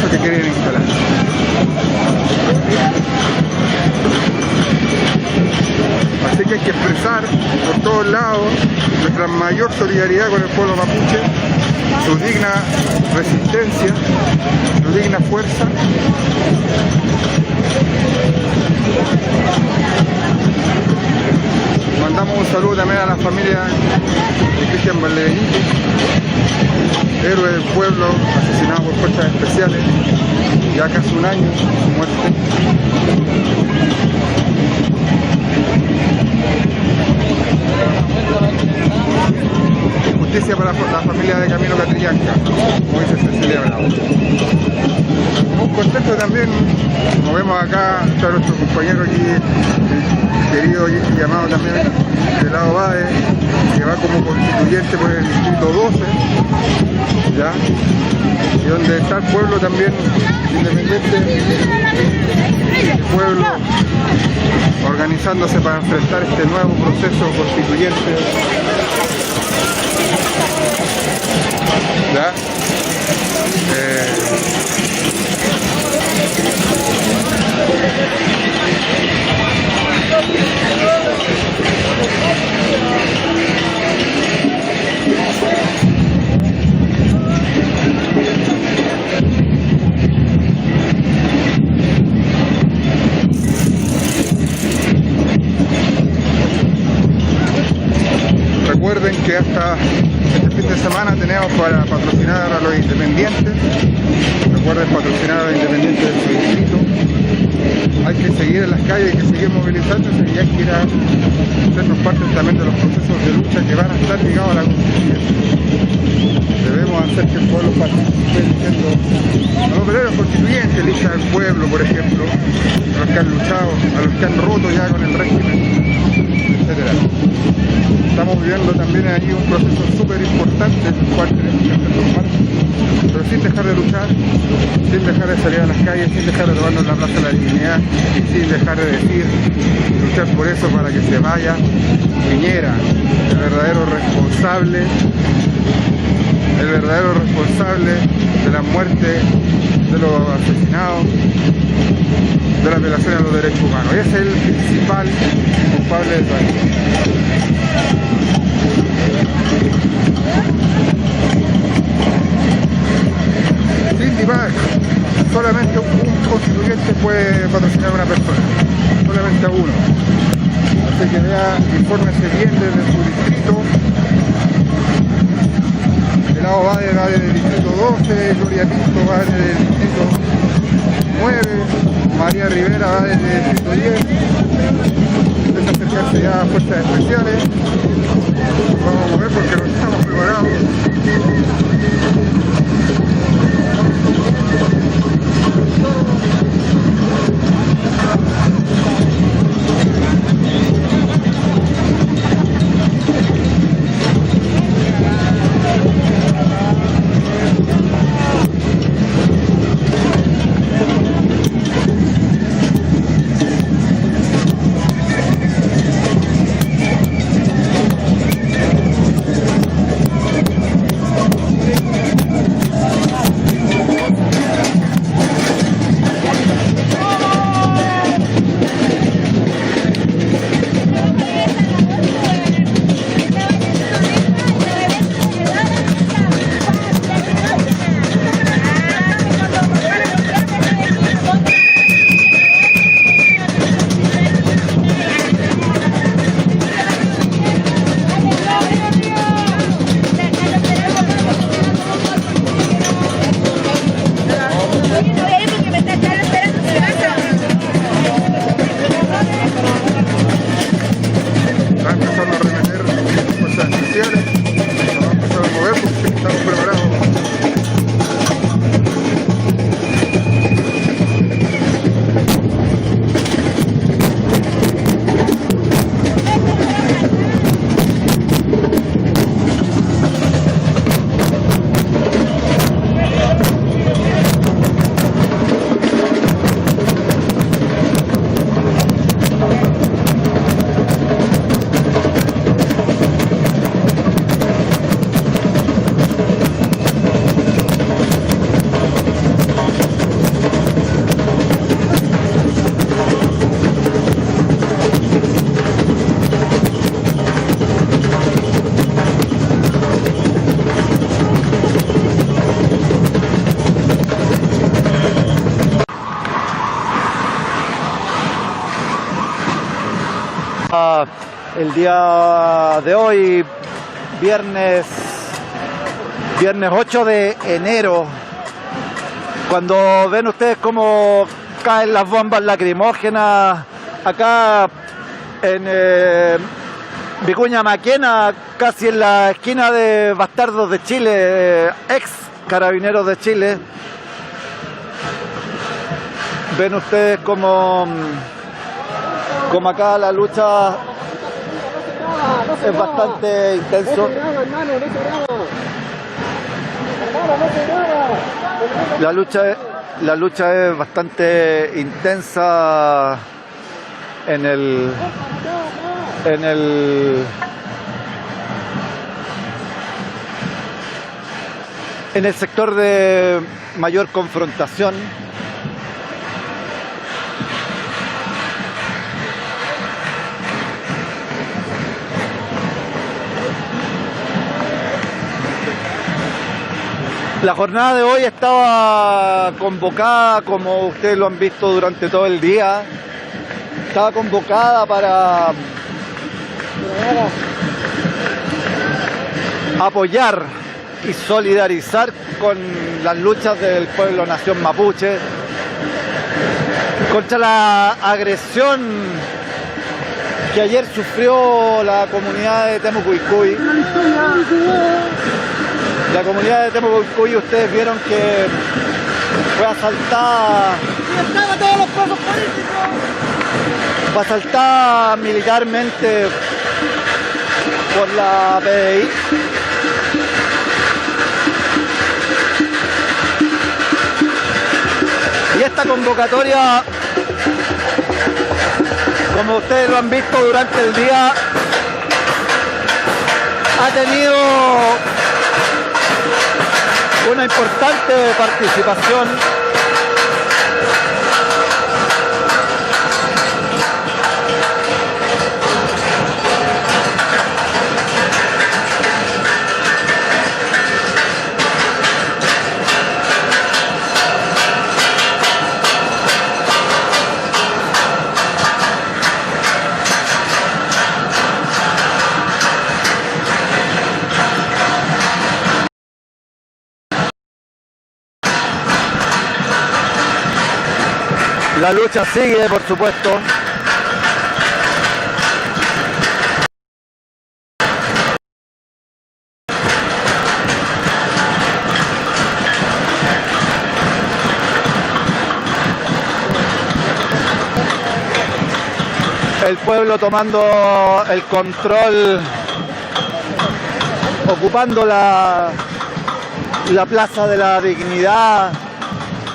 proceso que quieren instalar. Así que hay que expresar por todos lados nuestra mayor solidaridad con el pueblo mapuche, su digna resistencia, su digna fuerza. Mandamos un saludo también a la familia de Cristian Valdebenito, héroe del pueblo, asesinado por fuerzas especiales, ya casi un año de muerte. Justicia para la familia de Camilo Catrillanca, como dice Cecilia Bravo. Muy contento también, como vemos acá, está nuestro compañero aquí, querido y llamado también Pelado Bade, que va como constituyente por el distrito 12, ¿ya? Y donde está el pueblo también independiente, el pueblo organizándose para enfrentar este nuevo proceso constituyente. ¿Ya? Recuerden que hasta este fin de semana tenemos para patrocinar a los independientes. Recuerden patrocinar a los independientes de su distrito. Hay que seguir en las calles, hay que seguir movilizándose y hay que ir a hacernos parte también de los procesos de lucha que van a estar ligados a la Constitución. Debemos hacer que el pueblo participe diciendo a los obreros constituyentes, elija al pueblo, por ejemplo, a los que han luchado, a los que han roto ya con el régimen, etc. Estamos viviendo también ahí un proceso súper importante, el cual tenemos que transformar, pero sin dejar de luchar, sin dejar de salir a las calles, sin dejar de tomarnos la plaza de la dignidad y sin dejar de decir, luchar por eso para que se vaya Piñera, el verdadero responsable de la muerte, de los asesinados, de la violación a los derechos humanos. Ese es el principal culpable del país. Sin divagar, solamente un constituyente puede patrocinar a una persona, solamente a uno. Así que vea, infórmese bien desde su distrito. Pelado va del distrito 12, Gloria Pinto va del distrito 9, María Rivera va del distrito 10. Empieza a acercarse ya a fuerzas especiales. Vamos a mover porque no estamos preparados. El día de hoy, viernes 8 de enero, cuando ven ustedes cómo caen las bombas lacrimógenas acá en Vicuña Maquena, casi en la esquina de Bastardos de Chile, ex Carabineros de Chile. Ven ustedes como acá la lucha es bastante intenso. La lucha es bastante intensa en el sector de mayor confrontación. La jornada de hoy estaba convocada, como ustedes lo han visto durante todo el día, estaba convocada para apoyar y solidarizar con las luchas del pueblo nación mapuche contra la agresión que ayer sufrió la comunidad de Temucuicui. La comunidad de Temucuicui, ustedes vieron que fue asaltada, fue asaltada militarmente por la PDI. Y esta convocatoria, como ustedes lo han visto durante el día, ha tenido una importante participación. La lucha sigue, por supuesto. El pueblo tomando el control, ocupando la Plaza de la Dignidad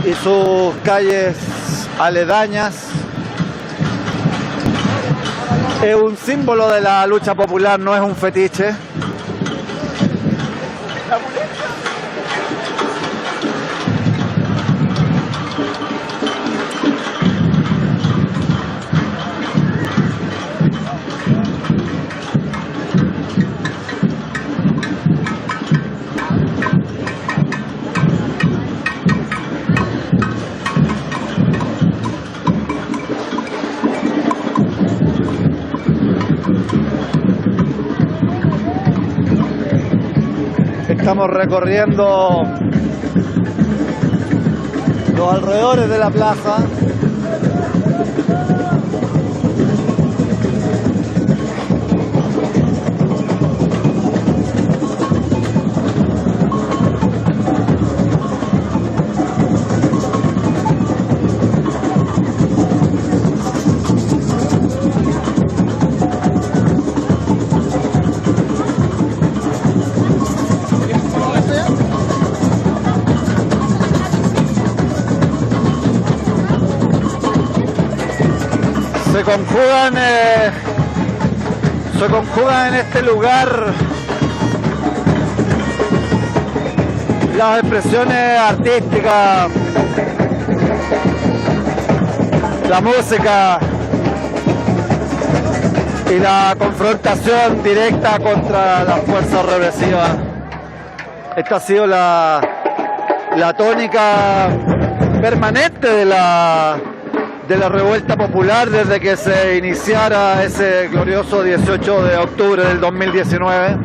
y sus calles aledañas. Es un símbolo de la lucha popular, no es un fetiche. Estamos recorriendo los alrededores de la plaza. Se conjugan en este lugar las expresiones artísticas, la música y la confrontación directa contra las fuerzas represivas. Esta ha sido la tónica permanente de de la revuelta popular desde que se iniciara ese glorioso 18 de octubre del 2019.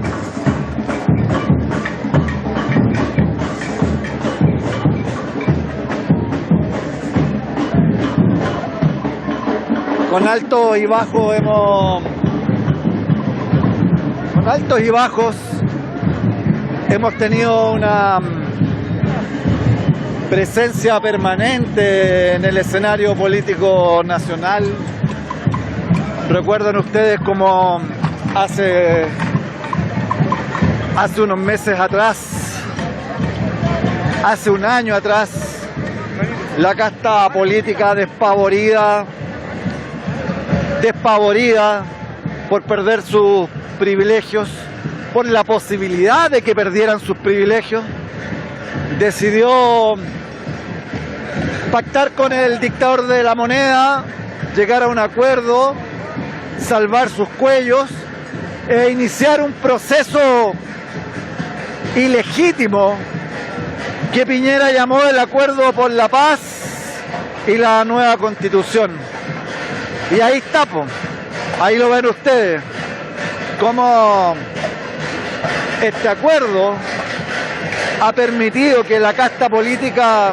Con altos y bajos hemos tenido una presencia permanente en el escenario político nacional. Recuerdan ustedes como hace unos meses atrás, hace un año atrás, la casta política despavorida por perder sus privilegios, por la posibilidad de que perdieran sus privilegios, decidió pactar con el dictador de la moneda, llegar a un acuerdo, salvar sus cuellos e iniciar un proceso ilegítimo que Piñera llamó el Acuerdo por la Paz y la nueva Constitución. Y ahí está, ahí lo ven ustedes, cómo este acuerdo ha permitido que la casta política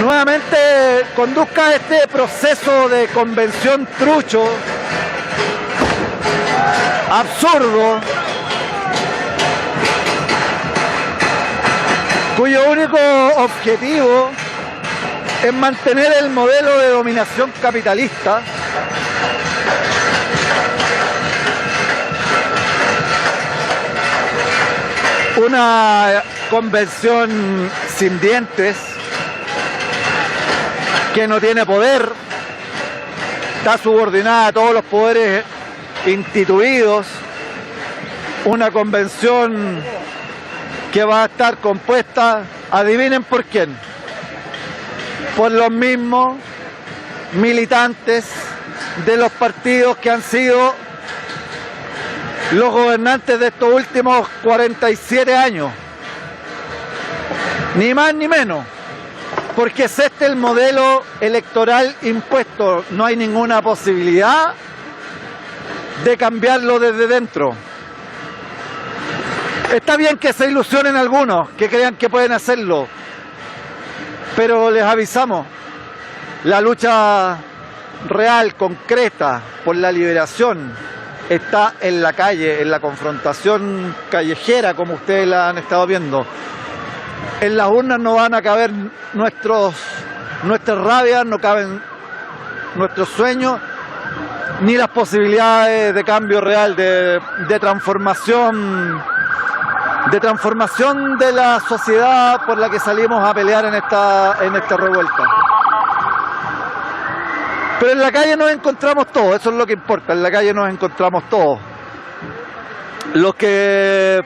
nuevamente conduzca este proceso de convención trucho, absurdo, cuyo único objetivo es mantener el modelo de dominación capitalista, una convención sin dientes, que no tiene poder, está subordinada a todos los poderes instituidos, una convención que va a estar compuesta, adivinen por quién, por los mismos militantes de los partidos que han sido los gobernantes de estos últimos 47 años, ni más ni menos, porque es este el modelo electoral impuesto, no hay ninguna posibilidad de cambiarlo desde dentro. Está bien que se ilusionen algunos, que crean que pueden hacerlo, pero les avisamos, la lucha real, concreta, por la liberación, está en la calle, en la confrontación callejera, como ustedes la han estado viendo. En las urnas no van a caber nuestras rabias, no caben nuestros sueños, ni las posibilidades de cambio real, de transformación de la sociedad por la que salimos a pelear en esta revuelta. Pero en la calle nos encontramos todos, eso es lo que importa, en la calle nos encontramos todos. Los que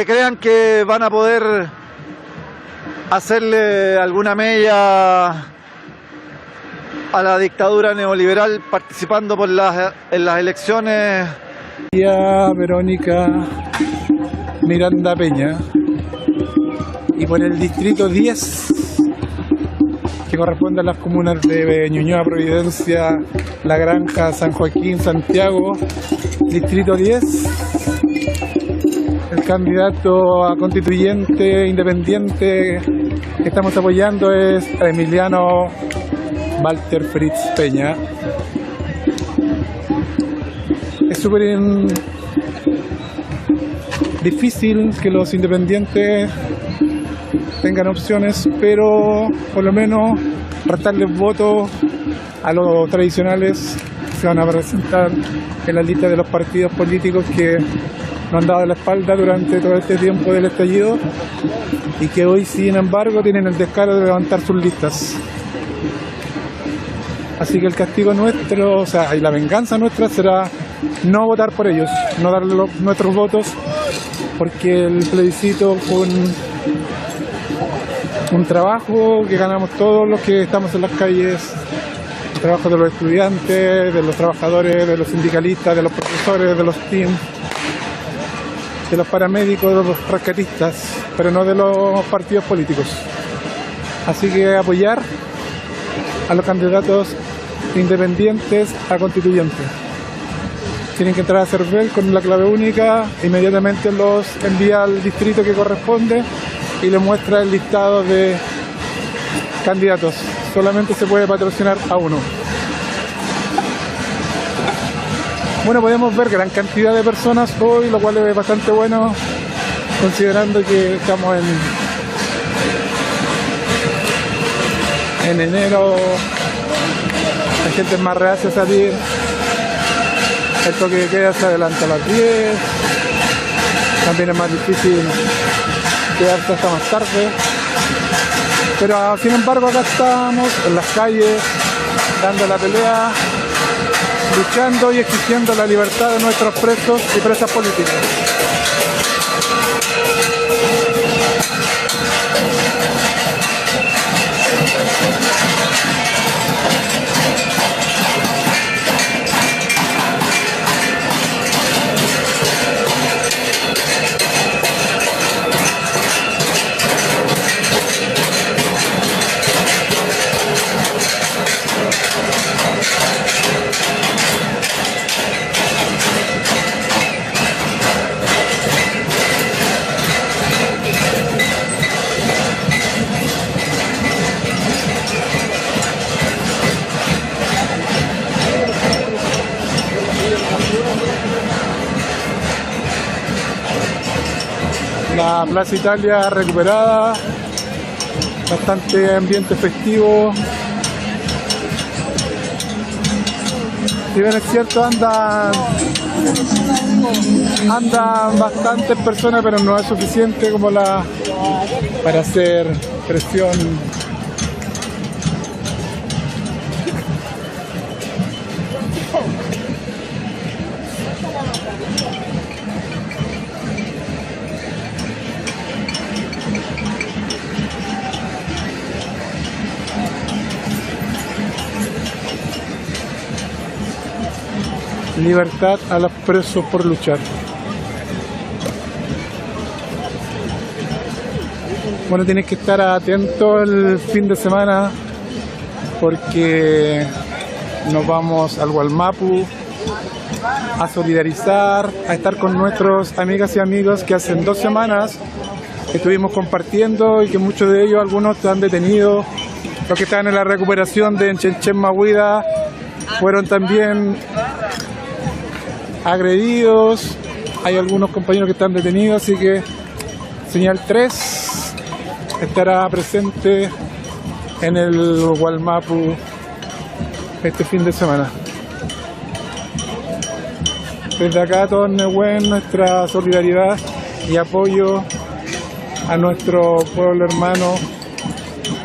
crean que van a poder hacerle alguna mella a la dictadura neoliberal participando en las elecciones. Verónica Miranda Peña, y por el distrito 10, que corresponde a las comunas de Ñuñoa, Providencia, La Granja, San Joaquín, Santiago, distrito 10, el candidato a constituyente independiente que estamos apoyando es Emiliano Walter Fritz Peña. Es súper difícil que los independientes tengan opciones, pero por lo menos restarles votos a los tradicionales se van a presentar en la lista de los partidos políticos que nos han dado la espalda durante todo este tiempo del estallido y que hoy, sin embargo, tienen el descaro de levantar sus listas. Así que el castigo nuestro, y la venganza nuestra será no votar por ellos, no darle nuestros votos, porque el plebiscito fue un trabajo que ganamos todos los que estamos en las calles, el trabajo de los estudiantes, de los trabajadores, de los sindicalistas, de los profesores, de los teams, de los paramédicos, de los rescatistas, pero no de los partidos políticos. Así que apoyar a los candidatos independientes a constituyentes. Tienen que entrar a CERVEL con la clave única, inmediatamente los envía al distrito que corresponde y le muestra el listado de candidatos. Solamente se puede patrocinar a uno. Bueno, podemos ver gran cantidad de personas hoy, lo cual es bastante bueno, considerando que estamos en enero. La gente es más reacia a salir. El toque de queda se adelanta a las 10. También es más difícil quedarse hasta más tarde. Pero sin embargo acá estamos en las calles, dando la pelea, luchando y exigiendo la libertad de nuestros presos y presas políticas. La Plaza Italia recuperada, bastante ambiente festivo. Si bien es cierto, andan bastantes personas, pero no es suficiente como para hacer presión. Libertad a los presos por luchar. Bueno, tienes que estar atento el fin de semana porque nos vamos al Gualmapu a solidarizar, a estar con nuestros amigas y amigos que hacen 2 semanas que estuvimos compartiendo y que muchos de ellos, algunos están detenidos. Los que están en la recuperación de Chenchen Mahuida fueron también agredidos. Hay algunos compañeros que están detenidos, así que Señal 3 estará presente en el Gualmapu este fin de semana. Desde acá, todo Nehuen, nuestra solidaridad y apoyo a nuestro pueblo hermano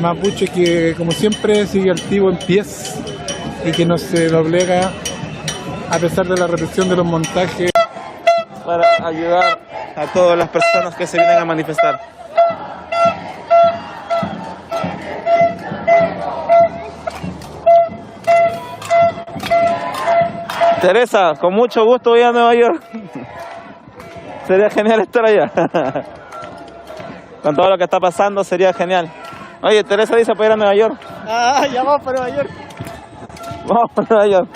mapuche, que como siempre sigue activo en pies y que no se doblega a pesar de la represión de los montajes, para ayudar a todas las personas que se vienen a manifestar. Teresa, con mucho gusto voy a Nueva York. Sería genial estar allá. Con todo lo que está pasando sería genial. Oye, Teresa dice para ir a Nueva York. Ah, ya vamos para Nueva York. Vamos para Nueva York.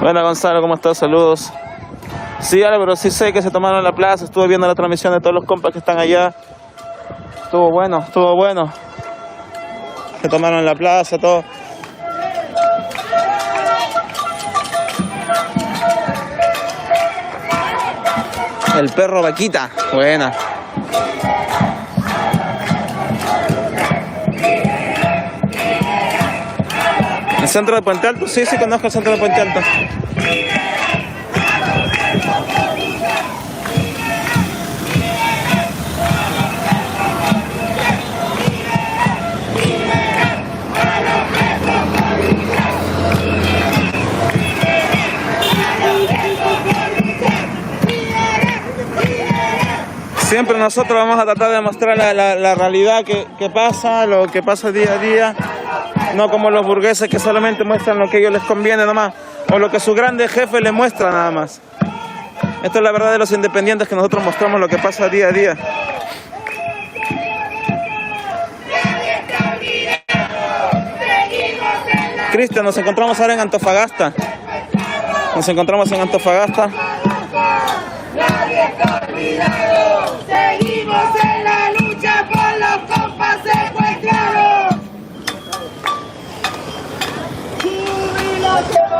Bueno, Gonzalo, ¿cómo estás? Saludos. Sí, Álvaro, sí sé que se tomaron la plaza. Estuve viendo la transmisión de todos los compas que están allá. Estuvo bueno, estuvo bueno. Se tomaron la plaza, todo. El perro vaquita, buena. ¿El centro de Puente Alto? Sí, sí conozco el centro de Puente Alto. Siempre nosotros vamos a tratar de mostrar la realidad que pasa, lo que pasa día a día, no como los burgueses que solamente muestran lo que a ellos les conviene nomás, o lo que su grande jefe les muestra nada más. Esta es la verdad de los independientes, que nosotros mostramos lo que pasa día a día. Cristian, nos encontramos ahora en Antofagasta. Nadie está olvidado. Seguimos en la lucha por los compas secuestrados. Jubilación,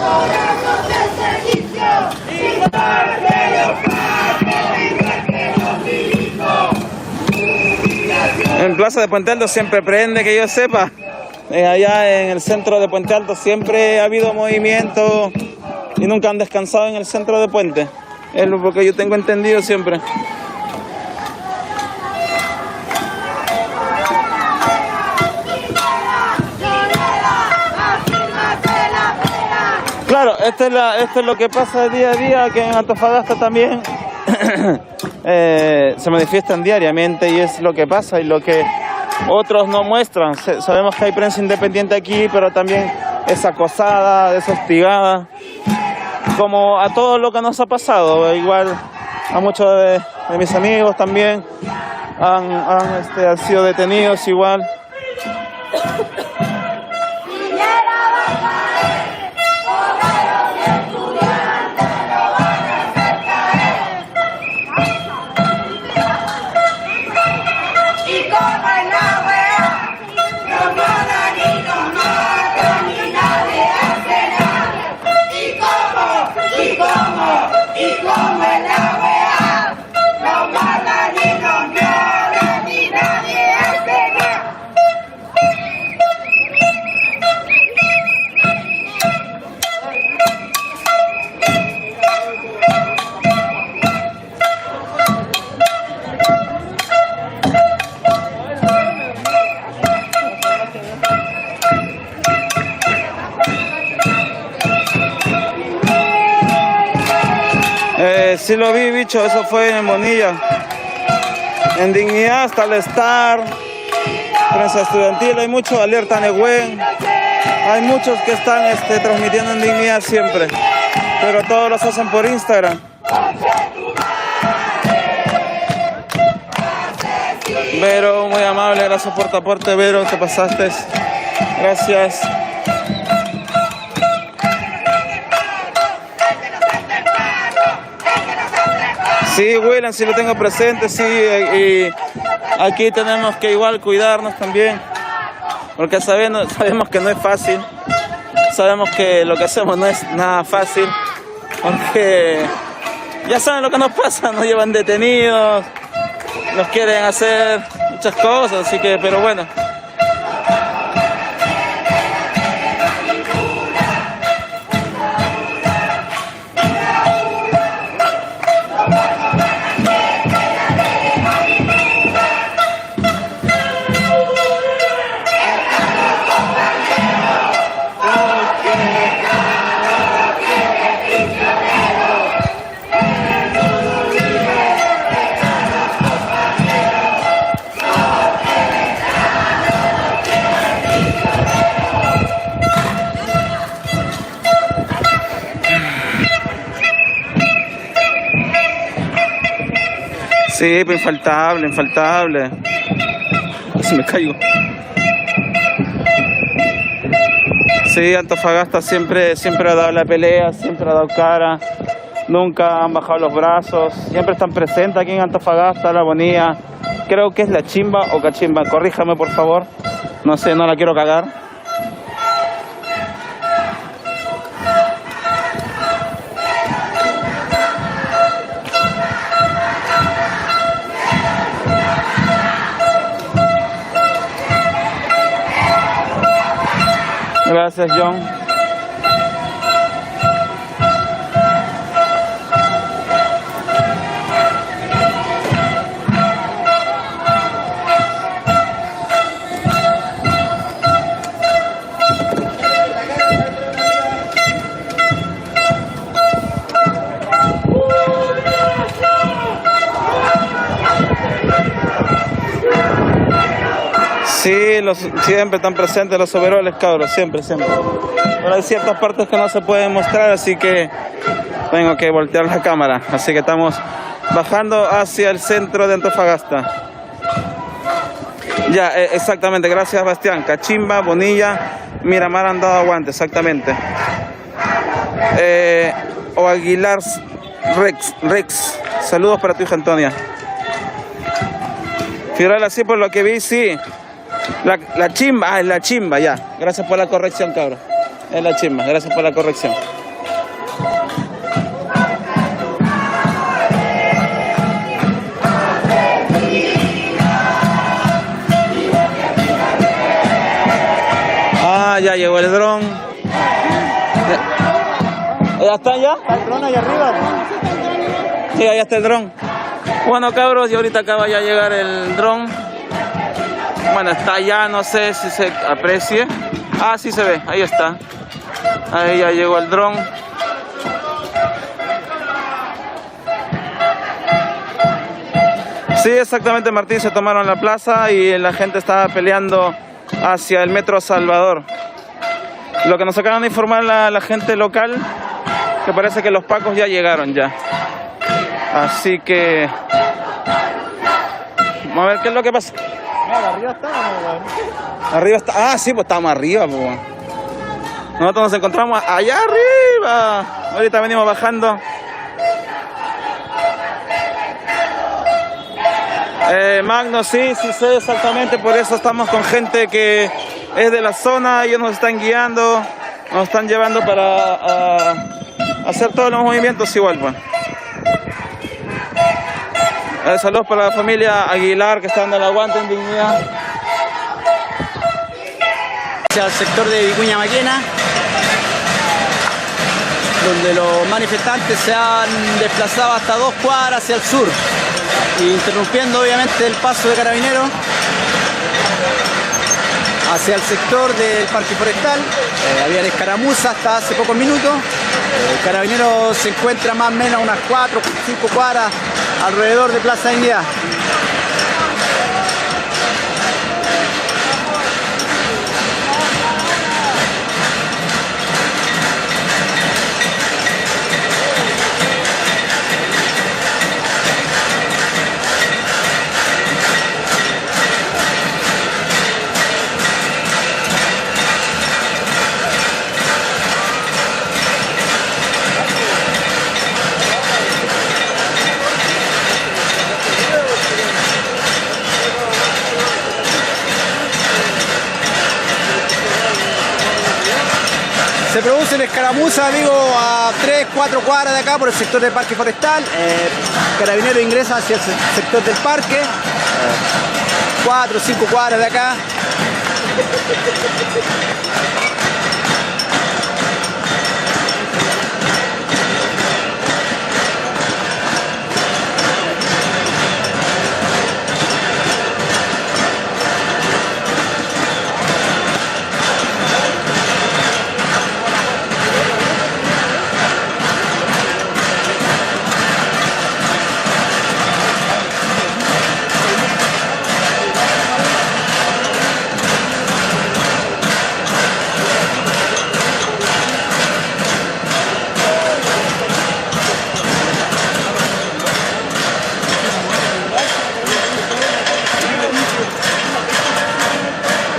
horas de servicio, igual que los pagos, igual que los milicos. En Plaza de Puente Alto siempre prende, que yo sepa. Allá en el centro de Puente Alto siempre ha habido movimiento y nunca han descansado en el centro de Puente. Es lo que yo tengo entendido siempre. Claro, esto es lo que pasa día a día, que en Antofagasta también se manifiestan diariamente, y es lo que pasa y lo que otros no muestran. Sabemos que hay prensa independiente aquí, pero también es acosada, es hostigada, como a todo lo que nos ha pasado. Igual a muchos de mis amigos también han sido detenidos igual. Sí lo vi, bicho, eso fue en Bonilla. En Dignidad hasta el Star, prensa estudiantil, hay mucho, Alerta Negüen. Hay muchos que están transmitiendo en Dignidad siempre, pero todos los hacen por Instagram. Vero, muy amable, gracias por tu aporte, Vero, te pasaste. Gracias. Sí, William, sí lo tengo presente, sí, y aquí tenemos que igual cuidarnos también, porque sabemos que no es fácil, sabemos que lo que hacemos no es nada fácil, porque ya saben lo que nos pasa, nos llevan detenidos, nos quieren hacer muchas cosas, así que, pero bueno. Sí, pues infaltable. Se me caigo. Sí, Antofagasta siempre ha dado la pelea, siempre ha dado cara, nunca han bajado los brazos, siempre están presentes aquí en Antofagasta, La Bonilla. Creo que es La Chimba o Cachimba, corríjame por favor, no sé, no la quiero cagar. Gracias, John. Sí, siempre están presentes los overoles, cabros, siempre. Pero hay ciertas partes que no se pueden mostrar, así que tengo que voltear la cámara, así que estamos bajando hacia el centro de Antofagasta. Ya, exactamente, gracias Bastián. Cachimba, Bonilla, Miramar han dado aguante, exactamente. O Aguilar Rex, saludos para tu hija Antonia. Figueroa, sí, por lo que vi, sí. La chimba, es la chimba, ya. Gracias por la corrección, cabrón. Es la chimba, gracias por la corrección. Ah, ya llegó el dron. ¿Ya están ya? El dron ahí arriba. Sí, ahí está el dron. Bueno, cabros, y ahorita acaba ya de llegar el dron. Bueno, está allá, no sé si se aprecie. Ah, sí se ve, ahí está. Ahí ya llegó el dron. Sí, exactamente, Martín, se tomaron la plaza y la gente estaba peleando hacia el Metro Salvador. Lo que nos acaban de informar la gente local, que parece que los pacos ya llegaron ya. Así que vamos a ver qué es lo que pasa. Arriba está, Arriba está. Ah, sí, pues estamos arriba, pues. Nosotros nos encontramos allá arriba. Ahorita venimos bajando. Magno, sí sé exactamente, por eso estamos con gente que es de la zona, ellos nos están guiando, nos están llevando para hacer todos los movimientos igual, pues. Saludos para la familia Aguilar que está dando el aguante en dignidad. Hacia el sector de Vicuña Maquena, donde los manifestantes se han desplazado hasta 2 cuadras hacia el sur, interrumpiendo obviamente el paso de Carabineros hacia el sector del Parque Forestal. Había escaramuza hasta hace pocos minutos. Carabineros se encuentra más o menos a unas 4 o 5 cuadras alrededor de Plaza Dignidad. Se produce la escaramuza, digo, a 3-4 cuadras de acá por el sector del Parque Forestal. Carabineros ingresa hacia el sector del parque. 4 o 5 cuadras de acá.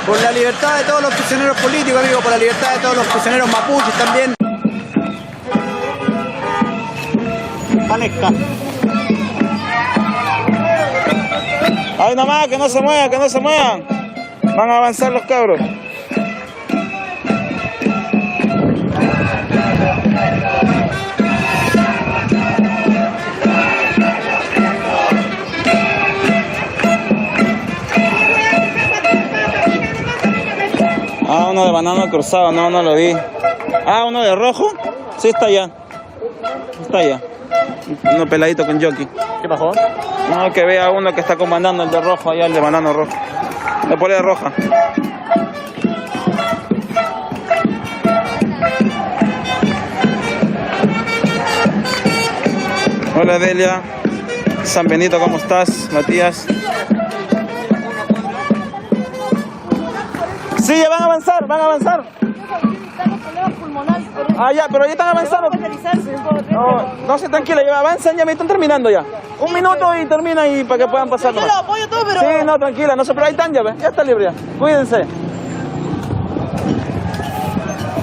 Por la libertad de todos los prisioneros políticos, amigo, por la libertad de todos los prisioneros mapuches también. Panesca. Ahí nomás, que no se muevan, que no se muevan. Van a avanzar los cabros. Ah, uno de banano cruzado, no lo vi. Ah, uno de rojo. Sí, está allá. Está allá. Uno peladito con jockey. ¿Qué pasó? No, que vea uno que está comandando el de rojo, allá el de banano rojo. De polea roja. Hola Delia. San Benito, ¿cómo estás? Matías. Sí, van a avanzar, van a avanzar. hormonal. Por eso. Ah, ya, pero ya están avanzando. Vamos a realizarse un poco. No, sí, tranquila, ya avanzan, ya me están terminando ya. Un minuto y termina y para que puedan pasar. Yo lo nomás. apoyo todo, pero... Sí, no, tranquila, no se, pero ahí están ya, ¿ves? Ya está libre ya. Cuídense.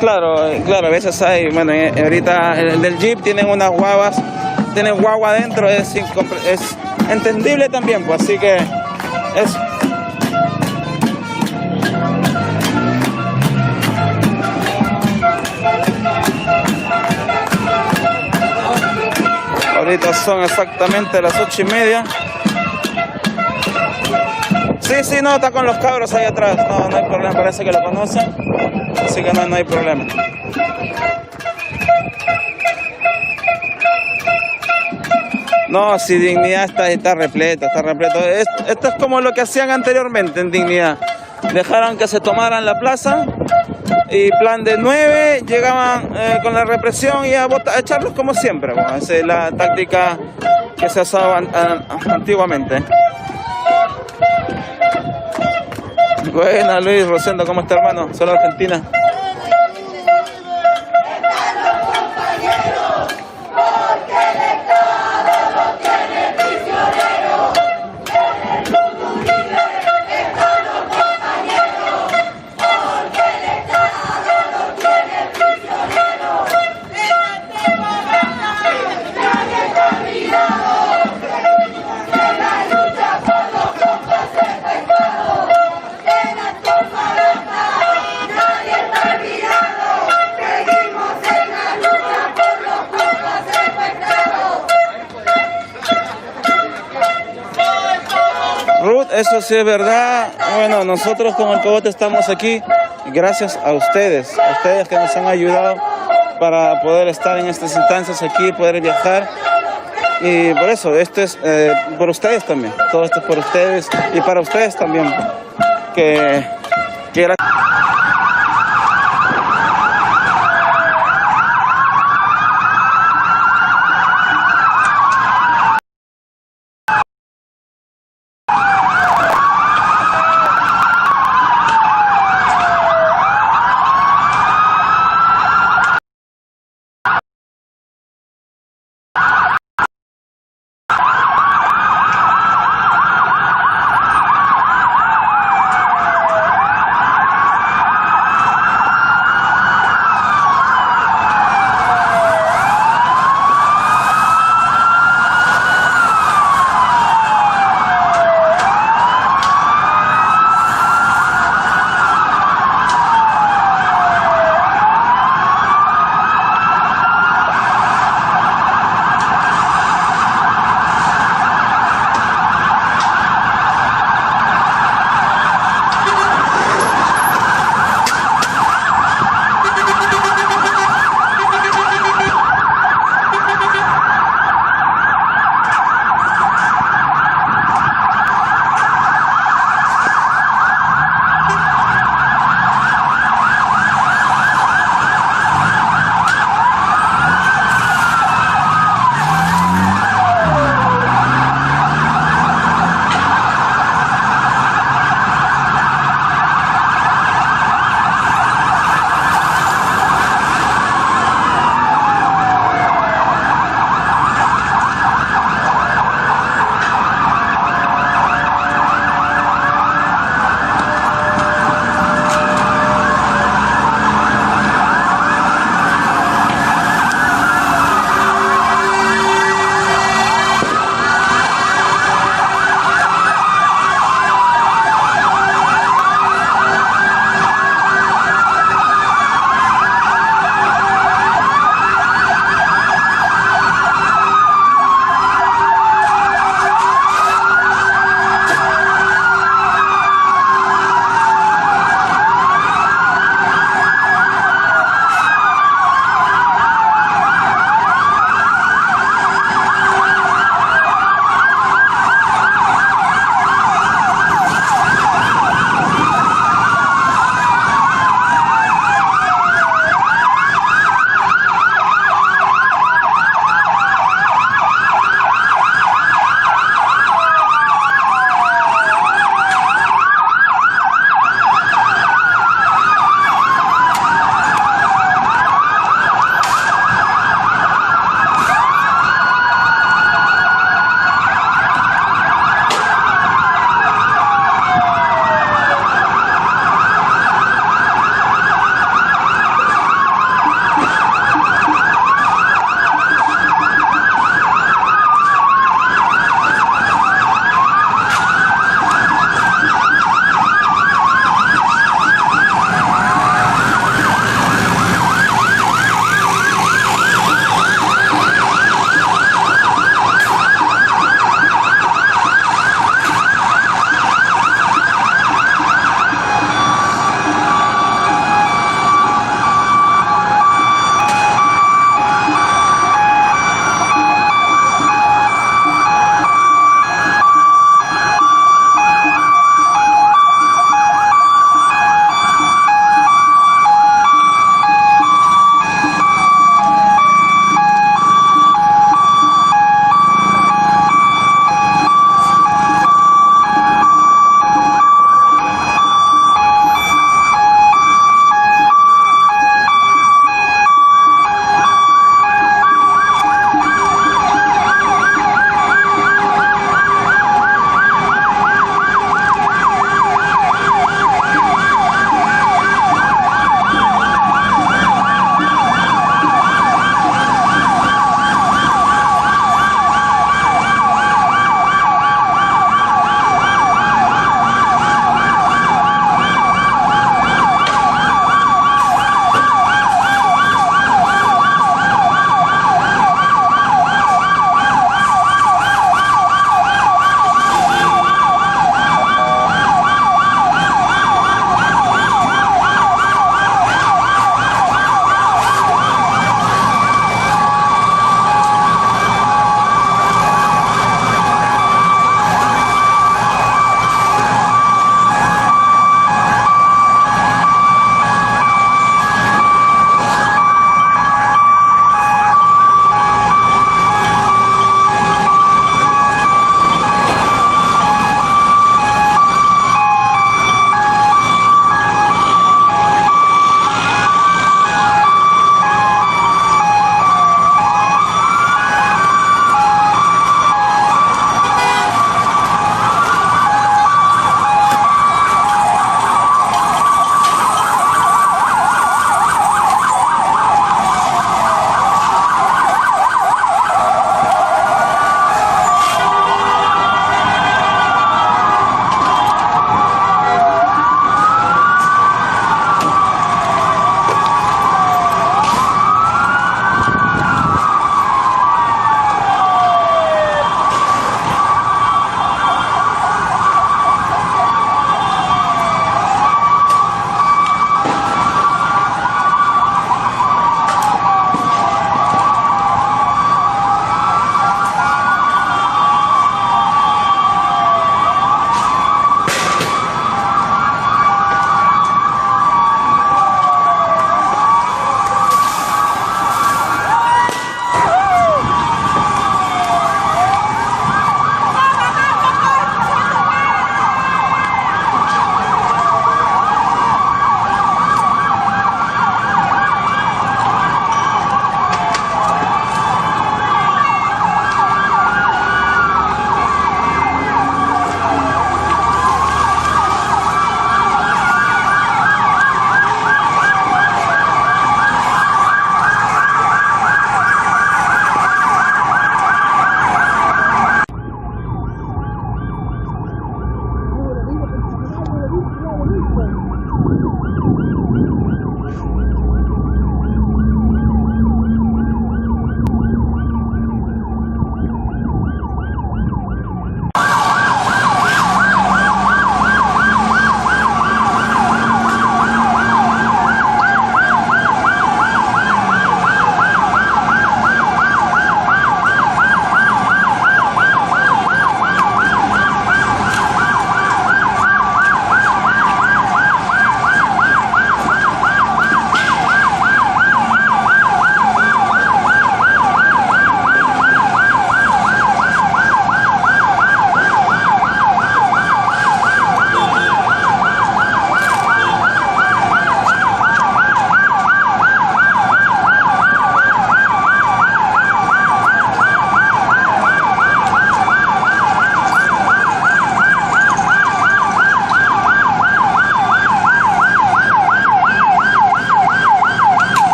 Claro, claro, a veces hay, bueno, ahorita el del Jeep tienen unas guaguas, tienen guagua adentro, es entendible también, pues, así que es... Ahorita son exactamente las 8:30. Sí, no, está con los cabros ahí atrás. No hay problema, parece que lo conocen. Así que no hay problema. No, si Dignidad está repleto, está repleto. Esto es como lo que hacían anteriormente en Dignidad. Dejaron que se tomaran la plaza y plan de 9 llegaban con la represión y a echarlos como siempre. Bueno, esa es la táctica que se usaba antiguamente. Buena, Luis Rosendo, ¿cómo está, hermano? Solo Argentina. Ruth, eso sí es verdad. Bueno, nosotros con el Cogote estamos aquí gracias a ustedes que nos han ayudado para poder estar en estas instancias aquí, poder viajar. Y por eso, esto es por ustedes también. Todo esto es por ustedes y para ustedes también. Que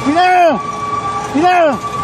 ¡Cuidado! ¡Cuidado!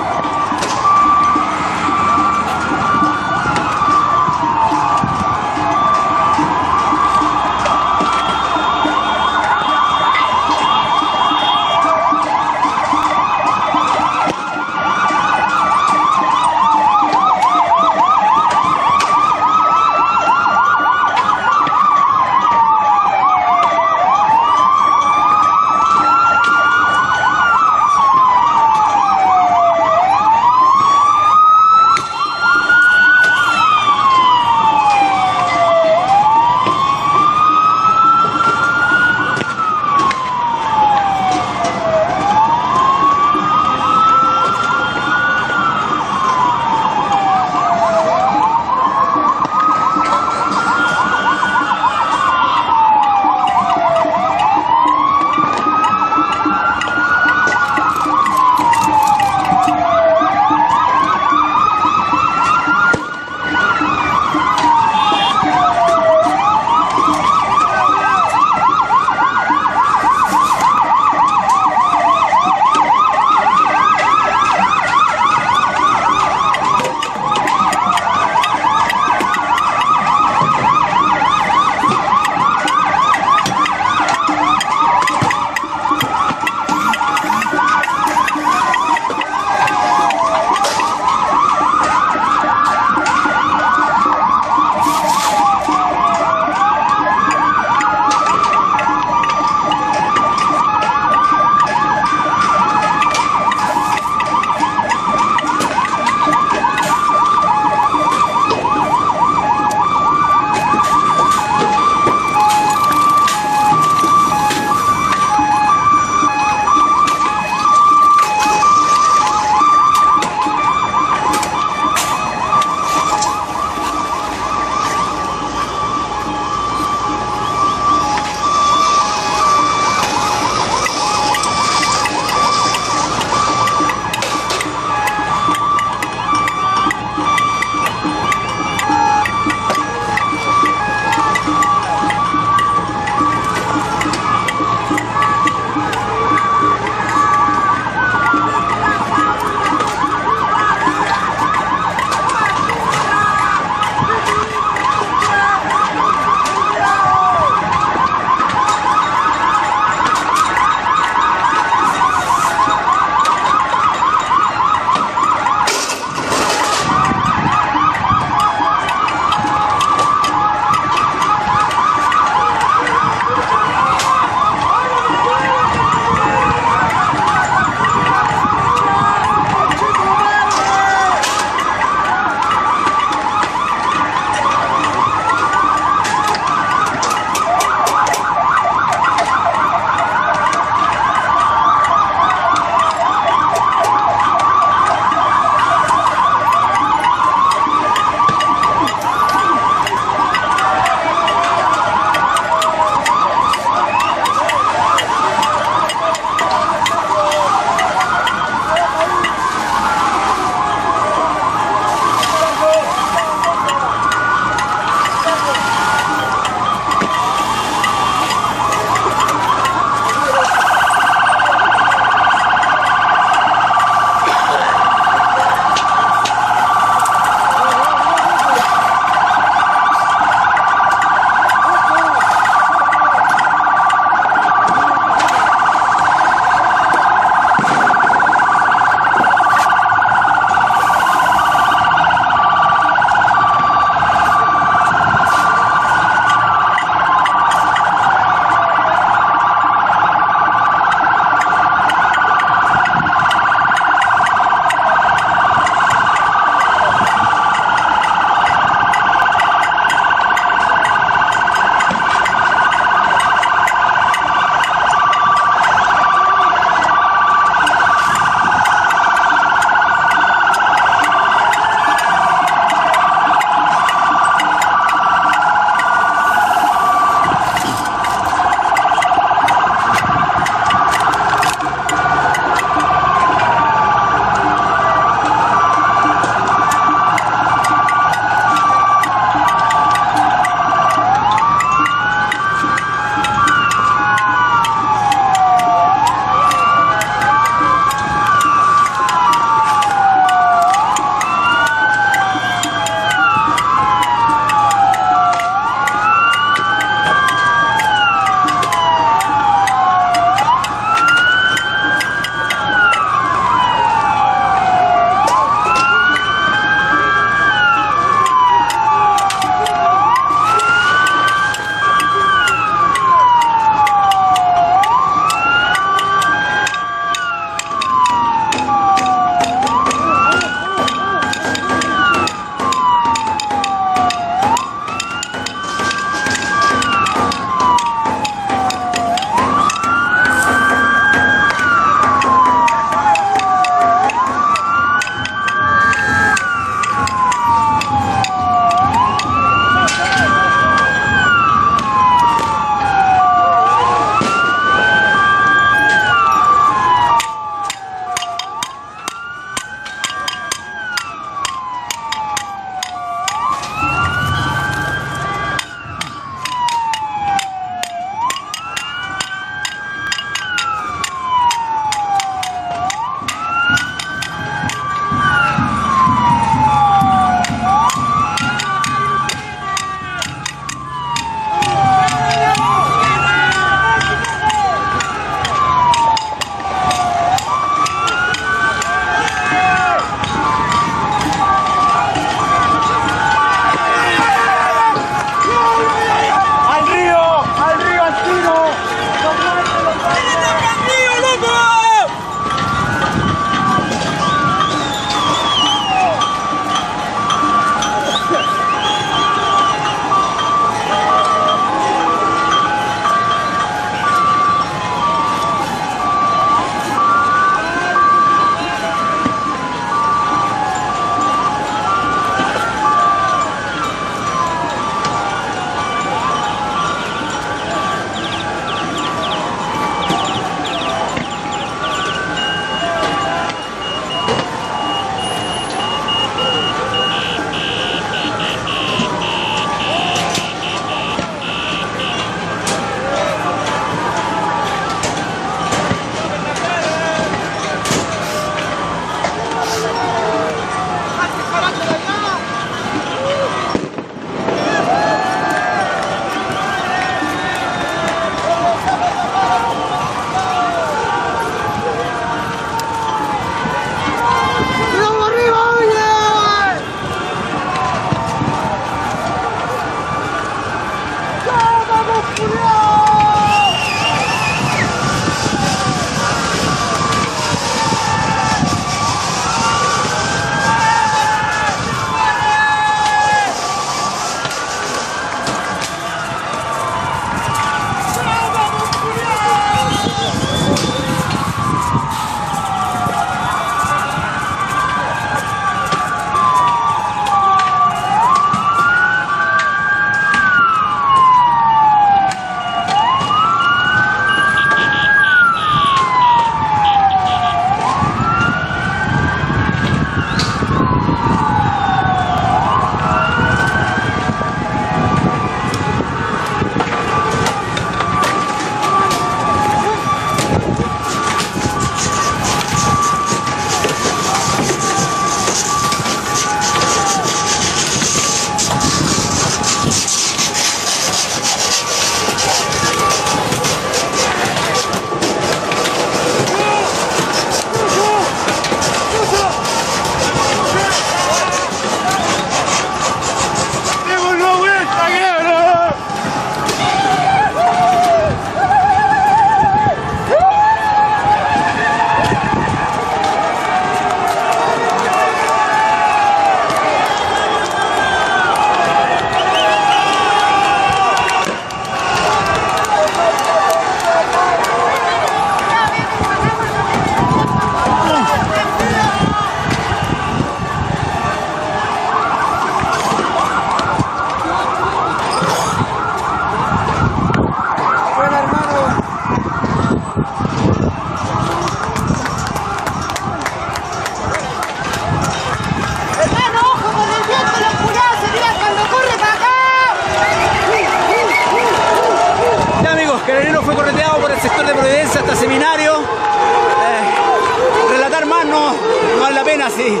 sí.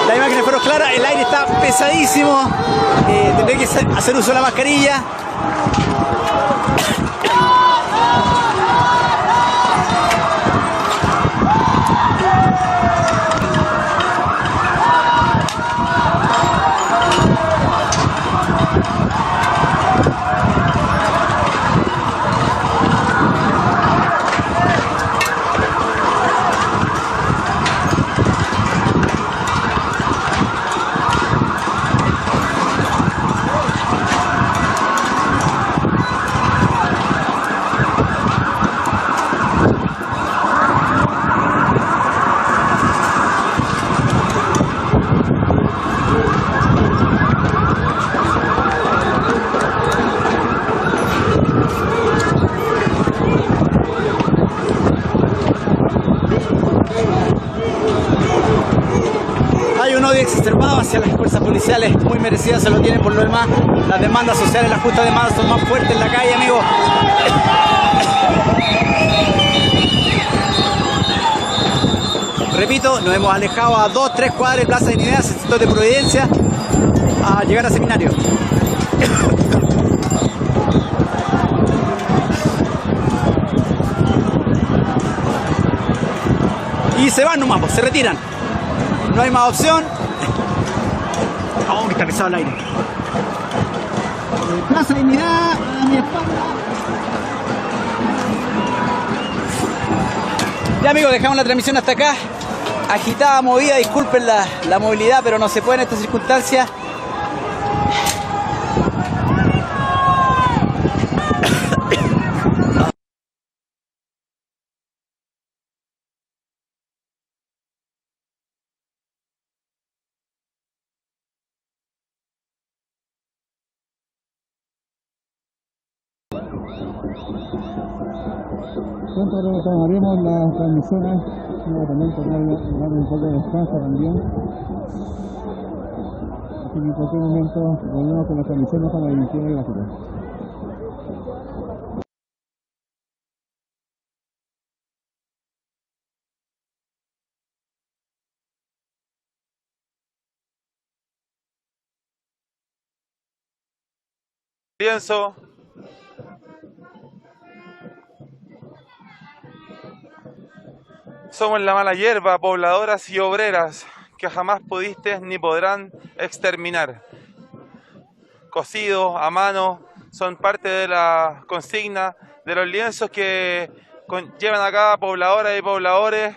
Las imágenes fueron claras, el aire está pesadísimo. Tendré que hacer uso de la mascarilla. Hay un odio exacerbado hacia las fuerzas policiales, muy merecidas se lo tienen por lo demás. Las demandas sociales, las justas demandas son más fuertes en la calle, amigo. Repito, nos hemos alejado a 2-3 cuadras de Plaza Dignidad, sector de Providencia, a llegar a Seminario. Y se van nomás, se retiran. No hay más opción. Oh, que está pesado el aire. Plaza Dignidad, a mi espalda. Ya amigos, dejamos la transmisión hasta acá. Agitada, movida, disculpen la movilidad, pero no se puede en estas circunstancias. Pronto retomaremos las transmisiones, también darle un poco de descanso también. Así que en cualquier momento volvemos con las transmisiones para la emisión gráfica. Lienzo. Somos la mala hierba, pobladoras y obreras que jamás pudiste ni podrán exterminar. Cosidos a mano, son parte de la consigna de los lienzos que llevan acá pobladoras y pobladores.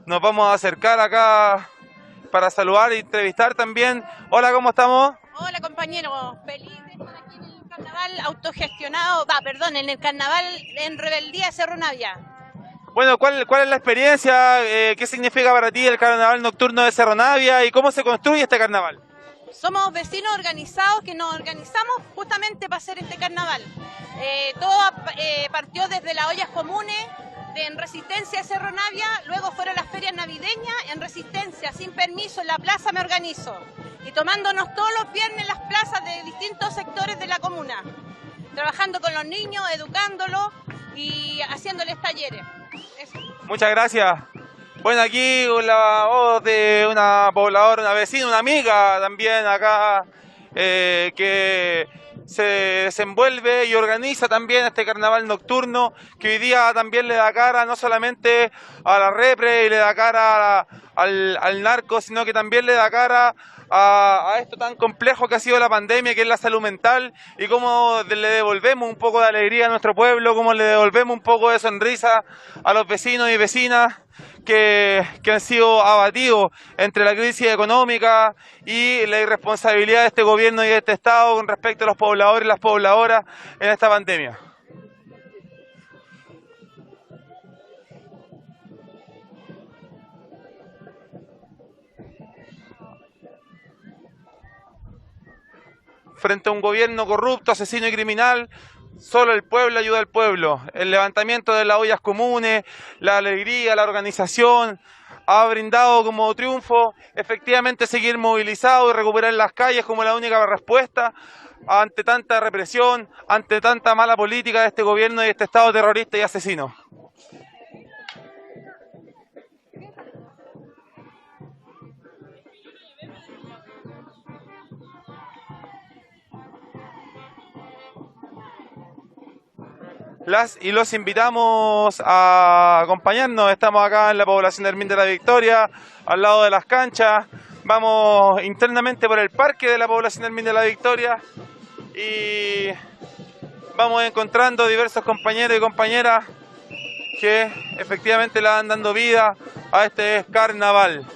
Nos vamos a acercar acá para saludar e entrevistar también. Hola, ¿cómo estamos? Hola compañeros, feliz de estar aquí en el carnaval autogestionado, en el carnaval en Rebeldía de Cerro Navia. Bueno, ¿cuál es la experiencia? ¿Qué significa para ti el carnaval nocturno de Cerro Navia y cómo se construye este carnaval? Somos vecinos organizados que nos organizamos justamente para hacer este carnaval. Todo partió desde las ollas comunes en Resistencia de Cerro Navia, luego fueron las ferias navideñas en Resistencia, sin permiso, en la plaza me organizo. Y tomándonos todos los viernes en las plazas de distintos sectores de la comuna, trabajando con los niños, educándolos y haciéndoles talleres. Eso. Muchas gracias. Bueno, aquí la voz de una pobladora, una vecina, una amiga también acá, que se desenvuelve y organiza también este carnaval nocturno, que hoy día también le da cara no solamente a la repre y le da cara al narco, sino que también le da cara a esto tan complejo que ha sido la pandemia, que es la salud mental, y cómo le devolvemos un poco de alegría a nuestro pueblo, cómo le devolvemos un poco de sonrisa a los vecinos y vecinas que han sido abatidos entre la crisis económica y la irresponsabilidad de este gobierno y de este Estado con respecto a los pobladores y las pobladoras en esta pandemia. Frente a un gobierno corrupto, asesino y criminal, solo el pueblo ayuda al pueblo. El levantamiento de las ollas comunes, la alegría, la organización, ha brindado como triunfo efectivamente seguir movilizado y recuperar las calles como la única respuesta ante tanta represión, ante tanta mala política de este gobierno y de este Estado terrorista y asesino. las y los invitamos a acompañarnos. Estamos acá en la población de Hermín de la Victoria, al lado de las canchas. Vamos internamente por el parque de la población de Hermín de la Victoria y vamos encontrando diversos compañeros y compañeras que efectivamente le van dando vida a este carnaval.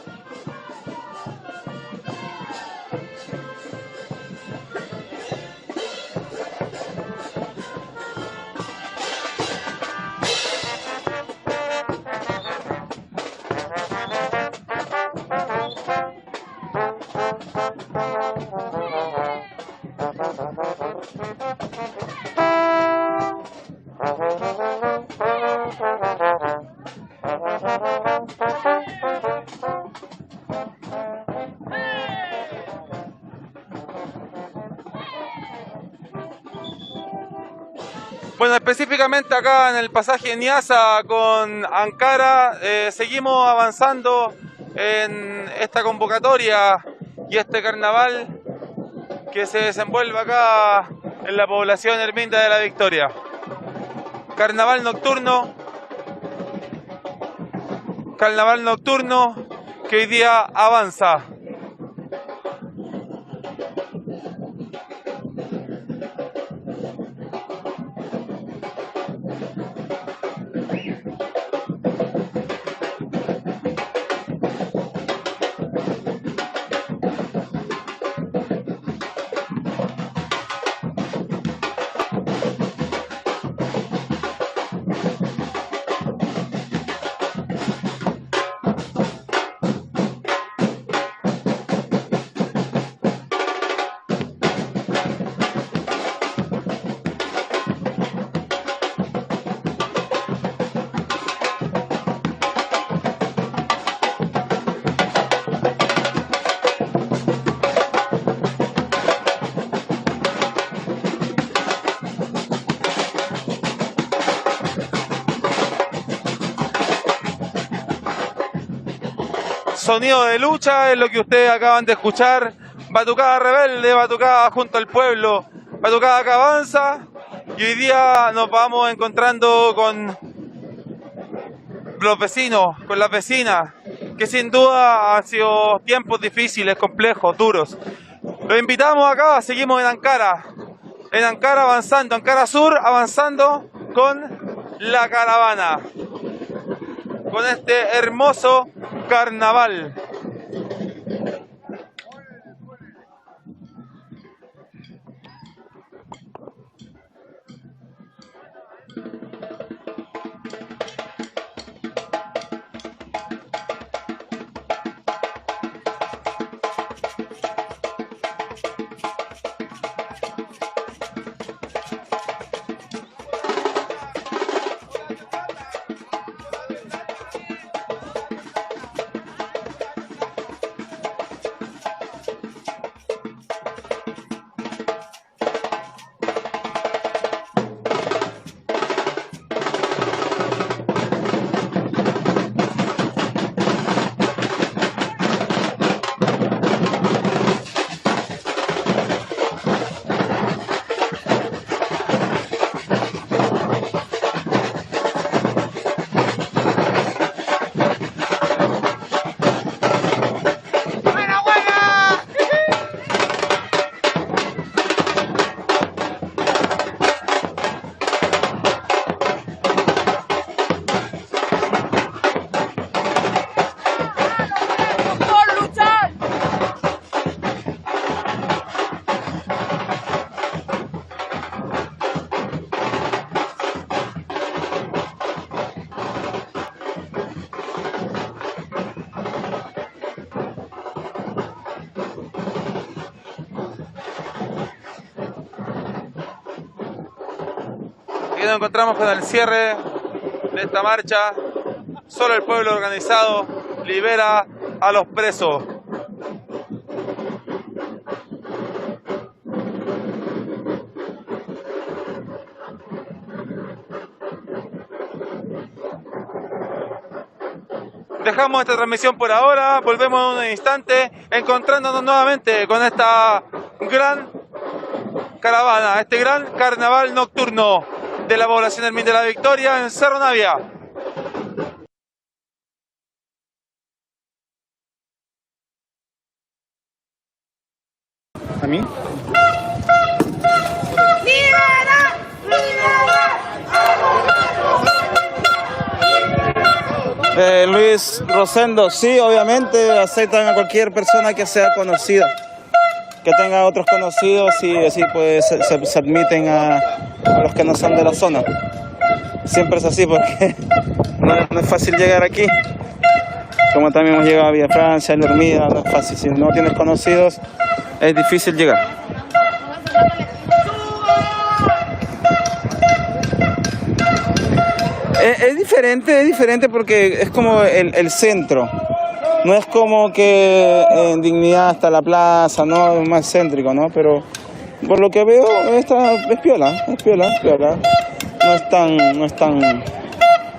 Bueno, específicamente acá en el pasaje Niasa con Ankara, seguimos avanzando en esta convocatoria y este carnaval que se desenvuelve acá en la población Herminda de la Victoria. Carnaval nocturno que hoy día avanza. Sonido de lucha es lo que ustedes acaban de escuchar. Batucada rebelde, batucada junto al pueblo, batucada que avanza. Y hoy día nos vamos encontrando con los vecinos, con las vecinas, que sin duda han sido tiempos difíciles, complejos, duros. Los invitamos acá, seguimos en Ankara avanzando, Ankara Sur avanzando con la caravana, con este hermoso carnaval. Nos encontramos con el cierre de esta marcha. Solo el pueblo organizado libera a los presos. Dejamos esta transmisión por ahora, volvemos en un instante, encontrándonos nuevamente con esta gran caravana, este gran carnaval nocturno. de la población del Min de la Victoria en Cerro Navia. ¿A mí? Luis Rosendo, sí, obviamente aceptan a cualquier persona que sea conocida, que tenga otros conocidos y así pues se admiten a los que no son de la zona. Siempre es así porque no es fácil llegar aquí. Como también hemos llegado a Villa Francia, a La Hormiga, no es fácil. Si no tienes conocidos, es difícil llegar. Es diferente porque es como el centro. No es como que en Dignidad hasta la plaza, ¿no? Es más céntrico, ¿no? Pero por lo que veo, es piola. No es tan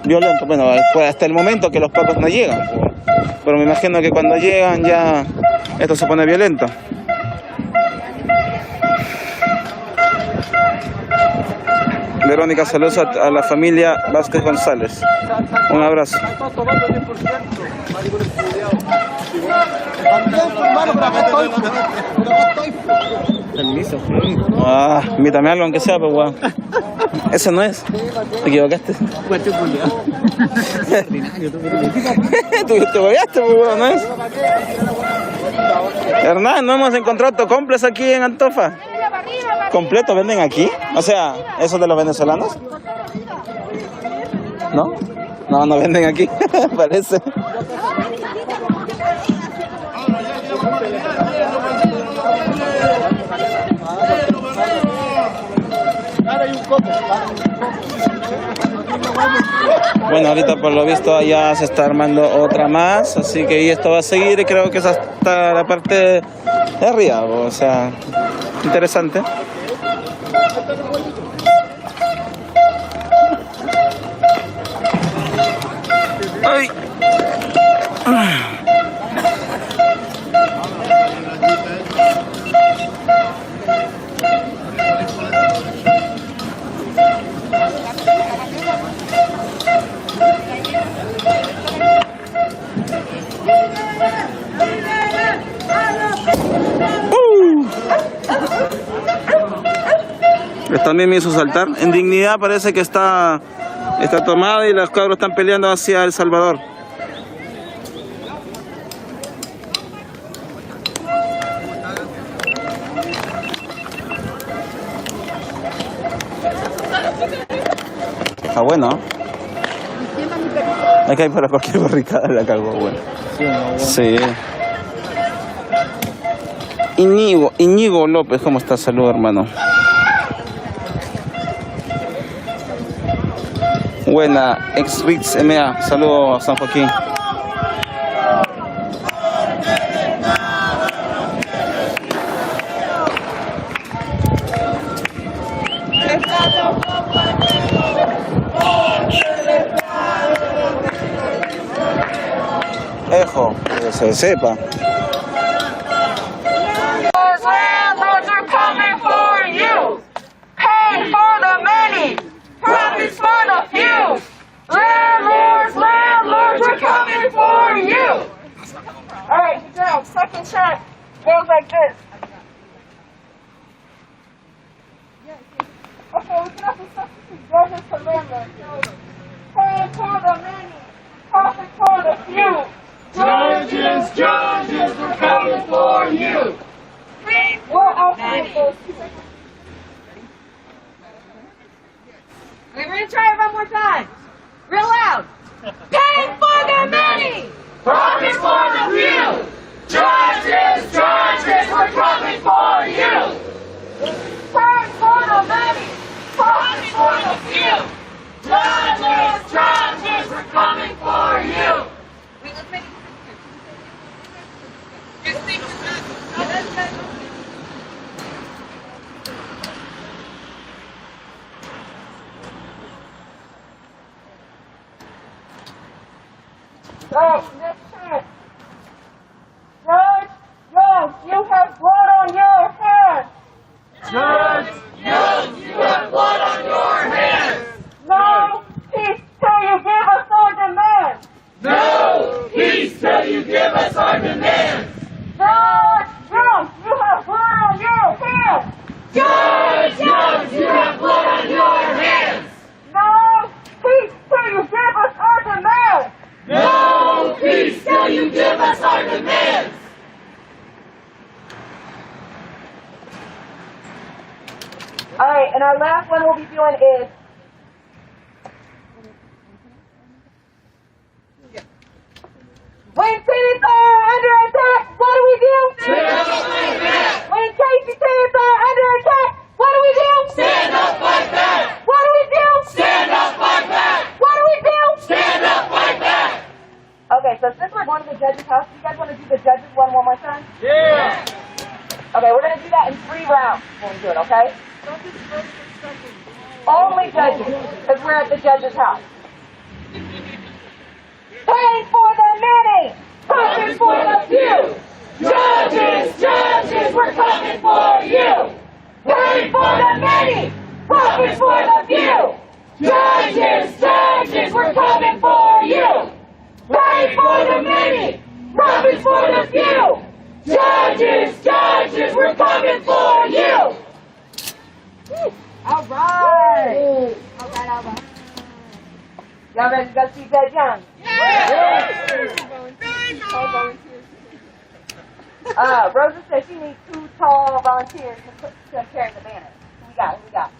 violento. Bueno, pues hasta el momento que los pacos no llegan. Pero me imagino que cuando llegan ya esto se pone violento. Verónica, saludos a la familia Vázquez González. Un abrazo. Permiso. Invítame algo aunque sea, pues weón. Ese no es. Te equivocaste. Tú te equivocaste, pues weón, ¿no es? Hernán, no hemos encontrado autocomplex aquí en Antofa. ¿Completo venden aquí? O sea, ¿esos de los venezolanos? ¿No? No venden aquí, parece. Bueno, ahorita por lo visto ya se está armando otra más, así que y esto va a seguir y creo que es hasta la parte de arriba, o sea, interesante. ¡Ay! También me hizo saltar. En Dignidad parece que está tomada y los cabros están peleando hacia El Salvador. Está bueno. Hay que ir para cualquier barricada la cagó, bueno. Sí. Íñigo López, ¿cómo estás? Saludos, hermano. Buena, ex-Bits MA, saludos a San Joaquín. Ejo, que se sepa. Landlords are coming for you. Pay for the many. Profits for the few. Landlords are coming for you. All right, good job. Second shot goes like this. Okay, we can have to substitute judges for landlords. Pay for the many. Profits for the few. Judges, we're coming for you. We're going to try it one more time. Real loud. Pay for the many. Profit for the few. Judges, we're coming for you. Pay for the many. Profit for the few. Judges, we're coming for you. Next shot. Judge, you have blood on your hands. Judge, you have blood on your hands. our last one we'll be doing is when cities are under attack, what do we do? When Casey cities are under attack, what do we do? Stand up, fight back! What do we do? Stand up, fight back! What do we do? Stand up, fight back! Okay, so since we're going to the judge's house, you guys want to do the judge's one more time? Yeah! Okay, we're going to do that in 3 rounds when we do it, okay? Only judges, because we're at the judge's house. Paying for the many, profit for the few. Judges, judges, we're coming for you. Paying for the many, profit for the few. Judges, judges, we're coming for you. Paying for the many, profit for the few. Judges, judges, we're coming for you. All right. All right. Y'all ready to go see Judge Young? Rosa says she needs 2 tall volunteers to carry the banner. Who we got?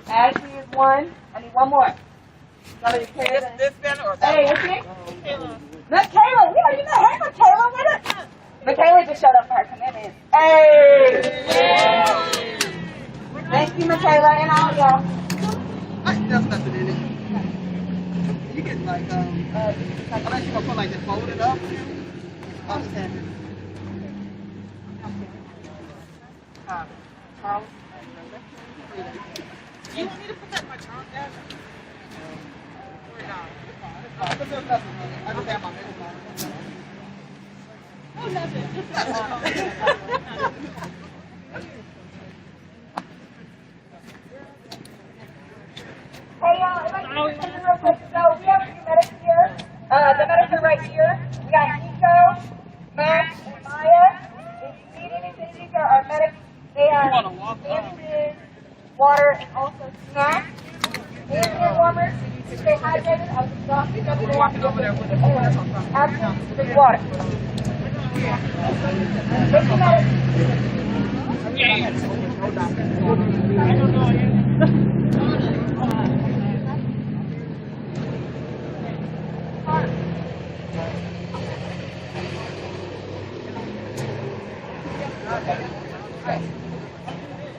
Ashley is 1. I need 1 more. Somebody to carry this banner or that? Hey, what's it? Michaela. We already met. Hey, Michaela, what up? Michaela just showed up for her commitment. Hey! Thank you, Michaela, and all y'all. There's nothing in it. You can like, I'm actually gonna put like this folded up. I'll just have it. Charles? You want me to put that in my trunk, Dad? Or not? I just have my middle on. Oh, nothing. Hey, y'all, if I can just come in real quick. So, we have a few medics here. The medics are right here. We got Nico, Max, and Maya. If you need anything, these are our medics. They have bandages, water, and also snacks. And hand warmers. To stay hydrated, I'll just drop these over there. Walking over there with the water. Absolutely, drink water. Thank you, medics.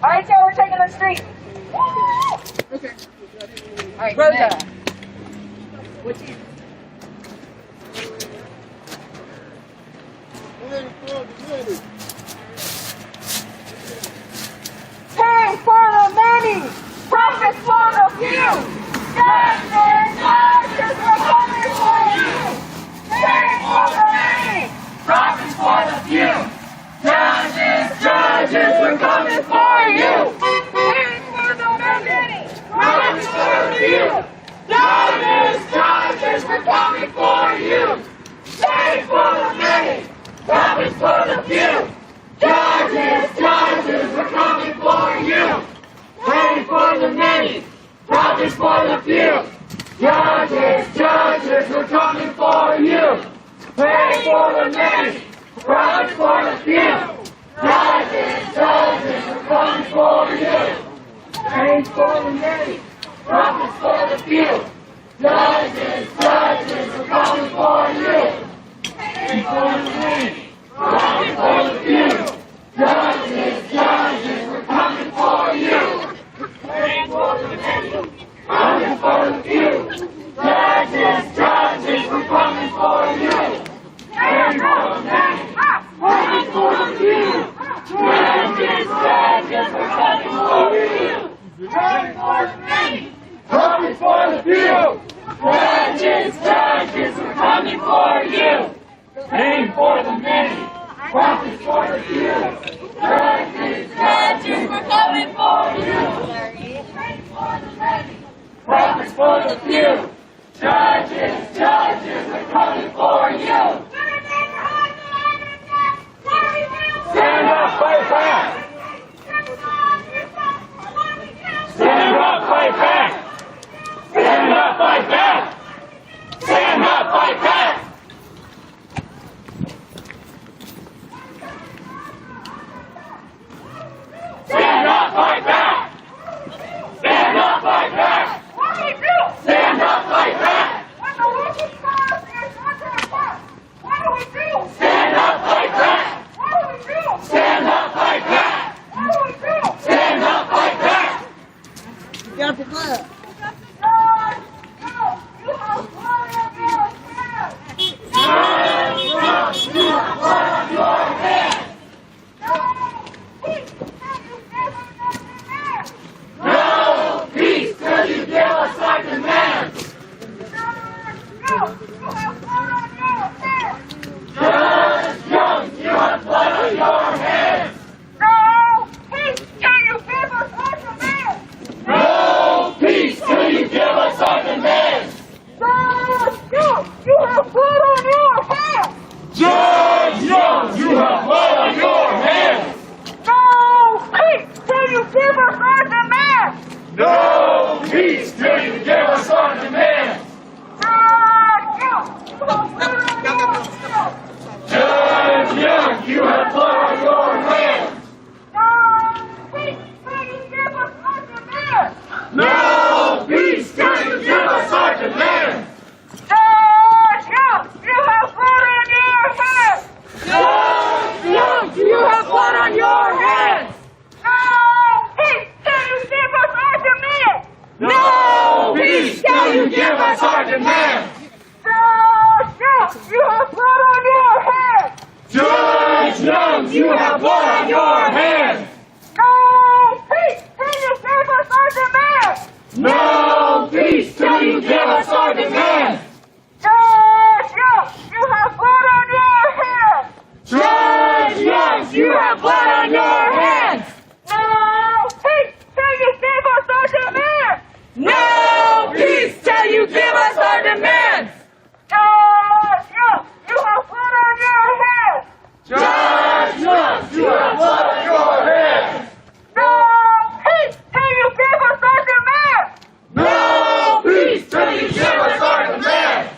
All right, so we're taking the street. Okay. All right, Rosa. Pay for the many, profit for the few. Judges, judges, we're coming for you. Pay for the many, profit for the few. Judges, judges, we're coming for you. Pay for the many, profit for the few. Judges, judges, we're coming for you. Pay for the many, profit for the few. Judges, judges, we're coming for you. Pay for the many, profit for the few. Judges, judges, we're coming for you. Pay for the many, profit for the few. Judges, judges, we're coming for you. Pay for the many, profit for the few. Judges, judges, we're coming for you. Pay for the many, profit for the few. Judges, judges, we're coming for you. Pay for the many, profit for the few. Judges, judges, we're coming for you. Pay for the many, profit for the few. Judges, judges, we're coming for you. Pay for the many, profit for the few. Judges, judges, we're coming for you. Pay for the many, profit for the few. Judges, judges, we're coming for you. Pay for the many, profit for the few. Judges, judges, we're coming for you. Stand up, fight back! Stand up, fight back! Stand up, fight back! Stand up, fight back! Stand up, fight back! Jones, you have blood on your hands. No peace till you give us our demands. No peace till you give us our demands. Judge Young, you have blood on your hands. Judge Young, you have blood on your hands. No peace till you give us our demands. No peace till you give us our demands. Judge Young, you have blood on your hands. Judge Young, you have blood on your hands. No peace till you give us our demands. No peace till you give us our demands.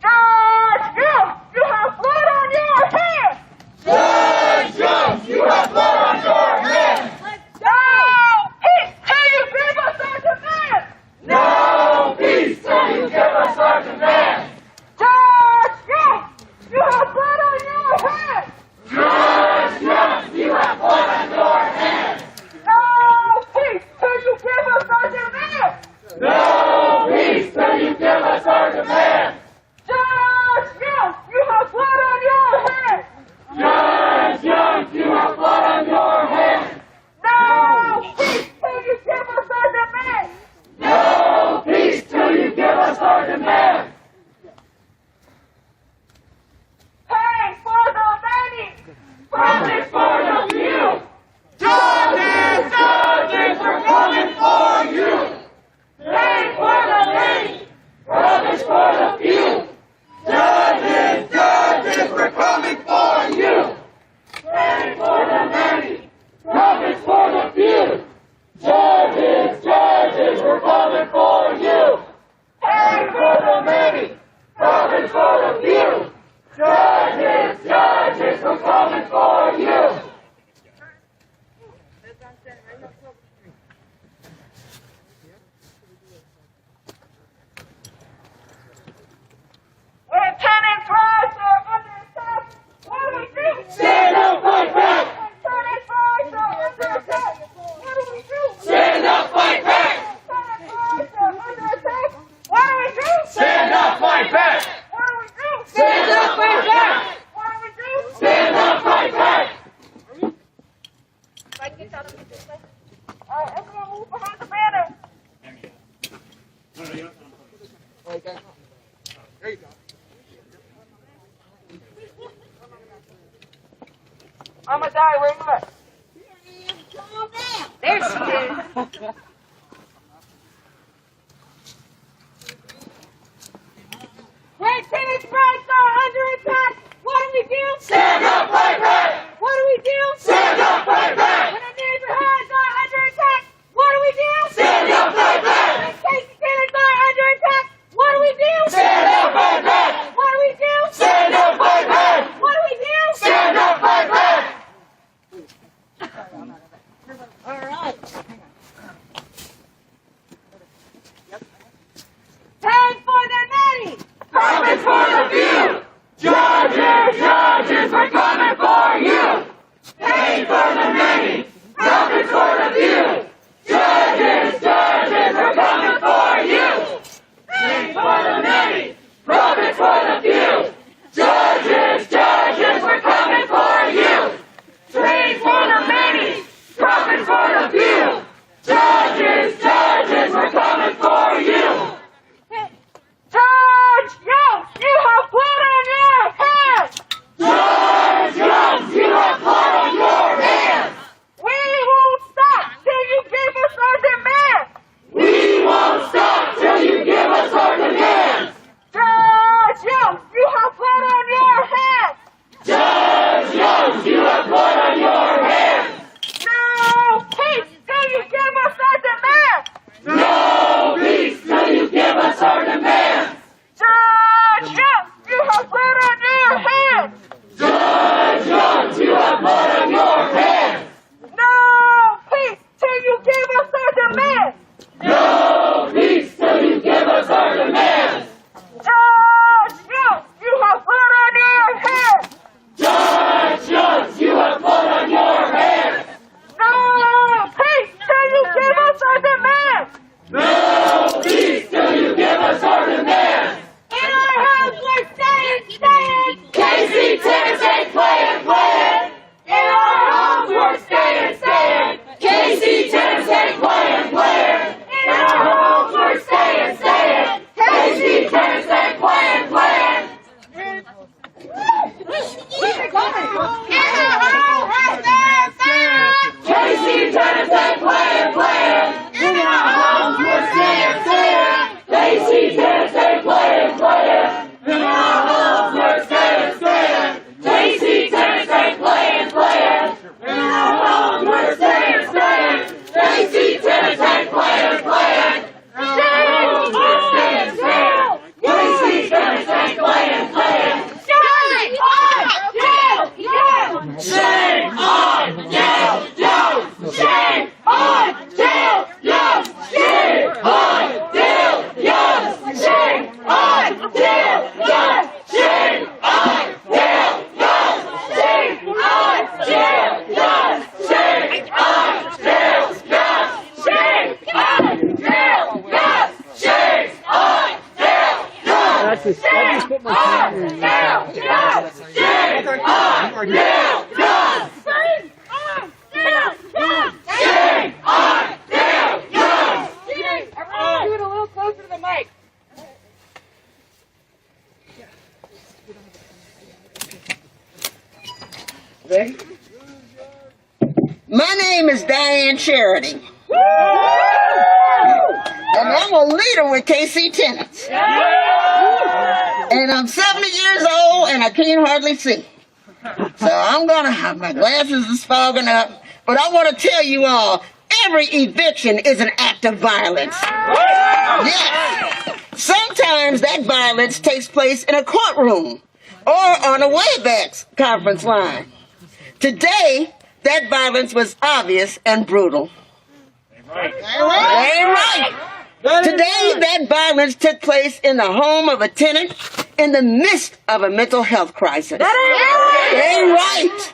Judge Young, you have blood on your hands. Judge Young, you have blood on your hands. No peace till you give us our demands. No peace till you give us our demands. Judge Young, you have blood on your hands. Judge Young, you have blood on your hands. No peace till you give us our demands. No peace till you give us our demands. Judge Young, you have blood on your hands. Judge Young, you have blood on your hands. No peace till you give us our demands. No peace till you give us our demands. Pay for the many. Profit for the few. Judges, judges, we're coming for you. Pay for the many. Profit for the few. Judges, judges, we're coming for you. Pay for the many. Profit for the few. Judges, judges, we're coming for you. Pay for the many. Profit for the few. Judges, judges, we're coming for you. When tenants rise or under attack, what do we do? Stand up, fight back. When tenants rise or under attack, what do we do? Stand up, fight back. Tenants rise or under attack, what do we do? Stand up, fight back. What do we do? Stand up, fight back. What do we do? Stand up, fight back. Everyone move behind the banner. I'm gonna die. Where you at? There she is. When tenants' rights are under attack, what do we do? Stand up, fight back. What do we do? Stand up, fight back. When our neighborhoods are under attack, what do we do? Stand up, fight back. When Casey tenants are under attack, what do we do? Stand up, fight back. What do we do? Stand up, fight back. What do we do? Stand up, fight back. glasses. I just put my camera in. Everyone do it a little closer to the mic. My name is Diane Charity. And I'm a leader with KC Tenants. And I'm 70 years old and I can't hardly see. So my glasses is fogging up. But I want to tell you all, every eviction is an act of violence. Yes. Sometimes that violence takes place in a courtroom or on a WebEx conference line. Today, that violence was obvious and brutal. Ain't right. Today, that violence took place in the home of a tenant in the midst of a mental health crisis. Ain't right.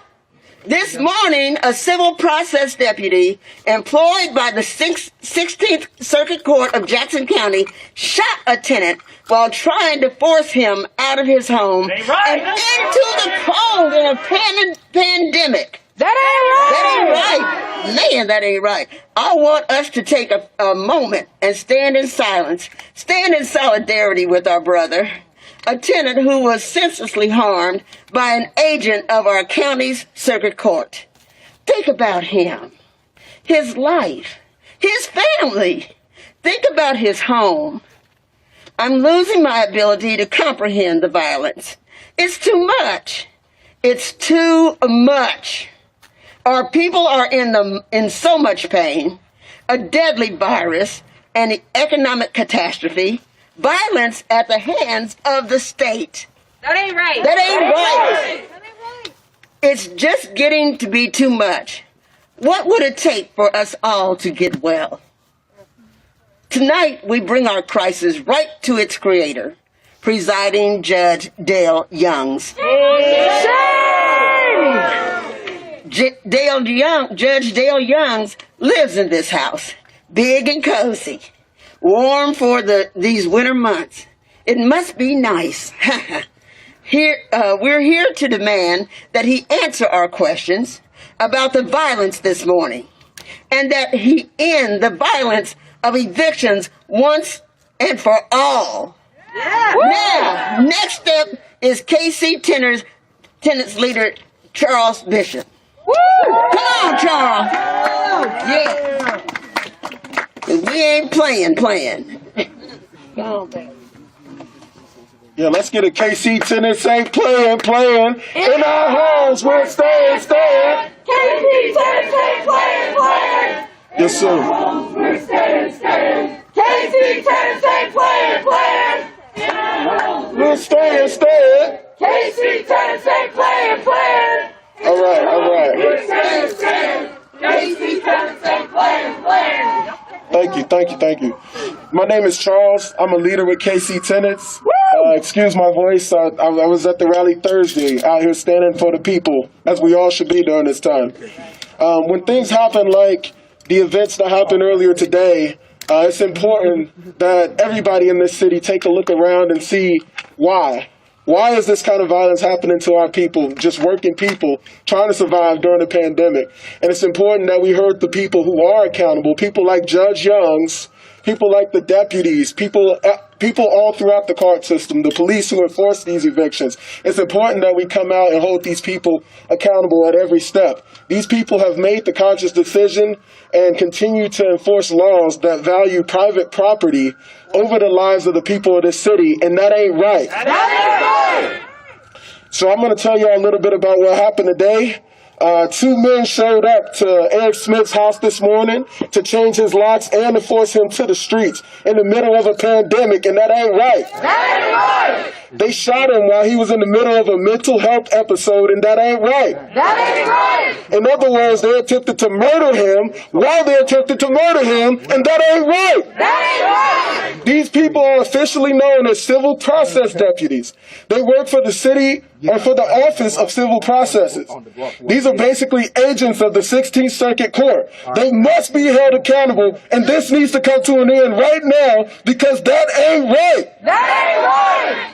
This morning, a civil process deputy employed by the 16th Circuit Court of Jackson County shot a tenant while trying to force him out of his home and into the cold in a pandemic. That ain't right. Man, that ain't right. I want us to take a moment and stand in silence, stand in solidarity with our brother, a tenant who was senselessly harmed by an agent of our county's circuit court. Think about him, his life, his family. Think about his home. I'm losing my ability to comprehend the violence. It's too much. It's too much. Our people are in so much pain, a deadly virus, and economic catastrophe, violence at the hands of the state. That ain't right. That ain't right. It's just getting to be too much. What would it take for us all to get well? Tonight, we bring our crisis right to its creator, Presiding Judge Dale Youngs. Judge Dale Youngs lives in this house, big and cozy, warm for these winter months. It must be nice. We're here to demand that he answer our questions about the violence this morning, and that he end the violence of evictions once and for all. Yeah. Now, next step is KC Tenants leader Charles Bishop. Woo! Come on, Charles. Yeah. We ain't playing. Come on, baby. Yeah, let's get a KC Tenants ain't playing. In our homes, we're staying. KC Tenants ain't playing. Yes, sir. We're staying. KC Tenants ain't playing. In our homes, we're staying. KC Tenants ain't playing. All right. We're staying. KC Tenants ain't playing. Thank you. My name is Charles. I'm a leader with KC Tenants. Excuse my voice. I was at the rally Thursday, out here standing for the people, as we all should be during this time. When things happen like the events that happened earlier today, it's important that everybody in this city take a look around and see why. Why is this kind of violence happening to our people, just working people, trying to survive during the pandemic? And it's important that we heard the people who are accountable, people like Judge Youngs, people like the deputies, people all throughout the court system, the police who enforce these evictions. It's important that we come out and hold these people accountable at every step. These people have made the conscious decision and continue to enforce laws that value private property over the lives of the people of this city, and that ain't right. So I'm going to tell you all a little bit about what happened today. 2 men showed up to Eric Smith's house this morning to change his locks and to force him to the streets in the middle of a pandemic, and that ain't right. That ain't right. They shot him while he was in the middle of a mental health episode, and that ain't right. That ain't right. In other words, they attempted to murder him while they attempted to murder him, and that ain't right. That ain't right. These people are officially known as civil process deputies. They work for the city or for the Office of Civil Processes. These are basically agents of the 16th Circuit Court. They must be held accountable, and this needs to come to an end right now because that ain't right. That ain't right.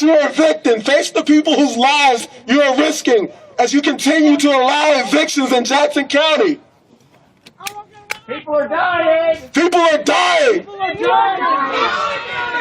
that you are evicting. Face the people whose lives you are risking as you continue to allow evictions in Jackson County. People are dying! People are dying!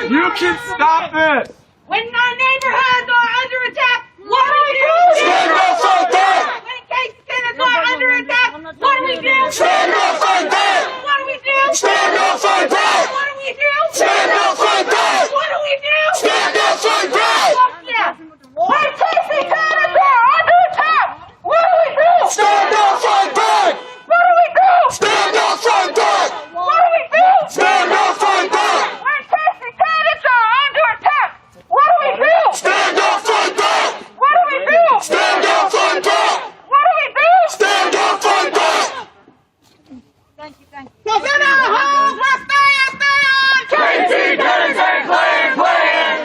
You can stop it! When our neighborhoods are under attack, what do we do? Stand up, fight back! When Casey Tenants are under attack, what do we do? Stand up, fight back! What do we do? Stand up, fight back! What do we do? Stand up, fight back! What do we do? Stand up, fight back! Yeah. When Casey Tenants are under attack, what do we do? Stand up, fight back! What do we do? Stand up, fight back! What do we do? Stand up, fight back! When Casey Tenants are under attack, what do we do? Stand up, fight back! What do we do? Stand up, fight back! What do we do? Stand up, fight back! In our homes, we're staying. Casey Tenants ain't playing!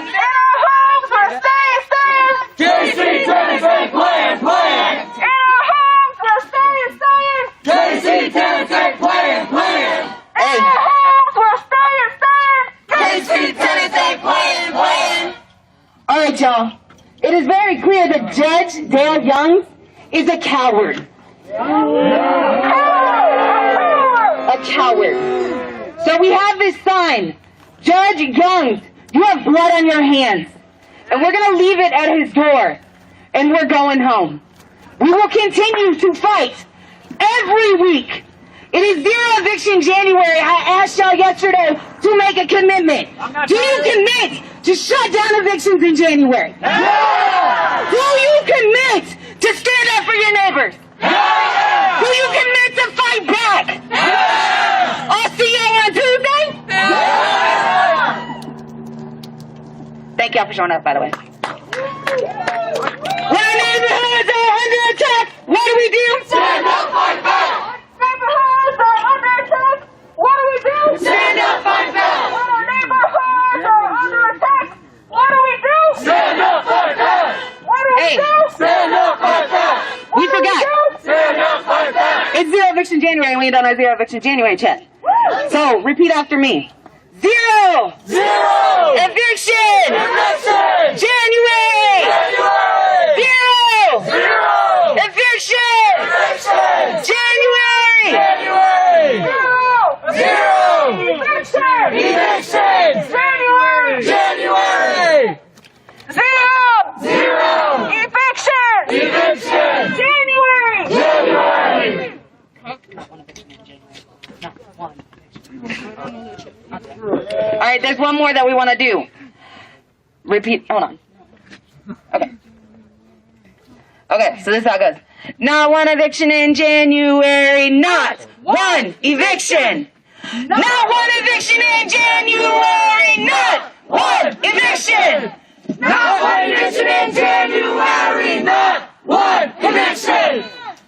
In our homes, we're staying. Casey Tenants ain't playing! In our homes, we're staying. Casey Tenants ain't playing! In our homes, we're staying. Casey Tenants ain't playing! All right, y'all. It is very clear that Judge Dale Youngs is a coward. A coward. So we have this sign. Judge Youngs, you have blood on your hands. And we're going to leave it at his door. And we're going home. We will continue to fight every week. It is zero eviction January. I asked y'all yesterday to make a commitment. Do you commit to shut down evictions in January? Yeah! Do you commit to stand up for your neighbors? Yeah! Do you commit to fight back? Yeah! I'll see y'all on Tuesday? Yeah! Thank y'all for showing up, by the way. When our neighborhoods are under attack, what do we do? Stand up, fight back! Neighborhoods are under attack. What do we do? Stand up, fight back! When our neighborhoods are under attack, what do we do? Stand up, fight back! What do we Hey. do? Stand up, fight back! We forgot. Stand up, fight back! It's zero eviction January, and we ain't done our zero eviction January check. So, repeat after me. Zero! Zero! Eviction! Eviction! January! January! Zero! Zero! Eviction! Eviction! January! January! Zero! Eviction! Eviction! January! January! Zero! Eviction! Eviction! January! January! All right, there's one more that we want to do. Repeat. Hold on. Okay, so this is how it goes. Not one eviction in January. Not one eviction. Not one eviction in January. Not one eviction. Not one eviction in January! Not one eviction!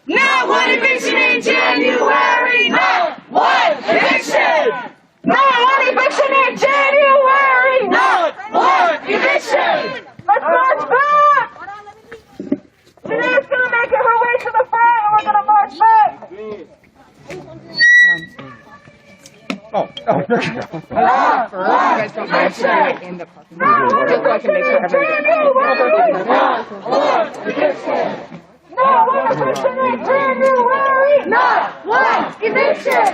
Not one eviction in January. Not one eviction! Not one eviction in January! Not one eviction! Let's march back! Janae's gonna make it her way to the front and we're gonna march back! Not one eviction in January! Not one eviction!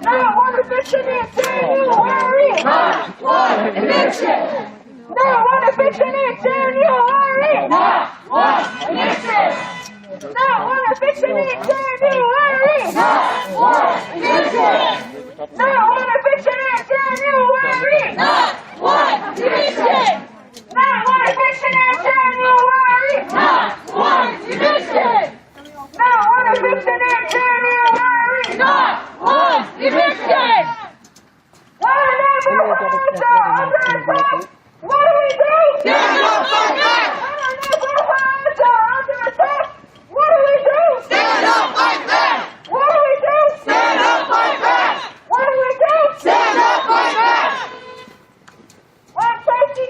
Not one eviction in January! Not one eviction! Not one eviction in January! Not one eviction! Not one eviction in January! Not one eviction! Not one eviction in January! Not one eviction! Not one eviction in January! Not one eviction! Not one eviction in January! Not one eviction! Our neighborhoods are under attack! What do we do? Stand up, fight back! Our neighborhoods are under attack! What do we do? Stand up, fight back! What do we do? Stand up, fight back! What do we do? Stand up, fight back! When Casey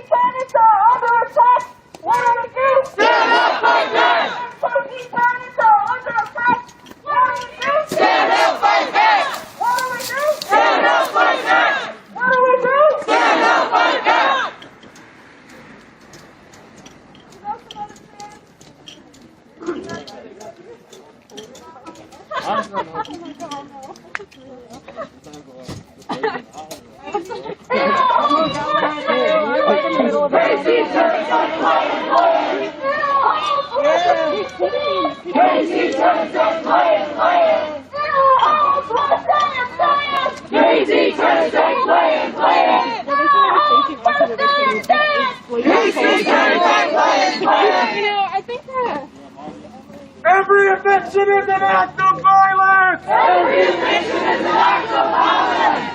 Every eviction is an act of violence! Every eviction is an act of violence!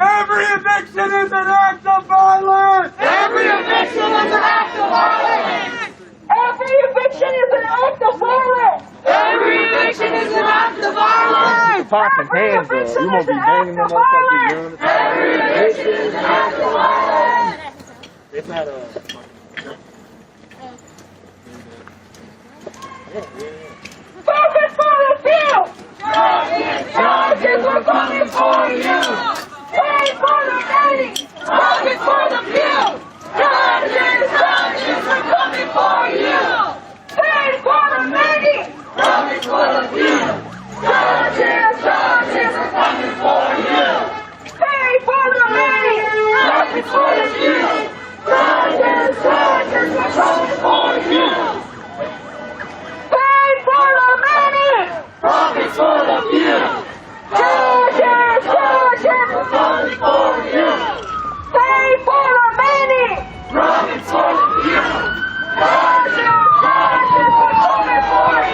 Every eviction is an act of violence! Every eviction is an act of violence! Every eviction is an act of violence! Every eviction is an act of violence! Popping hands up. You won't be banging them motherfuckers units. Every eviction is an act of violence! It's not a... Focus for the few! Charges are coming for you! Pay for the many! Focus for the few! Charges are coming for you! Pay for the many! Focus for the few! Charges are coming for you! Pay for the many! Focus for the few! Charges are coming for you! Profits for the few! Charges are coming for you! Pay for the many! Profits for the few! Charges are coming for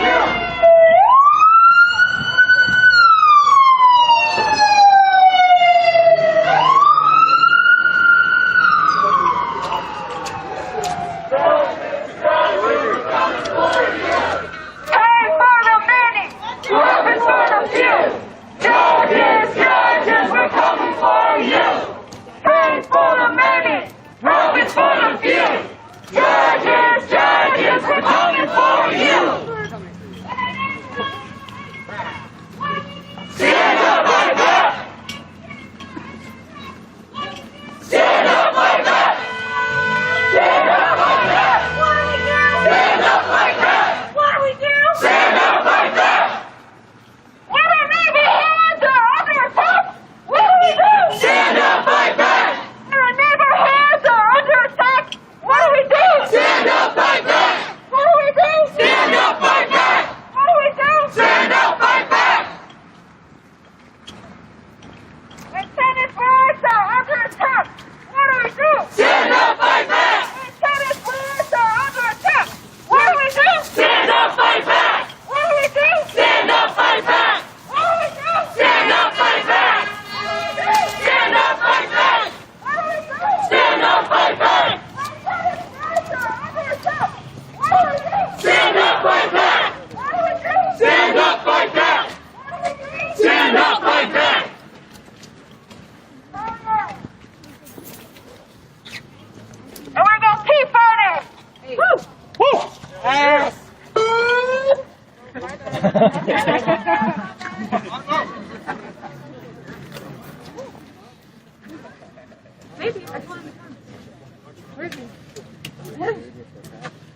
you!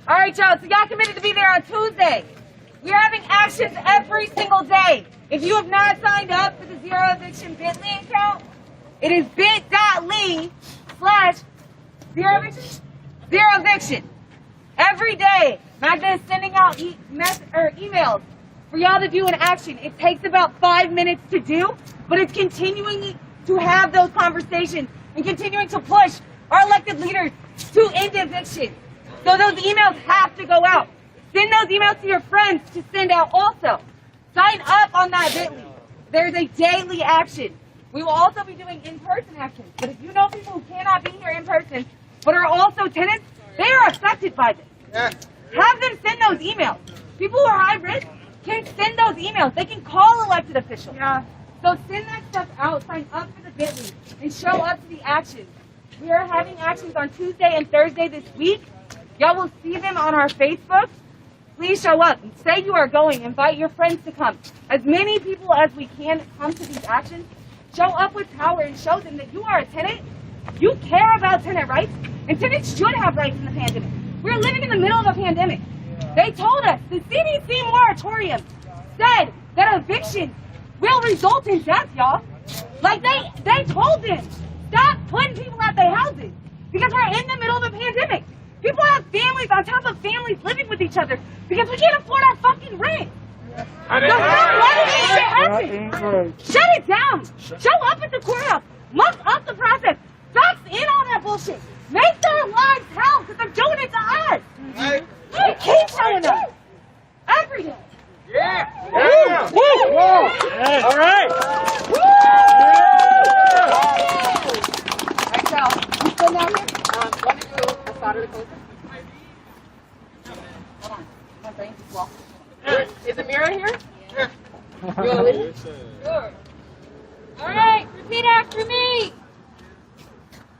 All right, y'all, so y'all committed to be there on Tuesday. We're having actions every single day. If you have not signed up for the Zero Eviction Bit.ly account, it is bit.ly/Zero Eviction. Zero Eviction. Every day, Magda is sending out emails for y'all to do an action. It takes about 5 minutes to do, but it's continuing to have those conversations and continuing to push our elected leaders to end eviction. So those emails have to go out. Send those emails to your friends to send out also. Sign up on that Bit.ly. There's a daily action. We will also be doing in-person actions. But if you know people who cannot be here in person, but are also tenants, they are affected by this. Have them send those emails. People who are high risk can send those emails. They can call elected officials. So send that stuff out, sign up for the Bit.ly, and show up to the actions. We are having actions on Tuesday and Thursday this week. Y'all will see them on our Facebook. Please show up and say you are going. Invite your friends to come. As many people as we can come to these actions. Show up with power and show them that you are a tenant. You care about tenant rights, and tenants should have rights in the pandemic. We're living in the middle of a pandemic. They told us, the CDC moratorium said that eviction will result in death, y'all. Like they told them, stop putting people at their houses. because we're in the middle of a pandemic. People have families on top of families living with each other because we can't afford our fucking rent. Letting this shit happen. Shut it down. Show up at the courthouse. Muck up the process. Docs in on that bullshit. Make their lives hell because they're doing it to us. They keep showing up. Every day. Yeah. Yeah. Woo. Woo. Yes. All right. Woo. All right, so you still down here? Want to do a solder to close it? Hold on. One thing. Well, is the mirror here? Yeah. You want to leave? Sure. All right, repeat after me.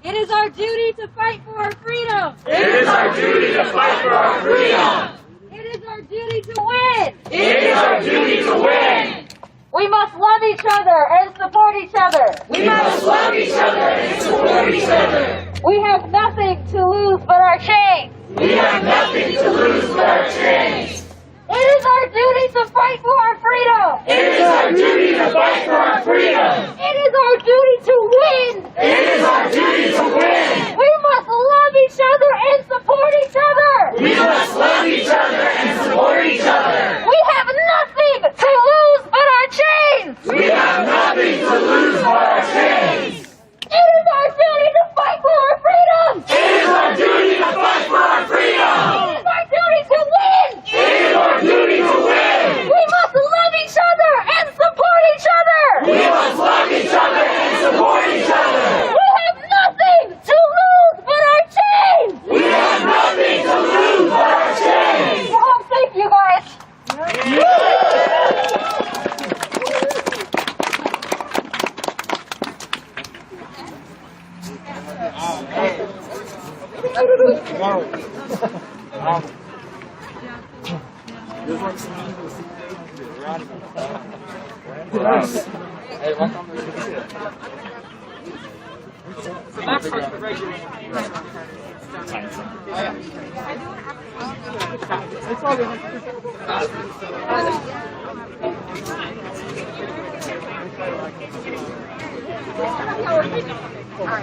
It is our duty to fight for our freedom. It is our duty to fight for our freedom. It is our duty to win. It is our duty to win. We must love each other and support each other. We must love each other and support each other. We have nothing to lose but our chains. We have nothing to lose but our chains. It is our duty to fight for our freedom. It is our duty to fight for our freedom. It is our duty to win. It is our duty to win. We must love each other and support each other. We must love each other and support each other. We have nothing to lose but our chains. We have nothing to lose but our chains. It is our duty to fight for our freedom. It is our duty to fight for our freedom. It is our duty to win. It is our duty to win. We must love each other and support each other. We must love each other and support each other. We have nothing to lose but our chains. We have nothing to lose but our chains. Go home safe, you guys.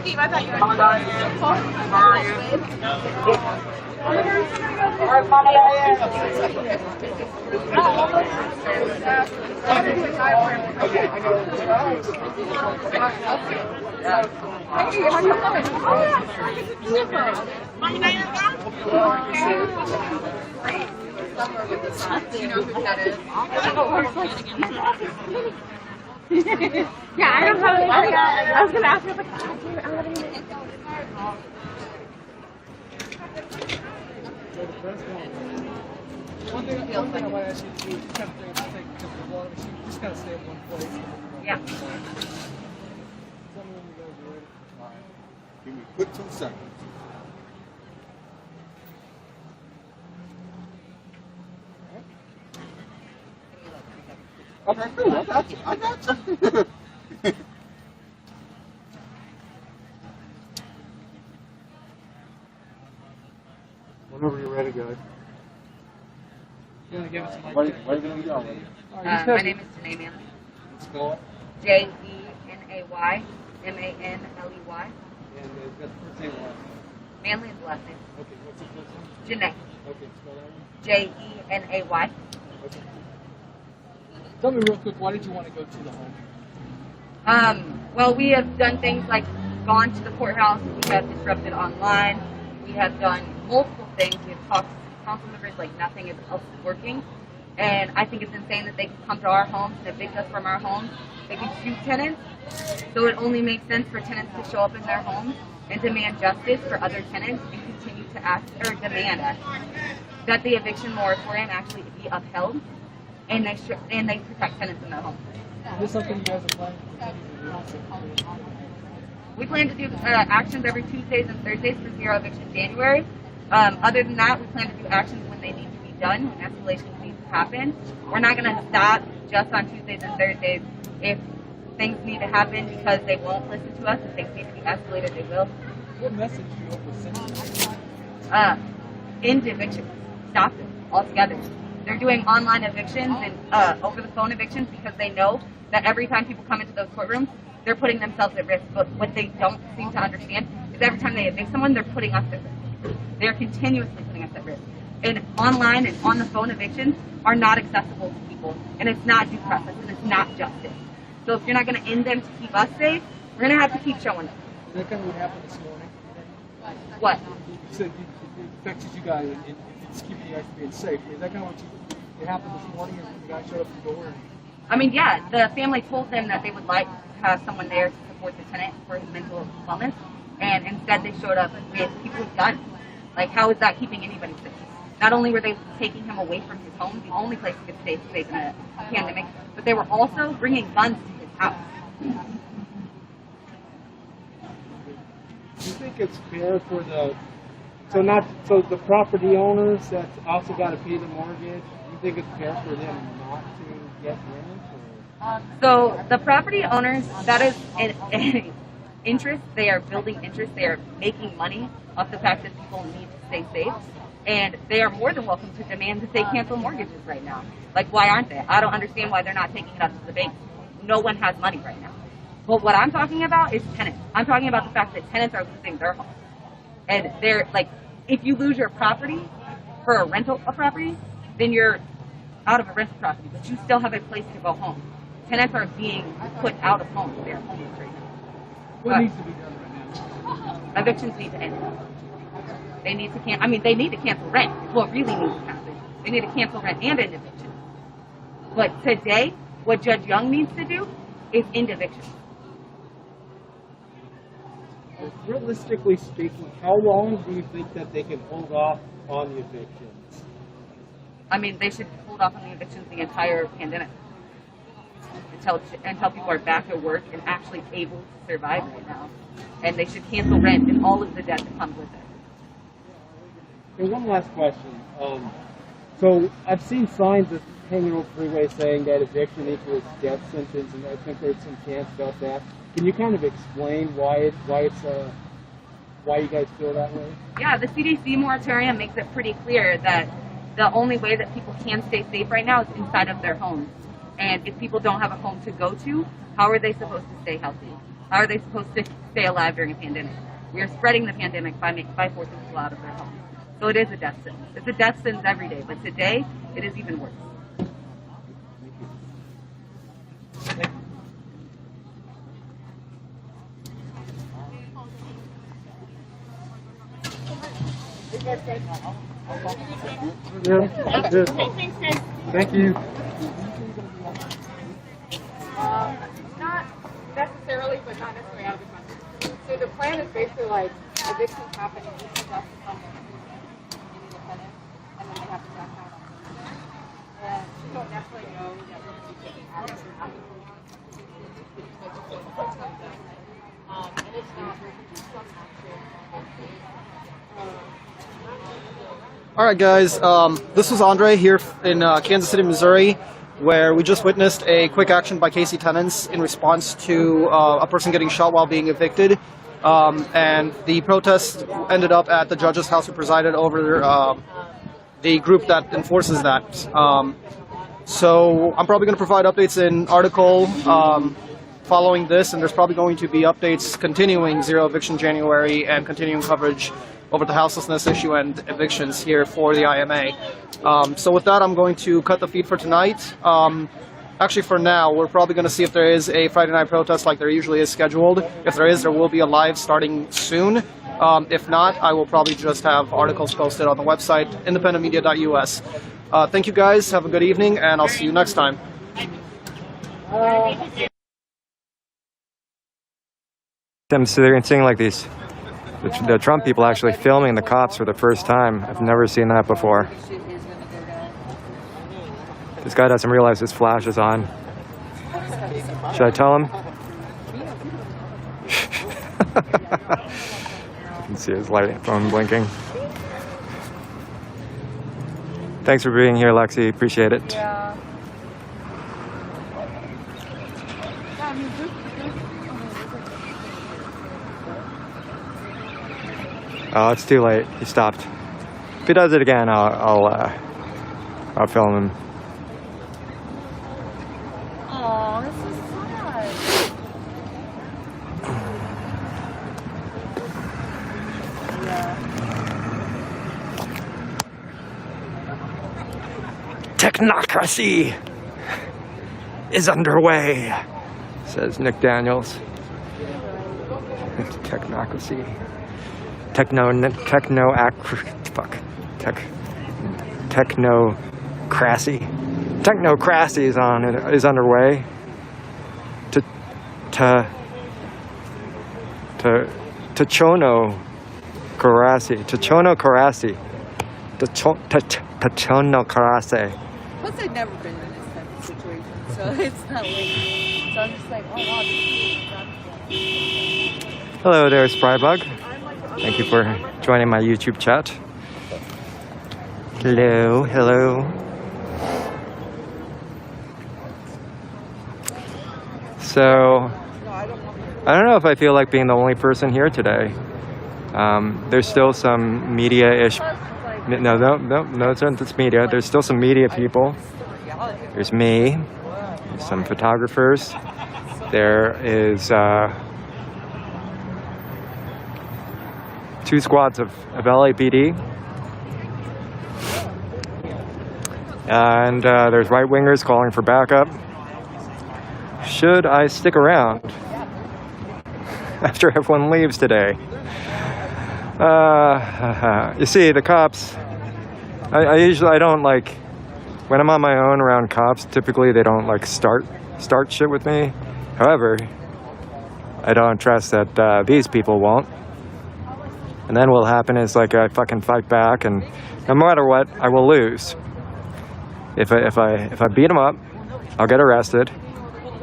Steve, I thought you were yeah, I don't have it. I was gonna ask you, but one thing I want to ask you to kind of think because of the water machine, just kind of stay in one place. Yeah. Tell me when you guys are ready. All right. Give me quick 2 seconds. Okay, cool. I got you. I got you. Whenever you're ready, guys. You want to give us some Wait, gonna be all ready. My name is Janae Manley. Spell it. Jenay Manley. And got the first name last name. Manley is the last name. Okay, what's the first name? Janae. Okay, spell that one. Jenay. Okay. Tell me real quick, why did you want to go to the home? Well, we have done things like gone to the courthouse. We have disrupted online. We have done multiple things. We have talked to council members like nothing else is working. And I think it's insane that they can come to our homes and evict us from our homes. They can sue tenants. So it only makes sense for tenants to show up in their homes and demand justice for other tenants and continue to ask or demand that the eviction moratorium actually be upheld and they protect tenants in their homes. Is this something you guys are planning to do? We plan to do actions every Tuesdays and Thursdays for Zero Eviction January. Other than that, we plan to do actions when they need to be done, when escalations need to happen. We're not going to stop just on Tuesdays and Thursdays. If things need to happen because they won't listen to us, if things need to be escalated, they will. What message do you hope to send to them? End evictions. Stop them altogether. They're doing online evictions and over-the-phone evictions because they know that every time people come into those courtrooms, they're putting themselves at risk. But what they don't seem to understand is every time they evict someone, they're putting us at risk. They're continuously putting us at risk. And online and on the phone evictions are not accessible to people, and it's not due process, and it's not justice. So if you're not going to end them to keep us safe, we're going to have to keep showing them. Is that kind of what happened this morning? What? You said it affected you guys and it's keeping you guys from being safe. Is that kind of what it happened this morning when the guy showed up at the door? I mean, yeah, the family told them that they would like to have someone there to support the tenant for his mental wellness, and instead they showed up with people with guns. Like, how is that keeping anybody safe? Not only were they taking him away from his home, the only place he could stay safe in a pandemic, but they were also bringing guns to his house. Do you think it's fair for the the property owners that also got to pay the mortgage? Do you think it's fair for them not to get rent? So the property owners, that is an interest. They are building interest. They are making money off the fact that people need to stay safe. And they are more than welcome to demand that they cancel mortgages right now. Like, why aren't they? I don't understand why they're not taking it up to the bank. No one has money right now. But what I'm talking about is tenants. I'm talking about the fact that tenants are losing their homes. And they're like, if you lose your property for a rental property, then you're out of a rental property, but you still have a place to go home. Tenants are being put out of homes. They're homeless right now. What needs to be done right now? Evictions need to end. They need to they need to cancel rent. It's what really needs to happen. They need to cancel rent and end evictions. But today, what Judge Young needs to do is end evictions. Realistically speaking, how long do you think that they can hold off on the evictions? I mean, they should hold off on the evictions the entire pandemic until people are back to work and actually able to survive right now. And they should cancel rent and all of the debt that comes with it. And one last question. So I've seen signs at Hanging Road Freeway saying that eviction equals death sentence, and I think there's some chance about that. Can you kind of explain why you guys feel that way? Yeah, the CDC moratorium makes it pretty clear that the only way that people can stay safe right now is inside of their homes. And if people don't have a home to go to, how are they supposed to stay healthy? How are they supposed to stay alive during a pandemic? We are spreading the pandemic by forcing people out of their homes. So it is a death sentence. It's a death sentence every day, but today it is even worse. Yeah, good. Thank you. Not necessarily, but not necessarily out of the country. So the plan is basically like evictions happen and each of us become independent, and then they have to back out on them. And we don't necessarily know that we're going to be taking action after the launch. And it's not, we're going to do some action on both. All right, guys, this was Andre here in Kansas City, Missouri, where we just witnessed a quick action by KC Tenants in response to a person getting shot while being evicted. And the protest ended up at the judge's house who presided over the group that enforces that. So I'm probably going to provide updates in article following this, and there's probably going to be updates continuing Zero Eviction January and continuing coverage over the houselessness issue and evictions here for the IMA. So with that, I'm going to cut the feed for tonight. Actually, for now, we're probably going to see if there is a Friday night protest like there usually is scheduled. If there is, there will be a live starting soon. If not, I will probably just have articles posted on the website, independentmedia.us. Thank you guys, have a good evening, and I'll see you next time. I'm experiencing like these, the Trump people actually filming the cops for the first time. I've never seen that before. This guy doesn't realize his flash is on. Should I tell him? You can see his light phone blinking. Thanks for being here, Lexi. Appreciate it. Yeah. Oh, it's too late. He stopped. If he does it again, I'll film him. Aw, this is sad. technocracy is underway, says Nick Daniels. Technocracy. Technocracy is underway. Tachonocracy. Plus, I've never been in this type of situation, so it's not like. So I'm just like, oh wow, this is Hello there, Sprybug. Thank you for joining my YouTube chat. Hello. So, I don't know if I feel like being the only person here today. There's still some media-ish. No, it's media. There's still some media people. There's me. There's some photographers. There is 2 squads of LAPD. And there's right-wingers calling for backup. Should I stick around after everyone leaves today? You see, the cops, I don't like, when I'm on my own around cops, typically they don't like start shit with me. However, I don't trust that these people won't. And then what'll happen is like I fucking fight back, and no matter what, I will lose. If I beat them up, I'll get arrested,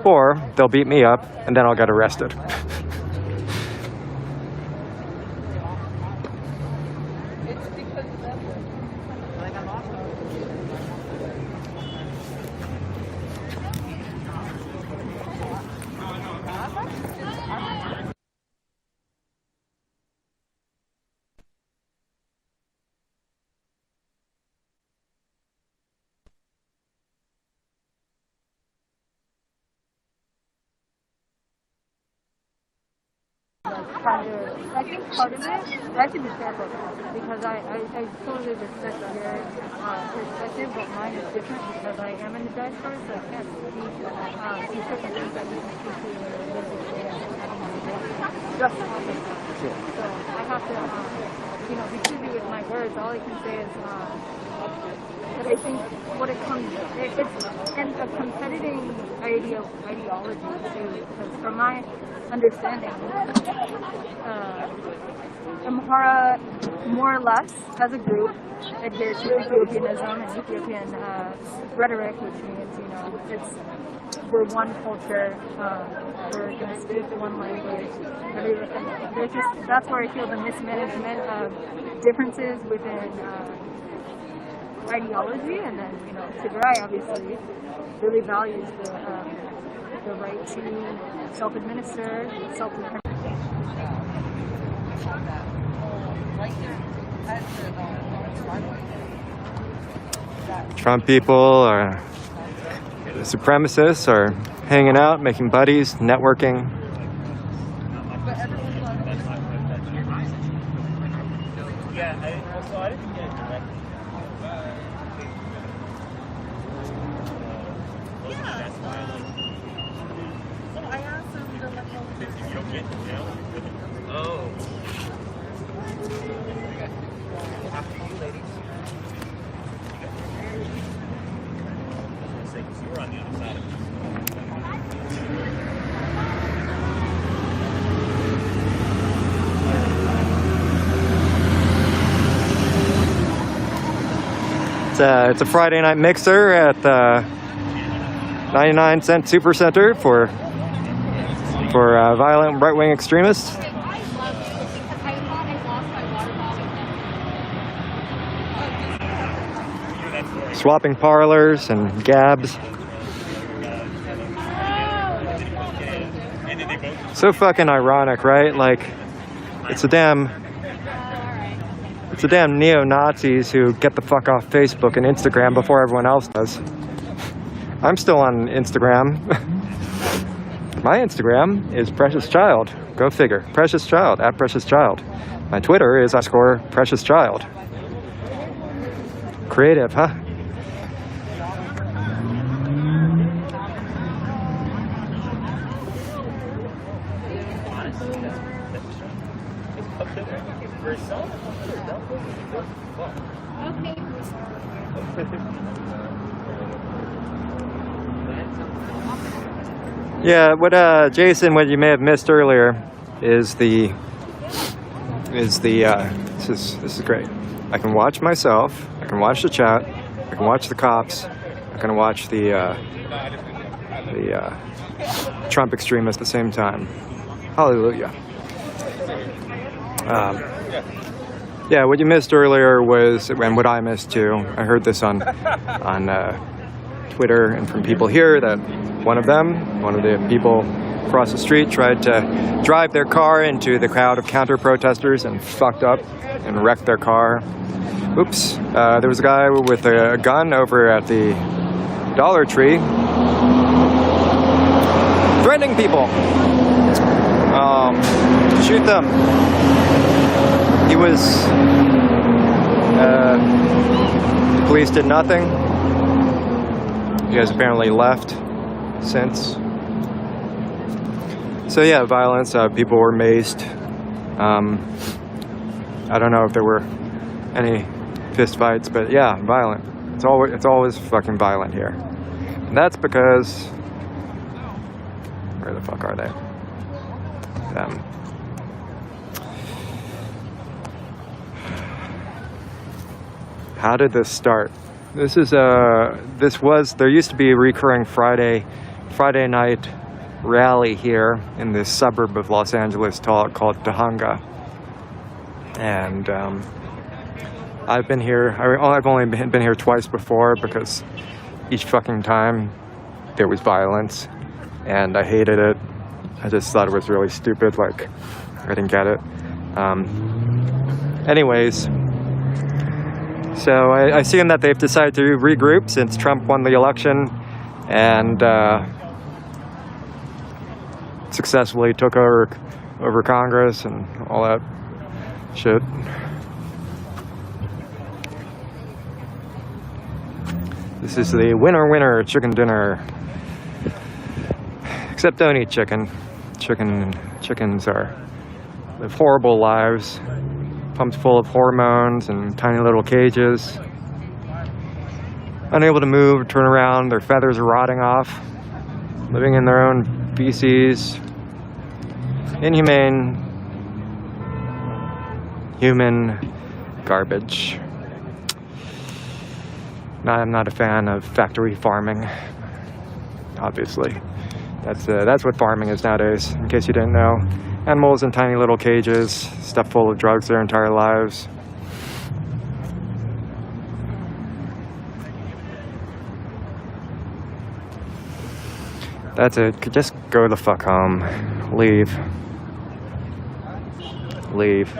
or they'll beat me up, and then I'll get arrested. I think part of it, I have to be careful because I totally respect your perspective, but mine is different because I am in the diaspora, so I can't see certain things that you can see when you're living just so I have to, be choosy with my words. All I can say is that I think what it comes, it's and a competitive ideology too, because from my understanding, Amhara more or less as a group adhere to Ethiopianism and Ethiopian rhetoric, which means we're one culture, we're going to speak one language. That's where I feel the mismanagement of differences within ideology, and then Tigray obviously really values the right to self-administer, self-determination. Trump people or the supremacists are hanging out, making buddies, networking. It's a Friday night mixer at the 99-cent Supercenter for violent right-wing extremists. Swapping parlors and gabs. So fucking ironic, right? Like, it's a damn neo-Nazis who get the fuck off Facebook and Instagram before everyone else does. I'm still on Instagram. My Instagram is Precious Child. Go figure. Precious Child, at Precious Child. My Twitter is _Precious Child. Creative, huh? Yeah, what Jason, what you may have missed earlier is this is great. I can watch myself, I can watch the chat, I can watch the cops, I can watch the Trump extremists at the same time. Hallelujah. Yeah, what you missed earlier was, and what I missed too, I heard this on Twitter and from people here, that one of the people across the street tried to drive their car into the crowd of counter-protesters and fucked up and wrecked their car. Oops. There was a guy with a gun over at the Dollar Tree threatening people. Shoot them. He was... the police did nothing. You guys apparently left since. So yeah, violence. People were maced. I don't know if there were any fist fights, but yeah, violent. It's always fucking violent here. And that's because... Where the fuck are they? How did this start? There used to be a recurring Friday night rally here in this suburb of Los Angeles called Tujunga. And I've been here, I've only been here twice before because each fucking time there was violence and I hated it. I just thought it was really stupid, like I didn't get it. Anyways, so I assume that they've decided to regroup since Trump won the election and successfully took over Congress and all that shit. This is the winner chicken dinner. Except don't eat chicken. Chickens live horrible lives, pumped full of hormones and tiny little cages. Unable to move, turn around, their feathers are rotting off, living in their own feces. Inhumane, human garbage. I'm not a fan of factory farming, obviously. That's what farming is nowadays, in case you didn't know. Animals in tiny little cages, stuffed full of drugs their entire lives. That's it. Just go the fuck home. Leave. Leave.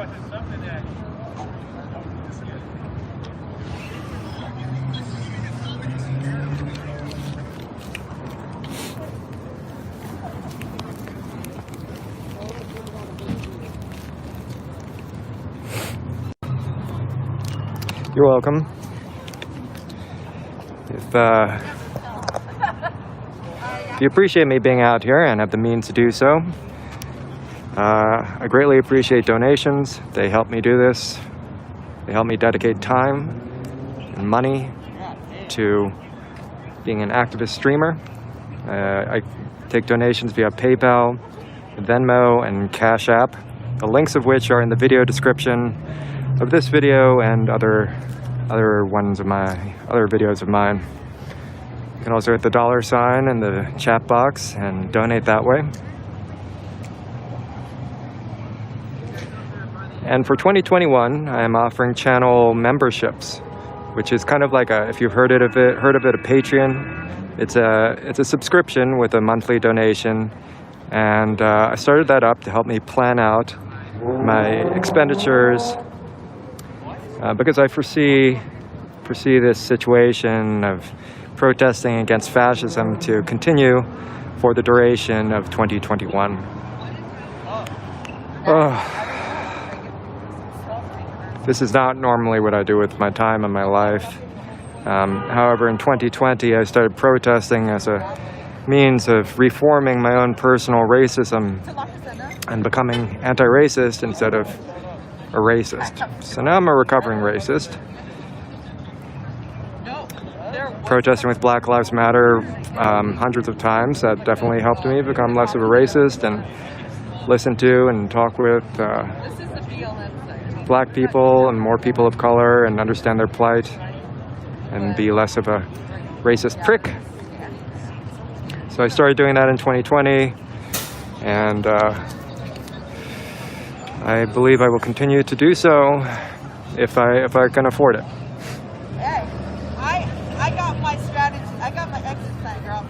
You're welcome. If you appreciate me being out here and have the means to do so, I greatly appreciate donations. They help me do this. They help me dedicate time and money to being an activist streamer. I take donations via PayPal, Venmo, and Cash App, the links of which are in the video description of this video and other videos of mine. You can also hit the $sign in the chat box and donate that way. And for 2021, I am offering channel memberships, which is kind of like if you've heard of it, a Patreon. It's a subscription with a monthly donation, and I started that up to help me plan out my expenditures. Because I foresee this situation of protesting against fascism to continue for the duration of 2021. This is not normally what I do with my time and my life. However, in 2020, I started protesting as a means of reforming my own personal racism and becoming anti-racist instead of a racist. So now I'm a recovering racist. Protesting with Black Lives Matter hundreds of times, that definitely helped me become less of a racist and listen to and talk with black people and more people of color and understand their plight and be less of a racist prick. So I started doing that in 2020, and I believe I will continue to do so if I can afford it. Hey, I got my strategy. I got my exit plan, girl.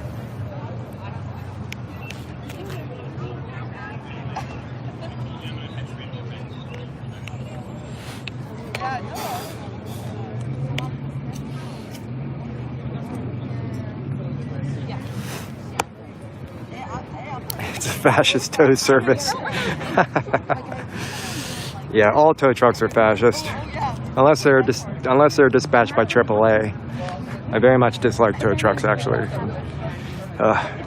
It's a fascist tow service. Yeah, all tow trucks are fascist, unless they're dispatched by AAA. I very much dislike tow trucks, actually.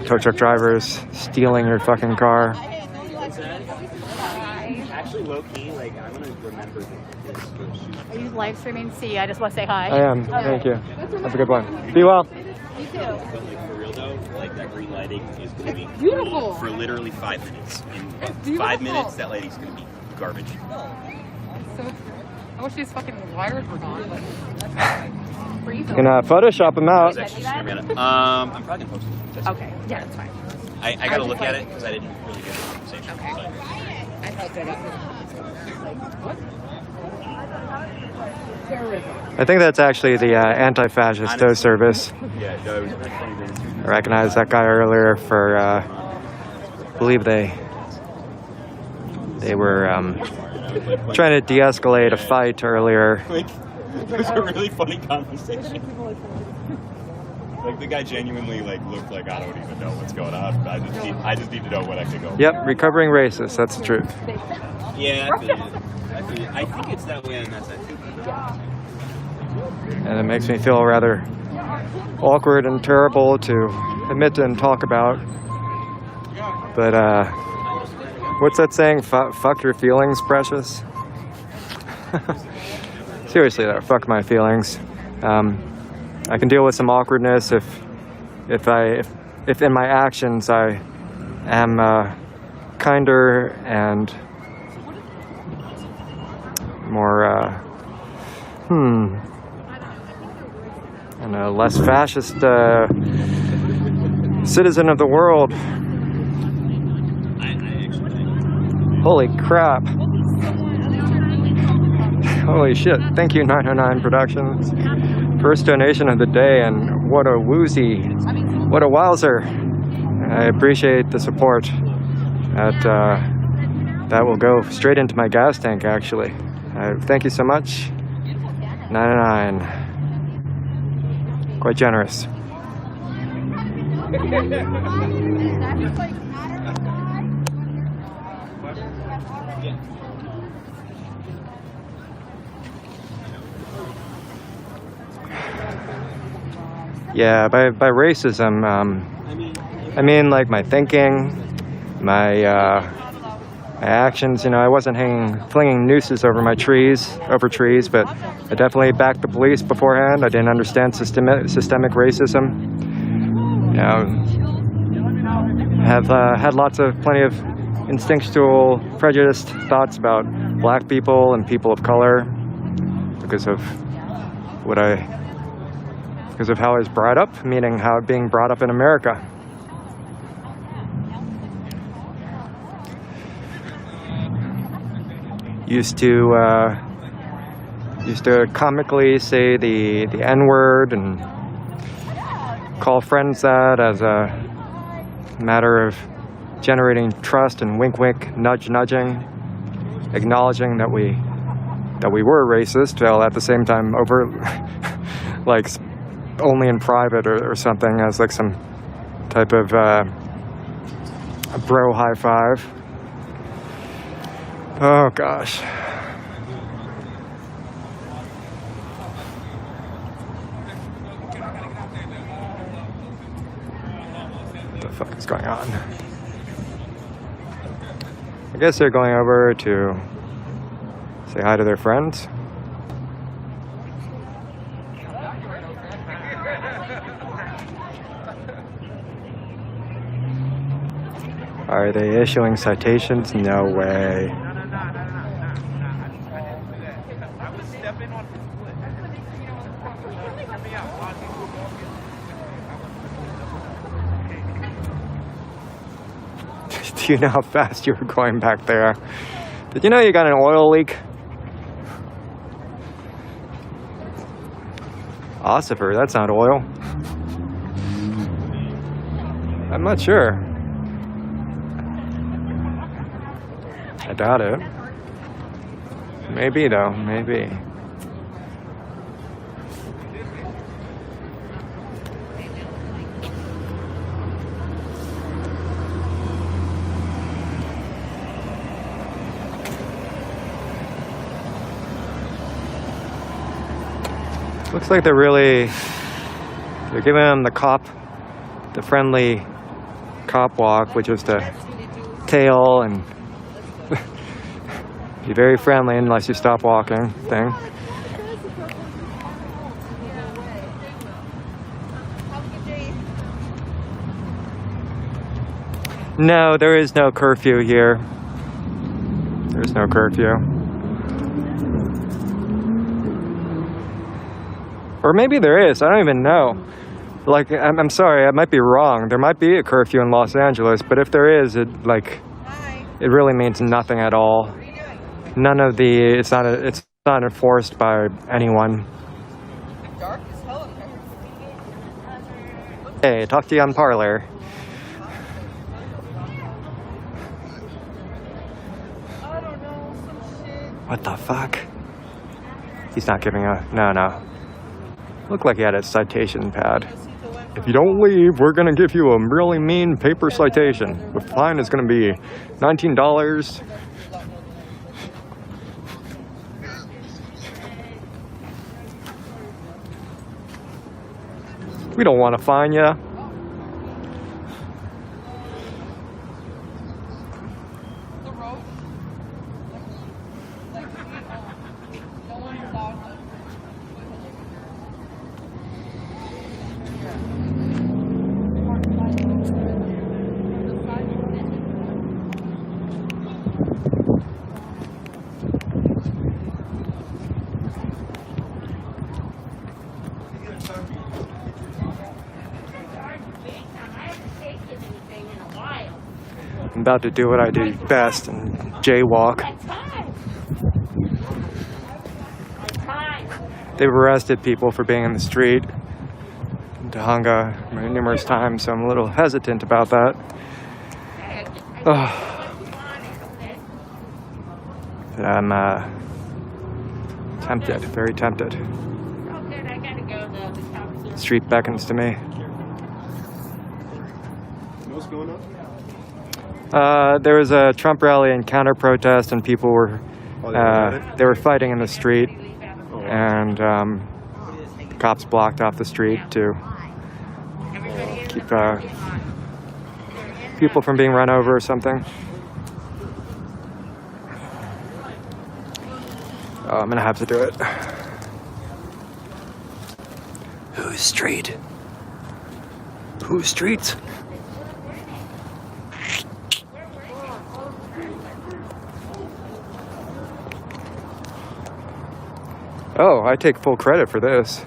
Tow truck drivers stealing your fucking car. Actually, low key, like I'm gonna remember this. Are you live streaming? See, I just want to say hi. I am. Okay. Thank you. Have a good one. Be well. You too. But like for real though, like that green lighting is gonna be beautiful for literally 5 minutes. In beautiful. 5 minutes, that lady's gonna be garbage. So I wish these fucking wires were gone. But You can Photoshop them out. I'm probably gonna post it. Okay, yeah, that's fine. I gotta look at it because I didn't really get the conversation. Okay. I thought that what? I think that's actually the anti-fascist tow service. Yeah, no, it was like 20 minutes. I recognized that guy earlier for, I believe they were trying to de-escalate a fight earlier. Like, it was a really funny conversation. Like the guy genuinely like looked like I don't even know what's going on. I just need to know when I can go. Yep, recovering racist. That's the truth. Yeah, I feel it. I think it's that way, and that's I think. And it makes me feel rather awkward and terrible to admit and talk about. But what's that saying? Fuck your feelings, precious. Seriously though, fuck my feelings. I can deal with some awkwardness if in my actions I am kinder and more and a less fascist citizen of the world. Holy crap. Holy shit. Thank you, 909 Productions. First donation of the day, and what a woozy, what a wowzer. I appreciate the support. That will go straight into my gas tank, actually. Thank you so much. 909. Quite generous. Yeah, by racism, I mean like my thinking, my actions. You know, I wasn't flinging nooses over trees, but I definitely backed the police beforehand. I didn't understand systemic racism. You know, have had plenty of instinctual, prejudiced thoughts about black people and people of color because of how I was brought up, meaning being brought up in America. Used to comically say the N-word and call friends that as a matter of generating trust and wink wink, nudge nudging, acknowledging that we were racist, while at the same time like only in private or something, as like some type of a bro high five. Oh gosh. What the fuck is going on? I guess they're going over to Say hi to their friends. Are they issuing citations? No way. Do you know how fast you were going back there? Did you know you got an oil leak? Ossifer, that's not oil. I'm not sure. I doubt it. Maybe though, maybe. Looks like they're giving him the friendly cop walk, which is the tail and be very friendly unless you stop walking thing. No, there is no curfew here. There's no curfew. Or maybe there is, I don't even know. Like, I'm sorry, I might be wrong. There might be a curfew in Los Angeles, but if there is, it really means nothing at all. None of the, it's not enforced by anyone. Hey, talk to you on Parler. What the fuck? He's not giving a, no. Looked like he had a citation pad. If you don't leave, we're gonna give you a really mean paper citation. The fine is gonna be $19. We don't want to fine you. I'm about to do what I do best and jaywalk. They've arrested people for being in the street in Tahunga numerous times, so I'm a little hesitant about that. But I'm tempted, very tempted. The street beckons to me. What's going on? There was a Trump rally and counter-protest, and people were they were fighting in the street, and the cops blocked off the street to keep people from being run over or something. Oh, I'm gonna have to do it. Whose street? Whose streets? Oh, I take full credit for this.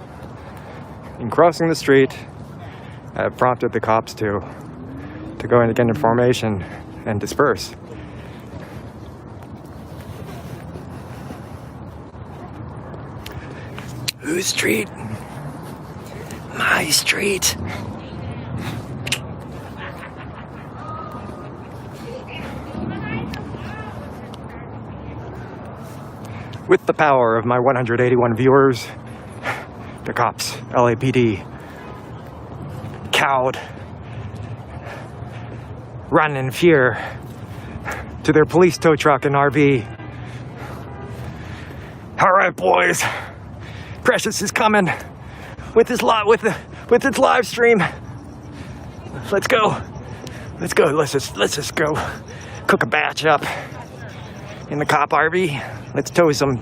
In crossing the street, I prompted the cops to go in and get information and disperse. Whose street? My street. With the power of my 181 viewers, the cops, LAPD, cowed, run in fear to their police tow truck and RV. All right, boys, Precious is coming with his with its live stream. Let's go. Let's just go cook a batch up. in the cop RV. Let's tow some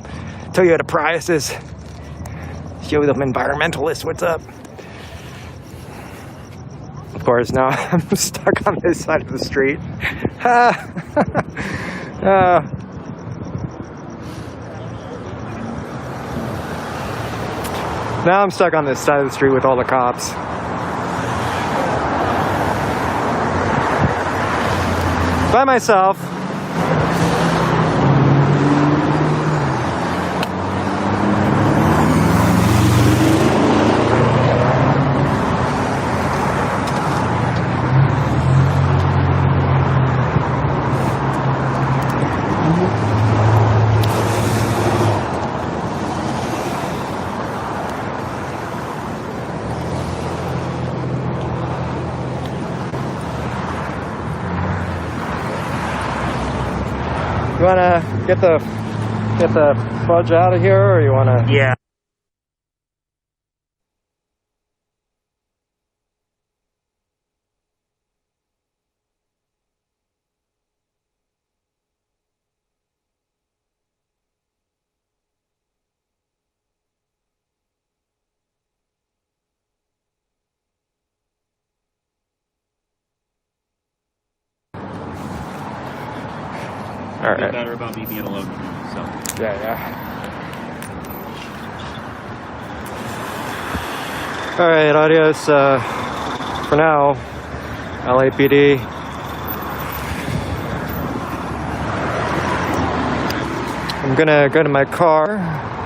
Toyota Priuses. Show them environmentalists what's up. Of course, now I'm stuck on this side of the street. Now I'm stuck on this side of the street with all the cops. By myself. You wanna get the fudge out of here, or you wanna? Yeah. All right. Feel better about me being alone with you, so. Yeah. All right, adios. For now, LAPD. I'm gonna go to my car,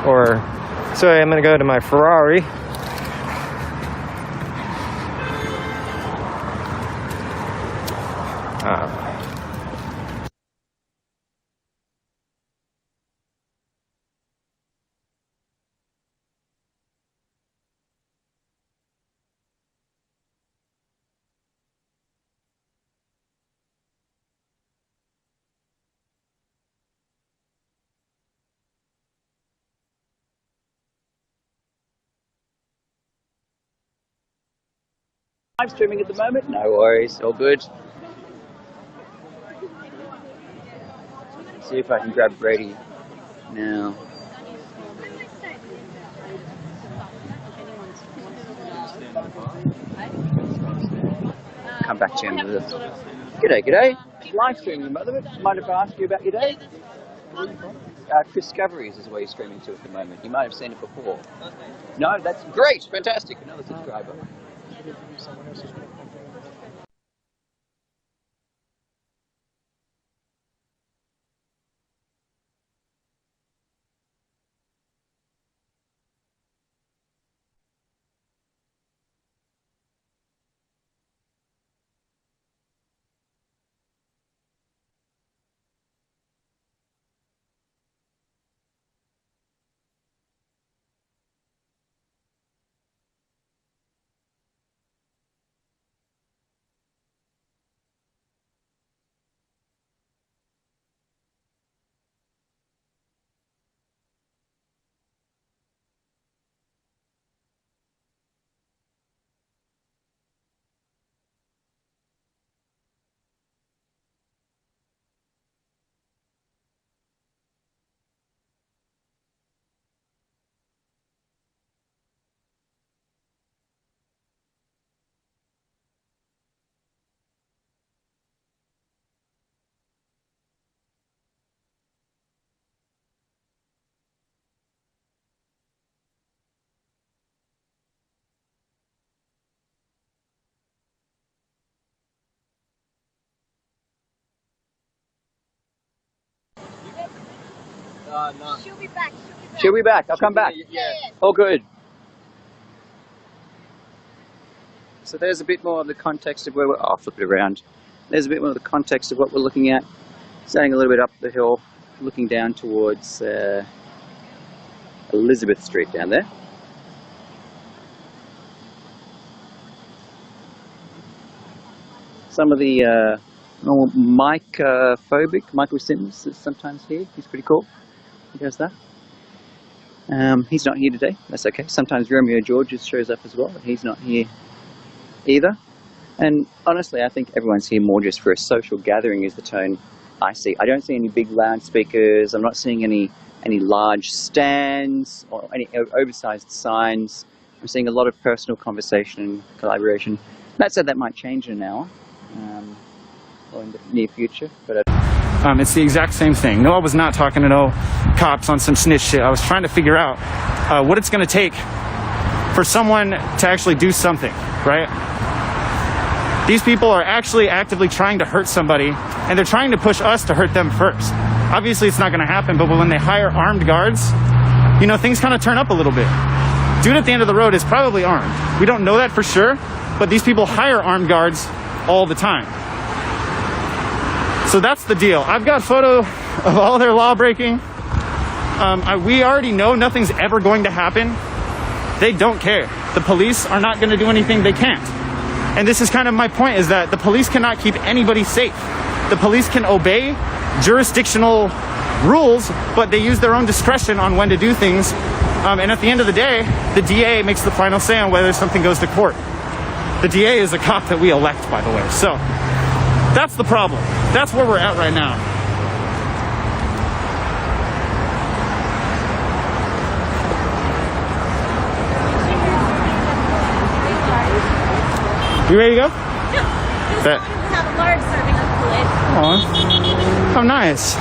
I'm gonna go to my Ferrari. Live streaming at the moment. No worries, all good. See if I can grab Brady now. Come back to you in a little. G'day. Live streaming at the moment. Mind if I ask you about your day? Discoveries is where you're streaming to at the moment. You might have seen it before. No, that's great, fantastic. Another subscriber. No. She'll be back. I'll come back. Yeah. All good. So there's a bit more of the context of where we're... I'll flip it around. There's a bit more of the context of what we're looking at. Standing a little bit up the hill, looking down towards Elizabeth Street down there. Some of the Michael Sims is sometimes here. He's pretty cool. He does that. He's not here today. That's okay. Sometimes Romeo Georges shows up as well, but he's not here either. And honestly, I think everyone's here more just for a social gathering is the tone I see. I don't see any big loudspeakers. I'm not seeing any large stands or any oversized signs. I'm seeing a lot of personal conversation and collaboration. That said, that might change in an hour or in the near future. But it's the exact same thing. No, I was not talking to no cops on some snitch shit. I was trying to figure out what it's going to take for someone to actually do something, right? These people are actually actively trying to hurt somebody, and they're trying to push us to hurt them first. Obviously, it's not going to happen, but when they hire armed guards, you know, things kind of turn up a little bit. Dude at the end of the road is probably armed. We don't know that for sure, but these people hire armed guards all the time. So that's the deal. I've got photo of all their law breaking. We already know nothing's ever going to happen. They don't care. The police are not going to do anything. They can't. And this is kind of my point, is that the police cannot keep anybody safe. The police can obey jurisdictional rules, but they use their own discretion on when to do things. And at the end of the day, the DA makes the final say on whether something goes to court. The DA is a cop that we elect, by the way. So that's the problem. That's where we're at right now. You ready to go? Yeah. Bet. Have a large serving of Kool-Aid. Aw. Oh, nice.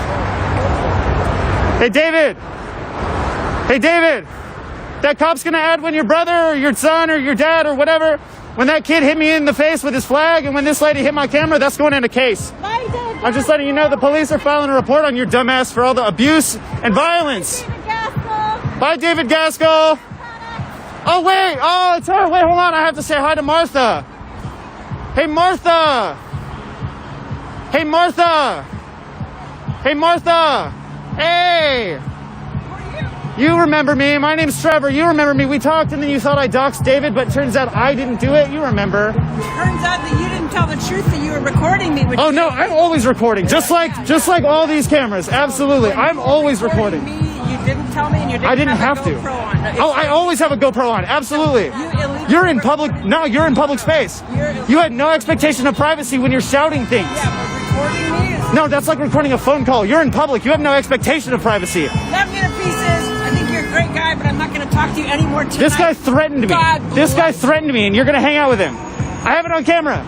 Hey, David. Hey, David. That cop's gonna add when your brother or your son or your dad or whatever, when that kid hit me in the face with his flag and when this lady hit my camera, that's going in a case. Bye, David. I'm just letting you know the police are filing a report on your dumbass for all the abuse and violence. David Gaskell. Bye, David Gaskell. Oh, wait. Oh, it's her. Wait, hold on. I have to say hi to Martha. Hey, Martha. Hey, Martha. Hey, Martha. Hey. You remember me. My name's Trevor. You remember me. We talked and then you thought I doxed David, but turns out I didn't do it. You remember. Turns out that you didn't tell the truth, that you were recording me. Oh, no, I'm always recording. Just like all these cameras. Absolutely. I'm always recording. You didn't tell me, and you didn't I didn't have to. a GoPro on. No, Oh, I always have a GoPro on. Absolutely. You're in public. No, you're in public space. You had no expectation of privacy when you're shouting things. Yeah, but recording me is... No, that's like recording a phone call. You're in public. You have no expectation of privacy. Left me to pieces. I think you're a great guy, but I'm not going to talk to you anymore tonight. This guy threatened me. This guy threatened me, and you're going to hang out with him. I have it on camera.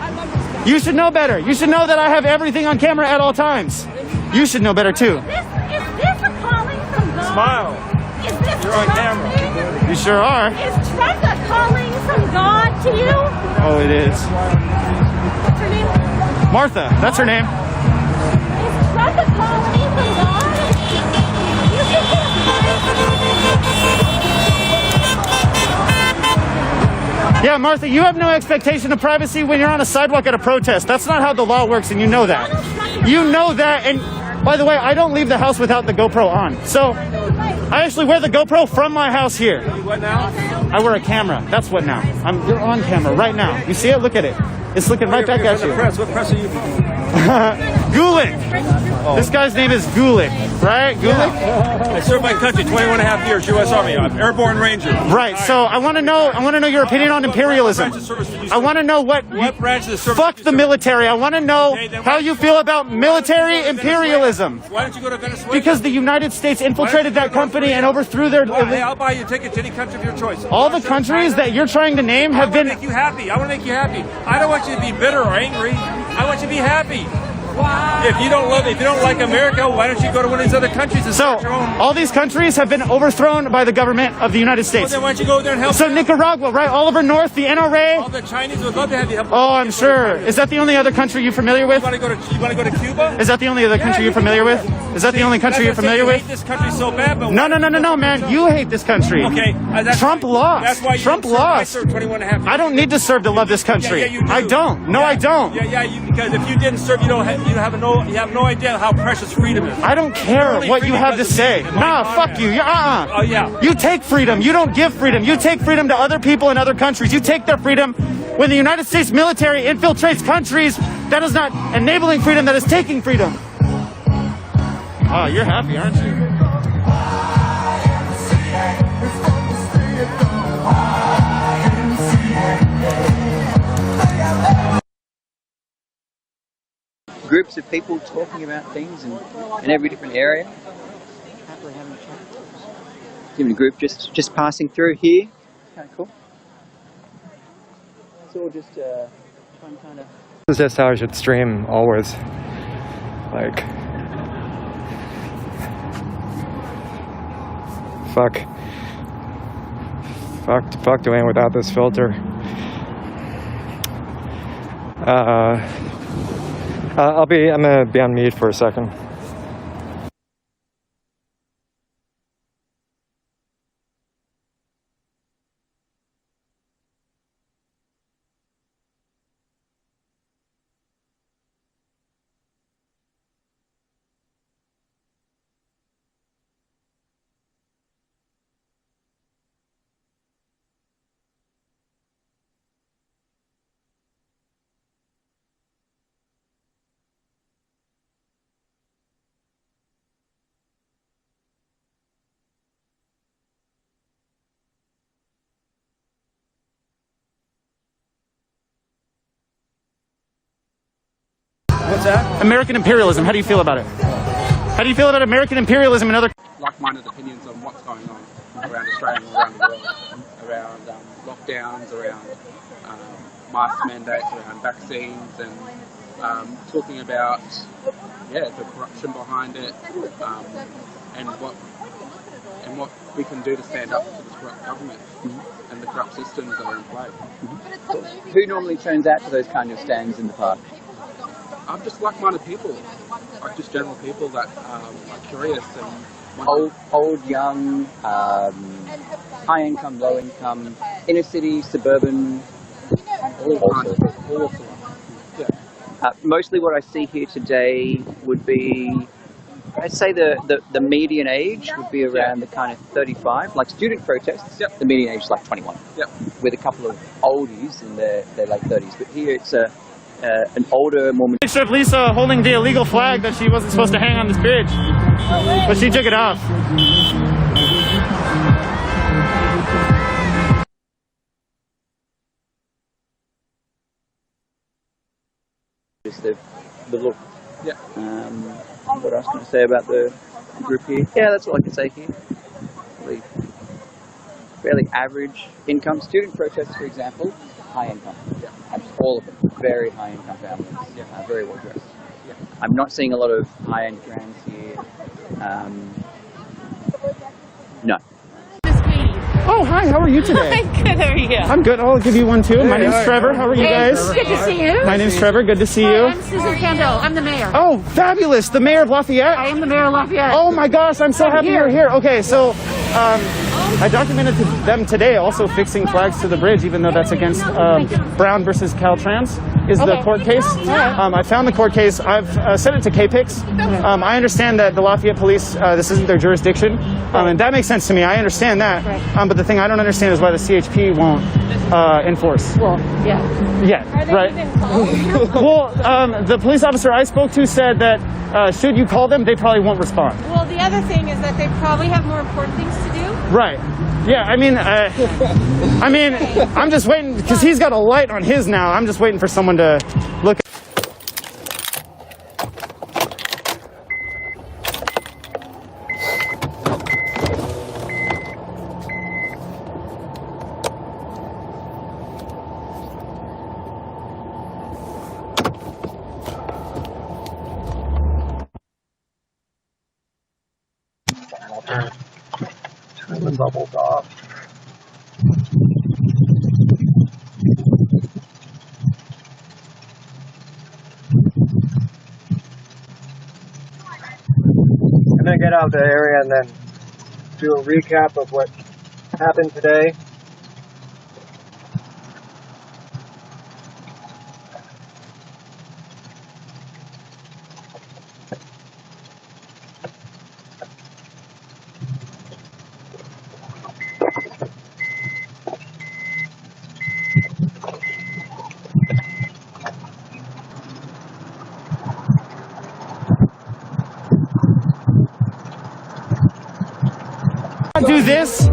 You should know better. You should know that I have everything on camera at all times. You should know better, too. Is this a calling from God? Smile. Is this You're on camera. You sure are. Is Trent a calling from God to you? Oh, it is. What's her name? Martha. That's her name. Is Trent a calling from God? You think Yeah, Martha, you have no expectation of privacy when you're on a sidewalk at a protest. That's not how the law works, and you know that. You know that, and by the way, I don't leave the house without the GoPro on. So, I actually wear the GoPro from my house here. What now? I wear a camera. That's what now. You're on camera right now. You see it? Look at it. It's looking right back at you. Press. What press are you? Gulick. This guy's name is Gulick, right? Gulick? I served my country 21 and a half years, U.S. Army. I'm Airborne Ranger. Right. So I want to know your opinion on imperialism. I want to know what branch of the service? Fuck the military. I want to know how you feel about military imperialism. Why don't you go to Venezuela? Because the United States infiltrated that company and overthrew their. Hey, I'll buy you a ticket to any country of your choice. All the countries that you're trying to name have been. I want to make you happy. I want to make you happy. I don't want you to be bitter or angry. I want you to be happy. Wow. If you don't like America, why don't you go to one of these other countries and start your own? All these countries have been overthrown by the government of the United States. Well, then why don't you go there and help? So Nicaragua, right? Oliver North, the NRA. All the Chinese would love to have you help. Oh, I'm sure. Is that the only other country you're familiar with? You want to go to Cuba? Is that the only other country you're familiar with? Is that the only country you're familiar with? You hate this country so bad, but No, man. You hate this country. Okay. Trump lost. That's why you Trump lost. I served 21 and a half years. I don't need to serve to love this country. Yeah, you do. I don't. No, I don't. Because if you didn't serve, you have no idea how precious freedom is. I don't care what you have to say. Nah, fuck you. Oh, yeah. You take freedom. You don't give freedom. You take freedom to other people in other countries. You take their freedom. When the United States military infiltrates countries, that is not enabling freedom, that is taking freedom. Oh, you're happy, aren't you? groups of people talking about things in every different area. Happily having a chat. Even a group just passing through here. Kind of cool. It's all just fun kind of. This is just how I should stream always. Like, fuck doing without this filter. I'm gonna be on mute for a second. What's that? American imperialism. How do you feel about it? How do you feel about American imperialism and other like-minded opinions on what's going on around Australia and around the world, around lockdowns, around mask mandates, around vaccines, and talking about the corruption behind it, and what we can do to stand up to the corrupt government and the corrupt systems that are in play. Who normally turns out to those kind of stands in the park? I'm just like-minded people, like just general people that are curious and old, young, high income, low income, inner city, suburban, all sorts. Mostly what I see here today would be, I'd say the median age would be around the kind of 35, like student protests. Yep. The median age is like 21. Yep. With a couple of oldies in their late 30s. But here it's an older, more... Picture of Lisa holding the illegal flag that she wasn't supposed to hang on this bridge, but she took it off. Just the look. Yeah. What else can I say about the group here? Yeah, that's all I can say here. Fairly average income. Student protests, for example, high income. Yeah. All of them. Very high income families. Yeah. Very well dressed. Yeah. I'm not seeing a lot of high end brands here. No. Oh, hi, how are you today? I'm good, how are you? I'm good. I'll give you one too. My name's Trevor. How are you guys? Good to see you. My name's Trevor. Good to see you. I'm Susan Kendall. I'm the mayor. Oh, fabulous. The mayor of Lafayette? I am the mayor of Lafayette. Oh my gosh, I'm so happy you're here. Okay, so I documented them today also fixing flags to the bridge, even though that's against Brown versus Caltrans is the court case. I found the court case. I've sent it to KPIX. I understand that the Lafayette police, this isn't their jurisdiction, and that makes sense to me. I understand that. But the thing I don't understand is why the CHP won't enforce. Well, yeah. Yeah, right. Well, the police officer I spoke to said that should you call them, they probably won't respond. Well, the other thing is that they probably have more important things to do. Right. Yeah, I mean, I'm just waiting, because he's got a light on his now. I'm just waiting for someone to look. Turn the bubbles off. I'm gonna get out of the area and then do a recap of what happened today. Do this.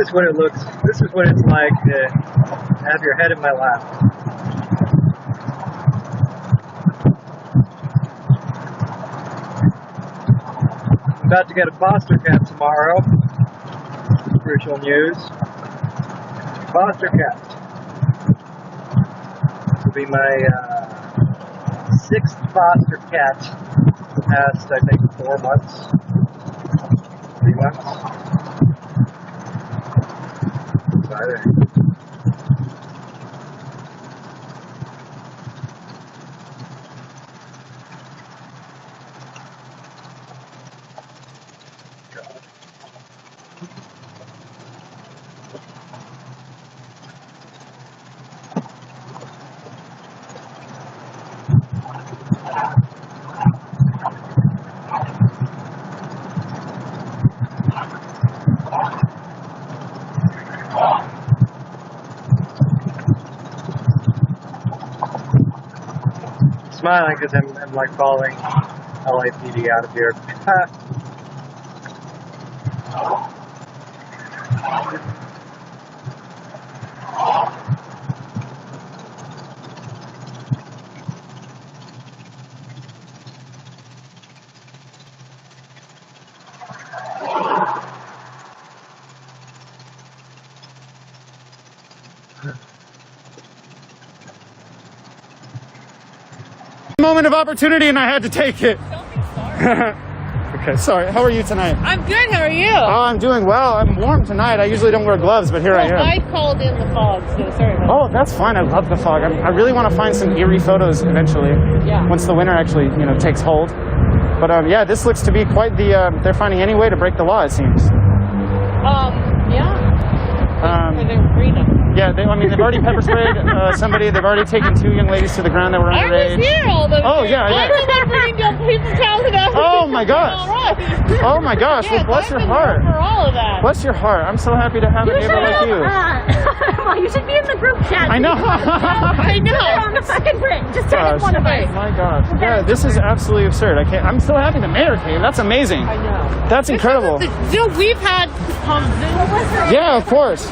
is what it looks. This is what it's like to have your head in my lap. I'm about to get a foster cat tomorrow. Crucial news. Foster cat. This will be my 6th foster cat. Past, I think, 4 months. 3 months. Sorry. Smiling because I'm like following LAPD out of here. Moment of opportunity and I had to take it. Okay, sorry. How are you tonight? I'm good. How are you? Oh, I'm doing well. I'm warm tonight. I usually don't wear gloves, but here I am. I called in the fog, so sorry about Oh, that's fine. I love the fog. I really want to find some eerie photos eventually. Yeah. Once the winter actually, takes hold. But yeah, this looks to be quite the. They're finding any way to break the law. It seems. Yeah. For their freedom. Yeah, they've already pepper sprayed somebody. They've already taken 2 young ladies to the ground that were underage. I was here all the Oh, yeah. I remember bringing down people's houses after. Oh, my gosh. Oh, my gosh. Yes, Well, bless I've your been heart. here for all of that. Bless your heart. I'm so happy to have a neighbor like you. Well, you should be in the group chat. I know. I know. On the fucking print. Just tag one of us. My gosh. Yeah, this is absolutely absurd. I'm so happy the mayor came. That's amazing. I know. That's incredible. We've had Zoom. Yeah, of course.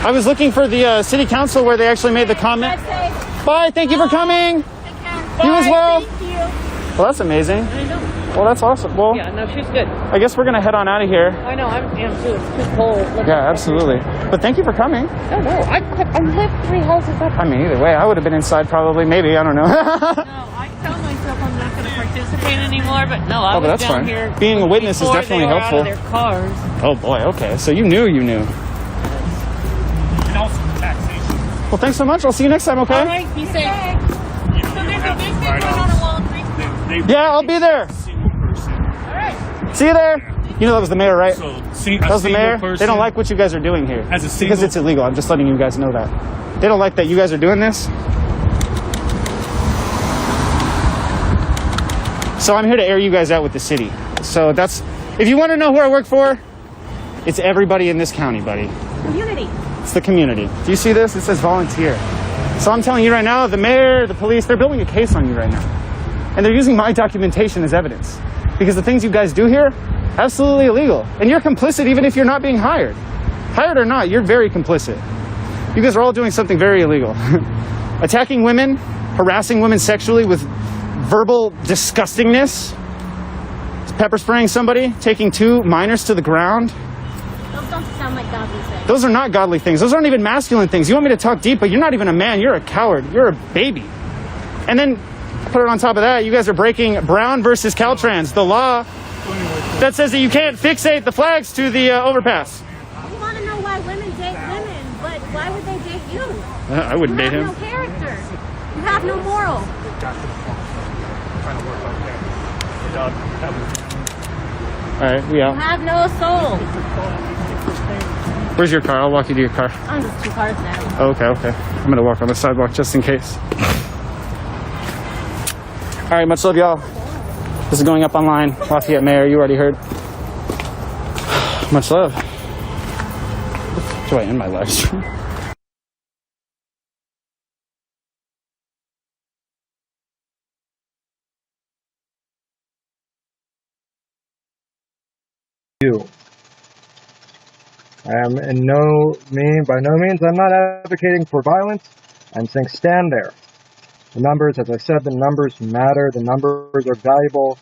I was looking for the city council where they actually made the comment. Bye. Thank you for coming. You as well. Thank you. Well, that's amazing. I know. Well, that's awesome. Well, Yeah, no, she's good. I guess we're going to head on out of here. I know, I am too. It's too cold. Yeah, absolutely. But thank you for coming. No, I lived 3 houses up. I mean, either way, I would have been inside probably. Maybe. I don't know. No, I tell myself I'm not going to participate anymore, but no, I Oh, but was that's down fine. here. Being a witness is before definitely they were helpful. Out of their cars. Oh, boy. Okay. So you knew. And also taxation. Well, thanks so much. I'll see you next time, okay? All right, be safe. You know, So you there's a have big these thing going on write-offs. at Wall Street. Yeah, I'll be there. Single person. All right. See you there. You know that was the mayor, right? So, That was the mayor. They don't like what you guys are doing here. As a single- Because it's illegal. I'm just letting you guys know that. They don't like that you guys are doing this. So I'm here to air you guys out with the city. So that's, if you want to know who I work for, it's everybody in this county, buddy. Community. It's the community. Do you see this? It says volunteer. So I'm telling you right now, the mayor, the police, they're building a case on you right now. And they're using my documentation as evidence. Because the things you guys do here, absolutely illegal. And you're complicit even if you're not being hired. Hired or not, you're very complicit. You guys are all doing something very illegal. Attacking women, harassing women sexually with verbal disgustingness, pepper spraying somebody, taking 2 minors to the ground. Those don't sound like godly things. Those are not godly things. Those aren't even masculine things. You want me to talk deep, but you're not even a man. You're a coward. You're a baby. And then put it on top of that, you guys are breaking Brown versus Caltrans, the law that says that you can't fixate the flags to the overpass. You want to know why women date women, but why would they date you? I wouldn't date You him. have no character. You have no moral. All right, we You out. have no soul. Where's your car? I'll walk you to your car. I'm just 2 cars now. Oh, okay. I'm gonna walk on the sidewalk just in case. All right, much love, y'all. This is going up online. Lafayette Mayor, you already heard. Much love. Do I end my live stream? By no means, I'm not advocating for violence. I'm saying stand there. The numbers, as I said, the numbers matter. The numbers are valuable.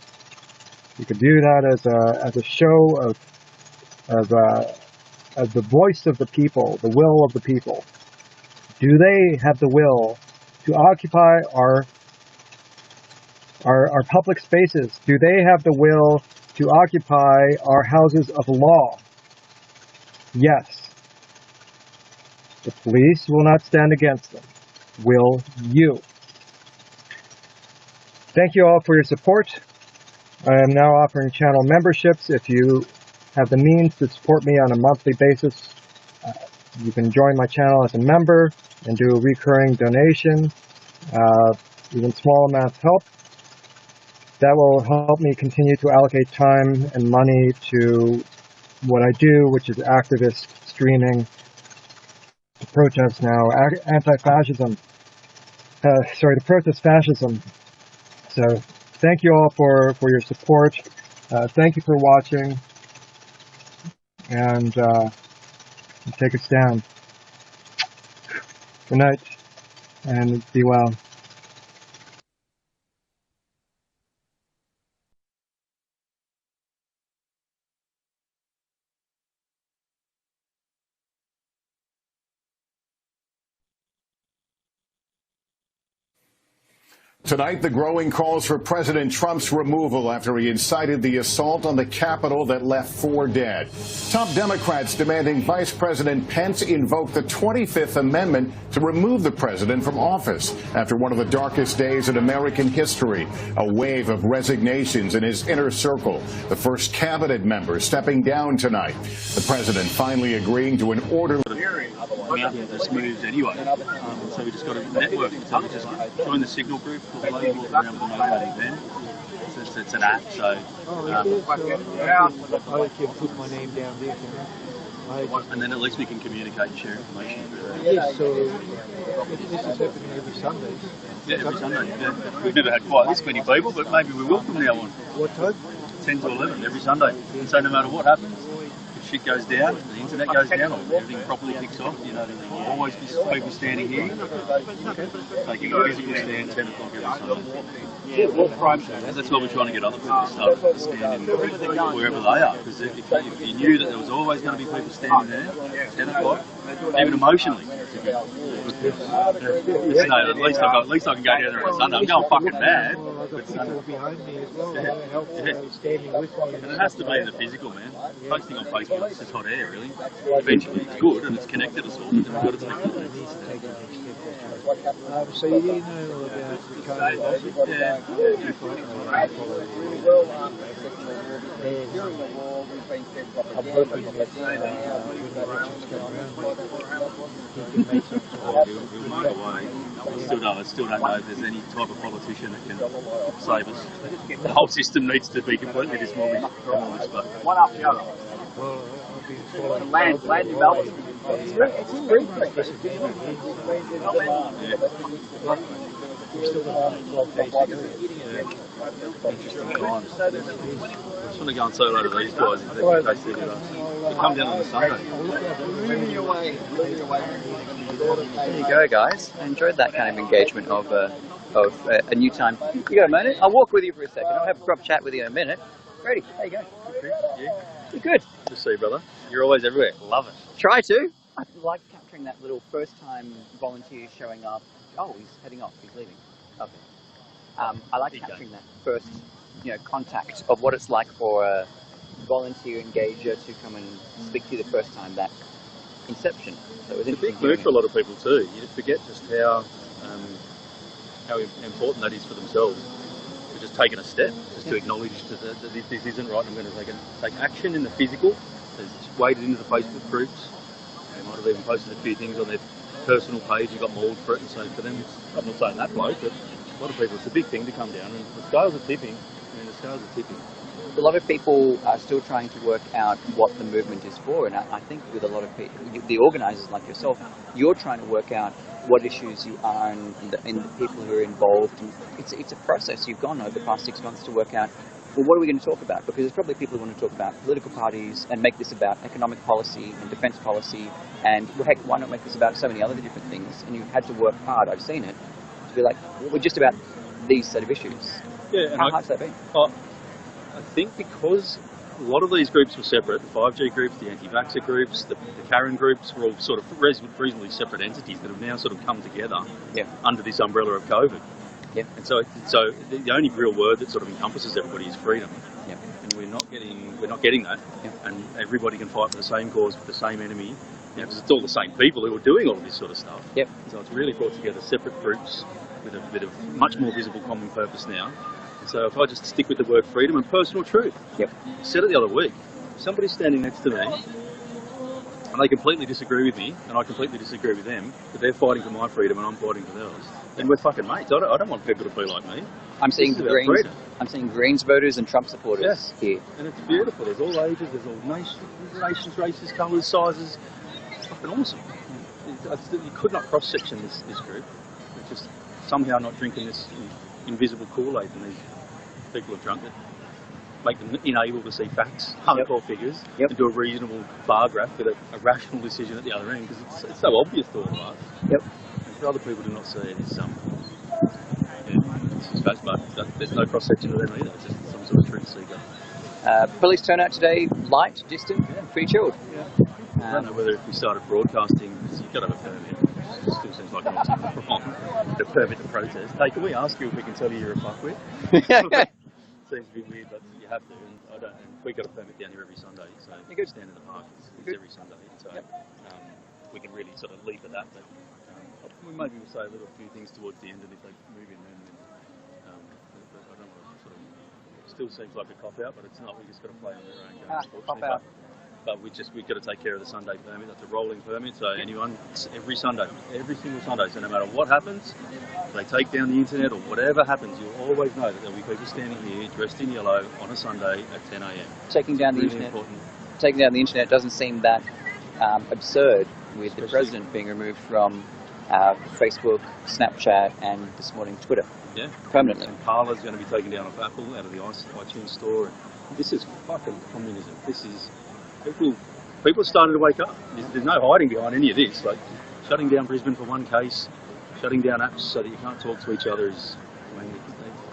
You could view that as a show of the voice of the people, the will of the people. Do they have the will to occupy our public spaces? Do they have the will to occupy our houses of law? Yes. The police will not stand against them. Will you? Thank you all for your support. I am now offering channel memberships. If you have the means to support me on a monthly basis, you can join my channel as a member and do a recurring donation. Even small amounts help. That will help me continue to allocate time and money to what I do, which is activist streaming to protest now anti-fascism. To protest fascism. So thank you all for your support. Thank you for watching. And take a stand. Good night, and be well. Tonight, the growing calls for President Trump's removal after he incited the assault on the Capitol that left 4 dead. Top Democrats demanding Vice President Pence invoke the 25th Amendment to remove the president from office after one of the darkest days in American history. A wave of resignations in his inner circle. The first cabinet member stepping down tonight. The president finally agreeing to an orderly hearing. This moves anyway, so we just got a network. So we just join the Signal group called Global Around the Motivating Men. So it's an app. So I can put my name down there. and then at least we can communicate and share information through that. Yes. So this is happening every Sunday. Yeah, every Sunday. Yeah. We've never had quite this many people, but maybe we will from now on. What time? 10 to 11 every Sunday. And so no matter what happens, if shit goes down, the internet goes down, or everything properly kicks off, you know, there'll always be people standing here, taking a physical stand 10 o'clock every Sunday. That's why we're trying to get other people to start standing wherever they are, because if you knew that there was always going to be people standing there 10 o'clock, even emotionally, at least I can go down there on a Sunday. I'm going fucking mad. Behind me as well. Standing with me. And it has to be the physical, man. Posting on Facebook, it's just hot air, really. Eventually, it's good and it's connected us all, but then we've got to take it. So you know about Ricardo? Yeah. I'm hoping that when the elections come around, he can make some We'll move away. I still don't know if there's any type of politician that can save us. The whole system needs to be completely dismortgaged from all this stuff. One after the other. Well, Land development. We've still got 12 days to go. Interesting times. I just want to go and say hello to these guys in case they're going to come down on the Sunday. There you go, guys. I enjoyed that kind of engagement of a new time. You got a minute? I'll walk with you for a second. I'll have a proper chat with you in a minute. Ready? There you go. You're good. Good to see you, brother. You're always everywhere. Love it. Try to. I like capturing that little first-time volunteer showing up. Oh, he's heading off. He's leaving. Okay. I like capturing that first, contact of what it's like for a volunteer engager to come and speak to you the first time. That inception. So it was it's a big move for a lot of people too. You forget just how important that is for themselves. For just taking a step, just to acknowledge that this isn't right. I'm going to take action in the physical. It's waded into the Facebook groups. They might have even posted a few things on their personal page and got mauled for it. And so for them, I'm not saying that bloke, but a lot of people, it's a big thing to come down. And the scales are tipping. The scales are tipping. A lot of people are still trying to work out what the movement is for, and I think with a lot of people, the organisers like yourself, you're trying to work out what issues you are and the people who are involved. And it's a process you've gone over the past 6 months to work out well, what are we going to talk about? Because there's probably people who want to talk about political parties and make this about economic policy and defence policy, and well, heck, why not make this about so many other different things? And you've had to work hard, I've seen it, to be like, well, we're just about these set of issues. Yeah, and how hard's that been? I think because a lot of these groups were separate, the 5G groups, the anti-vaxxer groups, the Karen groups were all sort of reasonably separate entities that have now sort of come together under this umbrella of COVID. Yep. And so the only real word that sort of encompasses everybody is freedom. Yep. And we're not getting that. Yep. And everybody can fight for the same cause with the same enemy. Because it's all the same people who are doing all of this sort of stuff. Yep. So it's really brought together separate groups with a bit of much more visible common purpose now. And so if I just stick with the word freedom and personal truth. Yep. I said it the other week. If somebody's standing next to me and they completely disagree with me and I completely disagree with them, but they're fighting for my freedom and I'm fighting for theirs, then we're fucking mates. I don't want people to be like me. I'm seeing Greens voters and Trump supporters here. And it's beautiful. There's all ages, there's all nations, races, colours, sizes. It's fucking awesome. You could not cross-section this group. It's just somehow not drinking this invisible Kool-Aid and these people have drunk it. Make them unable to see facts, hardcore figures, and do a reasonable bar graph with a rational decision at the other end, because it's so obvious to all of us. Yep. And for other people to not see it, it's just but there's no cross-section of them either. It's just some sort of truth seeker. Police turnout today, light, distant, pretty chilled. I don't know whether if we started broadcasting, because you've got to have a permit. It still seems like I'm wrong. The permit to protest. Hey, can we ask you if we can tell you you're a fuckwit? Seems a bit weird, but you have to. And I don't. And we got a permit down here every Sunday, so you go stand in the park. It's every Sunday, so we can really sort of leave at that. But maybe we'll say a few things towards the end, and if they move in, then I don't know. Sort of still seems like a cop out, but it's not. We just got to play on their own game. Cop out. But we've got to take care of the Sunday permit. That's a rolling permit, so anyone, every Sunday, every single Sunday. So no matter what happens, if they take down the internet or whatever happens, you'll always know that there'll be people standing here dressed in yellow on a Sunday at 10 a.m. Taking down the internet doesn't seem that absurd, with the president being removed from Facebook, Snapchat, and this morning Twitter. Yeah, permanently. And Parler's going to be taken down off Apple, out of the iTunes store. This is fucking communism. This is. People are starting to wake up. There's no hiding behind any of this. Like shutting down Brisbane for one case, shutting down apps so that you can't talk to each other is,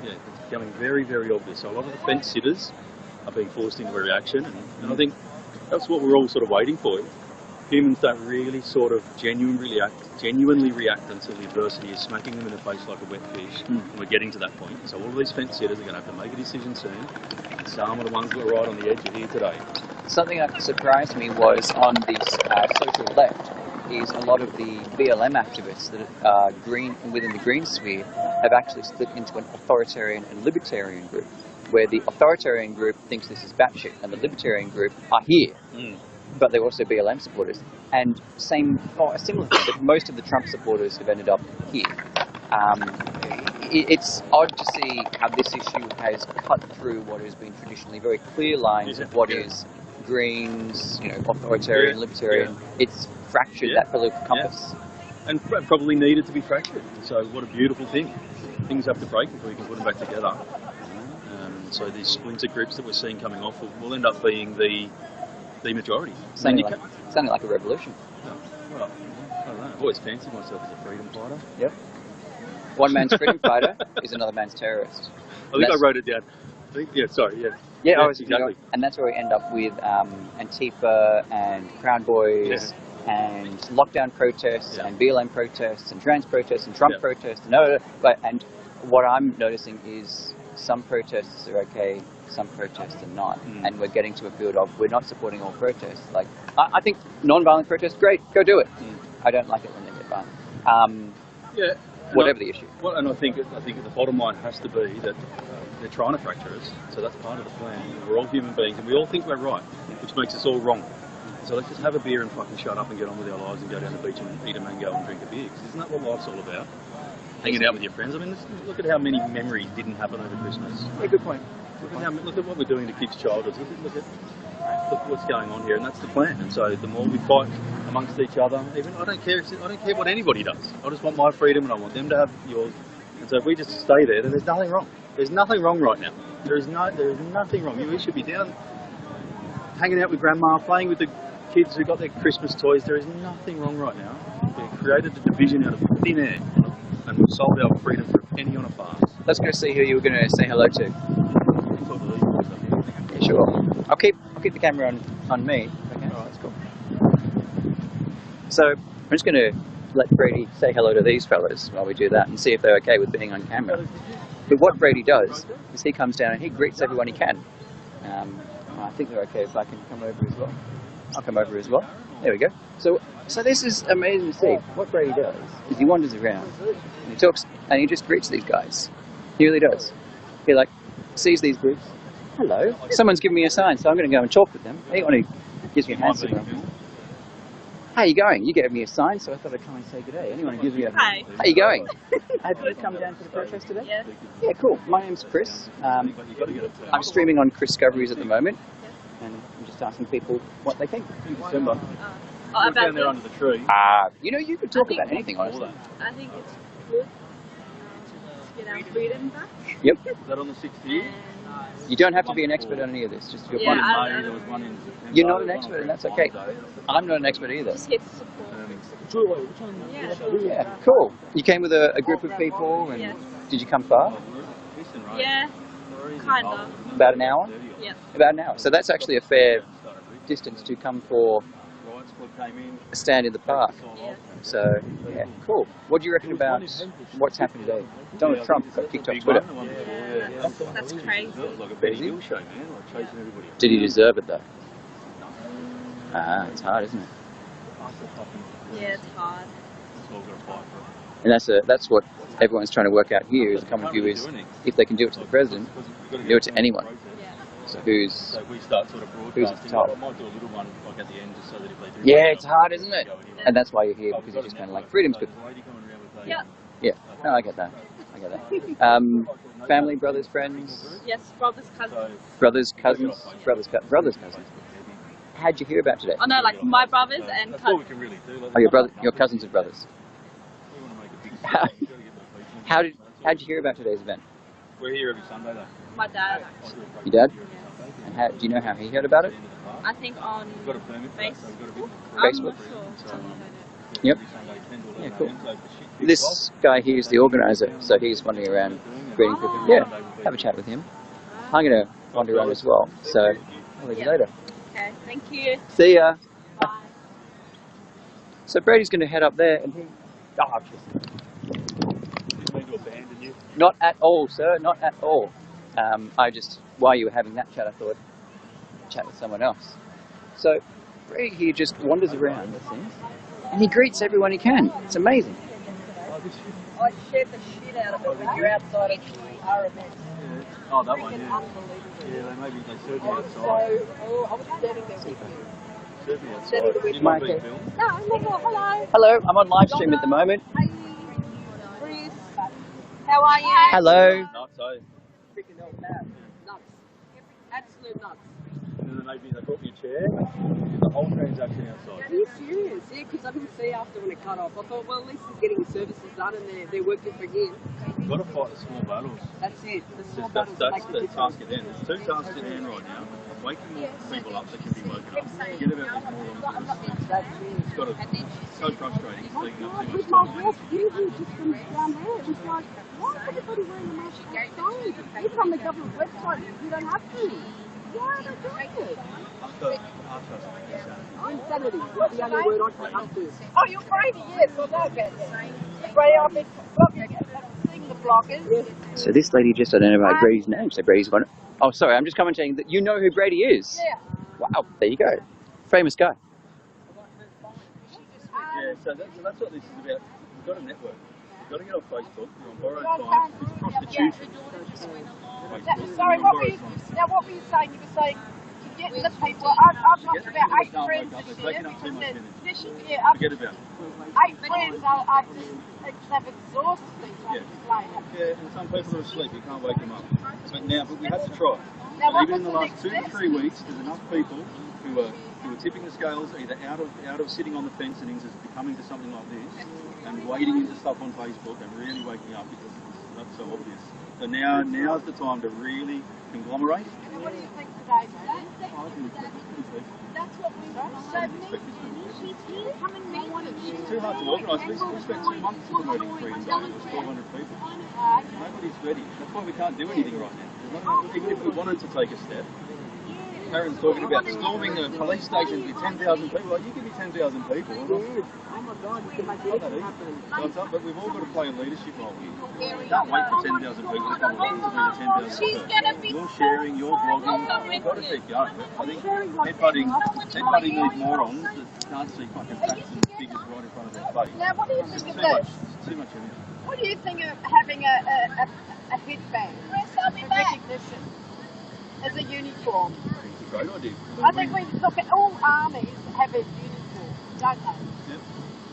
it's becoming very, very obvious. So a lot of the fence sitters are being forced into a reaction, and I think that's what we're all sort of waiting for. Humans don't really sort of genuinely react until the adversity is smacking them in the face like a wet fish. And we're getting to that point. So all of these fence sitters are going to have to make a decision soon. And some of the ones that are right on the edge are here today. Something that surprised me was on the social left is a lot of the BLM activists that are within the Green sphere have actually split into an authoritarian and libertarian group, where the authoritarian group thinks this is batshit and the libertarian group are here. But they're also BLM supporters. And a similar thing, that most of the Trump supporters have ended up here. It's odd to see how this issue has cut through what has been traditionally very clear lines of what is Greens, authoritarian, libertarian. It's fractured that political compass. And probably needed to be fractured. So what a beautiful thing. Things have to break before you can put them back together. So these splinter groups that we're seeing coming off will end up being the majority. Sounding like a revolution. Well, I don't know. I've always fancied myself as a freedom fighter. Yep. One man's freedom fighter is another man's terrorist. I think I wrote it down. Yeah, exactly. And that's where we end up with Antifa and Proud Boys and lockdown protests and BLM protests and trans protests and Trump protests. And what I'm noticing is some protests are okay, some protests are not. And we're getting to a field of we're not supporting all protests. Like I think non-violent protests, great, go do it. I don't like it when they get violent. Whatever the issue. Well, and I think the bottom line has to be that they're trying to fracture us. So that's part of the plan. We're all human beings, and we all think we're right, which makes us all wrong. So let's just have a beer and fucking shut up and get on with our lives and go down the beach and eat a mango and drink a beer. Because isn't that what life's all about? Hanging out with your friends. I mean, look at how many memories didn't happen over Christmas. Yeah, good point. Look at what we're doing to kids' childhoods. Look what's going on here, and that's the plan. And so the more we fight amongst each other, I don't care what anybody does. I just want my freedom, and I want them to have yours. And so if we just stay there, then there's nothing wrong. There's nothing wrong right now. There is nothing wrong. We should be down hanging out with grandma, playing with the kids who got their Christmas toys. There is nothing wrong right now. We created a division out of thin air and we've sold our freedom for a penny on a farm. Let's go see who you were going to say hello to. Yeah, sure. I'll keep the camera on me. Okay. All right, that's cool. So I'm just going to let Brady say hello to these fellas while we do that and see if they're okay with being on camera. But what Brady does is he comes down and he greets everyone he can. I think they're okay if I can come over as well. I'll come over as well. There we go. So this is amazing to see. What Brady does is he wanders around and he talks and he just greets these guys. He really does. He like sees these groups. Hello. Someone's giving me a sign, so I'm going to go and talk with them. Anyone who gives me a hand signal. How you going? You gave me a sign, so I thought I'd come and say good day. Anyone who gives me a Hi. How you going? Have you come down to the protest today? Yeah. Yeah, cool. My name's Chris. I'm streaming on Chris Discoveries at the moment, and I'm just asking people what they think. December. About down there under the tree. You know, you could talk about anything, honestly. I think it's good to get our freedom back. Yep. Is that on the 6th year? You don't have to be an expert on any of this. Just your Yeah, point. I- There was one in September. You're not an expert, and that's okay. I'm not an expert either. Just get support. Yeah, cool. You came with a group of people, and Yes. did you come far? Yeah, kind of. About an hour? Yeah. About an hour. So that's actually a fair distance to come for a stand in the park. Yeah. So, yeah, cool. What do you reckon about what's happened today? Donald Trump got kicked off Twitter. That's crazy. Crazy. Did he deserve it, though? It's hard, isn't it? Yeah, it's hard. And that's what everyone's trying to work out here. Is the common view is if they can do it to the president, do it to anyone. So who's we start sort of who's at the top? I might do a little one like at the end just so that if they do. Yeah, it's hard, isn't it? And that's why you're here, because you're just kind of like freedom's good. Yeah. Yeah, no, I get that. I get that. Family, brothers, friends, Yes, brothers, cousins. brothers, cousins, brothers, cousins. How'd you hear about today? Oh no, like my brothers and cousins. Oh, your cousins and brothers. How'd you hear about today's event? We're here every Sunday though. My dad. Your dad? And how do you know how he heard about it? I think on Facebook. I'm Facebook? not sure. Yep. Yeah, cool. This guy here is the organizer, so he's wandering around greeting people. Yeah, have a chat with him. I'm going to wander around as well, so I'll leave you later. Okay, thank you. See ya. So Brady's going to head up there, and he... Not at all, sir, not at all. While you were having that chat, I thought, chat with someone else. So Brady here just wanders around, it seems, and he greets everyone he can. It's amazing. I shared the shit out of it when you're outside of our event. Oh, that one, yeah. Yeah, they served me outside. I was standing there with you. Served me outside. You might be filmed. No, hello. Hello, I'm on live stream at the moment. Chris, how are you? Hello. Nuts, eh? Freaking hell, mad. Nuts. Absolute nuts. And then they brought me a chair. The whole transaction outside. Are you serious? Yeah, because I didn't see after when it cut off. I thought, well, at least he's getting his services done and they're working for him. You've got to fight the small battles. That's it. The small That's battles make the the task difference. at hand. There's 2 tasks at hand right now. Waking more people up that can be woken up. Forget about these morons. It's got to, so frustrating. It's taking up too much With my time. work, usually just from down there, it was like, why is everybody wearing a mask outside? Even on the government website, you don't have to. Why are they doing it? Insanity. That's the only word I can come to. Oh, you're Brady, yes, I know about that. Brady, I've been seeing the bloggers. So this lady just identified Brady's name. So Brady's one. Oh, sorry, I'm just commenting that you know who Brady is. Yeah. Wow, there you go. Famous guy. Yeah, so that's what this is about. You've got a network. You've got to get on Facebook. You're on borrowed time. It's prostitution. Sorry, what were you saying? You were saying to get the people. I've lost about 8 friends this year because Forget about it. 8 friends are just they've exhausted themselves playing. Yeah, and some people are asleep. You can't wake them up. But we have to try. Now, But even in the last 2 to 3 weeks, there's enough people who are tipping the scales either out of sitting on the fence and into becoming to something like this, and wading into stuff on Facebook and really waking up because not so obvious. So now's the time to really conglomerate. What do you think today, man? That's what we want. So she's here, come and meet us. It's too hard to organise. We spent 2 months promoting Freedom Day with 1,200 people. Nobody's ready. That's why we can't do anything right now. Even if we wanted to take a step. Karen's talking about storming the police stations with 10,000 people. Like, you give me 10,000 people. Oh my God, you can make anything happen. So it's up, but we've all got to play a leadership role here. We can't wait for 10,000 people to come along to do the 10,000 You're sharing, you're blogging, you've got to keep going. I think headbutting these morons that can't see fucking facts and figures right in front of their face. Now, what do you think of this? Too much energy. What do you think of having a headband for recognition as a uniform? It's a great idea. I think we look at all armies have a uniform, don't they? Yep.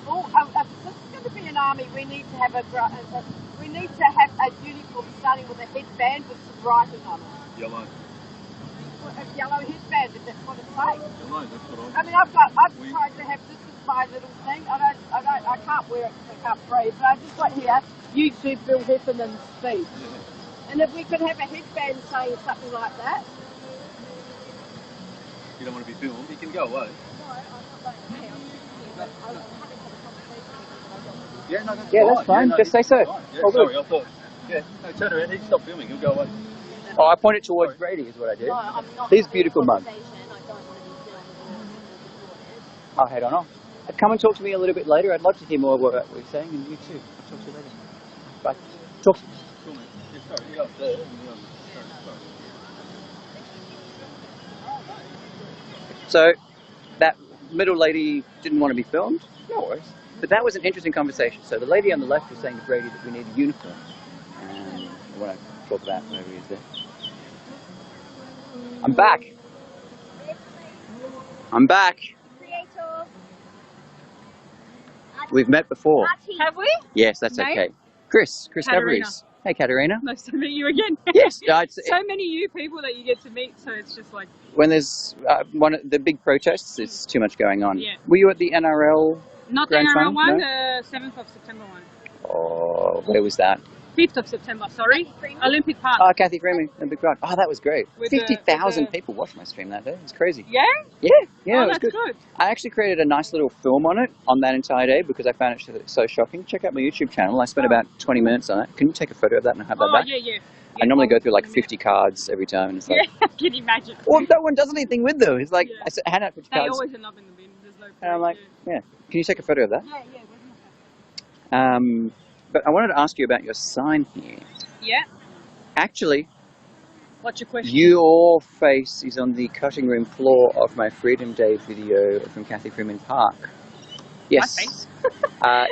If this is going to be an army, we need to have a uniform starting with a headband with some writing on it. Yellow. A yellow headband, if that's what it's like. Yellow, that's what I mean, I've tried to have this as my little thing. I can't wear it because I can't breathe, but I just got here YouTube Bill Heffernan's speech. Yeah. And if we could have a headband saying something like that. You don't want to be filmed, you can go away. Yeah, no, that's fine. Yeah, no, just say so. Yeah, sorry, I thought. Yeah, no, turn around. He'd stop filming. He'll go away. Oh, I point it towards Brady is what I do. These beautiful mugs. I'll head on off. Come and talk to me a little bit later. I'd love to hear more of what we're saying, and you too. I'll talk to you later. Bye. Talk. Cool, man. Yeah, sorry, you're up there. So, that middle lady didn't want to be filmed. No worries. But that was an interesting conversation. So the lady on the left was saying to Brady that we need a uniform. And I want to talk about whatever he is there. I'm back. I'm back. We've met before. Have we? Yes, that's Name? okay. Chris Katerina. Govries. Hey, Katerina. Nice to meet you again. Yes. So many new people that you get to meet, so it's just like... When there's one of the big protests, there's too much going on. Yeah. Were you at the NRL? Not the Grand NRL Final? one, No? the 7th of September one. Oh, where was that? 5th of September, sorry. Olympic Park. Oh, Kathy Freeman, a big crowd. Oh, that was great. With 50,000 the- people watched my stream that day. It's crazy. Yeah? Yeah, Oh, it was that's good. good. I actually created a nice little film on it on that entire day because I found it so shocking. Check out my YouTube channel. I spent about 20 minutes on it. Can you take a photo of that and have that Oh, back? yeah. I normally go through like 50 cards every time. And it's like, Yeah, I can imagine. well, no one does anything with them. It's like, I hand out 50 They cards. always end up in the bin. There's no And I'm like, yeah. Can you take a photo of that? Yeah. But I wanted to ask you about your sign here. Yeah. Actually, What's your question? your face is on the cutting room floor of my Freedom Day video from Kathy Freeman Park. Yes. My face?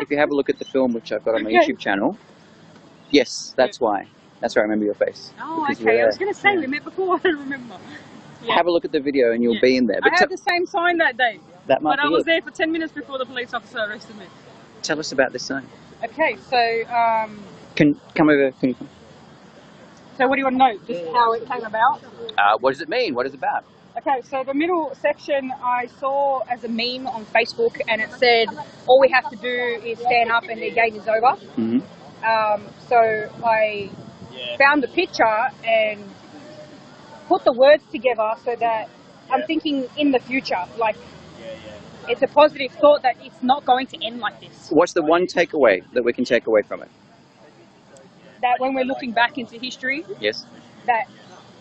If you have a look at the film, which I've got on my Okay. YouTube channel, yes, that's why. That's why I remember your face. Oh, because you okay. were I was there. going to say, we met before. I don't remember. Yeah. Have a look at the video and you'll be in there. I But had the same sign that day. That might But I be was it. there for 10 minutes before the police officer arrested me. Tell us about this sign. Okay, so Come over. Can you come? so what do you want to know? Just how it came about? What does it mean? What is it about? Okay, so the middle section I saw as a meme on Facebook, and it said, all we have to do is stand up and their game is over. Mm-hmm. So I found the picture and put the words together so that I'm thinking in the future, like it's a positive thought that it's not going to end like this. What's the one takeaway that we can take away from it? That when we're looking back into history, Yes. that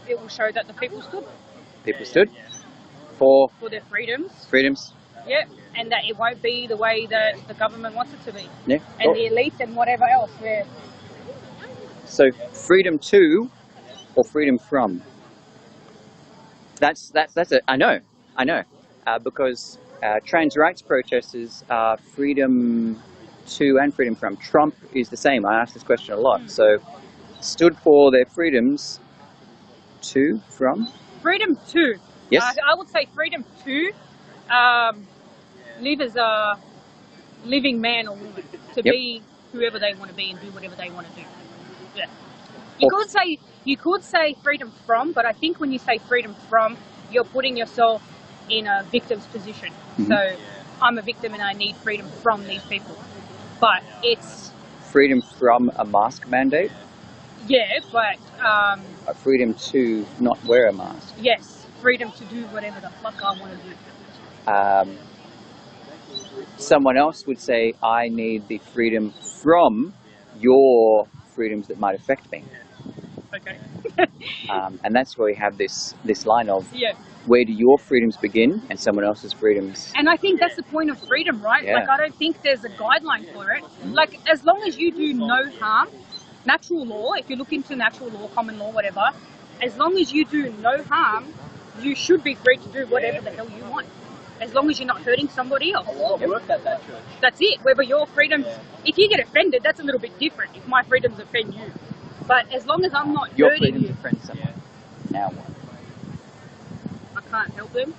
it will show that the people stood People stood for for their freedoms. freedoms. Yeah, and that it won't be the way that the government wants it to be. Yeah. And the elites and whatever else. Where So freedom to or freedom from? That's it. I know. Because trans rights protesters are freedom to and freedom from. Trump is the same. I ask this question a lot. So stood for their freedoms to, from? freedom to. Yes. I would say freedom to live as a living man or woman, to Yep. be whoever they want to be and do whatever they want to do. Yeah. Or- You could say freedom from, but I think when you say freedom from, you're putting yourself in a victim's position. Mhm. So I'm a victim and I need freedom from these people. But it's Freedom from a mask mandate? Yeah, but A freedom to not wear a mask. yes, freedom to do whatever the fuck I want to do. Someone else would say, I need the freedom from your freedoms that might affect me. Okay. And that's where we have this line of, Yeah. where do your freedoms begin and someone else's freedoms? And I think that's the point of freedom, right? Yeah. Like, I don't think there's a guideline for it. Like, as long as you do no harm, natural law, if you look into natural law, common law, whatever, as long as you do no harm, you should be free to do whatever the hell you want. As long as you're not hurting somebody else. I worked at that church. That's it. Whether your freedoms, if you get offended, that's a little bit different. If my freedoms offend you. But as long as I'm not Your hurting freedom you, to friend someone. Now what? I can't help them.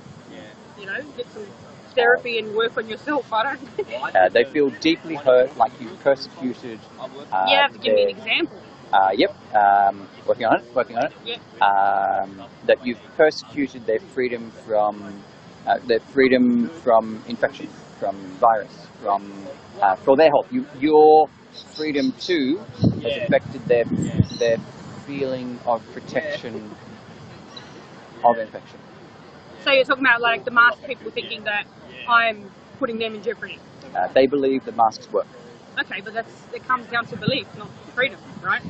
You know, get some therapy and work on yourself. I don't. They feel deeply hurt, like you've persecuted. You have to give me an example. Yep. Working on it. Yep. That you've persecuted their freedom from infection, from virus, for their health. Your freedom too has affected their feeling of protection of infection. So you're talking about like the mask people thinking that I'm putting them in jeopardy. They believe that masks work. Okay, but it comes down to belief, not freedom, right?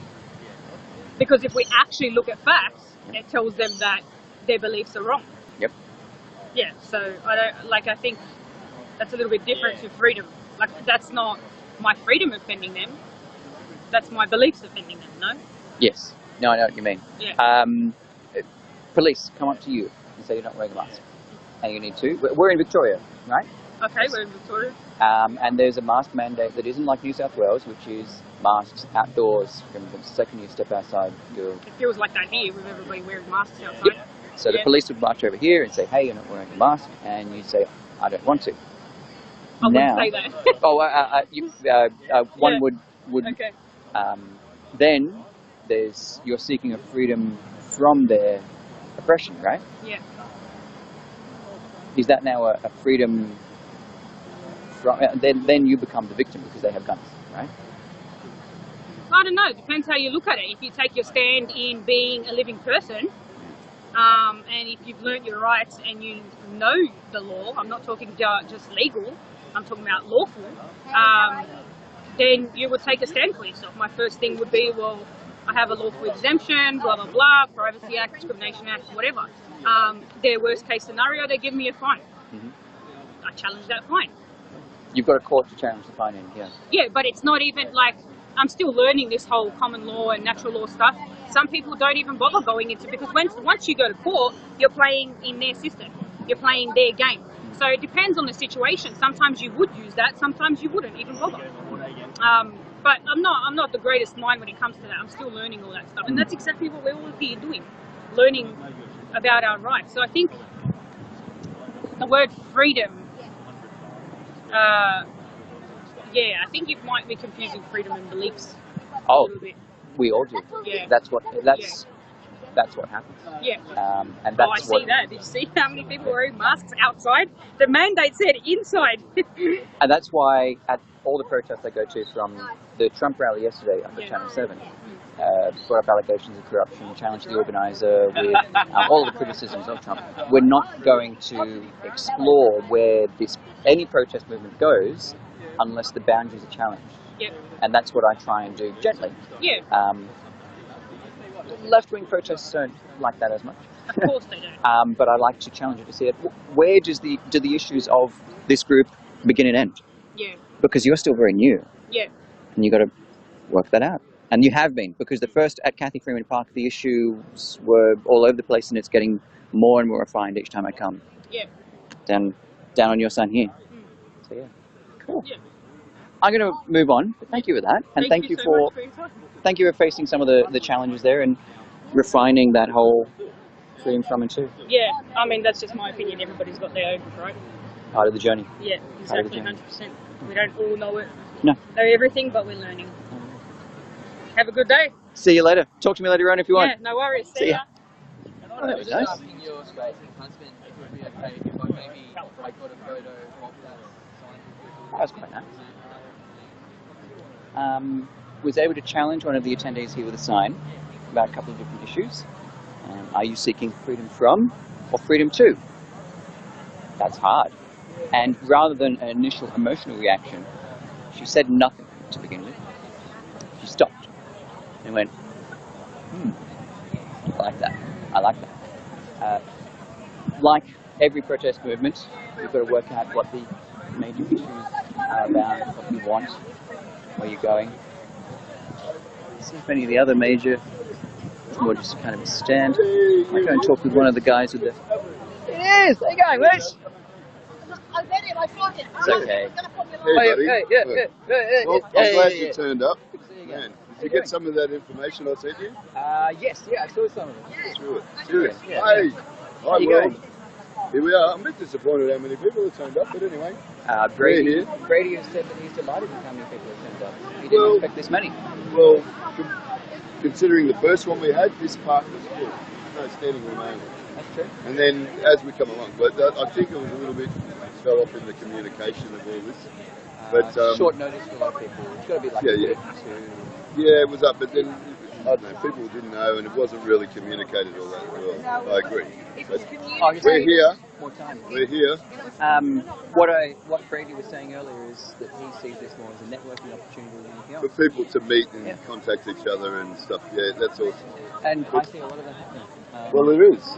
Because if we actually look at facts, it tells them that their beliefs are wrong. Yep. Yeah, so I think that's a little bit different to freedom. Like, that's not my freedom offending them, that's my beliefs offending them, no? Yes. No, I know what you mean. Yeah. Police come up to you and say you're not wearing a mask, and you need to. We're in Victoria, right? Okay, we're in Victoria. And there's a mask mandate that isn't like New South Wales, which is masks outdoors from the second you step outside. It feels like that here with everybody wearing masks outside. Yep. So the police would march over here and say, hey, you're not wearing a mask, and you say, I don't want to. I wouldn't say that. One would. Okay. Then you're seeking a freedom from their oppression, right? Yeah. Is that now a freedom from? Then you become the victim because they have guns, right? I don't know. It depends how you look at it. If you take your stand in being a living person, and if you've learnt your rights and you know the law, I'm not talking just legal, I'm talking about lawful, then you would take a stand for yourself. My first thing would be, well, I have a lawful exemption, blah, blah, blah, Privacy Act, Discrimination Act, whatever. Their worst case scenario, they give me a fine. Mm-hmm. I challenge that fine. You've got a court to challenge the fine in, yeah. Yeah, but it's not even like, I'm still learning this whole common law and natural law stuff. Some people don't even bother going into, because once you go to court, you're playing in their system. You're playing their game. So it depends on the situation. Sometimes you would use that, sometimes you wouldn't even bother. But I'm not the greatest mind when it comes to that. I'm still learning all that stuff. And that's exactly what we're all here doing, learning about our rights. So I think the word freedom, I think you might be confusing freedom and beliefs a little bit. We all do. Yeah. That's what happens. Yeah. And that's I see that. Did you see how many people are wearing masks outside? The mandate said inside. And that's why at all the protests I go to, from the Trump rally yesterday up at Channel 7, brought up allegations of corruption, challenged the organizer with all the criticisms of Trump. We're not going to explore where any protest movement goes unless the boundaries are challenged. Yep. And that's what I try and do gently. Yeah. Left-wing protests don't like that as much. Of course they don't. But I like to challenge it to see it. Where do the issues of this group begin and end? Yeah. Because you're still very new. Yeah. And you got to work that out. And you have been, because the first at Cathy Freeman Park, the issues were all over the place, and it's getting more and more refined each time I come. Yeah. Down on your son here. So yeah, cool. Yeah. I'm going to move on. But thank you for that, and thank you so for much for your time. thank you for facing some of the challenges there and refining that whole freedom from and to. Yeah, I mean, that's just my opinion. Everybody's got their own, right? Part of the journey. Yeah, Part of the exactly, journey. 100%. We don't all know it. No. Know everything, but we're learning. Have a good day. See you later. Talk to me later on if you want. Yeah, no worries. See ya. Oh, that was nice. Asking your husband if it would be okay if maybe I got a photo of that. That was quite nice. was able to challenge one of the attendees here with a sign about a couple of different issues. Are you seeking freedom from or freedom to? That's hard. And rather than an initial emotional reaction, she said nothing to begin with. She stopped and went, I like that. I like that. Like every protest movement, you've got to work out what the major issues are about, what you want, where you're going. See if any of the other major, it's more just kind of a stand. I go and talk with one of the guys with the... It is! How you going, mate? It's okay. Hey, buddy. I'm glad you turned up. Man, did you get some of that information I sent you? Yes, I saw some of it. Serious. Yeah. Hey, How you well, going? here we are. I'm a bit disappointed how many people have turned up, but anyway. Brady, We're here. Brady has said that he's delighted with how many people have turned up. He didn't expect this many. Well, considering the first one we had, this park was full. No standing room only. That's true. And then as we come along, but I think it was a little bit fell off in the communication of all this. But short notice for a lot of people. It's got to be like yeah, it was up, but then I don't know. People didn't know, and it wasn't really communicated all that well. I agree. But we're here. More time. We're here. What Brady was saying earlier is that he sees this more as a networking opportunity than anything else. For people to meet and contact each other and stuff. Yeah, that's awesome. And I see a lot of that happening. Well, there is.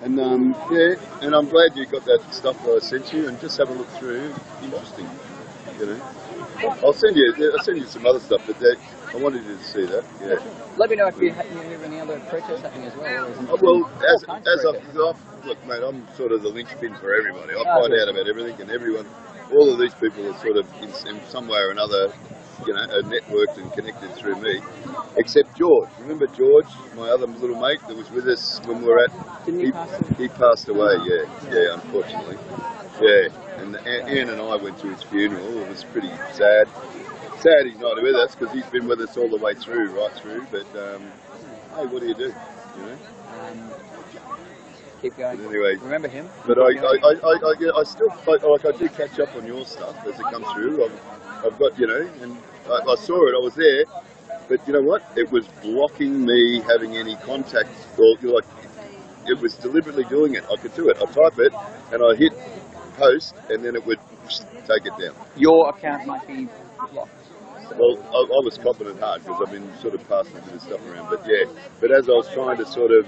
And and I'm glad you got that stuff that I sent you, and just have a look through. Interesting, you know. I'll send you some other stuff, but I wanted you to see that. Yeah. Let me know if you have any other protests happening as well. Well, as look, mate, I'm sort of the linchpin for everybody. I find out about everything and everyone. All of these people are sort of in some way or another, you know, are networked and connected through me. Except George. Remember George, my other little mate that was with us when we were at... He passed away, yeah, unfortunately. Yeah, and Anne and I went to his funeral. It was pretty sad. Sad he's not with us because he's been with us all the way through, right through. But, hey, what do? You know? Keep going. But anyway, remember him. But I still, like, I do catch up on your stuff as it comes through. I've got, you know, and I saw it, I was there, but you know what? It was blocking me having any contact, or like, it was deliberately doing it. I could do it. I type it, and I hit post, and then it would take it down. Your account might be blocked. Well, I was copping it hard, because I've been sort of passing a bit of stuff around, but yeah. But as I was trying to sort of,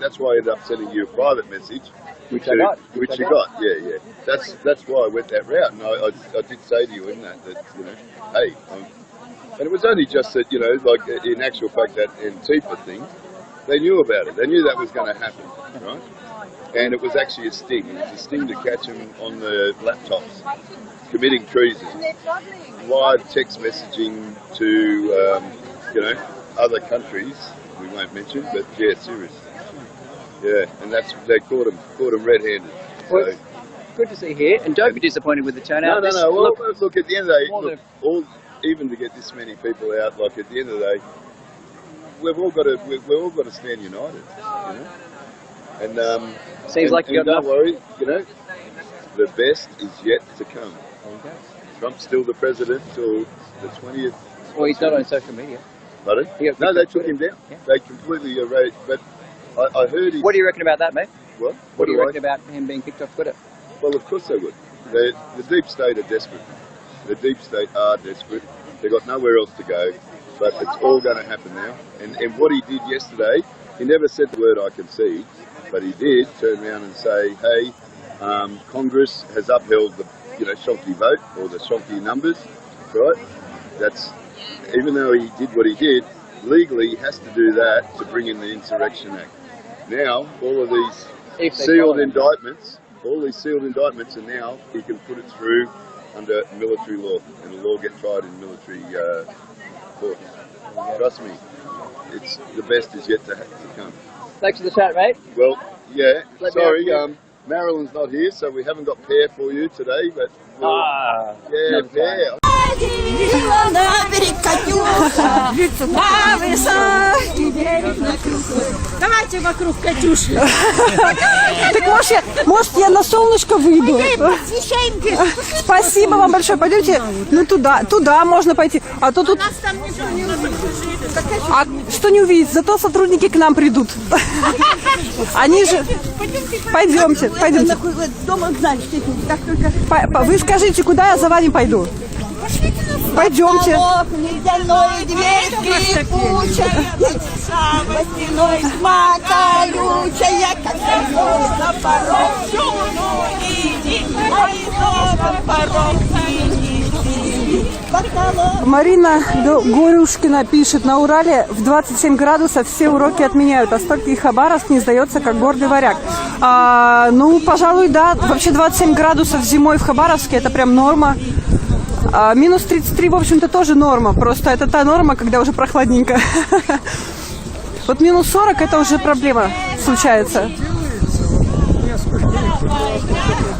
that's why I ended up sending you a private message. Which you got, yeah. That's why I went that route, and I did say to you in that you know, hey, and it was only just that, you know, like in actual fact that Antifa thing, they knew about it. They knew that was going to happen, right? And it was actually a sting. It was a sting to catch them on the laptops committing treason, live text messaging to you know, other countries we won't mention, but yeah, serious. Yeah, and they caught him red-handed. Well, so. Good to see here, and don't be disappointed with the turnout. No. Well, look, at the end of the day, even to get this many people out, like at the end of the day, we've all got to stand united, you know. And seems like you got don't worry, you know, the best is yet to come. Okay. Trump's still the president till the 20th. Well, he's not on social media. Pardon? No, they took him down. Yeah. They completely erased. But I heard. What do you reckon about that, mate? What? What do you reckon about him being kicked off Twitter? Well, of course they would. The deep state are desperate. The deep state are desperate. They've got nowhere else to go. But it's all going to happen now. And what he did yesterday, he never said the word "I concede," but he did turn around and say, "Hey, Congress has upheld the Shonky vote or the Shonky numbers, right? That's even though he did what he did, legally he has to do that to bring in the Insurrection Act. Now all of these sealed indictments, and now he can put it through under military law, and it'll all get tried in military courts. Trust me, it's the best is yet to come." Thanks for the chat, mate. Well, yeah. Sorry, Marilyn's not here, so we haven't got Pear for you today, but yeah, Pear. Катюша, на высокий. Давайте вокруг Катюши. Так может я на солнышко выйду? Спасибо вам большое. Пойдемте, ну туда можно пойти. А то тут... А что не увидеть? Зато сотрудники к нам придут. Они же... Пойдемте. Вы скажите, куда я за вами пойду? Пойдемте. Марина Горюшкина пишет: на Урале в 27 градусов все уроки отменяют, а стольких Хабаровск не сдается, как гордый варяг. Ну, пожалуй, да. Вообще 27 градусов зимой в Хабаровске — это прям норма. Минус 33, в общем-то, тоже норма. Просто это та норма, когда уже прохладненько. Вот минус 40 — это уже проблема случается.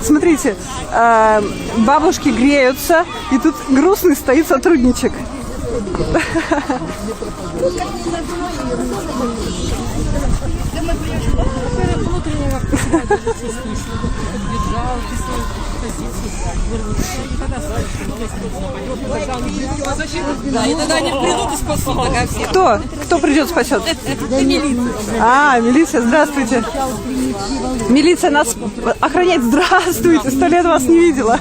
Смотрите, бабушки греются, и тут грустный стоит сотрудничек. Да, и тогда они придут и спасут, ага, все. Кто придет спасет? Милиция. Милиция, здравствуйте. Милиция нас охраняет. Здравствуйте, 100 лет вас не видела.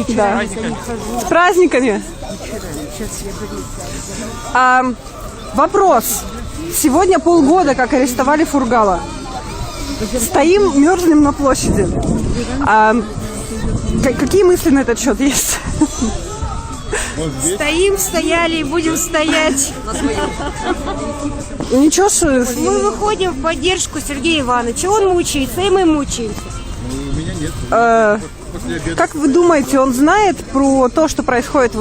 Да. С праздниками. Вопрос. Сегодня полгода, как арестовали Фургала. Стоим, мерзнем на площади. Какие мысли на этот счет есть? Стоим, стояли и будем стоять. Ничего, что... Мы выходим в поддержку Сергея Ивановича. Он мучается, и мы мучаемся. Как вы думаете, он знает про то, что происходит?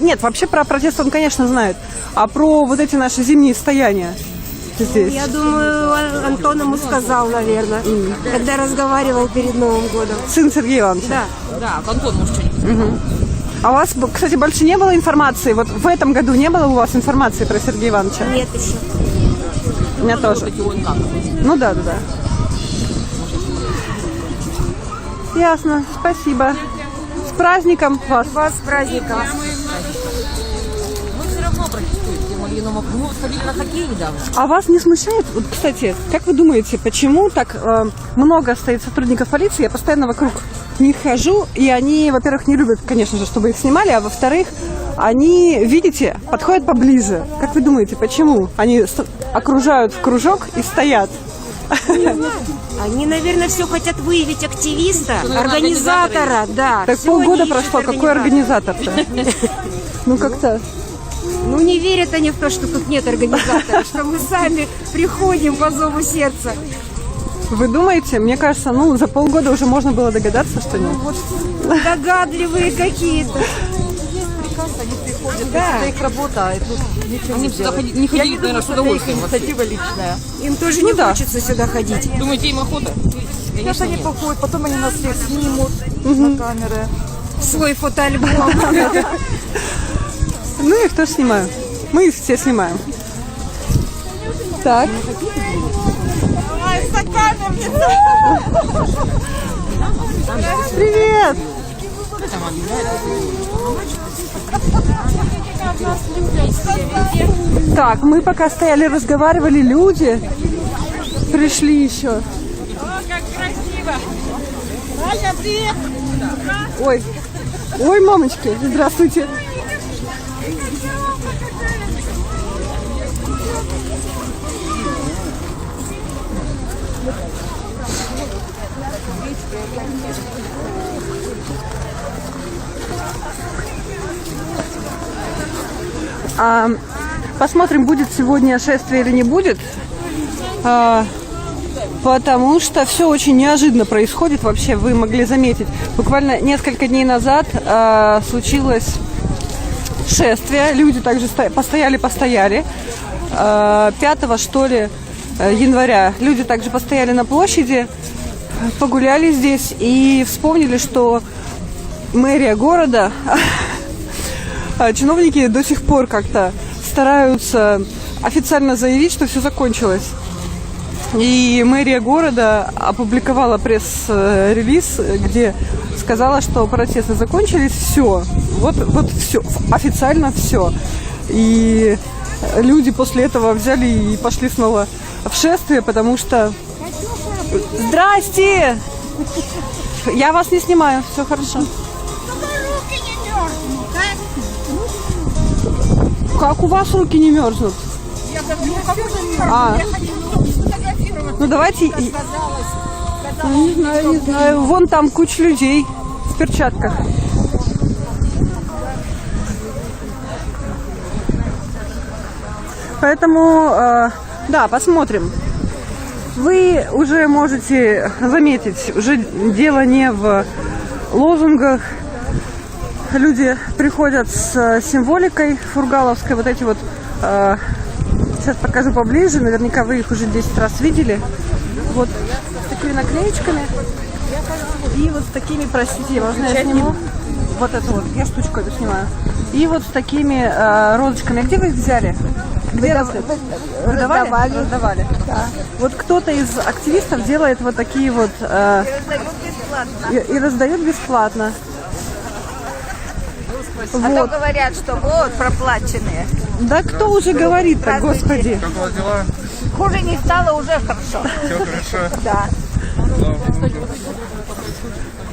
Нет, вообще про протест он, конечно, знает. А про вот эти наши зимние стояния здесь? Я думаю, Антон ему сказал, наверное, когда разговаривал перед Новым годом. Сын Сергея Ивановича? Да, Антон, может, что-нибудь. А у вас, кстати, больше не было информации? Вот в этом году не было у вас информации про Сергея Ивановича? Нет еще. У меня тоже. Ну да. Ясно, спасибо. С праздником вас. Вас с праздником. Мы все равно протестуем. Мы сходили на хоккей недавно. А вас не смущает? Вот, кстати, как вы думаете, почему так много стоит сотрудников полиции? Я постоянно вокруг них хожу, и они, во-первых, не любят, конечно же, чтобы их снимали, а во-вторых, они, видите, подходят поближе. Как вы думаете, почему? Они окружают в кружок и стоят. Они, наверное, все хотят выявить активиста, организатора, да. Так полгода прошло, какой организатор-то? Ну как-то... Ну не верят они в то, что тут нет организатора, что мы сами приходим по зову сердца. Вы думаете? Мне кажется, за полгода уже можно было догадаться, что нет. Догадливые какие-то. Они приходят, это их работа, они сюда не ходили, наверное, с удовольствием. Инициатива личная. Им тоже не хочется сюда ходить. Думаете, им охота? Сейчас они походят, потом они нас всех снимут на камеры. Свой фотоальбом. Ну их тоже снимаю. Мы их все снимаем. Так. Привет! Так, мы пока стояли, разговаривали, люди пришли еще. О, как красиво! Аня, привет! Ой, мамочки, здравствуйте. Посмотрим, будет сегодня шествие или не будет, потому что все очень неожиданно происходит. Вообще, вы могли заметить, буквально несколько дней назад случилось шествие, люди также постояли. 5 что ли января люди также постояли на площади, погуляли здесь и вспомнили, что мэрия города чиновники до сих пор как-то стараются официально заявить, что все закончилось. И мэрия города опубликовала пресс-релиз, где сказала, что протесты закончились, все. Вот все, официально все. И люди после этого взяли и пошли снова в шествие, потому что... Здрасте! Я вас не снимаю, все хорошо. Как у вас руки не мерзнут? Ну давайте... Ну, не знаю. Вон там куча людей в перчатках. Поэтому, да, посмотрим. Вы уже можете заметить, уже дело не в лозунгах. Люди приходят с символикой фургаловской, вот эти вот, сейчас покажу поближе, наверняка вы их уже 10 раз видели. Вот с такими наклеечками и вот с такими, простите, можно я сниму? Вот это вот, я штучку эту снимаю. И вот с такими розочками. А где вы их взяли? Раздавали? Раздавали. Да. Вот кто-то из активистов делает вот такие вот и раздает бесплатно. Вот. А то говорят, что вот проплаченные. Да кто уже говорит-то, господи? Как дела? Хуже не стало, уже хорошо. Все хорошо? Да.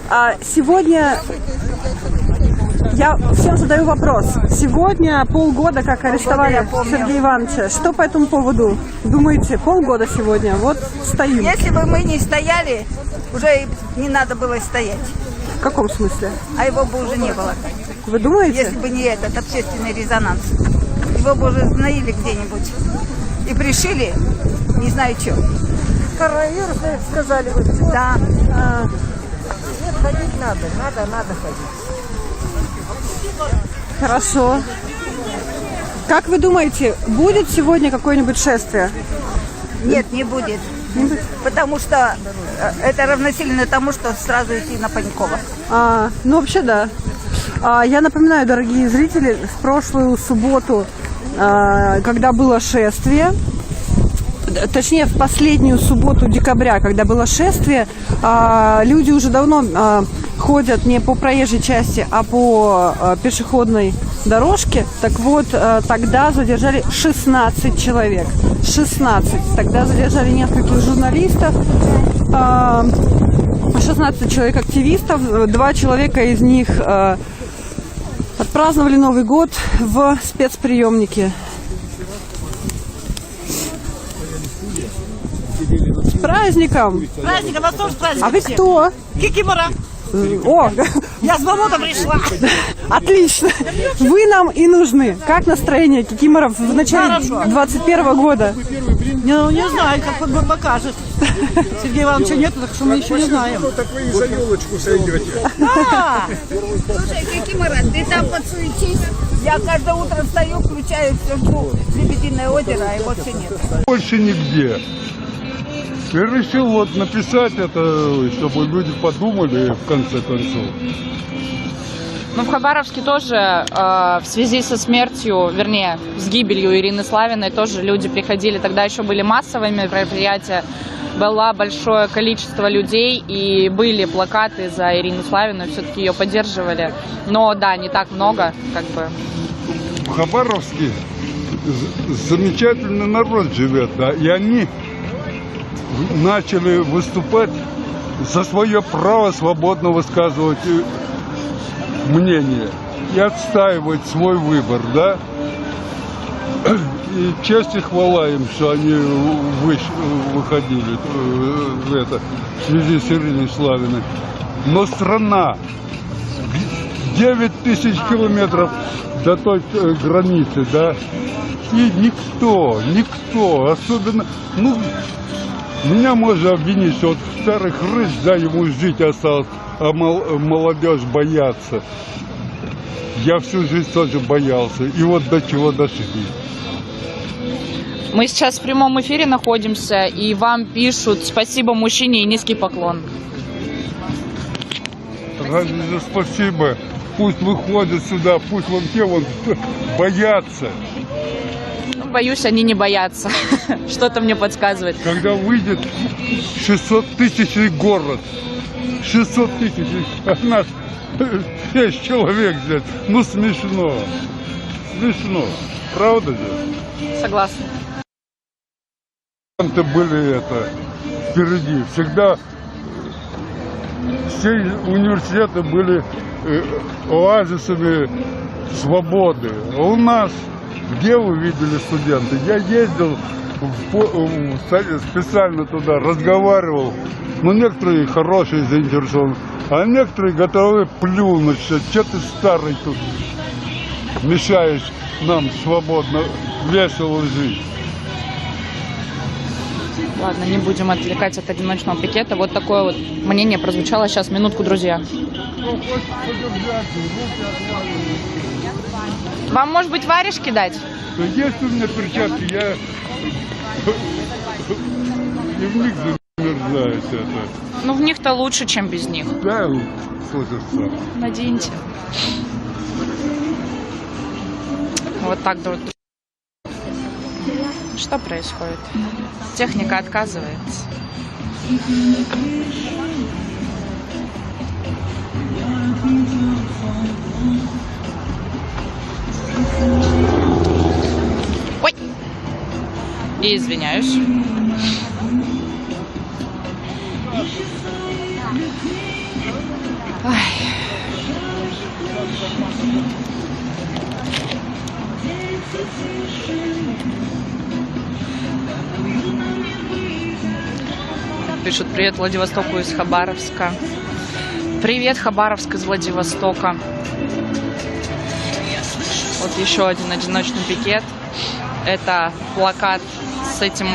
А сегодня я всем задаю вопрос. Сегодня полгода, как арестовали Сергея Ивановича. Что по этому поводу думаете? Полгода сегодня. Вот стою. Если бы мы не стояли, уже не надо было стоять. В каком смысле? А его бы уже не было. Вы думаете? Если бы не этот общественный резонанс. Его бы уже знаили где-нибудь. И пришили, не знаю что. Коронавирус, сказали вы. Да. Нет, ходить надо ходить. Хорошо. Как вы думаете, будет сегодня какое-нибудь шествие? Нет, не будет. Потому что это равносильно тому, что сразу идти на Панькова. Ну, вообще, да. Я напоминаю, дорогие зрители, в прошлую субботу, когда было шествие, точнее, в последнюю субботу декабря, когда было шествие, люди уже давно ходят не по проезжей части, а по пешеходной дорожке. Так вот, тогда задержали 16 человек. 16. Тогда задержали нескольких журналистов, 16 человек активистов, 2 человека из них отпраздновали Новый год в спецприемнике. С праздником! Праздник, вас тоже праздник. А вы кто? Кикимора. О, я с Бамутом пришла. Отлично. Вы нам и нужны. Как настроение кикиморов в начале 21 года? Не знаю, как он покажет. Сергея Ивановича нет, так что мы еще не знаем. Ну, так вы и за елочку сойдете. Слушай, Кикимора, ты там подсуетись. Я каждое утро встаю, включаю, все жду «Лебединое озеро», а его все нет. Больше нигде. И решил вот написать это, чтобы люди подумали в конце концов. Ну, в Хабаровске тоже в связи со смертью, вернее, с гибелью Ирины Славиной тоже люди приходили. Тогда еще были массовые мероприятия, было большое количество людей и были плакаты за Ирину Славину, все-таки ее поддерживали. Но да, не так много, как бы. В Хабаровске замечательный народ живет, да, и они начали выступать за свое право свободно высказывать мнение и отстаивать свой выбор, да. И честь и хвала им, что они выходили в связи с Ириной Славиной. Но страна 9000 километров до той границы, да, и никто, особенно, ну, меня можно обвинить, что вот старый хрыч, да, ему жить осталось, а молодежь боятся. Я всю жизнь тоже боялся, и вот до чего дошли. Мы сейчас в прямом эфире находимся, и вам пишут «Спасибо мужчине» и низкий поклон. Спасибо. пусть выходят сюда, пусть вон те вот боятся. Боюсь, они не боятся. Что-то мне подсказывает. Когда выйдет 600-тысячный город, 600 тысяч, а нас 6 человек здесь, ну смешно, смешно, правда же? Согласна. Были это впереди, всегда все университеты были оазисами свободы, а у нас, где вы видели студенты? Я ездил специально туда, разговаривал, но некоторые хорошие заинтересованы, а некоторые готовы плюнуть, что ты старый тут мешаешь нам свободно, весело жить. Ладно, не будем отвлекать от одиночного пикета. Вот такое вот мнение прозвучало. Сейчас, минутку, друзья. Вам, может быть, варежки дать? Есть у меня перчатки, я и в них замерзает это. Ну, в них-то лучше, чем без них. Да, слышится. Наденьте. Вот так, друг. Что происходит? Техника отказывается. Ой! И извиняюсь. Ай. Пишут: привет Владивостоку из Хабаровска. Привет, Хабаровск из Владивостока. Вот еще один одиночный пикет. Это плакат. С этим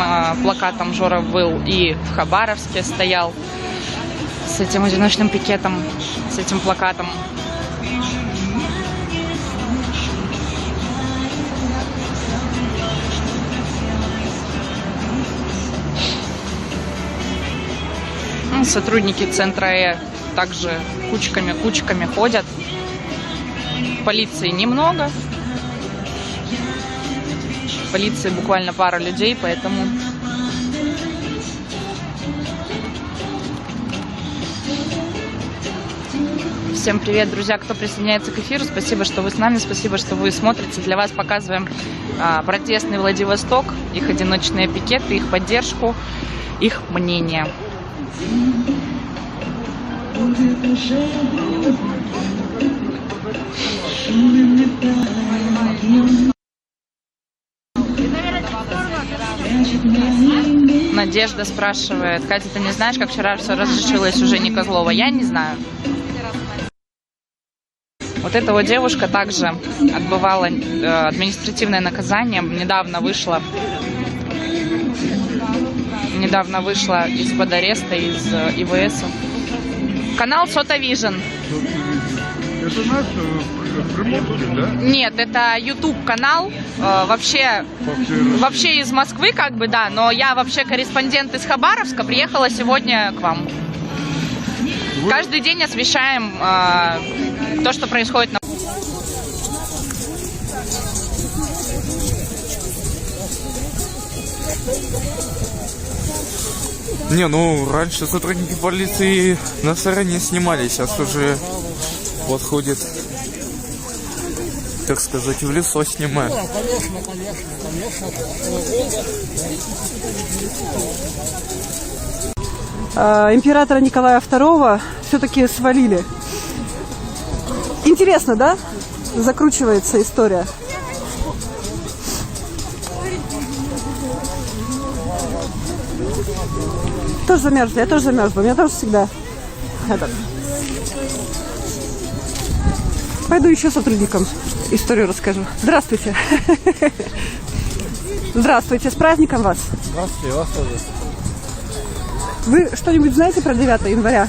плакатом Жора был и в Хабаровске стоял. С этим одиночным пикетом, с этим плакатом. Сотрудники центра также кучками ходят. Полиции немного. Полиции буквально пара людей, поэтому... Всем привет, друзья, кто присоединяется к эфиру. Спасибо, что вы с нами, спасибо, что вы смотрите. Для вас показываем протестный Владивосток, их одиночные пикеты, их поддержку, их мнение. Надежда спрашивает: Катя, ты не знаешь, как вчера все разрешилось уже не Козлова? Я не знаю. Вот эта вот девушка также отбывала административное наказание, недавно вышла из-под ареста, из ИВС. Канал Сота Вижн. Это наш Приморский, да? Нет, это YouTube канал. Вообще из Москвы, как бы, да, но я вообще корреспондент из Хабаровска, приехала сегодня к вам. Каждый день освещаем то, что происходит на... Не, ну раньше сотрудники полиции на стороне снимали, сейчас уже подходит, так сказать, в лицо снимают. Императора Николая II все-таки свалили. Интересно, да? Закручивается история. Тоже замерзла, я тоже замерзла. У меня тоже всегда этот. Пойду еще сотрудникам историю расскажу. Здравствуйте. Здравствуйте, с праздником вас. Здравствуйте, вас тоже. Вы что-нибудь знаете про 9 января?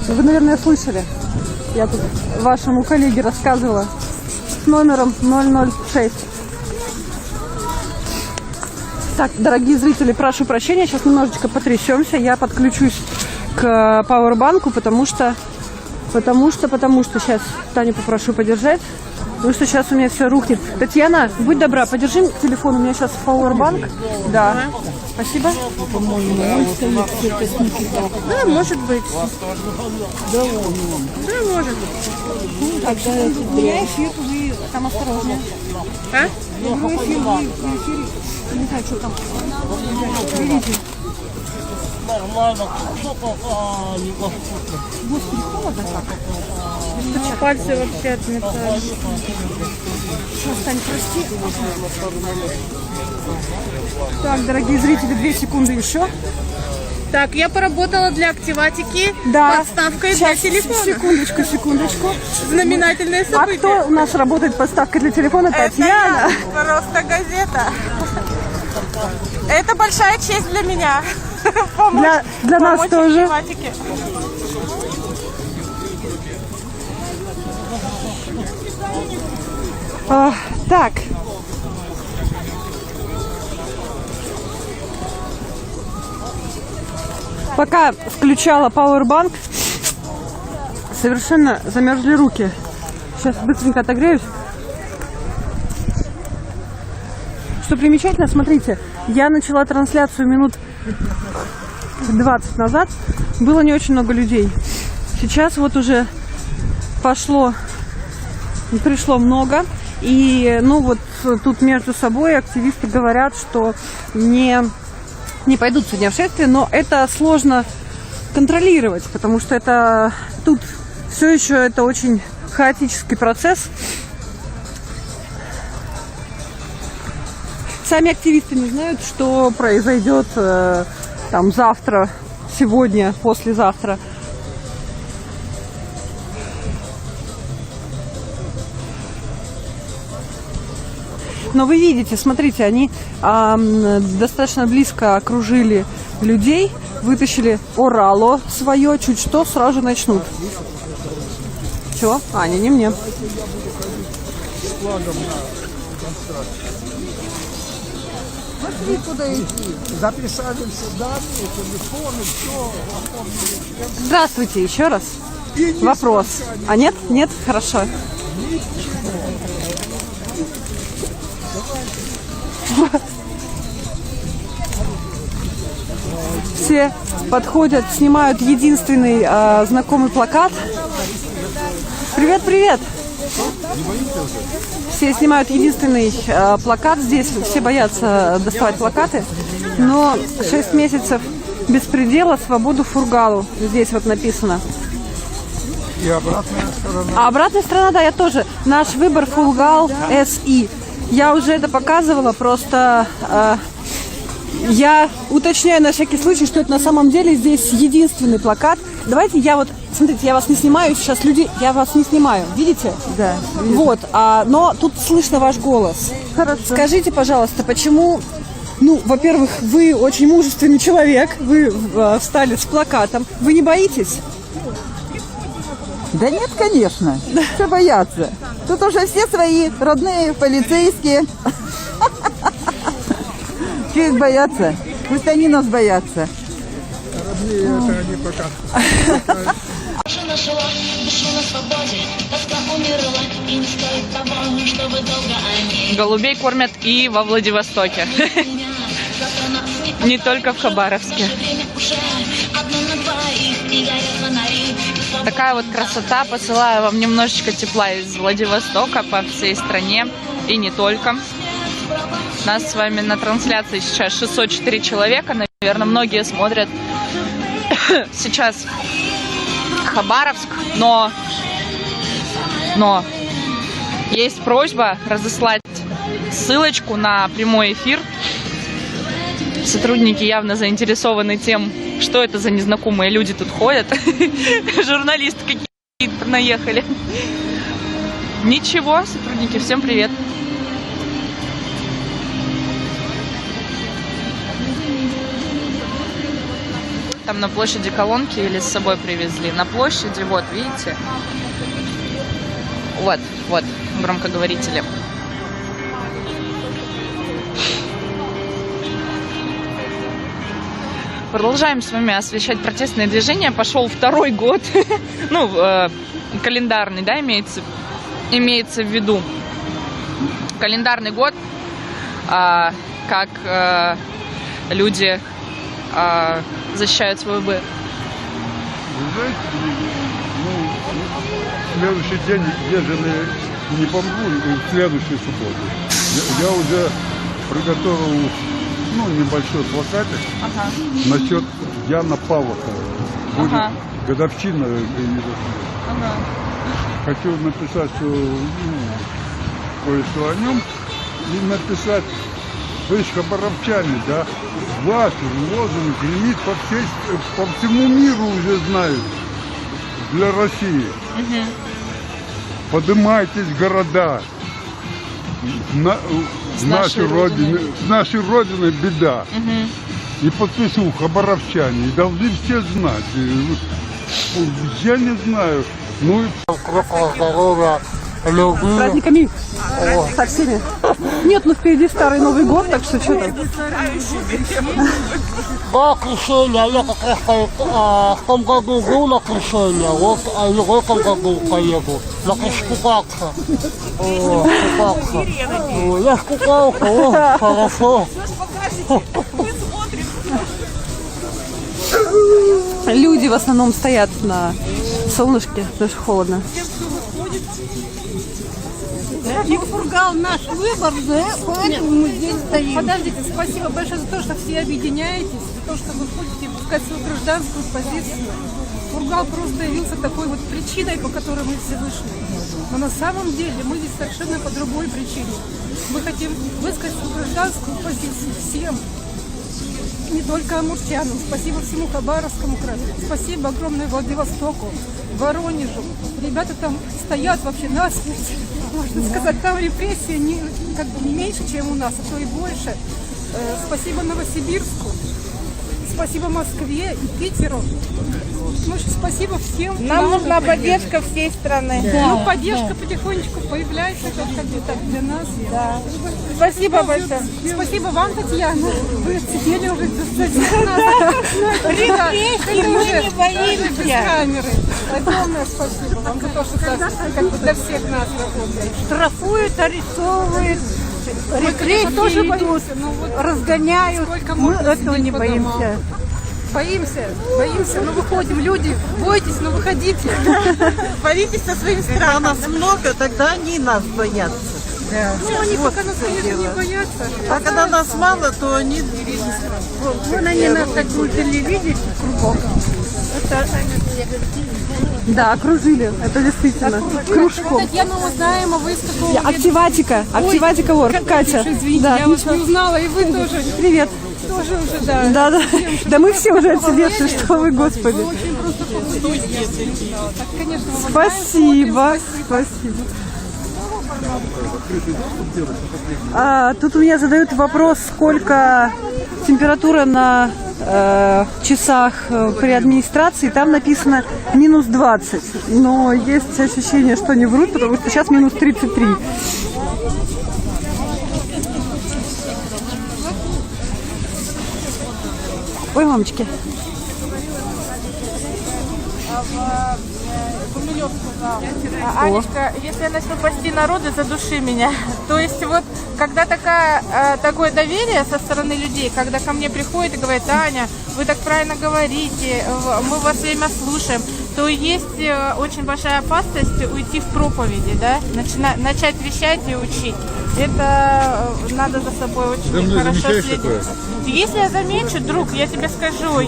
Вы, наверное, слышали. Я тут вашему коллеге рассказывала с номером 006. Так, дорогие зрители, прошу прощения, сейчас немножечко потрясемся. Я подключусь к пауэрбанку, потому что Потому что сейчас Таню попрошу подержать. Потому что сейчас у меня все рухнет. Татьяна, будь добра, подержи телефон. У меня сейчас пауэрбанк. Да. Спасибо. Да, может быть. Да, может. У меня эфир, вы там осторожнее. А? Вы эфир, не знаю, что там. Берите. Нормально. Господи, холодно как. Пальцы вообще отметают. Сейчас, Тань, прости. Так, дорогие зрители, 2 секунды еще. Так, я поработала для активатики подставкой сейчас, для телефона. Секундочку. Знаменательное событие. А кто у нас работает подставкой для телефона? Татьяна. Это просто газета. Это большая честь для меня. Для нас тоже. Так. Пока включала пауэрбанк, совершенно замерзли руки. Сейчас быстренько отогреюсь. Что примечательно, смотрите, я начала трансляцию минут 20 назад, было не очень много людей. Сейчас вот уже пришло много. И, ну вот, тут между собой активисты говорят, что не пойдут сегодня в шествие, но это сложно контролировать, потому что это тут все еще это очень хаотический процесс. Сами активисты не знают, что произойдет там завтра, сегодня, послезавтра. Но вы видите, смотрите, они достаточно близко окружили людей, вытащили орало свое, чуть что, сразу начнут. Чего? Аня, не мне. Смотри, куда идти. Записали все данные, телефоны, все. Здравствуйте, еще раз. Вопрос. А нет? Нет? Хорошо. Все подходят, снимают единственный знакомый плакат. Привет, привет! Все снимают единственный плакат здесь. Все боятся доставать плакаты. Но 6 месяцев беспредела, свободу Фургалу. Здесь вот написано. И обратная сторона. А обратная сторона, да, я тоже. Наш выбор Фургал СИ. Я уже это показывала, просто я уточняю на всякий случай, что это на самом деле здесь единственный плакат. Давайте я вот, смотрите, я вас не снимаю, сейчас люди, я вас не снимаю, видите? Да. Вот, но тут слышно ваш голос. Хорошо. Скажите, пожалуйста, почему, ну, во-первых, вы очень мужественный человек, вы встали с плакатом, вы не боитесь? Да нет, конечно. Что бояться? Тут уже все свои родные, полицейские. Чего их бояться? Пусть они нас боятся. Родные это они пока. Голубей кормят и во Владивостоке. Не только в Хабаровске. Такая вот красота. Посылаю вам немножечко тепла из Владивостока по всей стране. И не только. Нас с вами на трансляции сейчас 604 человека. Наверное, многие смотрят сейчас Хабаровск. Но есть просьба разослать ссылочку на прямой эфир. Сотрудники явно заинтересованы тем, что это за незнакомые люди тут ходят. Журналисты какие-то наехали. Ничего, сотрудники, всем привет. Там на площади колонки или с собой привезли. На площади, вот, видите? Вот, громкоговорители. Продолжаем с вами освещать протестные движения. Пошел 2-й год. Ну, календарный, да, имеется в виду. Календарный год, как люди защищают свой быт. Вы знаете, следующий день, ежели не помру, в следующую субботу, я уже приготовил небольшой плакатик насчет Яна Павлова. Будет годовщина. Хочу написать кое-что о нем и написать, вы же хабаровчане, да, ваш лозунг гремит по всему миру уже знают для России. Поднимайтесь города. С нашей родины беда. И подпишу хабаровчане. И должны все знать. Я не знаю. Крепкого здоровья, любви. С праздниками. Со всеми. Нет, впереди старый Новый год, так что что там? Да, крещение. Я как раз в том году был на крещение, вот, а и в этом году поеду. На купаться. Купаться. Я скупался, хорошо. Люди в основном стоят на солнышке, потому что холодно. И Фургал наш выбор, да, поэтому мы здесь стоим. Подождите, спасибо большое за то, что все объединяетесь, за то, что вы ходите пускать свою гражданскую позицию. Фургал просто явился такой вот причиной, по которой мы все вышли. Но на самом деле мы здесь совершенно по другой причине. Мы хотим высказать свою гражданскую позицию всем. Не только амурчанам. Спасибо всему Хабаровскому краю. Спасибо огромное Владивостоку, Воронежу. Ребята там стоят вообще насмерть. Можно сказать, там репрессии не меньше, чем у нас, а то и больше. Спасибо Новосибирску. Спасибо Москве и Питеру. Ну, спасибо всем. Нам нужна поддержка всей страны. Да. Ну, поддержка потихонечку появляется, как бы так для нас. Да. Спасибо большое. Спасибо вам, Татьяна. Вы сидели уже за нас. Репрессии мы не боимся. Без камеры. Огромное спасибо вам за то, что как бы для всех нас работаете. Штрафуют, арестовывают. Репрессии тоже боимся, разгоняют. Мы этого не боимся. Боимся, но выходим, люди, бойтесь, но выходите. Боритесь со своим страхом. Когда нас много, тогда они нас боятся. Да. Ну, они вот пока нас, конечно, не боятся. А когда нас мало, то они... Вон они нас окружили, видите, кругом. Да, окружили, это действительно. Кружком. Татьяна Узнаема, вы из какого? Активатика Орг, Катя. Извините, да, я вас не узнала, и вы тоже. Привет. Тоже уже, да. Да. Да мы все уже отсидевшие, что вы, Господи. Вы очень просто побудите. Так, конечно, спасибо. Тут у меня задают вопрос, сколько температура на часах при администрации. Там написано минус 20. Но есть ощущение, что не врут, потому что сейчас минус 33. Ой, мамочки. Анечка, если я начну пасти народы, задуши меня. То есть вот, когда такое доверие со стороны людей, когда ко мне приходят и говорят: Аня, вы так правильно говорите, мы вас время слушаем, то есть очень большая опасность уйти в проповеди, да, начать вещать и учить. Это надо за собой очень хорошо следить. Если я замечу, друг, я тебе скажу,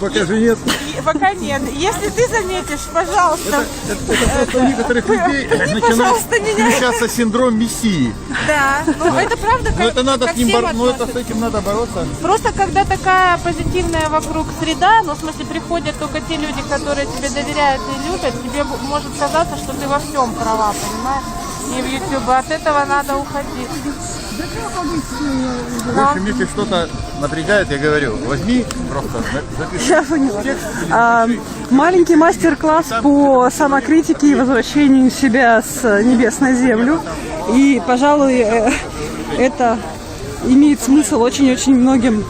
пока же нет. Пока нет. Если ты заметишь, пожалуйста. Это у некоторых людей начинает включаться синдром мессии. Да, это правда. Но это надо с ним с этим надо бороться. Просто когда такая позитивная вокруг среда, ну в смысле приходят только те люди, которые тебе доверяют и любят, тебе может казаться, что ты во всем права, понимаешь? И в YouTube. От этого надо уходить. Если мне что-то напрягает, я говорю, возьми просто, запиши. Я поняла. Маленький мастер-класс по самокритике и возвращению себя с небес на землю. И, пожалуй, это имеет смысл очень-очень многим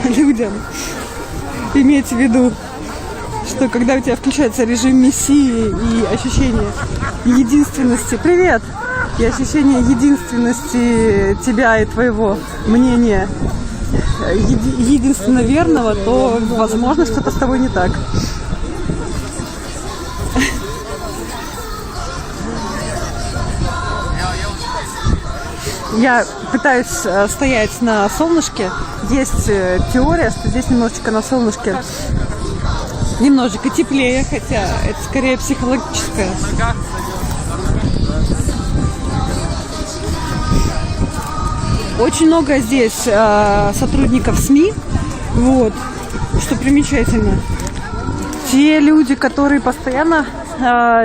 людям. Имейте в виду. что когда у тебя включается режим мессии и ощущение единственности, привет, и ощущение единственности тебя и твоего мнения, единственно верного, то, возможно, что-то с тобой не так. Я пытаюсь стоять на солнышке. Есть теория, что здесь немножечко на солнышке немножечко теплее, хотя это скорее психологическое. Очень много здесь сотрудников СМИ, вот, что примечательно. Те люди, которые постоянно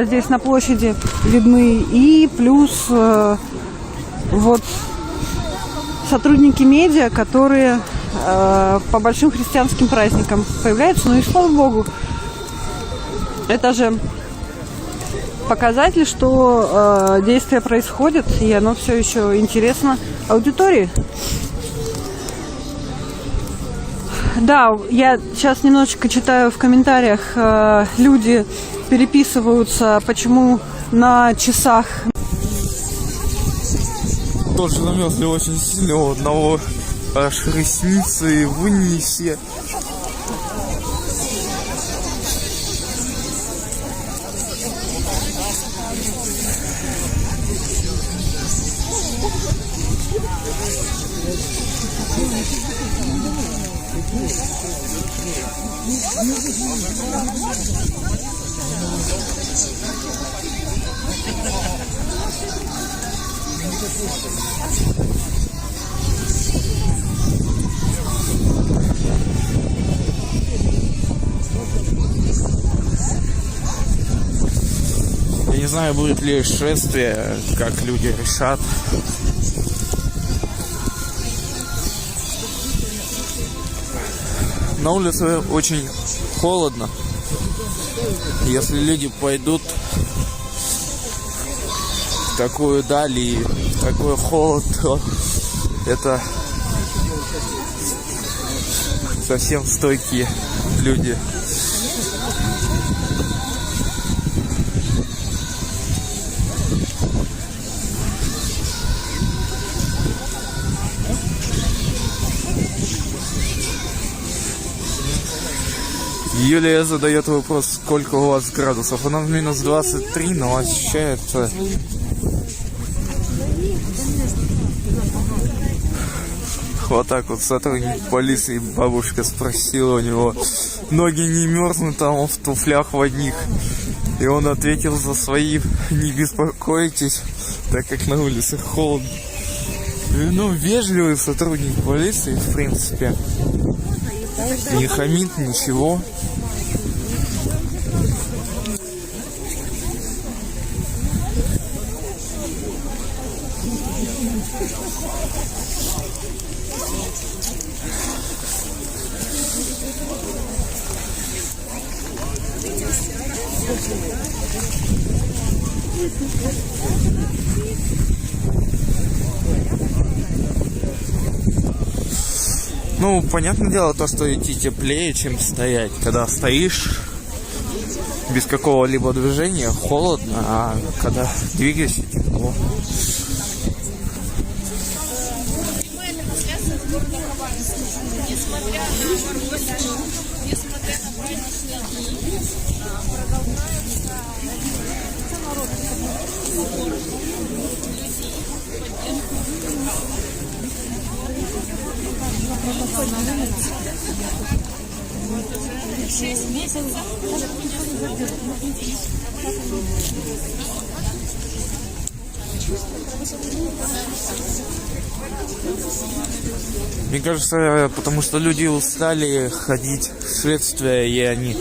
здесь на площади видны, и плюс вот сотрудники медиа, которые по большим христианским праздникам появляются. Ну и слава богу, это же показатель, что действие происходит, и оно все еще интересно аудитории. Да, я сейчас немножечко читаю в комментариях, люди переписываются, почему на часах. Тоже замерзли очень сильно, у одного аж ресницы вынеси. Я не знаю, будет ли шествие, как люди решат. На улице очень холодно. Если люди пойдут в такую даль и в такой холод, то это совсем стойкие люди. Юлия задает вопрос, сколько у вас градусов. Она в минус 23, но ощущается... Вот так вот сотрудник полиции, бабушка спросила у него, ноги не мерзнут, там он в туфлях в одних. И он ответил за свои, не беспокойтесь, так как на улице холодно. Ну, вежливый сотрудник полиции, в принципе. Не хамит, ничего. Ну, понятное дело, то, что идти теплее, чем стоять. Когда стоишь без какого-либо движения, холодно, а когда двигаешься, тепло. Мне кажется, потому что люди устали ходить в шествия, и они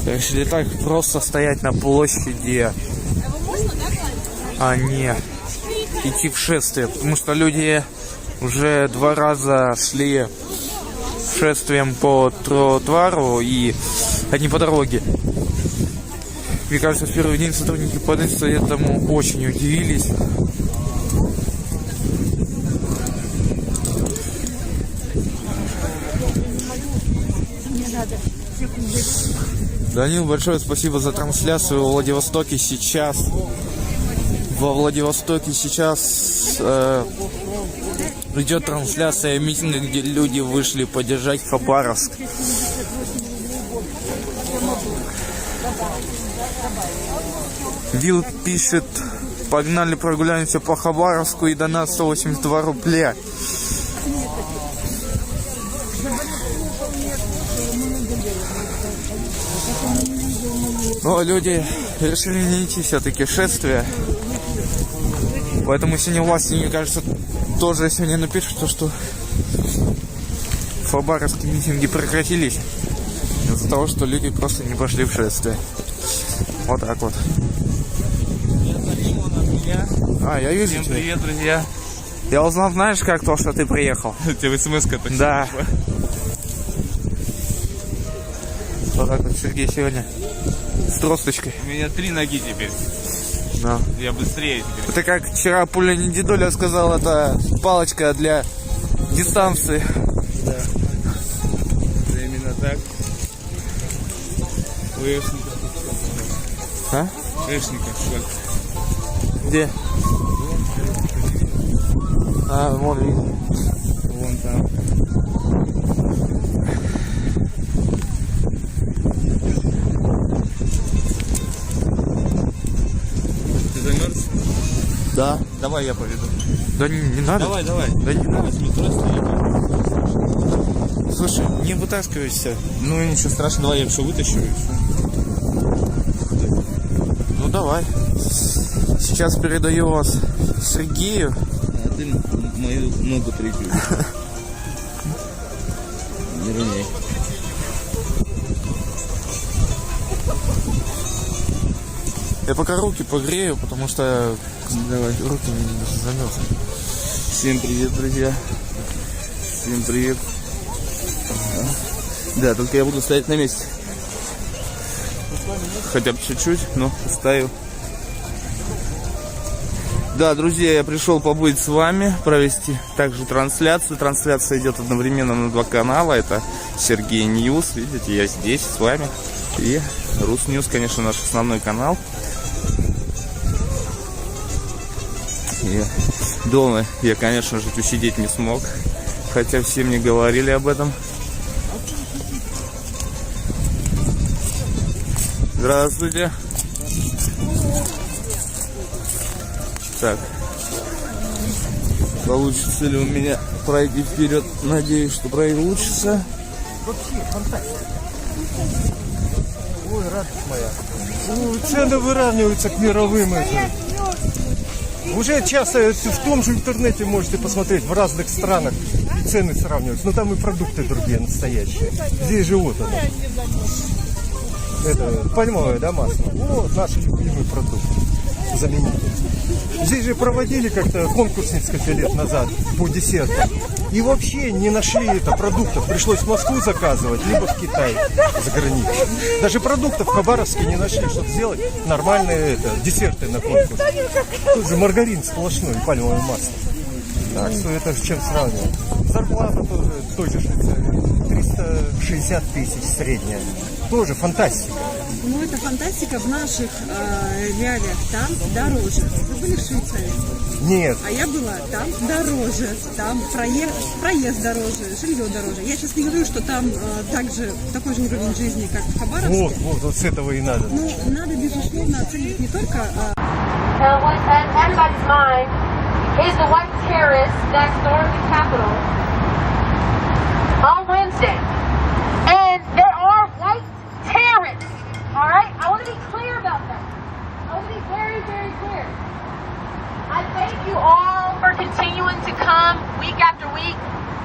решили так просто стоять на площади, а не идти в шествие. Потому что люди уже 2 раза шли шествием по тротуару, и они по дороге. Мне кажется, в первый день сотрудники полиции этому очень удивились. Данил, большое спасибо за трансляцию во Владивостоке сейчас. Во Владивостоке сейчас идет трансляция митинга, где люди вышли поддержать Хабаровск. Вил пишет: погнали прогуляемся по Хабаровску, и донат 182 рубля. Но люди решили не идти все-таки шествие. Поэтому сегодня власти, мне кажется, тоже сегодня напишут, что хабаровские митинги прекратились из-за того, что люди просто не пошли в шествие. Вот так вот. Я вижу. Всем привет, друзья. Я узнал, знаешь, как то, что ты приехал? Тебе смс-ка точно да. пришла. Вот так вот Сергей сегодня с тросточкой. У меня 3 ноги теперь. Да. Я быстрее теперь. Это как вчера Пуля не дедуля сказал, это палочка для дистанции. Да. Это именно так. У Эшника. А? Эшника, сколько? Где? Вон видно. Вон там. Ты замерз? Да. Давай я поведу. Да не надо. Давай. Да не надо. Слушай, не вытаскивайся. Ну ничего страшного, давай я все вытащу. Ну давай. Сейчас передаю вас Сергею. А ты мою ногу третью. Не равняй. Я пока руки погрею, потому что давай. Руки не замерзли. Всем привет, друзья. Всем привет. Да, только я буду стоять на месте. Хотя бы чуть-чуть, но стою. Да, друзья, я пришел побыть с вами, провести также трансляцию. Трансляция идет одновременно на 2 канала. Это Сергей Ньюс, видите, я здесь с вами. И Рус Ньюс, конечно, наш основной канал. И дома я, конечно же, усидеть не смог. Хотя все мне говорили об этом. Здравствуйте. Так. Получится ли у меня пройти вперед? Надеюсь, что получится. Вообще фантастика. Ой, радость моя. Цены выравниваются к мировым. Уже часто в том же интернете можете посмотреть, в разных странах и цены сравниваются. Но там и продукты другие, настоящие. Здесь же вот оно. Это пальмовое, да, масло? Вот наш любимый продукт. Заменитель. Здесь же проводили как-то конкурс несколько лет назад по десертам. И вообще не нашли продуктов. Пришлось в Москву заказывать, либо в Китай за границу. Даже продуктов в Хабаровске не нашли, чтобы сделать нормальные десерты на конкурс. Тут же маргарин сплошной и пальмовое масло. Так что это с чем сравнивать. Зарплата тоже той же Швейцарии. 360 тысяч средняя. Тоже фантастика. Ну, это фантастика в наших реалиях. Там дороже. Вы были в Швейцарии? Нет. А я была. Там дороже. Там проезд дороже, жилье дороже. Я сейчас не говорю, что там также такой же уровень жизни, как в Хабаровске. Вот с этого и надо. Ну, надо, безусловно, оценивать не только... What's on everybody's mind is the white terrorists that stormed the Capitol on Wednesday. And there are white terrorists. All right? I want to be clear about that. I want to be very, very clear. I thank you all for continuing to come week after week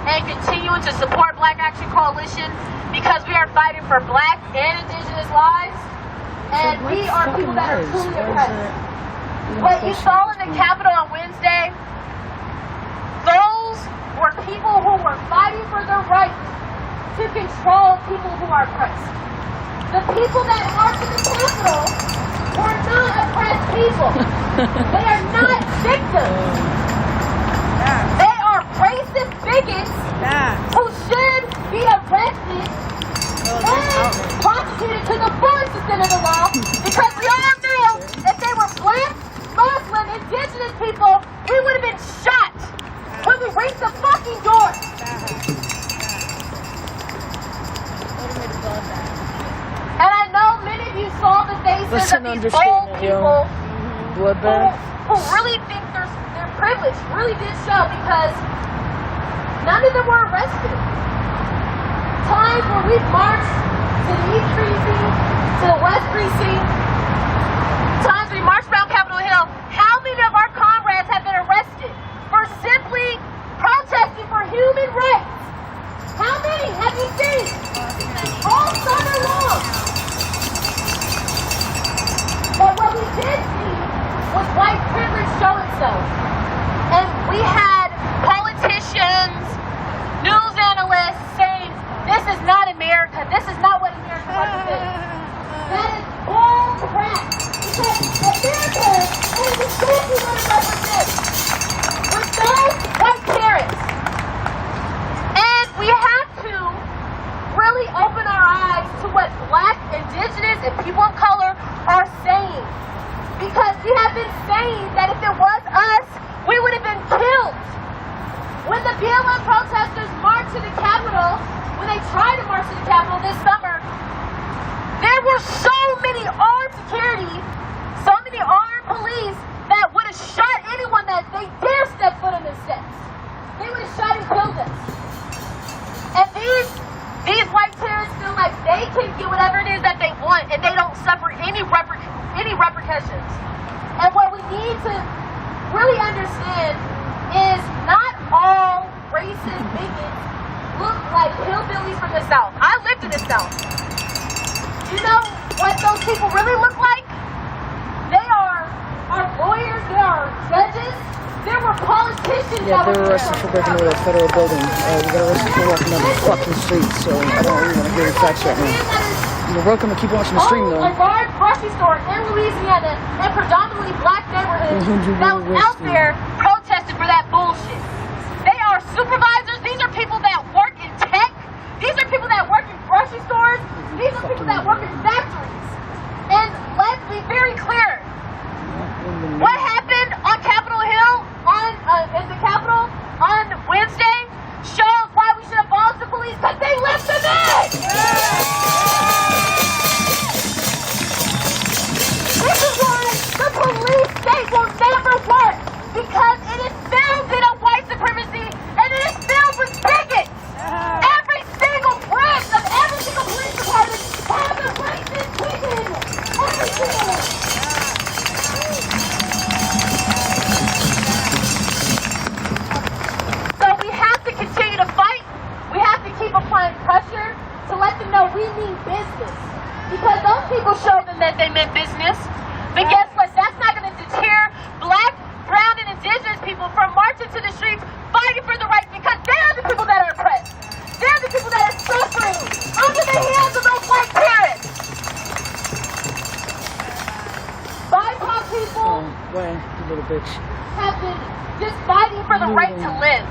and continuing to support Black Action Coalition because we are fighting for Black and Indigenous lives. And we are people that are truly oppressed. What you saw in the Capitol on Wednesday, those were people who were fighting for their right to control people who are oppressed. The people that marched in the Capitol were not oppressed people. They are not victims. They are racist bigots who should be arrested and prosecuted to the fullest fucking door. And I know many of you saw the faces of these old people who really think they're privileged, really did show, because none of them were arrested. Times where we've marched to the East Precinct, to the West Precinct, times we marched around Capitol Hill, how many of our comrades have been arrested for simply protesting for human rights? How many have you seen? All summer long. But what we did see was white privilege show itself. And we had politicians, news analysts saying, this is not America. This is not what America represents. That is all crap. Because America is exactly what it represents. With those white parents. And we have to really open our eyes to what Black, Indigenous, and people of color are saying. Because we have been saying that if it was us, we would have been killed. When the BLM protesters marched to the Capitol, when they tried to march to the Capitol this summer, there were so many armed security, so many armed police that would have shot anyone that they dare step foot on their steps. They would have shot and killed us. And these white terrorists feel like they can get whatever it is that they want, and they don't suffer any repercussions. And what we need to really understand is not all racist bigots look like hillbillies from the South. I lived in the South. You know what those people really look like? They are our lawyers, they are judges, there were politicians. Yeah, they were arrested for breaking into a federal building. We got arrested for walking down the fucking street, so I don't really want to hear the facts right now. You're welcome to keep watching the stream, though. A large grocery store in Louisiana, in predominantly Black neighborhoods, that was out there protesting for that bullshit. They are supervisors. These are people that work in tech. These are people that work in grocery stores. These are people that work in factories. And let's be very clear. What happened on Capitol Hill, in the Capitol, on Wednesday, shows why we should abolish the police, because they left them in! This is why the police state will never work, because it is founded on white supremacy, and it is filled with bigots! Every single branch of every single police department has a racist bigot in it! Every single one! So we have to continue to fight. We have to keep applying pressure to let them know we mean business. Because those people showed them that they meant business. But guess what? That's not going to deter Black, brown, and Indigenous people from marching to the streets fighting for the rights, because they're the people that are oppressed. They're the people that are suffering under the hands of those white parents. BIPOC people have been just fighting for the right to live.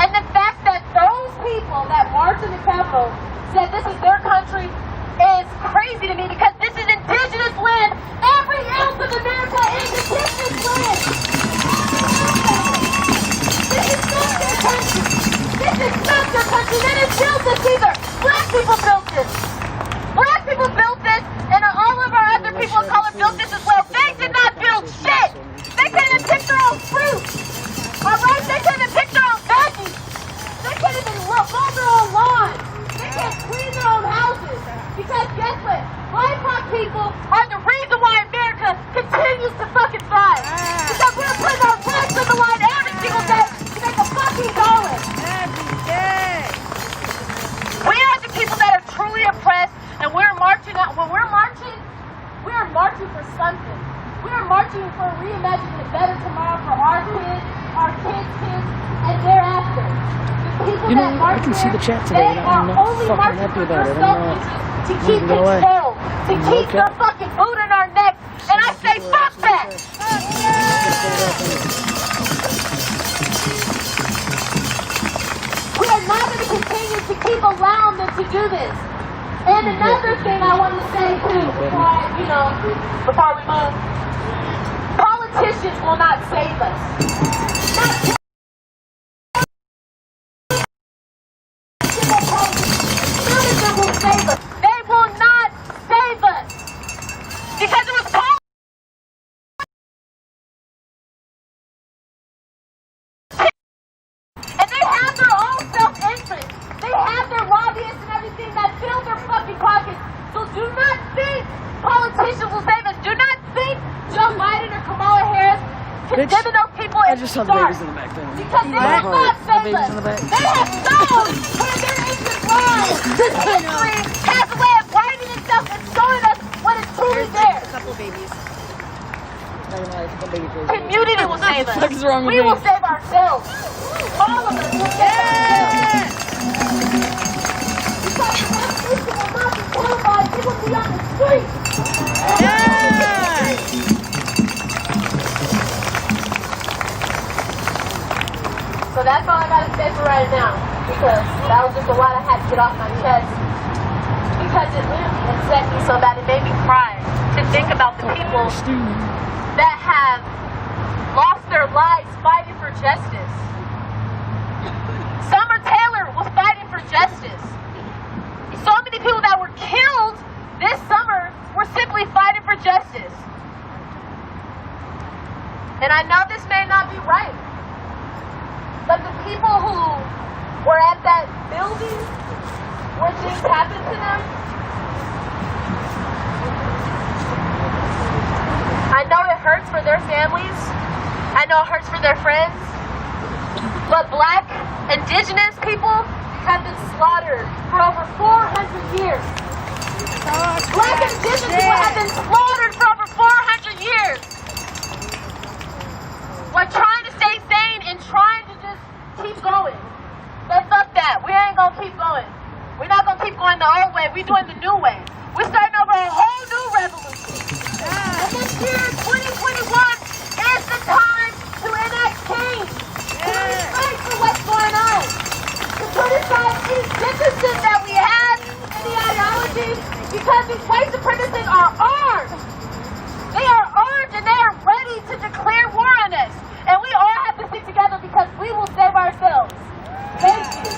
And the fact that those people that marched in the Capitol said this is their country is crazy to me, because this is indigenous land. Every ounce of America is indigenous land. This is not their country. This is not their country. They didn't build this either. Black people built this. Black people built this, and all of our other people of color built this as well. They did not build shit. They couldn't even pick their own fruit. Alright? They couldn't even pick their own veggies. They couldn't even mow their own lawns. They can't clean their own houses. Because guess what? BIPOC people are the reason why America continues to fucking thrive. Because we're putting our lives on the line every single day to make a fucking dollar. Every day. We are the people that are truly oppressed, and we're marching out. When we're marching, we are marching for something. We are marching for reimagining a better tomorrow for our kids, and thereafter. The people You know, that march I can see the chat today, they and are I'm not only fucking marching happy for about their it. I'm self-interest, to not keep moving away. control, to keep their fucking food in our necks, and I say fuck that! We are not going to continue to keep allowing them to do this. And another thing I want to say too, before we move, politicians will not save us. giving those people a start. Because they have not saved us. They have shown where their ancient lives. This history has a way of writing itself and showing us what is truly there. Community will save us. What's wrong with we me? will save ourselves. All of us will save ourselves. Because the Constitution will not be terrified. It will be on the street. So that's all I gotta say for right now. Because that was just a lot I had to get off my chest. Because it really upset me so that it made me cry to think about the people that have lost their lives fighting for justice. Summer Taylor was fighting for justice. So many people that were killed this summer were simply fighting for justice. And I know this may not be right, but the people who were at that building where things happened to them, I know it hurts for their families. I know it hurts for their friends. But Black, Indigenous people have been slaughtered for over 400 years. Black and Indigenous people have been slaughtered for over 400 years. We're trying to stay sane and trying to just keep going. But fuck that. We ain't gonna keep going. We're not gonna keep going the old way. We're doing the new way. We're starting over a whole new revolution. And this year, 2021, is the time to enact change. To fight for what's going on. To put aside these differences that we have in the ideology, because these white supremacists are armed. They are armed and they are ready to declare war on us. And we all have to stick together because we will save ourselves. Thank you.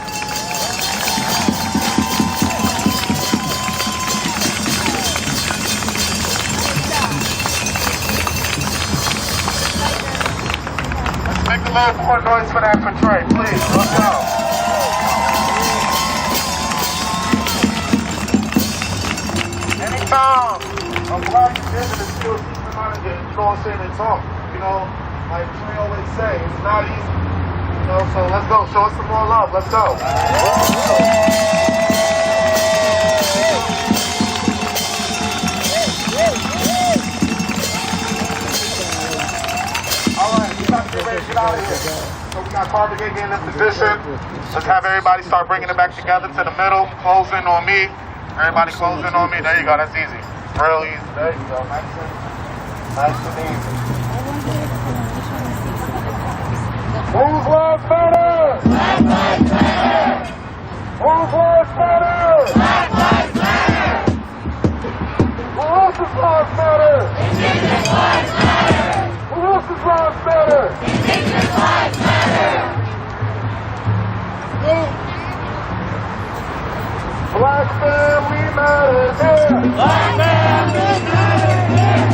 Make a little more noise for that portray, please. Let's go. Anytime a Black indigenous still keep in mind that, you know what I'm saying, and talk, you know, like Trey always say, it's not easy. You know, so let's go. Show us some more love. Let's go. Alright, we got to get ready to get out of here. So we got Carter getting in this position. Let's have everybody start bringing it back together to the middle. Close in on me. Everybody close in on me. There you go. That's easy. Real easy. There you go. Nice and easy. Whose lives matter? Black lives matter. Whose lives matter? Black lives matter. Who else's lives matter? Indigenous lives matter. Who else's lives matter? Indigenous lives matter. Black family matters here. Black family matters here.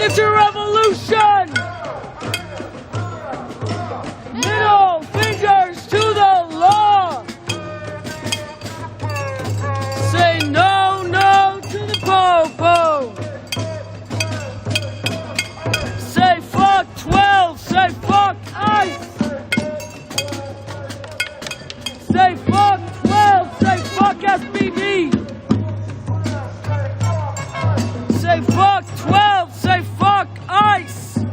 It's a revolution! Middle fingers to the law! Say no, no to the po-po! Say fuck 12, say fuck ICE! Say fuck 12, say fuck SBD! Say fuck 12, say fuck ICE!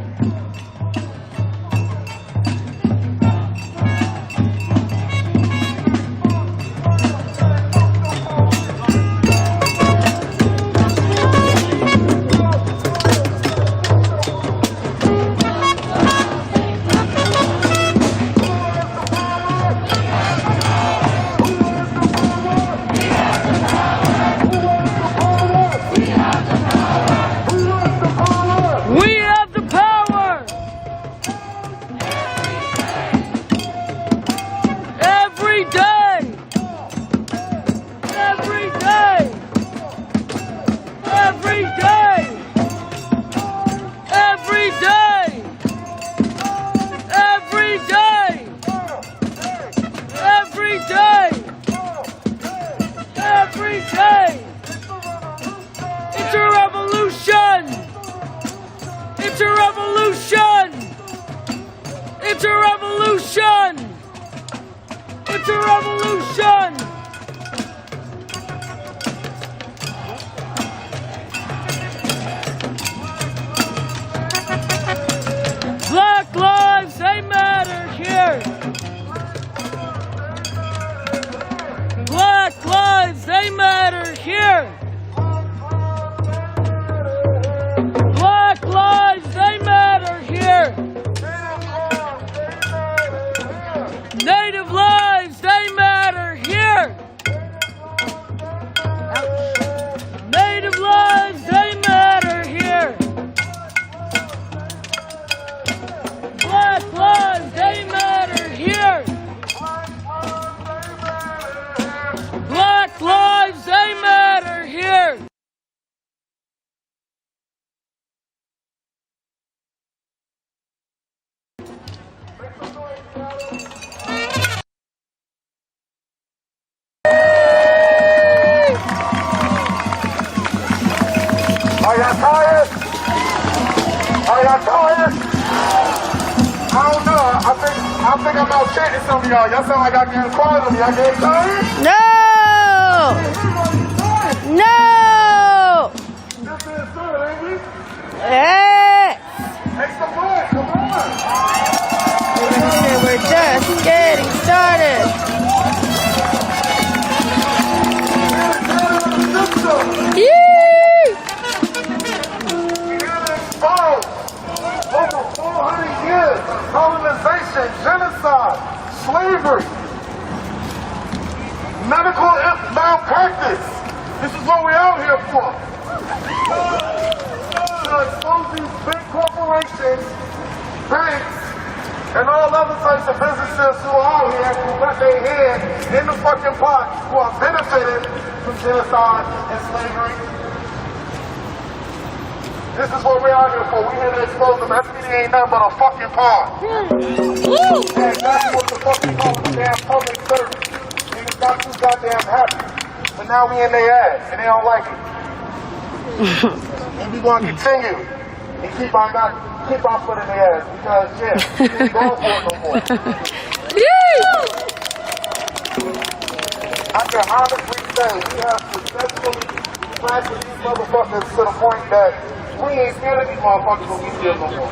We have the power! Every day! Every day! Every day! Every day! Every day! Every day! Every day! It's a revolution! It's a revolution! It's a revolution! It's a revolution! Black lives, they matter here! Black lives, they matter here! Black lives, they matter here! Native lives, they matter here! Native lives, they matter here! Black lives, they matter here! Black lives, they matter here! Are y'all tired? Are y'all tired? I don't know. I think I'm out chatting some of y'all. Y'all sound like I getting quiet on me. Y'all getting tired? No! No! Yes! Make some noise. Come on. We're just getting started. Yee! Over 400 years, colonization, genocide, slavery, medical malpractice. This is what we're out here for. To expose these big corporations, banks, and all other types of businesses who are out here who got their hand in the fucking pot, who are benefiting from genocide and slavery. This is what we're out here for. We're here to expose them. SPD ain't nothing but a fucking pawn. And that's what the fucking call the damn public service. Niggas got too goddamn happy. But now we in their ass, and they don't like it. And we gonna continue and keep our foot in their ass because we ain't going for it no more. I can honestly say we have successfully flashed these motherfuckers to the point that we ain't scared of these motherfuckers when we steal no more.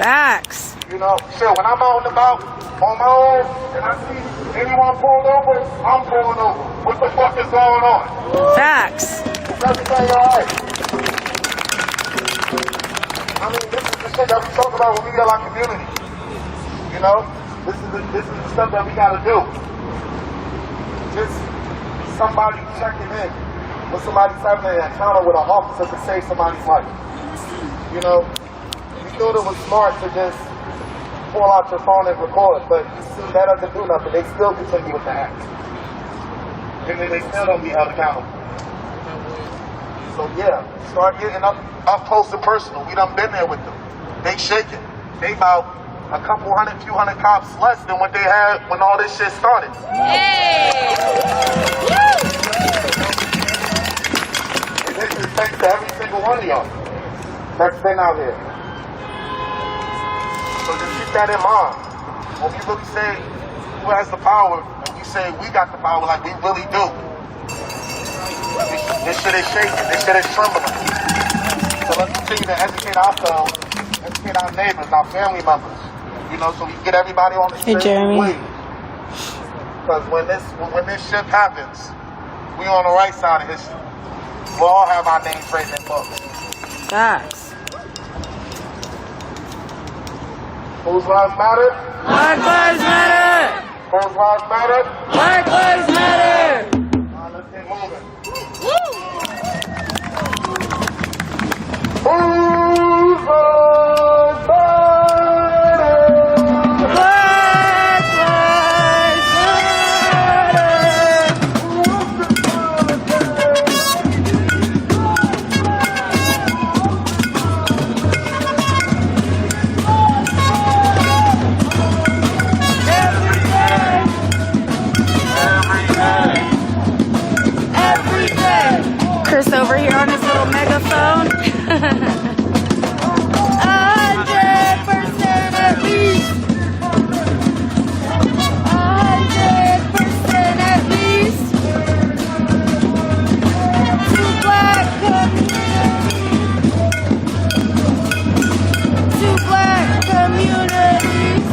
Facts. You know, shit, when I'm out and about on my own and I see anyone pulled over, I'm pulling over. What the fuck is going on? Facts. Is everything alright? I mean, this is the shit that we talk about when we got our community. You know? This is the stuff that we gotta do. Just somebody checking in. When somebody's having an encounter with an officer to save somebody's life. You know, we thought it was smart to just pull out your phone and record, but you see that doesn't do nothing. They still continue with the act. And then they still don't be held accountable. So So yeah, start getting up close and personal. We done been there with them. They shaking. They about a few hundred cops less than what they had when all this shit started. Hey! And this is thanks to every single one of y'all that's been out here. So just keep that in mind. When we really say who has the power, and we say we got the power like we really do. This shit is shaking. This shit is trembling. So let's continue to educate ourselves, educate our neighbors, our family members. You know, so we get everybody on the same wave. Because when this shit happens, we on the right side of history. We'll all have our names written in books. Facts. Whose lives matter? Black lives matter. Whose lives matter? Black lives matter. Alright, let's get moving. Whose lives matter? Black lives Chris over here on his little megaphone. 100% at least. 100% at least. To black communities. To black communities.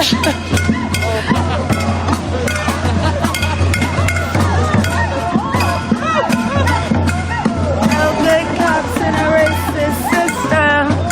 good cops in a racist system.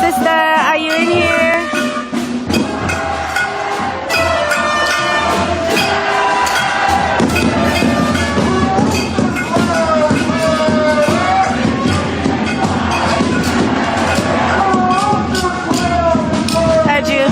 Sister, are you in here? Heard you.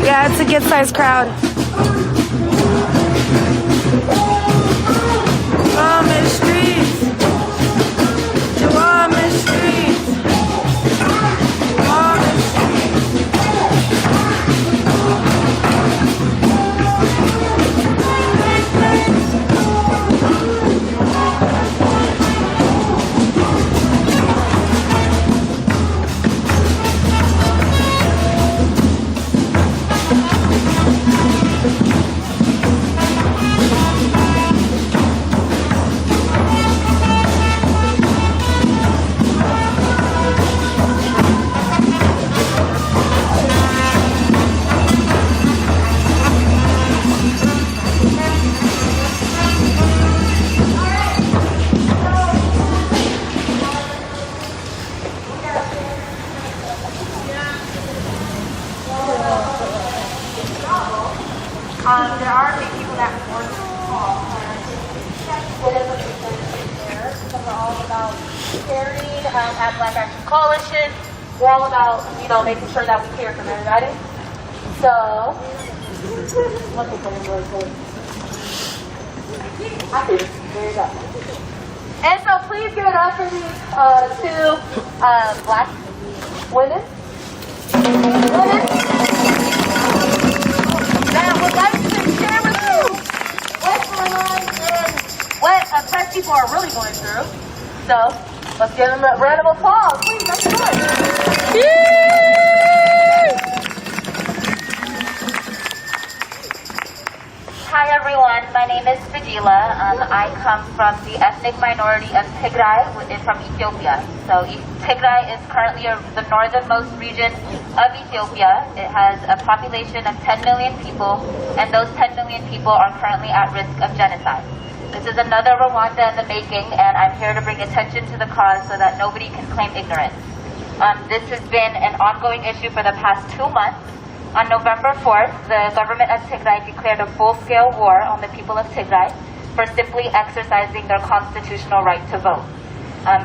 Yeah, it's a good sized crowd. Warmish streets. Warmish streets. Warmish There are big people that work tall. What is the percentage there? Because they're all about sharing at Black Action Coalition. We're all about, making sure that we hear from everybody. So, there you go. And so please give it up for these two black women. That would like to share with you what's going on and what oppressed people are really going through. So, let's give them a round of applause. Please, make some noise. Hi everyone, my name is Fadila. I come from the ethnic minority of Tigray from Ethiopia. So Tigray is currently the northernmost region of Ethiopia. It has a population of 10 million people, and those 10 million people are currently at risk of genocide. This is another Rwanda in the making, and I'm here to bring attention to the cause so that nobody can claim ignorance. This has been an ongoing issue for the past 2 months. On November 4th, the government of Tigray declared a full-scale war on the people of Tigray for simply exercising their constitutional right to vote.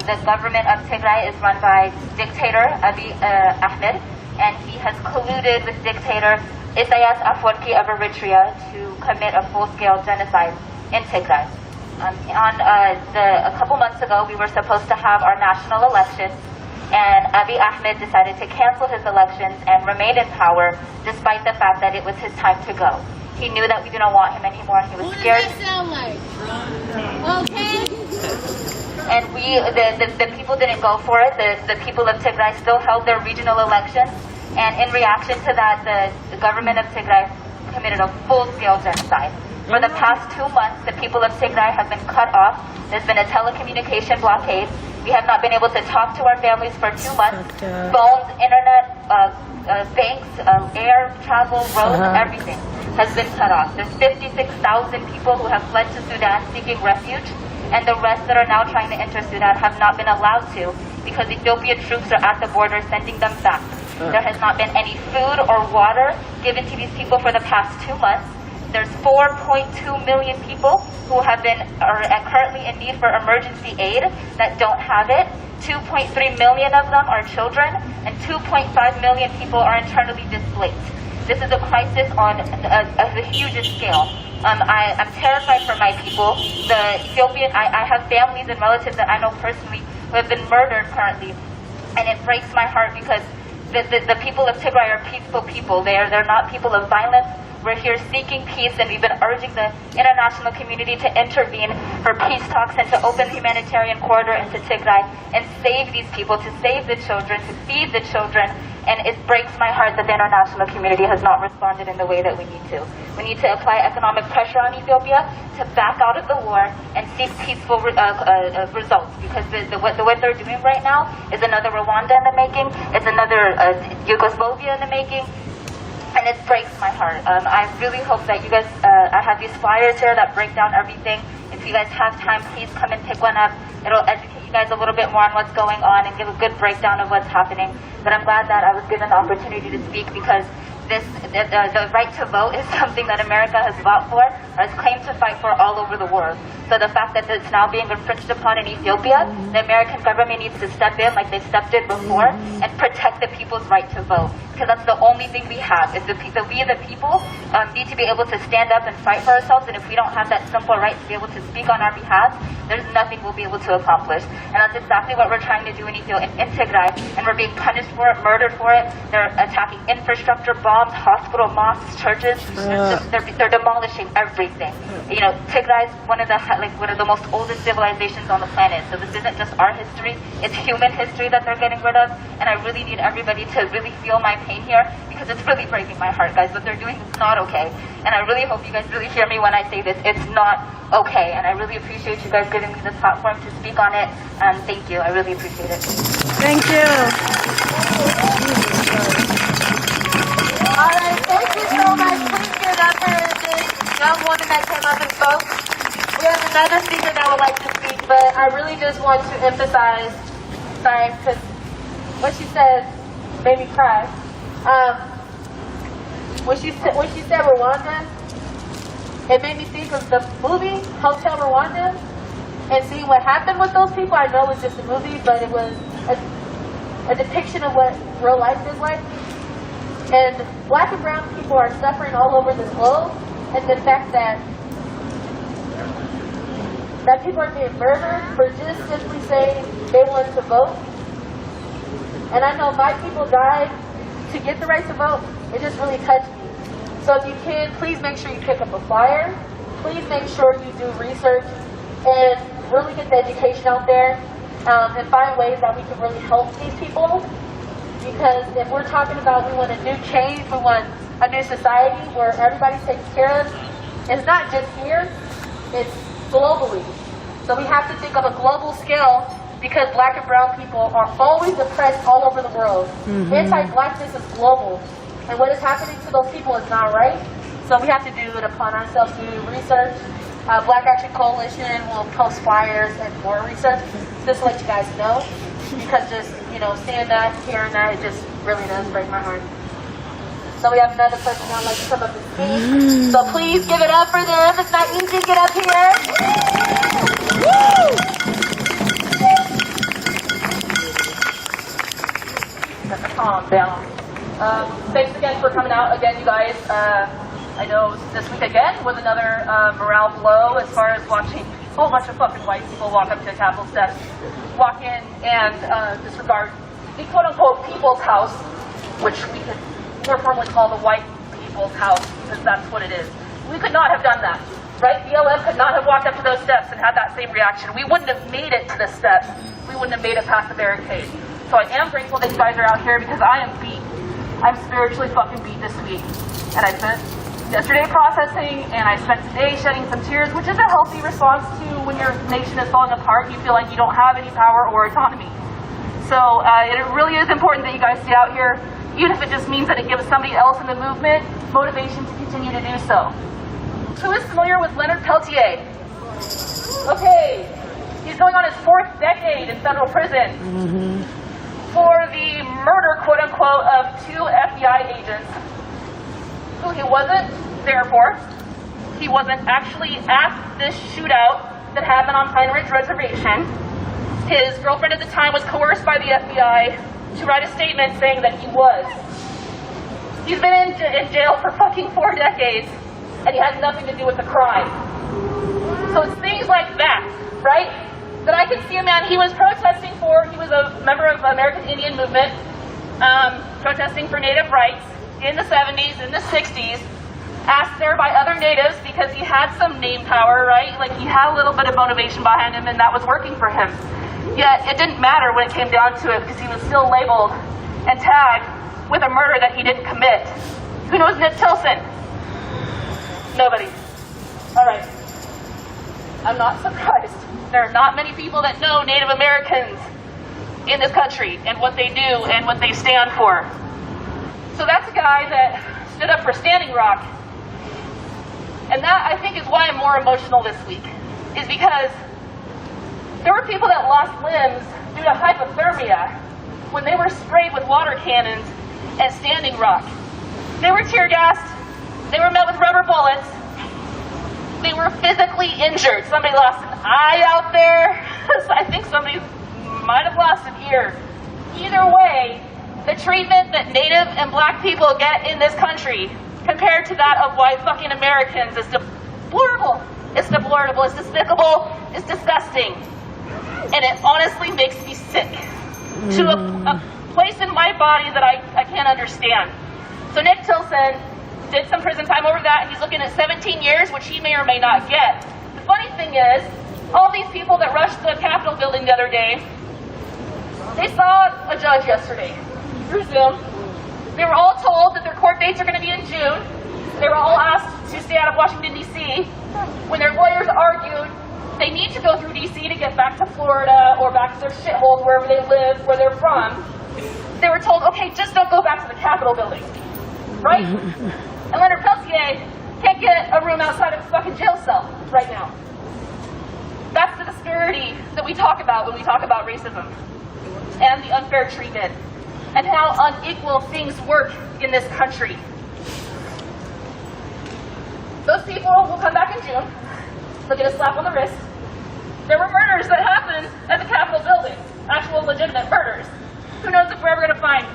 The government of Tigray is run by dictator Abiy Ahmed, and he has colluded with dictator Isaias Afwerki of Eritrea to commit a full-scale genocide in Tigray. A couple months ago, we were supposed to have our national elections, and Abiy Ahmed decided to cancel his elections and remain in power despite the fact that it was his time to go. He knew that we didn't want him anymore. He was scared. What does that sound like? Okay. And the people didn't go for it. The people of Tigray still held their regional elections. And in reaction to that, the government of Tigray committed a full-scale genocide. For the past 2 months, the people of Tigray have been cut off. There's been a telecommunication blockade. We have not been able to talk to our families for 2 months. Phones, internet, banks, air, travel, roads, everything has been cut off. There's 56,000 people who have fled to Sudan seeking refuge, and the rest that are now trying to enter Sudan have not been allowed to because Ethiopian troops are at the border sending them back. There has not been any food or water given to these people for the past 2 months. There's 4.2 million people who are currently in need for emergency aid that don't have it. 2.3 million of them are children, and 2.5 million people are internally displaced. This is a crisis on a huge scale. I'm terrified for my people. I have families and relatives that I know personally who have been murdered currently, and it breaks my heart because the people of Tigray are peaceful people. They're not people of violence. We're here seeking peace, and we've been urging the international community to intervene for peace talks and to open the humanitarian corridor into Tigray and save these people, to save the children, to feed the children. And it breaks my heart that the international community has not responded in the way that we need to. We need to apply economic pressure on Ethiopia to back out of the war and seek peaceful results, because what they're doing right now is another Rwanda in the making. It's another Yugoslavia in the making. And it breaks my heart. I really hope that you guys, I have these flyers here that break down everything. If you guys have time, please come and pick one up. It'll educate you guys a little bit more on what's going on and give a good breakdown of what's happening. But I'm glad that I was given the opportunity to speak, because the right to vote is something that America has fought for, or has claimed to fight for all over the world. So the fact that it's now being infringed upon in Ethiopia, the American government needs to step in like they stepped in before and protect the people's right to vote. Because that's the only thing we have, is we the people need to be able to stand up and fight for ourselves, and if we don't have that simple right to be able to speak on our behalf, there's nothing we'll be able to accomplish. And that's exactly what we're trying to do in Ethiopia, in Tigray, and we're being punished for it, murdered for it. They're attacking infrastructure, bombs, hospital, mosques, churches. They're demolishing everything. You know, Tigray is one of the most oldest civilizations on the planet. So this isn't just our history; it's human history that they're getting rid of. And I really need everybody to really feel my pain here, because it's really breaking my heart, guys. What they're doing is not okay. And I really hope you guys really hear me when I say this. It's not okay. And I really appreciate you guys giving me this platform to speak on it. Thank you. I really appreciate it. Thank you. All right, thank you so much. Please give it up for this young woman that came up and spoke. We have another speaker that would like to speak, but I really just want to emphasize, sorry, because what she said made me cry. When she said Rwanda, it made me think of the movie Hotel Rwanda. and seeing what happened with those people. I know it was just a movie, but it was a depiction of what real life is like. And black and brown people are suffering all over the globe, and the fact that people are being murdered for just simply saying they wanted to vote. And I know my people died to get the right to vote. It just really touched me. So if you can, please make sure you pick up a flyer. Please make sure you do research and really get the education out there, and find ways that we can really help these people. Because if we're talking about we want a new change, we want a new society where everybody's taken care of, it's not just here, it's globally. So we have to think of a global scale, because black and brown people are always oppressed all over the world. Anti-blackness is global. And what is happening to those people is not right. So we have to do it upon ourselves to do research. Black Action Coalition will post flyers and more research, just to let you guys know. Because just, seeing that, hearing that, it just really does break my heart. So we have another person that would like to come up and speak. So please give it up for them. It's not easy to get up here. Woo! Calm down. Thanks again for coming out again, you guys. I know this week again was another morale blow as far as watching a whole bunch of fucking white people walk up to the Capitol steps, walk in and disregard the quote-unquote people's house, which we could more formally call the white people's house, because that's what it is. We could not have done that, right? BLM could not have walked up to those steps and had that same reaction. We wouldn't have made it to the steps. We wouldn't have made it past the barricade. So I am grateful that you guys are out here, because I am beat. I'm spiritually fucking beat this week. And I spent yesterday processing, and I spent today shedding some tears, which is a healthy response to when your nation is falling apart. You feel like you don't have any power or autonomy. So it really is important that you guys stay out here, even if it just means that it gives somebody else in the movement motivation to continue to do so. Who is familiar with Leonard Peltier? Okay, he's going on his 4th decade in federal prison. For the murder, quote-unquote, of 2 FBI agents who he wasn't there for. He wasn't actually at this shootout that happened on Pine Ridge Reservation. His girlfriend at the time was coerced by the FBI to write a statement saying that he was. He's been in jail for fucking 4 decades, and he has nothing to do with the crime. So it's things like that, right? That I can see a man, he was protesting for, he was a member of the American Indian movement, protesting for Native rights in the 70s, in the 60s, asked there by other natives because he had some name power, right? Like he had a little bit of motivation behind him, and that was working for him. Yet it didn't matter when it came down to it, because he was still labeled and tagged with a murder that he didn't commit. Who knows Nick Tilson? Nobody. All right. I'm not surprised. There are not many people that know Native Americans in this country and what they do and what they stand for. So that's a guy that stood up for Standing Rock. And that, I think, is why I'm more emotional this week, is because there were people that lost limbs due to hypothermia when they were sprayed with water cannons at Standing Rock. They were tear gassed, they were met with rubber bullets, they were physically injured. Somebody lost an eye out there. I think somebody might have lost an ear. Either way, the treatment that Native and Black people get in this country compared to that of white fucking Americans is deplorable. It's deplorable, it's despicable, it's disgusting. And it honestly makes me sick to a place in my body that I can't understand. So Nick Tilson did some prison time over that, and he's looking at 17 years, which he may or may not get. The funny thing is, all these people that rushed the Capitol building the other day, they saw a judge yesterday through Zoom. They were all told that their court dates are going to be in June. They were all asked to stay out of Washington, D.C. When their lawyers argued they need to go through D.C. to get back to Florida or back to their shitholes, wherever they live, where they're from, they were told, okay, just don't go back to the Capitol building, right? And Leonard Peltier can't get a room outside of his fucking jail cell right now. That's the disparity that we talk about when we talk about racism and the unfair treatment and how unequal things work in this country. Those people will come back in June. They'll get a slap on the wrist. There were murders that happened at the Capitol building. Actual legitimate murders. Who knows if we're ever going to find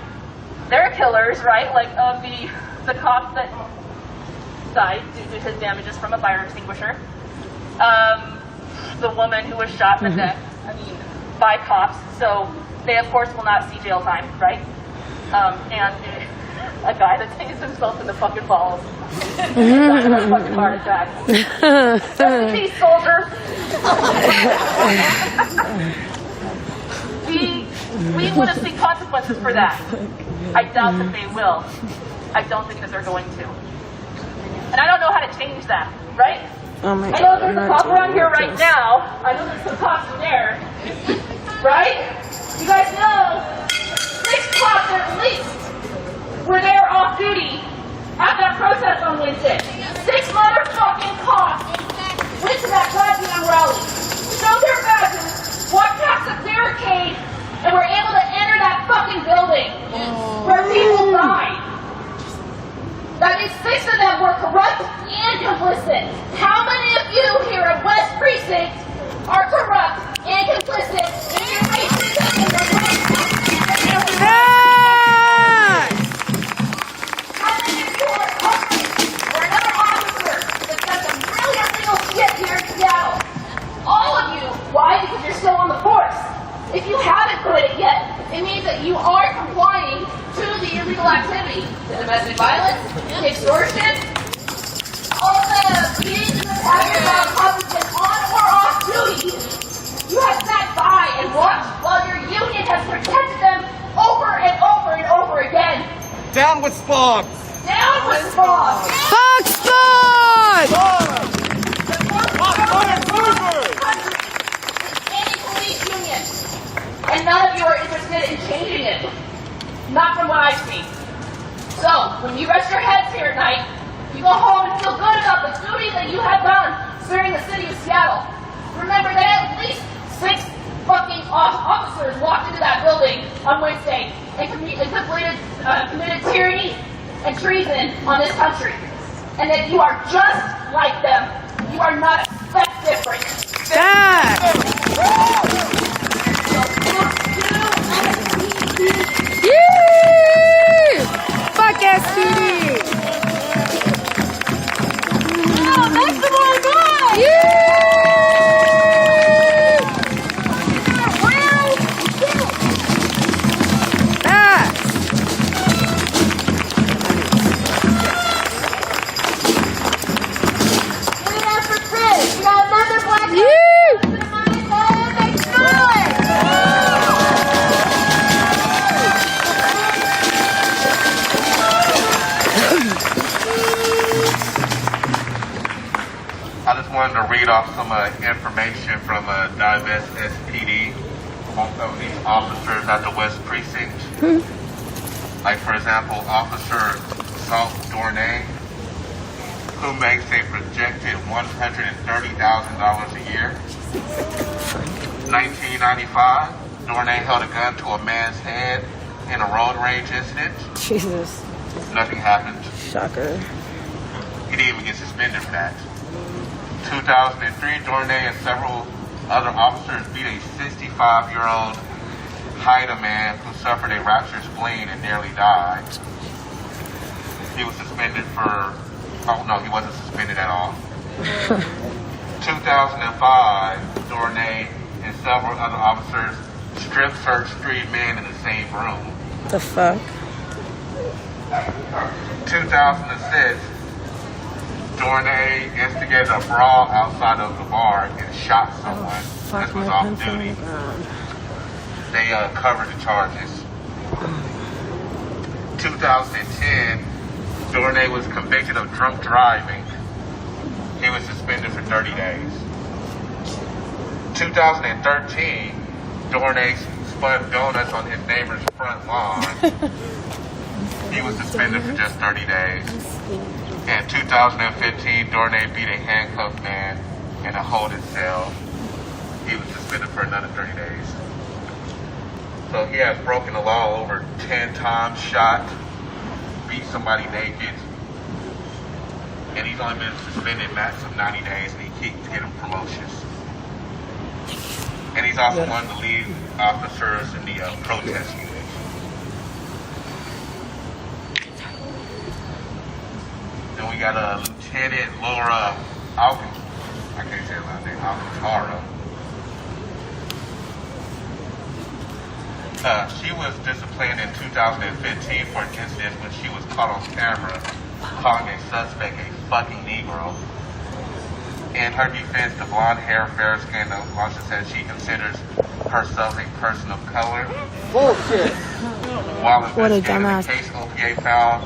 their killers, right? Like of the cop that died due to his damages from a fire extinguisher. The woman who was shot in the neck, by cops. So they, of course, will not see jail time, right? And a guy that tased himself in the fucking balls. Died of a fucking heart attack. Rest in peace, soldier. We want to see consequences for that. I doubt that they will. I don't think that they're going to. And I don't know how to change that, right? Oh my I know there's a cop around here right now. I know there's some cops in there. Right? You guys know 6 cops at least were there off duty at that protest on Wednesday. 6 motherfucking cops went to that goddamn rally, showed their badges, walked past the barricade, and were able to enter that fucking building where people died. That means 6 of them were corrupt and complicit. How many of you here at West Precinct are corrupt and complicit in your racism and your How many of you are corporate or another officer that's done some really illegal shit here in Seattle? All of you. Why? Because you're still on the force. If you haven't quit it yet, it means that you are complying to the illegal activity. The domestic violence, the extortion, all the beatings and attacks about cops been on or off duty. You have sat by and watched while your union has protected them over and over and over again. Down with Spogs! Down with Spogs! Fuck Spogs! Anti-police union. And none of you are interested in changing it. Not from what I've seen. So, when you rest your heads here at night, you go home and feel good about the duty that you have done serving the city of Seattle. Remember that at least 6 fucking officers walked into that building on Wednesday and committed tyranny and treason on this country. And that you are just like them. You are not a speck different. Fuck SPD! Oh, that's the one guy! I just wanted to read off some information from Divest SPD of these officers at the West Precinct. Like, for example, Officer Salt Dornay, who makes a projected $130,000 a year. 1995, Dornay held a gun to a man's head in a road rage incident. Jesus. Nothing happened. Shocker. He didn't even get suspended for that. 2003, Dornay and several other officers beat a 65-year-old Haida man who suffered a ruptured spleen and nearly died. He was suspended for, oh no, he wasn't suspended at all. 2005, Dornay and several other officers strip searched 3 men in the same room. The fuck? 2006, Dornay instigated a brawl outside of the bar and shot someone. This was off duty. They covered the charges. 2010, Dornay was convicted of drunk driving. He was suspended for 30 days. 2013, Dornay spun donuts on his neighbor's front lawn. He was suspended for just 30 days. In 2015, Dornay beat a handcuffed man in a holding cell. He was suspended for another 30 days. So he has broken the law over 10 times, shot, beat somebody naked, and he's only been suspended max of 90 days, and he keeps getting promotions. and he's also one of the lead officers in the protest unit. Then we got Lieutenant Laura Alcantara. I can't say her last name. Alcantara. She was disciplined in 2015 for an incident when she was caught on camera calling a suspect a fucking Negro. In her defense, the blonde-haired, fair-skinned officer said she considers herself a person of color. Bullshit. While investigating the case, OPA found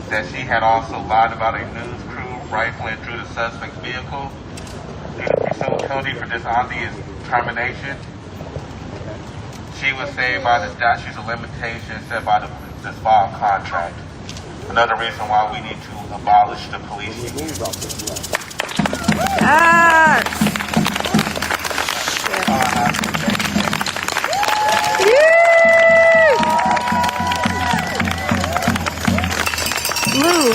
that she had also lied about a news crew rifling through the suspect's vehicle. The presumed penalty for this obvious termination. She was saved by the statutes of limitations set by the disbarred contract. Another reason why we need to abolish the police union. Lou,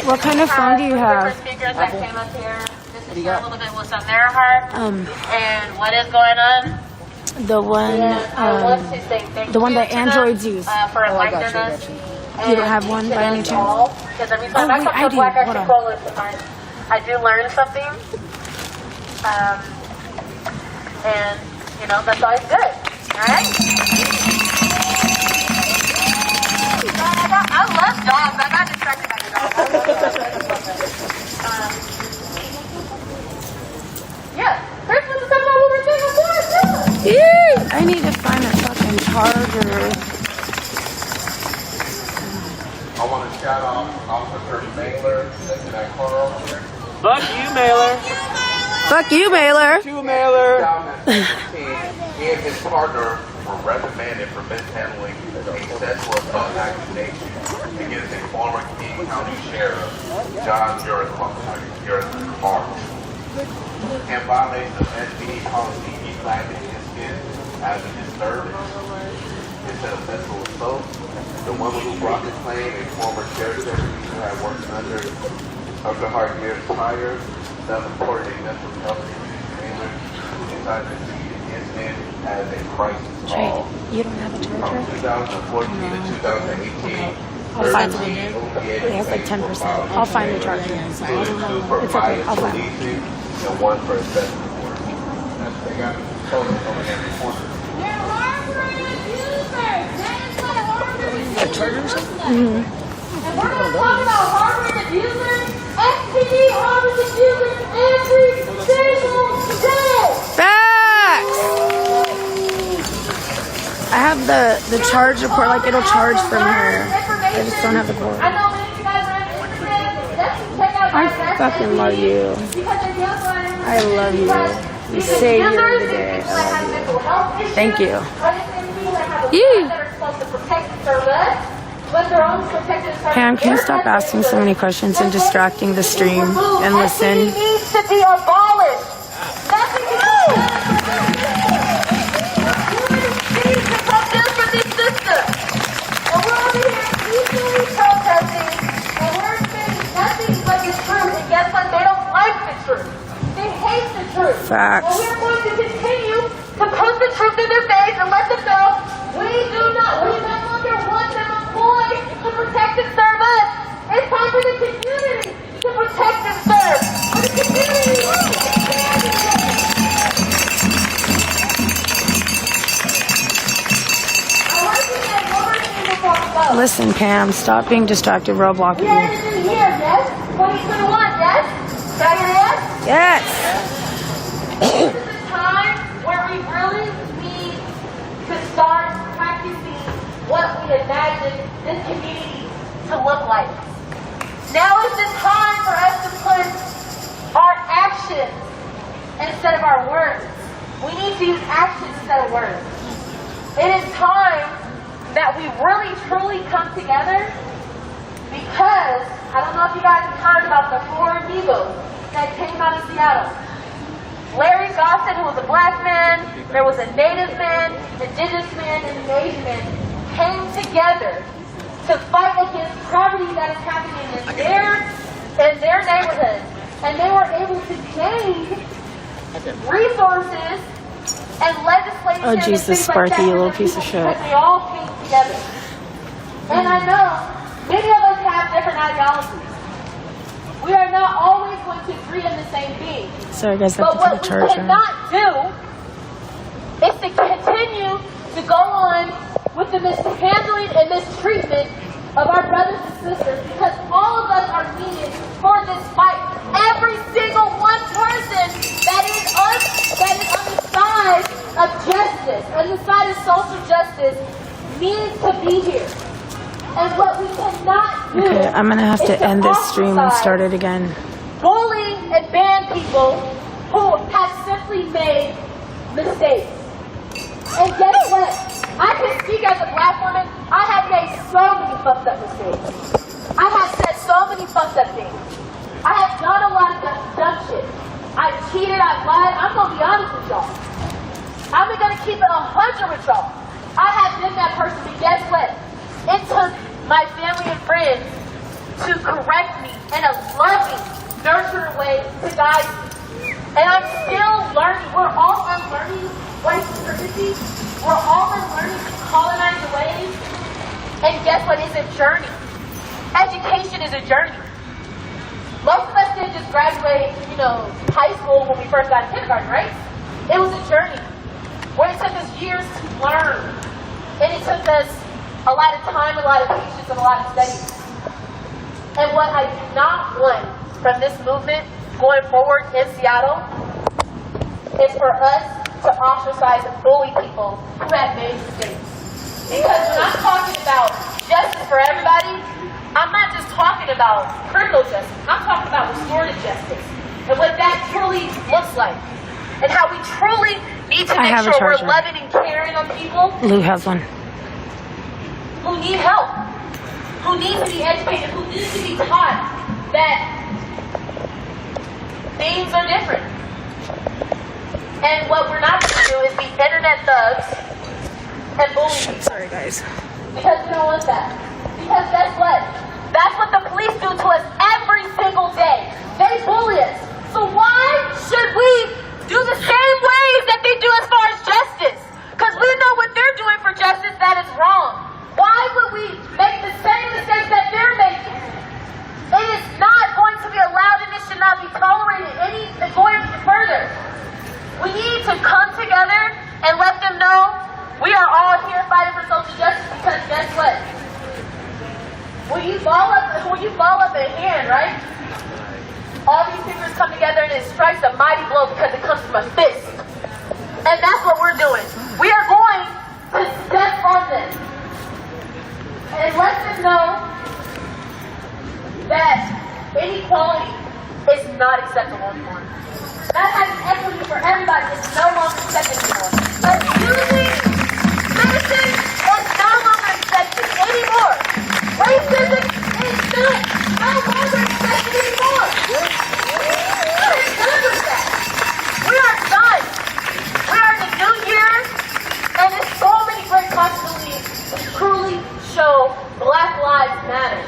what kind of phone do you have? Speakers that came up here just to share a little bit what's on their heart and what is going on. The one, the one that androids use. For enlightening us. You don't have one by any chance? Because every time I come to Black Action Coalition, I do learn something. And, you know, that's always good. Alright? I love dogs. I got distracted by the dogs. Yeah. First one to talk about what we're doing before. I need to find a fucking charger. I want to shout out Officer Mailer, Lieutenant Carl here. Fuck you, Mailer. Fuck you, Mailer. You, Mailer. He and his partner were reprimanded for mishandling a sexual assault accusation against a former King County Sheriff, John Urquhart. In violation of SBD policy, he flagged his skin as a disturbance instead of sexual assault. The woman who brought the claim, a former sheriff who had worked under Urquhart years prior, self-reported a mental health issue who decided to see the incident as a crisis call. You don't have a charger? From 2014 to 2018, I'll find one. It has like 10%. I'll find the charger. It's okay. I'll find one. And one for assessment work. They got photos over there in the corner. Chargers? And we're going to talk about harboring abusers. SPD harbors abusers every single day. Facts! I have the charger port, like it'll charge from here. I just don't have the cord. I know many of you guys are interested. Definitely check out I fucking love you. I love you. You saved me the day. I love you. Thank you. Yee. Pam, can you stop asking so many questions and distracting the stream and listen? It needs to be abolished. Nothing can be needs to protest for these systems. And we're over here peacefully protesting, and we're saying nothing but the truth. And guess what? They don't like the truth. They hate the truth. Facts. And we're going to continue to put the truth in their face and let them know we no longer want them employed to protect and serve us. It's time for the community to protect and serve. For the community. Listen, Pam, stop being distracted, roadblocking me. Yeah, this is here, yes? 2021, yes? Can I get yes? Yes. This is a time where we really need to start practicing what we imagine this community to look like. Now is the time for us to put our actions instead of our words. We need to use actions instead of words. It is time that we really truly come together because, I don't know if you guys have heard about the 4 Eagles that came out of Seattle. Larry Gossett, who was a black man, there was a native man, indigenous man, and an Asian man, came together to fight against poverty that is happening in their neighborhoods. And they were able to gain resources, and legislation. Oh, Jesus, Sparky, you little piece of shit. Because they all came together. And I know many of us have different ideologies. We are not always going to agree on the same thing. Sorry, guys, I but have to what take a we charger. cannot do is to continue to go on with the mishandling and mistreatment of our brothers and sisters, because all of us are needed for this fight. Every single one person that is on the side of justice, on the side of social justice, needs to be here. And what we cannot do. Okay, I'm gonna have is to end this stream and ostracize, start it again. bully and ban people who have simply made mistakes. And guess what? I can speak as a black woman. I have made so many fucked up mistakes. I have said so many fucked up things. I have done a lot of dumb shit. I've cheated, I've lied. I'm gonna be honest with y'all. I'm gonna keep it 100 with y'all. I have been that person, but guess what? It took my family and friends to correct me in a loving, nurturing way to guide me. And I'm still learning. We're all unlearning white supremacy. We're all unlearning colonized ways. And guess what? It's a journey. Education is a journey. Most of us didn't just graduate, high school when we first got in kindergarten, right? It was a journey where it took us years to learn. And it took us a lot of time, a lot of patience, and a lot of study. And what I do not want from this movement going forward in Seattle is for us to ostracize and bully people who have made mistakes. Because when I'm talking about justice for everybody, I'm not just talking about criminal justice. I'm talking about restorative justice and what that truly looks like. And how we truly need to make sure we're loving and caring on people Lou has one. who need help, who need to be educated, who need to be taught that things are different. And what we're not going to do is be internet thugs and bully. Sorry, guys. Because we don't want that. Because guess what? That's what the police do to us every single day. They bully us. So why should we do the same ways that they do as far as justice? Because we know what they're doing for justice that is wrong. Why would we make the same mistakes that they're making? It is not going to be allowed, and it should not be tolerated going further. We need to come together and let them know we are all here fighting for social justice, because guess what? When you ball up a hand, right? All these fingers come together and it strikes a mighty blow because it comes from a fist. And that's what we're doing. We are going to step on them and let them know that inequality is not acceptable anymore. Not having equity for everybody is no longer accepted anymore. Abusing citizens is no longer accepted anymore. Racism is no longer accepted anymore. We are done with that. We are done. We are in the new year, and there's so many great possibilities to truly show Black Lives Matter.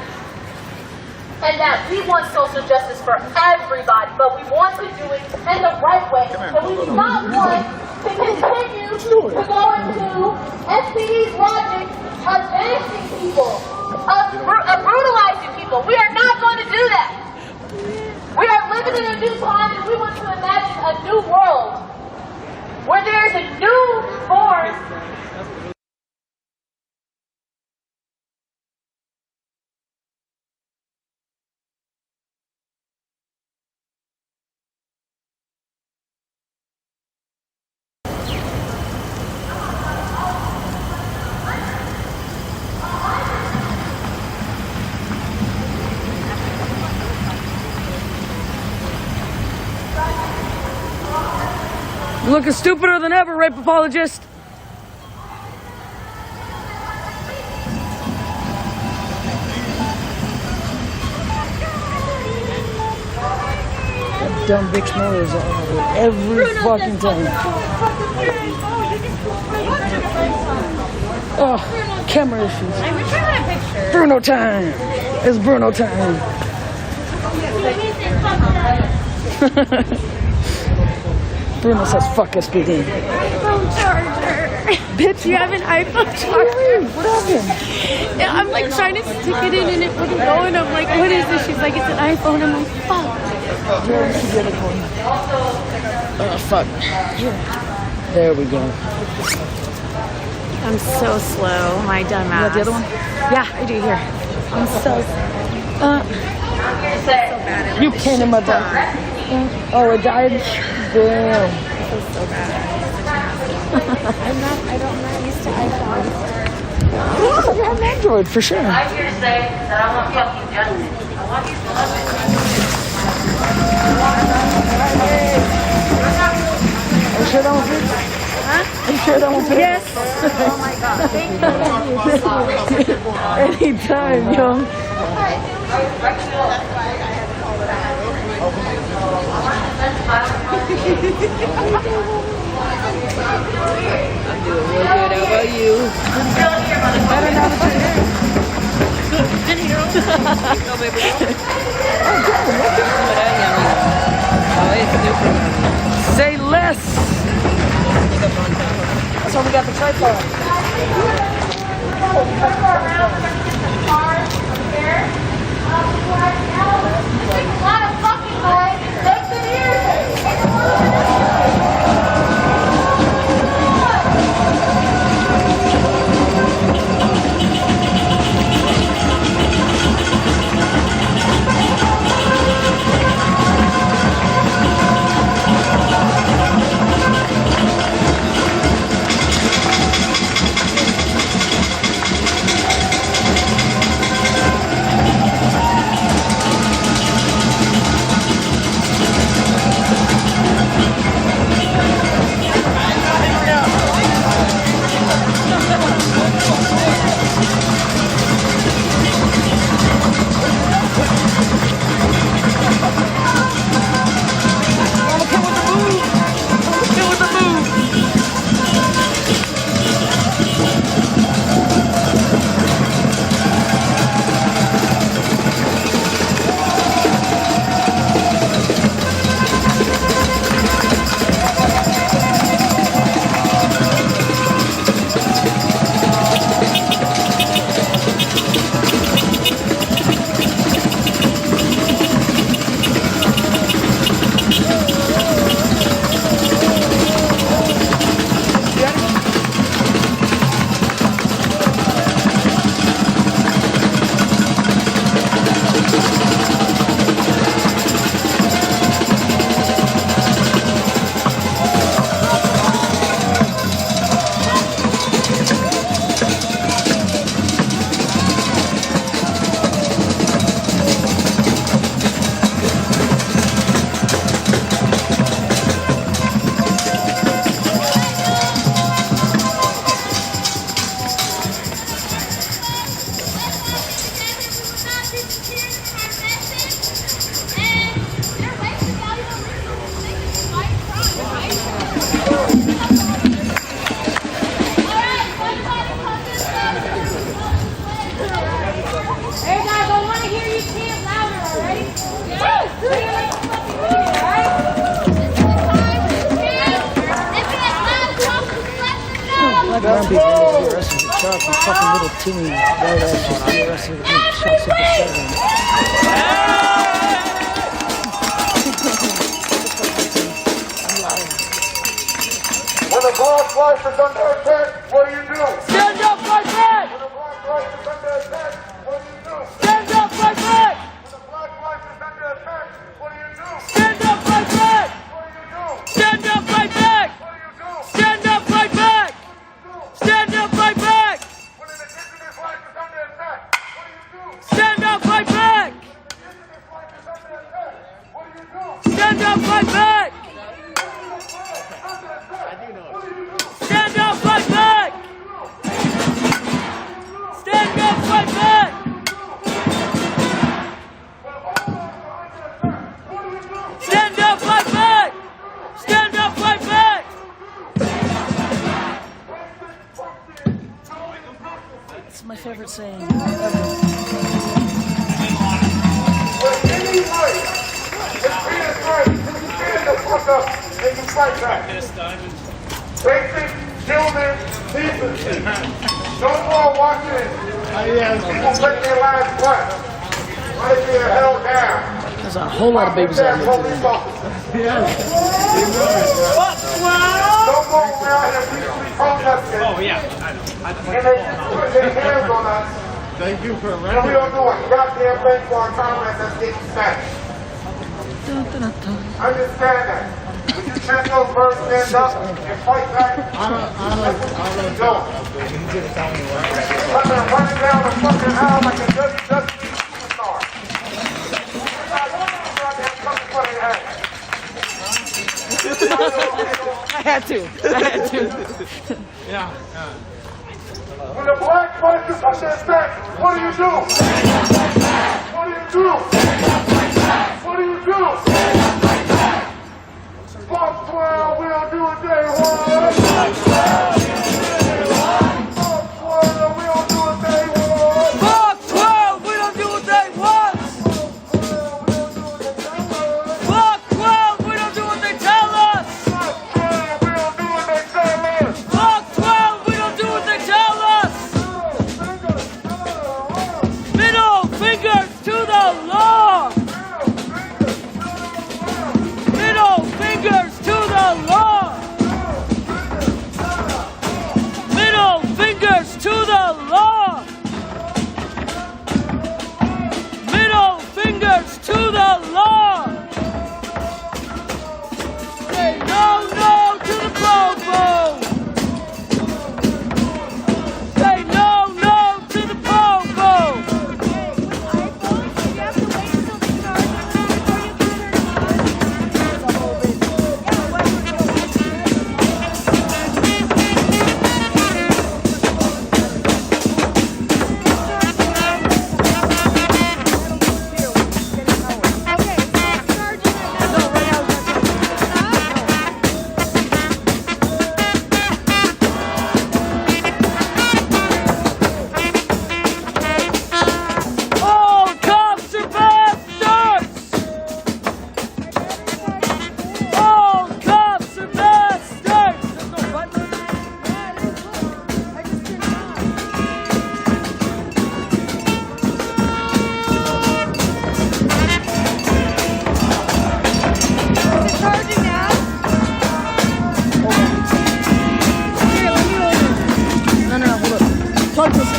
And that we want social justice for everybody, but we want to do it in the right way. And we do not want to continue to go into SPD's logic of banishing people, of brutalizing people. We are not going to do that. We are living in a new time, and we want to imagine a new world where there is a new form. You're looking stupider than ever, rape apologist. That dumb bitch Miller's every fucking time. Oh, camera issues. Bruno time. It's Bruno time. Bruno says, fuck SPD. iPhone charger. Bitch, you have an iPhone charger. What happened? Yeah, I'm like trying to stick it in and it wouldn't go, and I'm like, what is this? She's like, it's an iPhone. I'm like, fuck. Fuck. There we go. I'm so slow, my dumb You ass. got the other one? Yeah, I do here. I'm so. You came in my butt. Oh, it died? Damn. This is so bad. I'm not used to iPhones. You have an Android for sure. I'm here to say that I want fucking justice. I want you to Are you sure that won't fit? Huh? Are you sure that won't fit? Yes. Oh my god. Thank you. Anytime, yo. I'm doing real good. How about you? Better now that you're here. No, baby. Say less. That's why we got the tripod. Brown people need to be arrested for shots and fucking little teeny white ass just be arrested for shots of the shotgun. When a black life is under attack, what do you do? Stand up, fight back! When a black life is under attack, what do you do? Stand up, fight back! When a black life is under attack, what do you do? Stand up, fight back! What do you do? Stand up, fight back! What do you do? Stand up, fight back! Stand up, fight back! When an indigenous life is under attack, what do you do? Stand up, fight back! Stand up, fight back! Stand up, fight back! Stand up, fight back! Stand up, fight back! Stand up, fight back! It's my favorite saying ever. When any life is being right, stand up fuck up and you fight back. Basic human decency. No more watching people take their last breath. Right there, held down. There's a whole lot of babies out here today. No more around here peacefully protesting. Oh, yeah. And they put their hands on us. Thank you for And we don't do a goddamn thing for our comrades that's getting snatched. Understand that. When you check those birds, stand up and fight back. That's what you do. Running down the fucking aisle like a WWE superstar. I had to. Yeah. When the black fighters up their back, what do you do? What do you do? What do you do? Fuck 12, we don't do it day one. Fuck 12, we don't do it day one. Fuck 12, we don't do it day one. Fuck 12, we don't do what they tell us. Fuck 12, we don't do what they tell us. Middle fingers to the law. Middle fingers to the law. Middle fingers to the law. Middle fingers to the law. Say no, no to the popo. Say no, no to the popo. All cops are bastards! All cops are bastards! There's no button. Charging now? Here, let me hold it. No, hold up. Talk to us.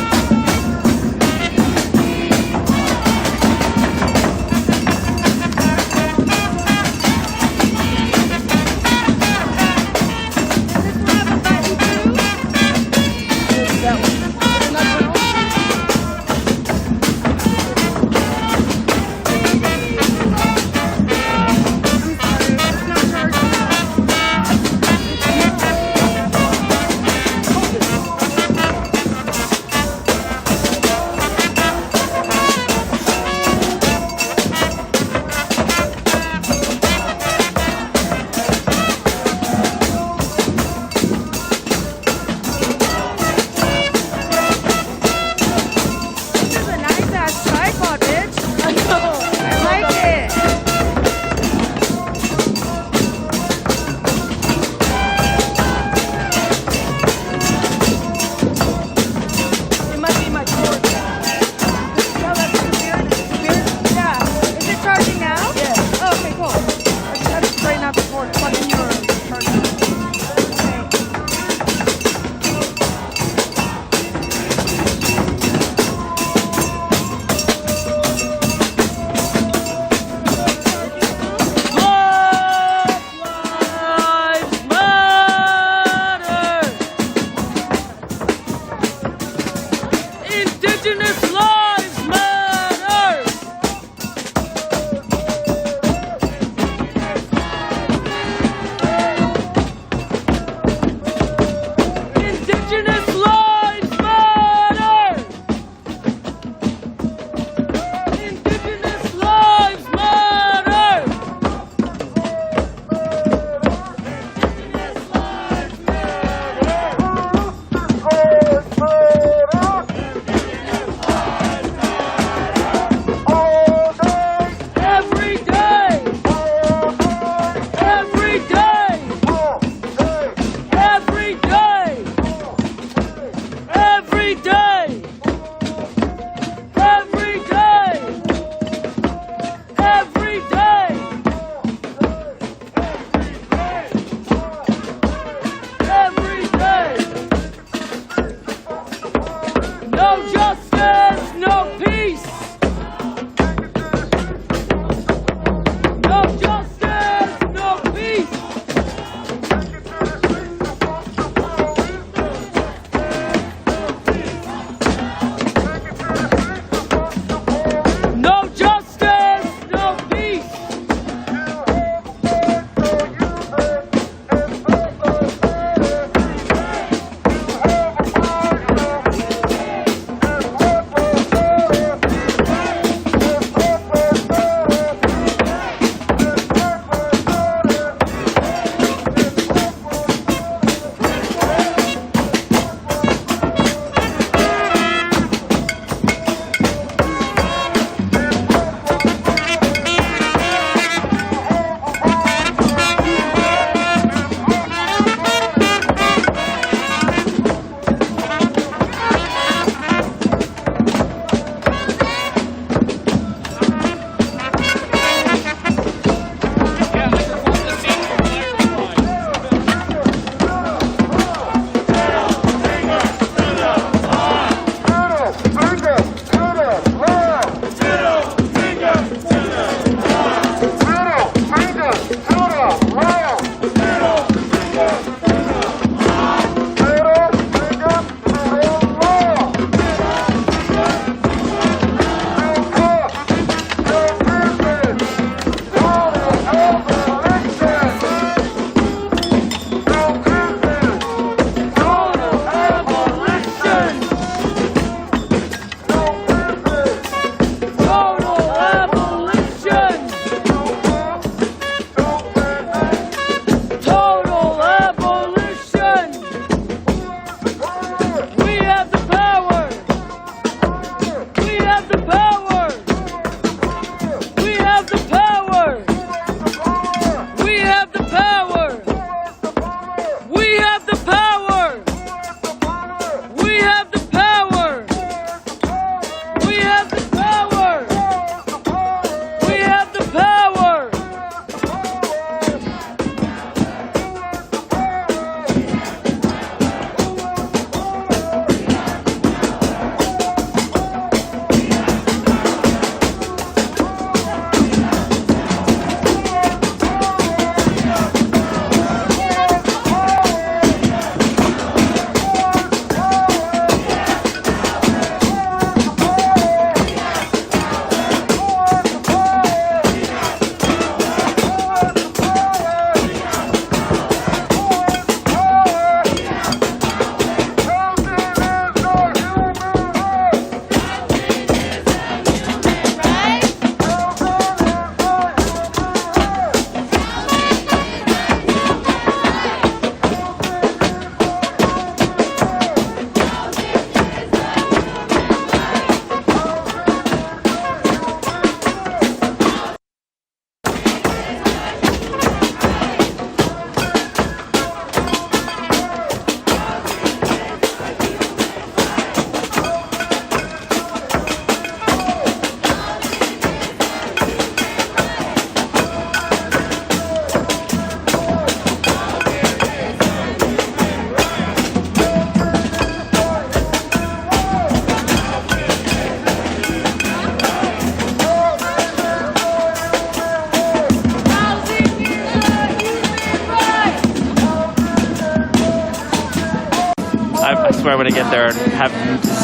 This is a nice ass tripod, bitch. I like it. It might be my cord. Yeah. Is it charging now? Yeah. Oh, okay, cool. I just had to straighten out the cord. Plug in your charger. Indigenous lives matter! Indigenous lives matter! Indigenous lives matter! justice, no peace. No justice, no peace. No justice, no peace. I swear when I get there and have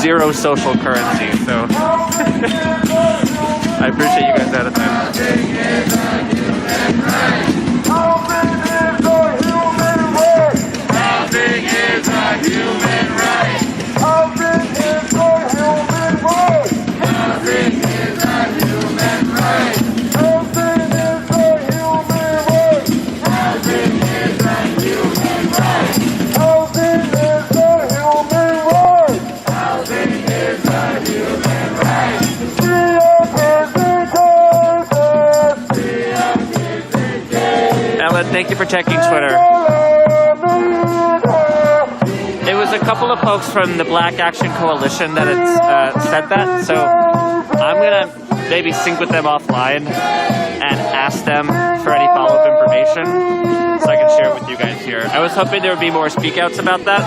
zero social currency, so I appreciate you guys out of time. Housing is a human right. Housing is a human right. Housing is a human right. Housing is a human right. Housing is a human right. Housing is a human right. Housing is a human right. Free up Ellen, thank you for checking Twitter. It was a couple of folks from the Black Action Coalition that had said that, so I'm going to maybe sync with them offline and ask them for any follow-up information so I can share it with you guys here. I was hoping there would be more speak-outs about that,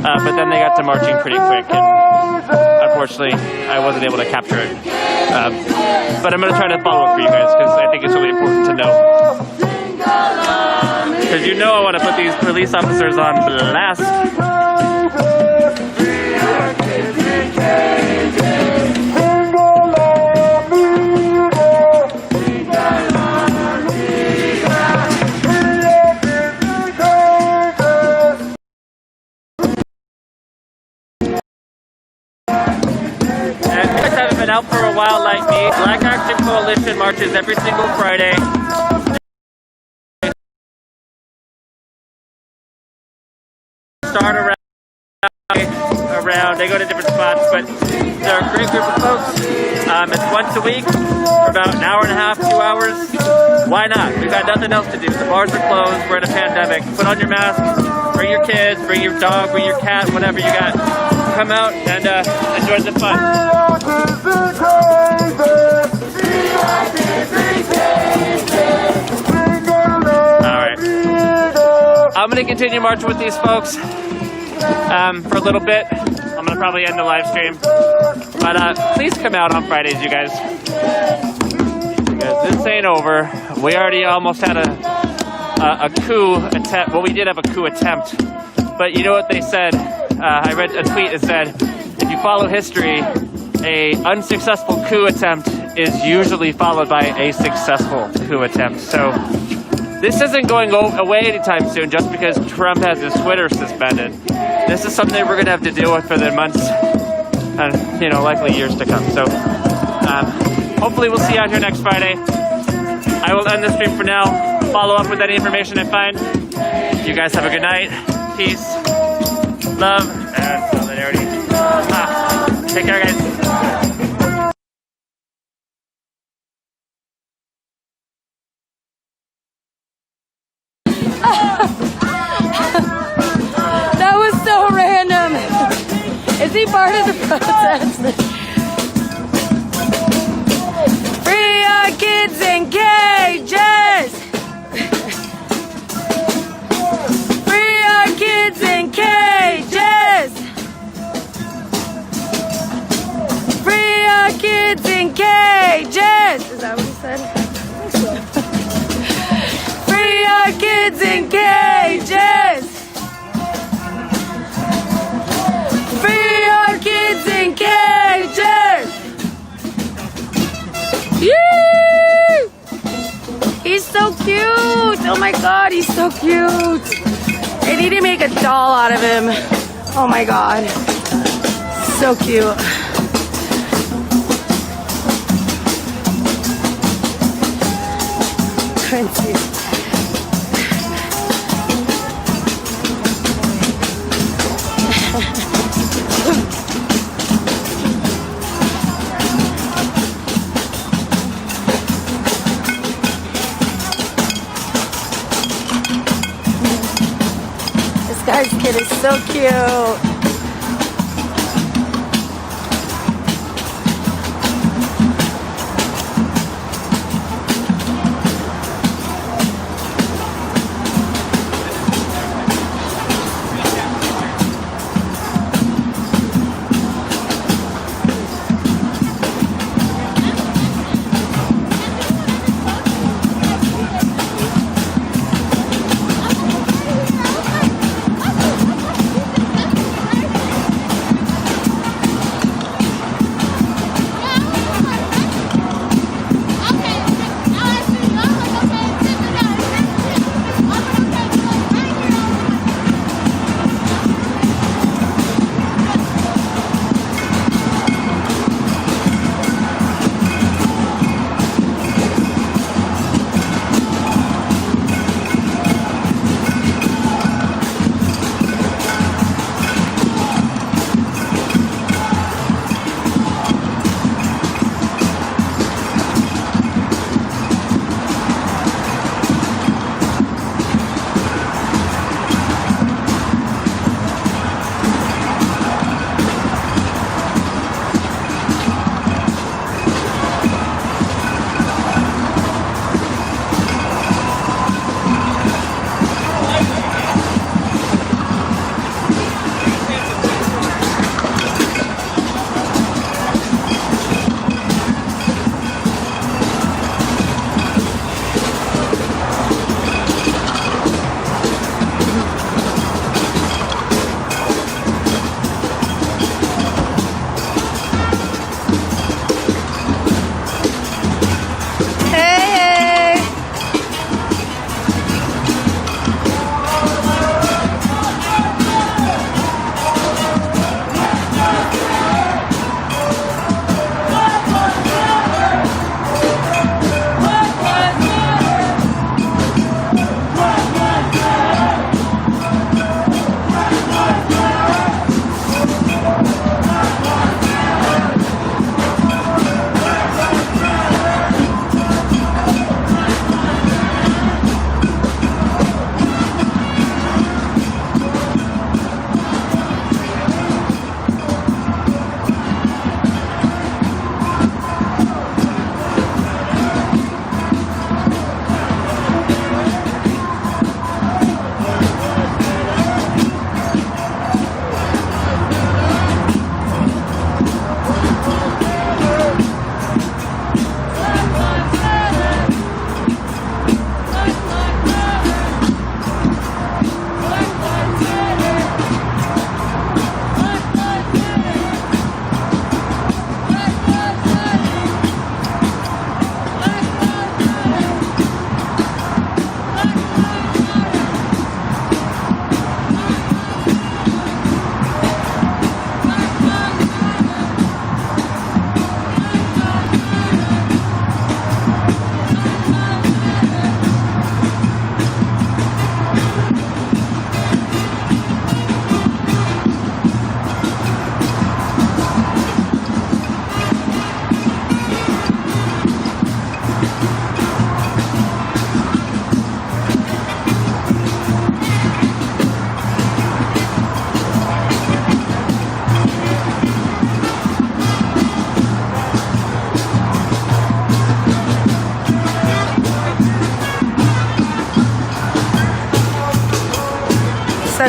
but then they got to marching pretty quick, and unfortunately, I wasn't able to capture it. But I'm going to try to follow up for you guys because I think it's really important to know. Because you know I want to put these police officers on blast. Been out for a while like me. Black Action Coalition marches every single Friday. Start around, they go to different spots, but they're a great group of folks. It's once a week for about an hour and a half, 2 hours. Why not? We've got nothing else to do. The bars are closed. We're in a pandemic. Put on your mask. Bring your kids. Bring your dog. Bring your cat. Whatever you got. Come out and enjoy the fun. Alright. I'm going to continue marching with these folks for a little bit. I'm going to probably end the live stream. But please come out on Fridays, you guys. Because this ain't over. We already almost had a coup attempt. Well, we did have a coup attempt. But you know what they said? I read a tweet that said, if you follow history, a unsuccessful coup attempt is usually followed by a successful coup attempt. So this isn't going away anytime soon just because Trump has his Twitter suspended. This is something we're going to have to deal with for the months and, likely years to come. So hopefully we'll see you out here next Friday. I will end the stream for now. Follow up with any information I find. You guys have a good night. Peace. Love and solidarity. Take care, guys. That was so random. Is he part of the protest? Free our kids in cages. Free our kids in cages. Free our kids in cages. Is that what he said? Free our kids in cages. Free our kids in cages. Yee! He's so cute. Oh my God, he's so cute. They need to make a doll out of him. Oh my God. So cute. Quincy. This guy's kid is so cute.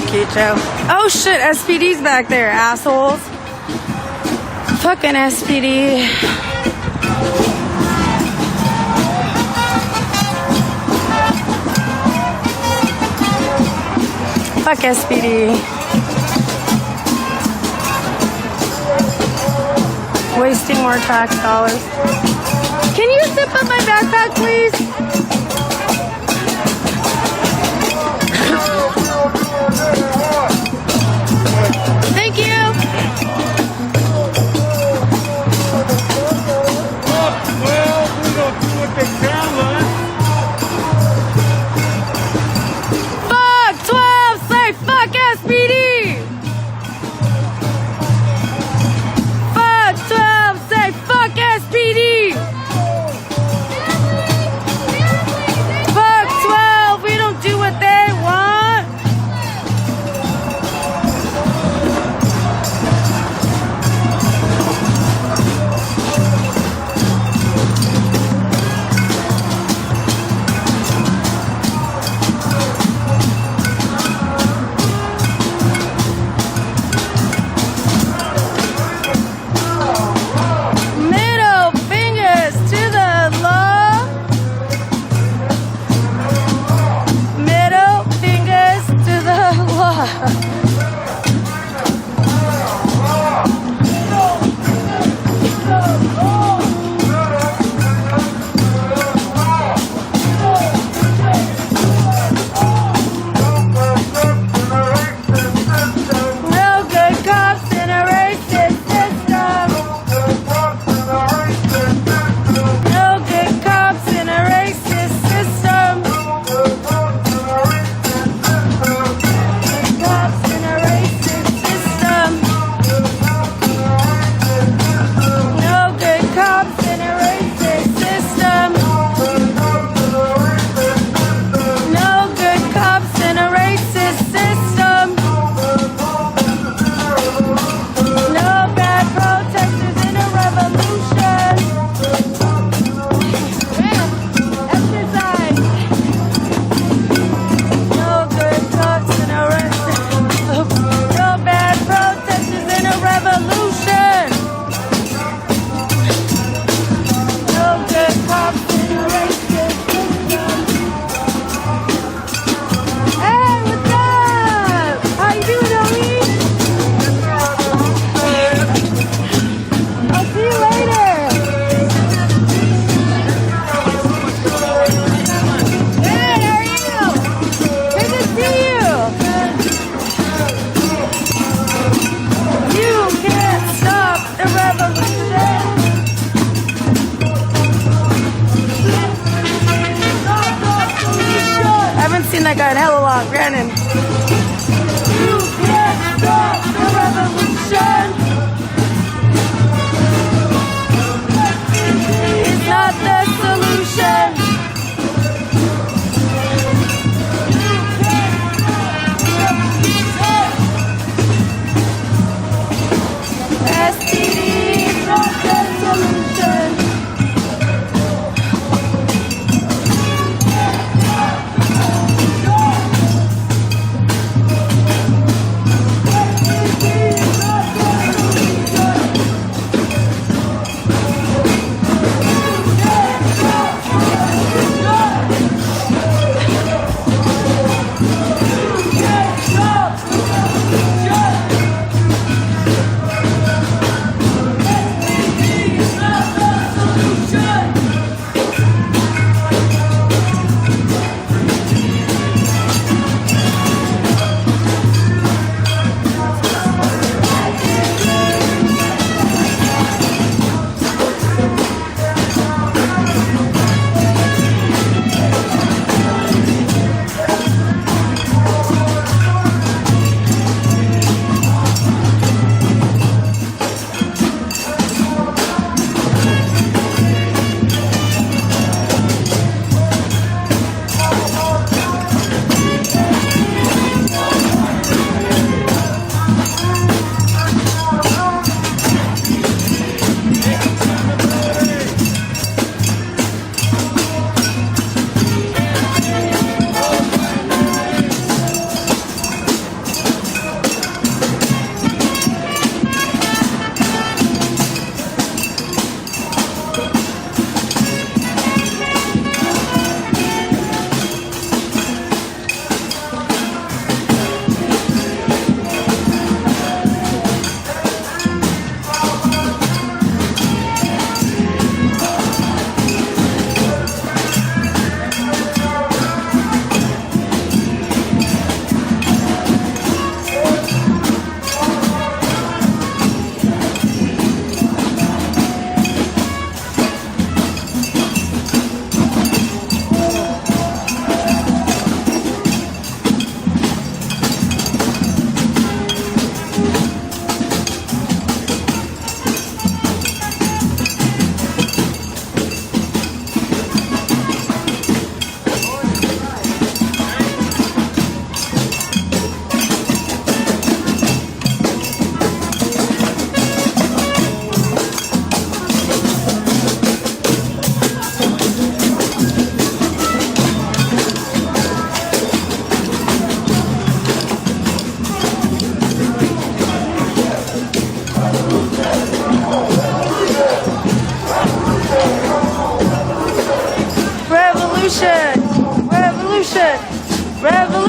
so cute, Joe. Oh shit, SPD's back there, assholes. Fucking SPD. Fuck SPD. Wasting more tax dollars. Can you zip up my backpack, please? Thank you. Fuck 12, say fuck SPD. Fuck 12, say fuck SPD. Fuck 12, we don't do what they want.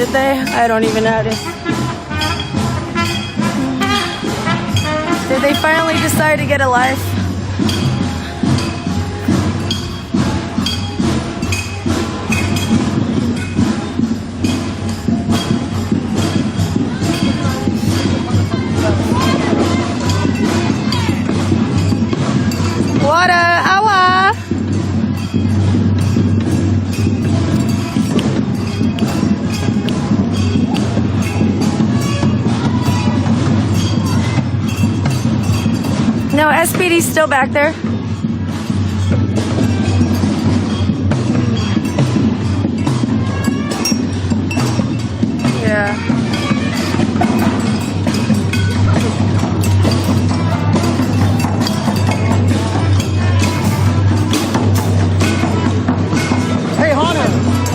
did they? I don't even notice. Did they finally decide to get a life? Water, awa! No, SPD's still back there. Yeah. Hey, Hunter,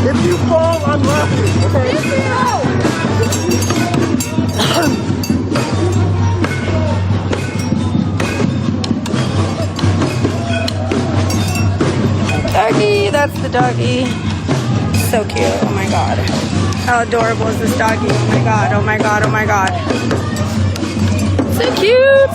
if you fall, I'm laughing, okay? Doggy, that's the doggy. So cute, oh my god. How adorable is this doggy? Oh my god, oh my god, oh my god. So cute!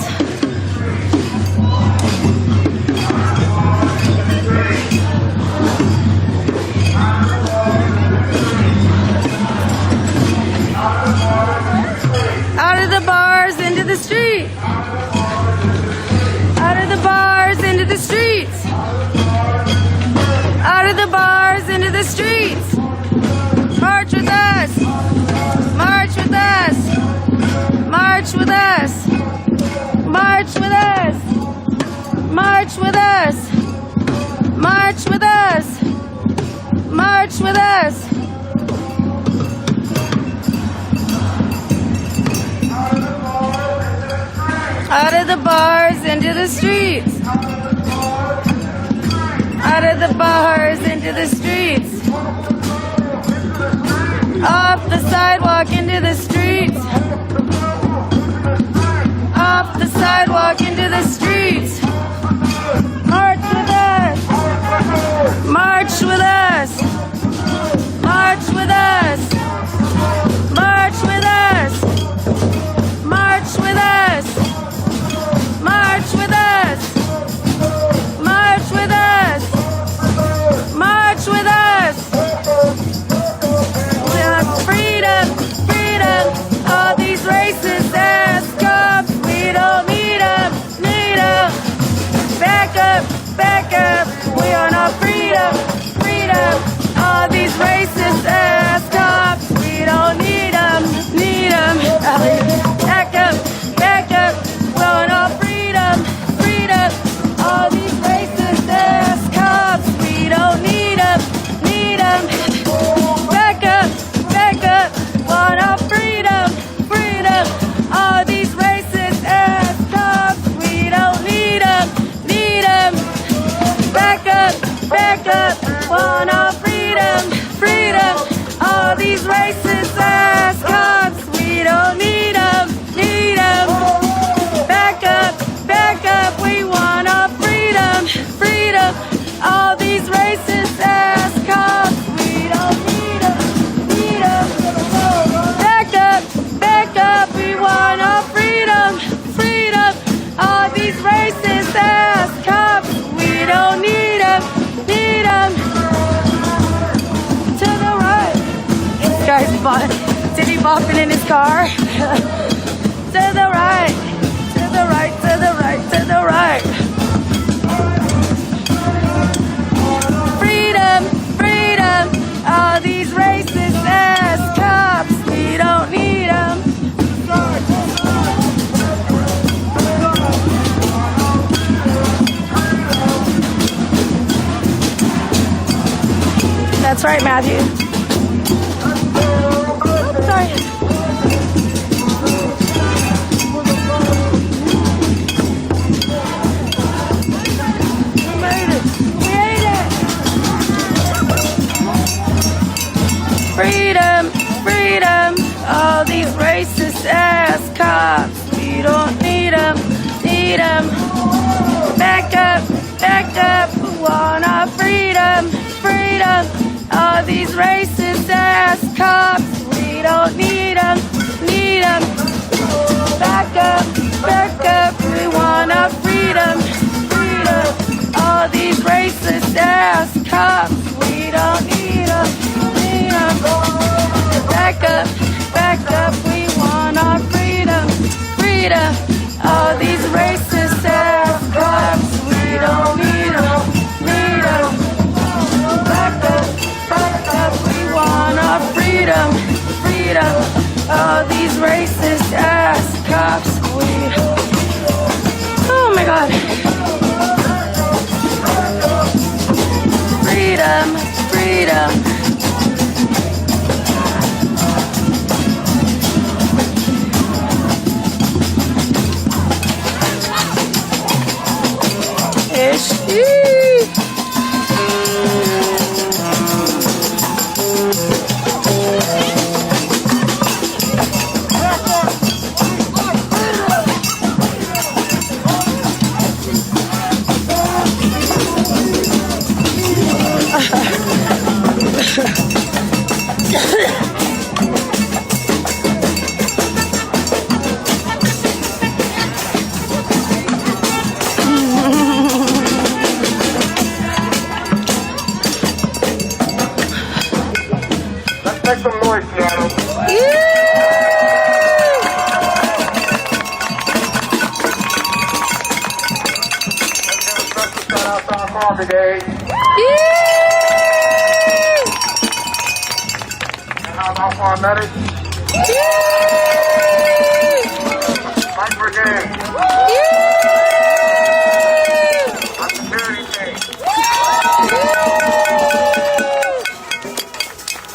Out of the bars, into the street. Out of the bars, into the streets. Out of the bars, into the streets. March with us. March with us. March with us. March with us. March with us. March with us. March with us. Out of the bars, into the streets. Out of the bars, into the streets. Off the sidewalk, into the streets. Off the sidewalk, into the streets. March with us. March with us. March with us. March with us. March with us. March with us. March with us. March with us. We want freedom, freedom. All these racist ass cops, we don't need them, need them. Back up, back up. We want our freedom, freedom. All these racist ass cops, we don't need them, need them. Back up, back up. We want our freedom, freedom. All these racist ass cops, we don't need them, need them. Back up, back up. Want our freedom, freedom. All these racist ass cops, we don't need them, need them. Back up, back up. Want our freedom, freedom. All these racist ass cops, we don't need them, need them. Back up, back up. We want our freedom, freedom. All these racist ass cops, we don't need them, need them. Back up, back up. We want our freedom, freedom. All these racist ass cops, we don't need them, need them. To the right. This guy's diddy bopping in his car. To the right, to the right, to the right, to the right. Freedom, freedom. All these racist ass cops, we don't need them. That's right, Matthew. Sorry. We made it. We ate it. Freedom, freedom. All these racist ass cops, we don't need them, need them. Back up, back up. We want our freedom, freedom. All these racist ass cops, we all these racist ass cops. We don't need them. Back up, we want our freedom, freedom. All these racist ass cops, we don't need them, need them. Back up, we want our freedom, freedom. All these racist ass cops, oh my God. Freedom, freedom. Make some noise, Seattle. Shout out to our fire brigade. And how about paramedics? Mike brigade. Our security team.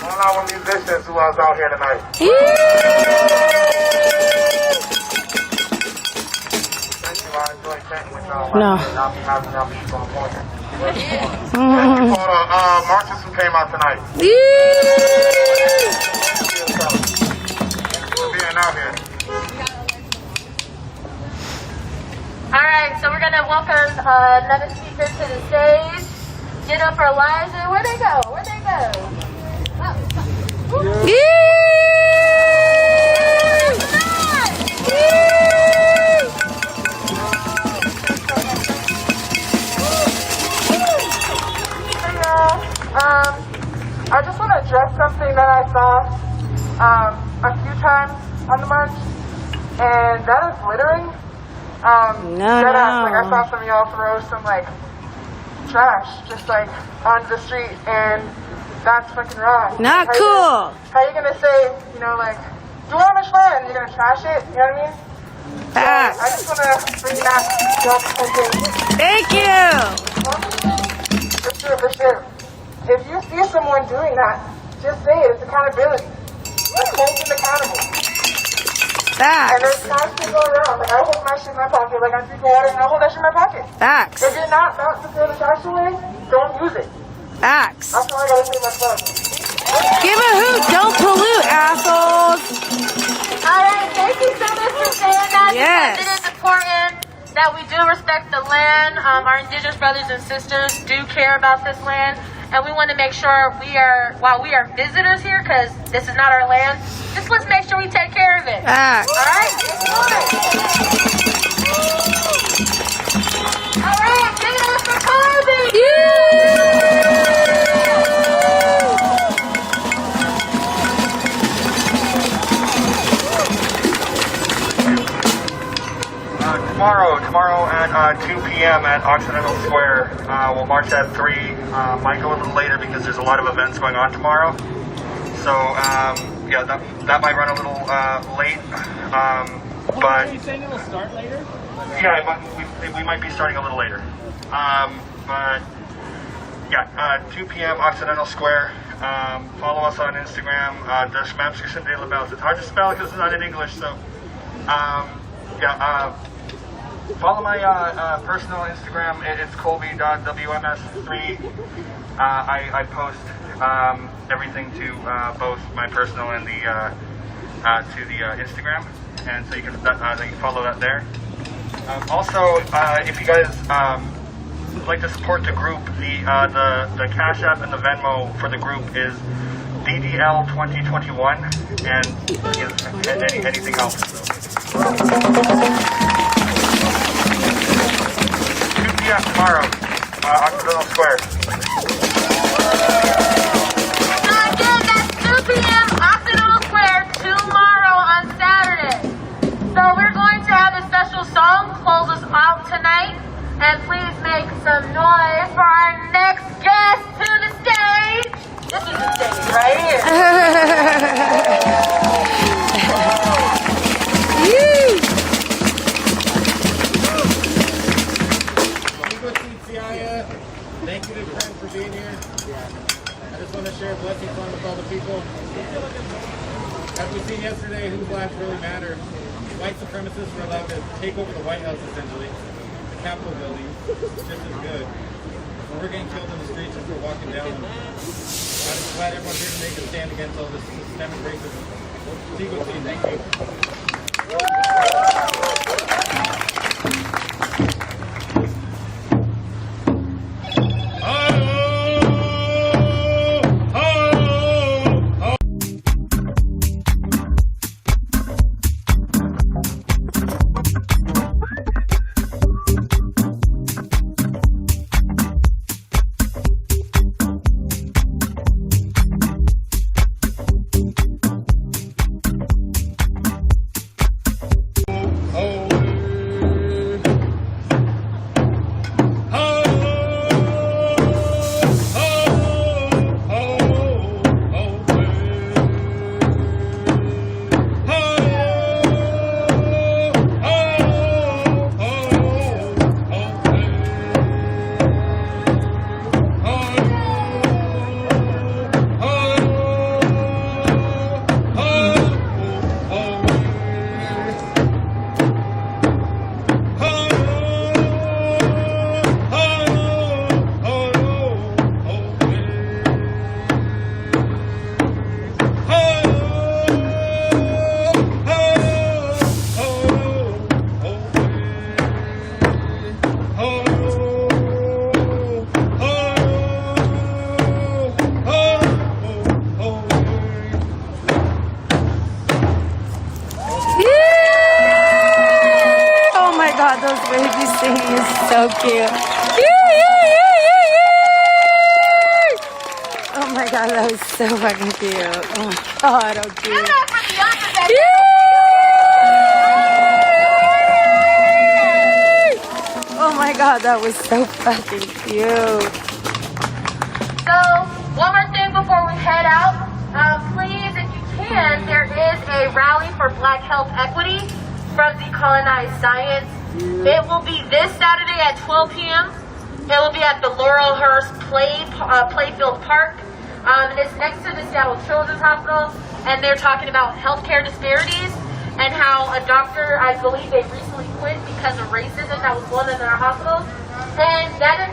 All our musicians who are out here tonight. Thank you. I enjoy chatting with y'all. No. I'll be having y'all people on point. Thank you for the marchers who came out tonight. For being out here. All right, so we're gonna welcome another speaker to the stage. Jennifer Elijah. Where'd they go? Where'd they go? I just want to address something that I saw a few times on the march, and that is littering. Like I saw some of y'all throw some like trash just like onto the street, and that's fucking wrong. Not cool. How are you gonna say, you know, like, do all this fun, you're gonna trash it? You know what I mean? Facts. I just wanna bring that up. Thank you. For sure. If you see someone doing that, just say it. It's accountability. Let's hold them accountable. Facts. And there's times to go around. Like, I hold my shit in my pocket. Like, I'm drinking water and I hold that shit in my pocket. Facts. If you're not to throw the trash away, don't use it. Facts. That's all I gotta say myself. Give a hoot. Don't pollute, assholes. All right, thank you so much for saying that. Yes. Because it is important that we do respect the land. Our indigenous brothers and sisters do care about this land. And we want to make sure while we are visitors here, because this is not our land, just let's make sure we take care of it. Facts. All right? All right, give it up for Carby! Tomorrow at 2 p.m. at Occidental Square. We'll march at 3. Might go a little later because there's a lot of events going on tomorrow. So, yeah, that might run a little late. But Are you saying it'll start later? Yeah, we might be starting a little later. But, yeah, 2 p.m. Occidental Square. Follow us on Instagram, Der Schmapskerson de la Belle. It's hard to spell because it's not in English, so, follow my personal Instagram. It's colby.wms3. I post everything to both my personal and to the Instagram, and so you can follow that there. Also, if you guys would like to support the group, the Cash App and the Venmo for the group is DDL 2021, and anything else. 2 p.m. tomorrow. Occidental Square. So again, that's 2 p.m. Occidental Square tomorrow on Saturday. So we're going to have a special song close us out tonight. And please make some noise for our next guest to the stage. This is the stage right here. Thank you to friends for being here. I just want to share blessings on with all the people. As we seen yesterday, whose lives really matter. White supremacists were allowed to take over the White House, essentially. The Capitol building, just as good. And we're getting killed in the streets as we're walking down them. I'm just glad everyone's here today to stand against all this systemic racism. Eagle team, thank you. Those babies singing is so cute. Oh my god, that was so fucking cute. Oh my god, how cute. Oh my god, that was so fucking cute. So, one more thing before we head out. Please, if you can, there is a rally for Black Health Equity from Decolonize Science. It will be this Saturday at 12 p.m. It will be at the Laurelhurst Playfield Park. And it's next to the Seattle Children's Hospital. And they're talking about healthcare disparities and how a doctor, I believe they recently quit because of racism that was going on in our hospitals. And that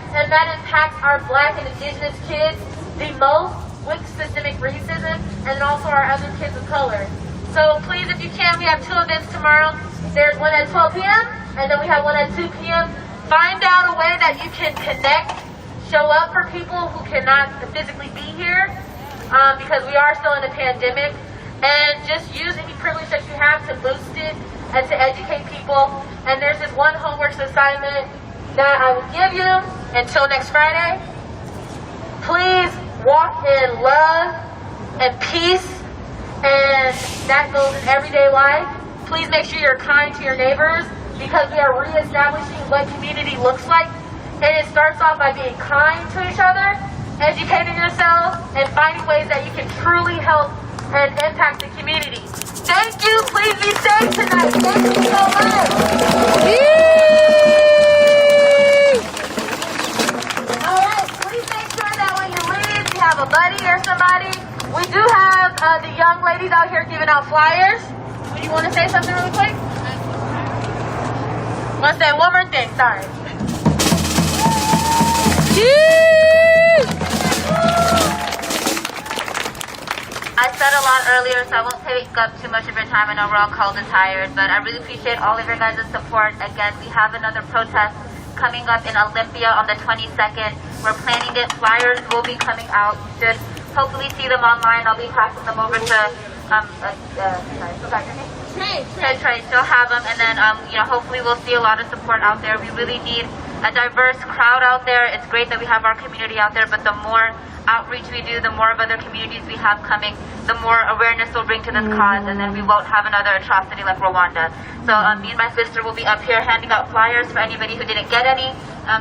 impacts our Black and Indigenous kids the most with systemic racism, and then also our other kids of color. So please, if you can, we have 2 events tomorrow. There's one at 12 p.m. and then we have one at 2 p.m. Find out a way that you can connect, show up for people who cannot physically be here, because we are still in a pandemic, and just use any privilege that you have to boost it and to educate people. And there's this one homework assignment that I will give you until next Friday. Please walk in love and peace, and that goes in everyday life. Please make sure you're kind to your neighbors, because we are reestablishing what community looks like. And it starts off by being kind to each other, educating yourselves, and finding ways that you can truly help and impact the community. Thank you. Please be safe tonight. Thank you so much. All right. Please make sure that when you leave, you have a buddy or somebody. We do have the young ladies out here giving out flyers. Do you want to say something really quick? I want to say one more thing. Sorry. I said a lot earlier, so I won't take up too much of your time. I know we're all cold and tired, but I really appreciate all of your guys' support. Again, we have another protest coming up in Olympia on the 22nd. We're planning it. Flyers will be coming out. You should hopefully see them online. I'll be passing them over to Trey. She'll have them, and then hopefully we'll see a lot of support out there. We really need a diverse crowd out there. It's great that we have our community out there, but the more outreach we do, the more of other communities we have coming, the more awareness we'll bring to this cause, and then we won't have another atrocity like Rwanda. So me and my sister will be up here handing out flyers for anybody who didn't get any.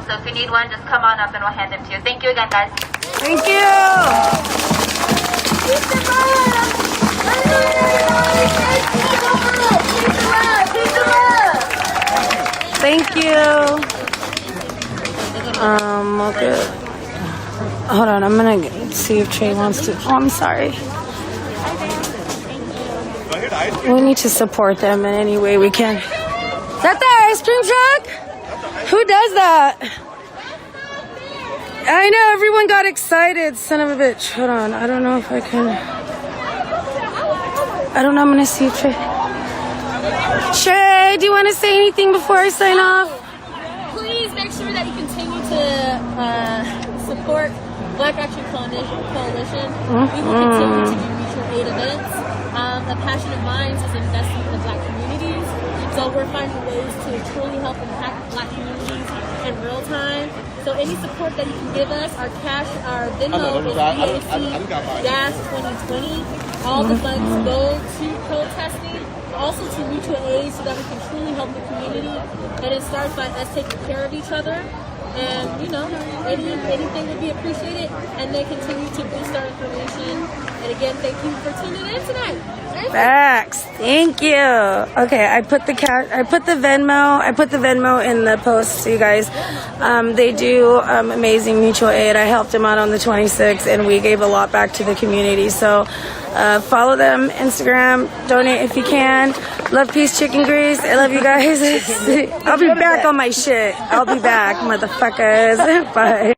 So if you need one, just come on up and we'll hand them to you. Thank you again, guys. Thank you. Thank you. Okay. Hold on, I'm gonna see if Trey wants to. Oh, I'm sorry. We need to support them in any way we can. Is that the ice cream truck? Who does that? I know, everyone got excited, son of a bitch. Hold on, I don't know if I can. I don't know, I'm gonna see if Trey. Trey, do you want to say anything before I sign off? Please make sure that you continue to support Black Action Coalition. We will continue to do mutual aid events. A passion of mine is investing in the Black communities. So we're finding ways to truly help impact Black communities in real time. So any support that you can give us, our cash, our Venmo is BAC-2020. All the funds go to protesting, also to mutual aid, so that we can truly help the community. And it starts by us taking care of each other. And, you know, anything would be appreciated. And they continue to boost our information. And again, thank you for tuning in tonight. Facts. Thank you. Okay, I put the Venmo in the post, so you guys. They do amazing mutual aid. I helped them out on the 26th, and we gave a lot back to the community. So follow them, Instagram, donate if you can. Love, peace, chicken grease. I love you guys. I'll be back on my shit. I'll be back, motherfuckers. Bye.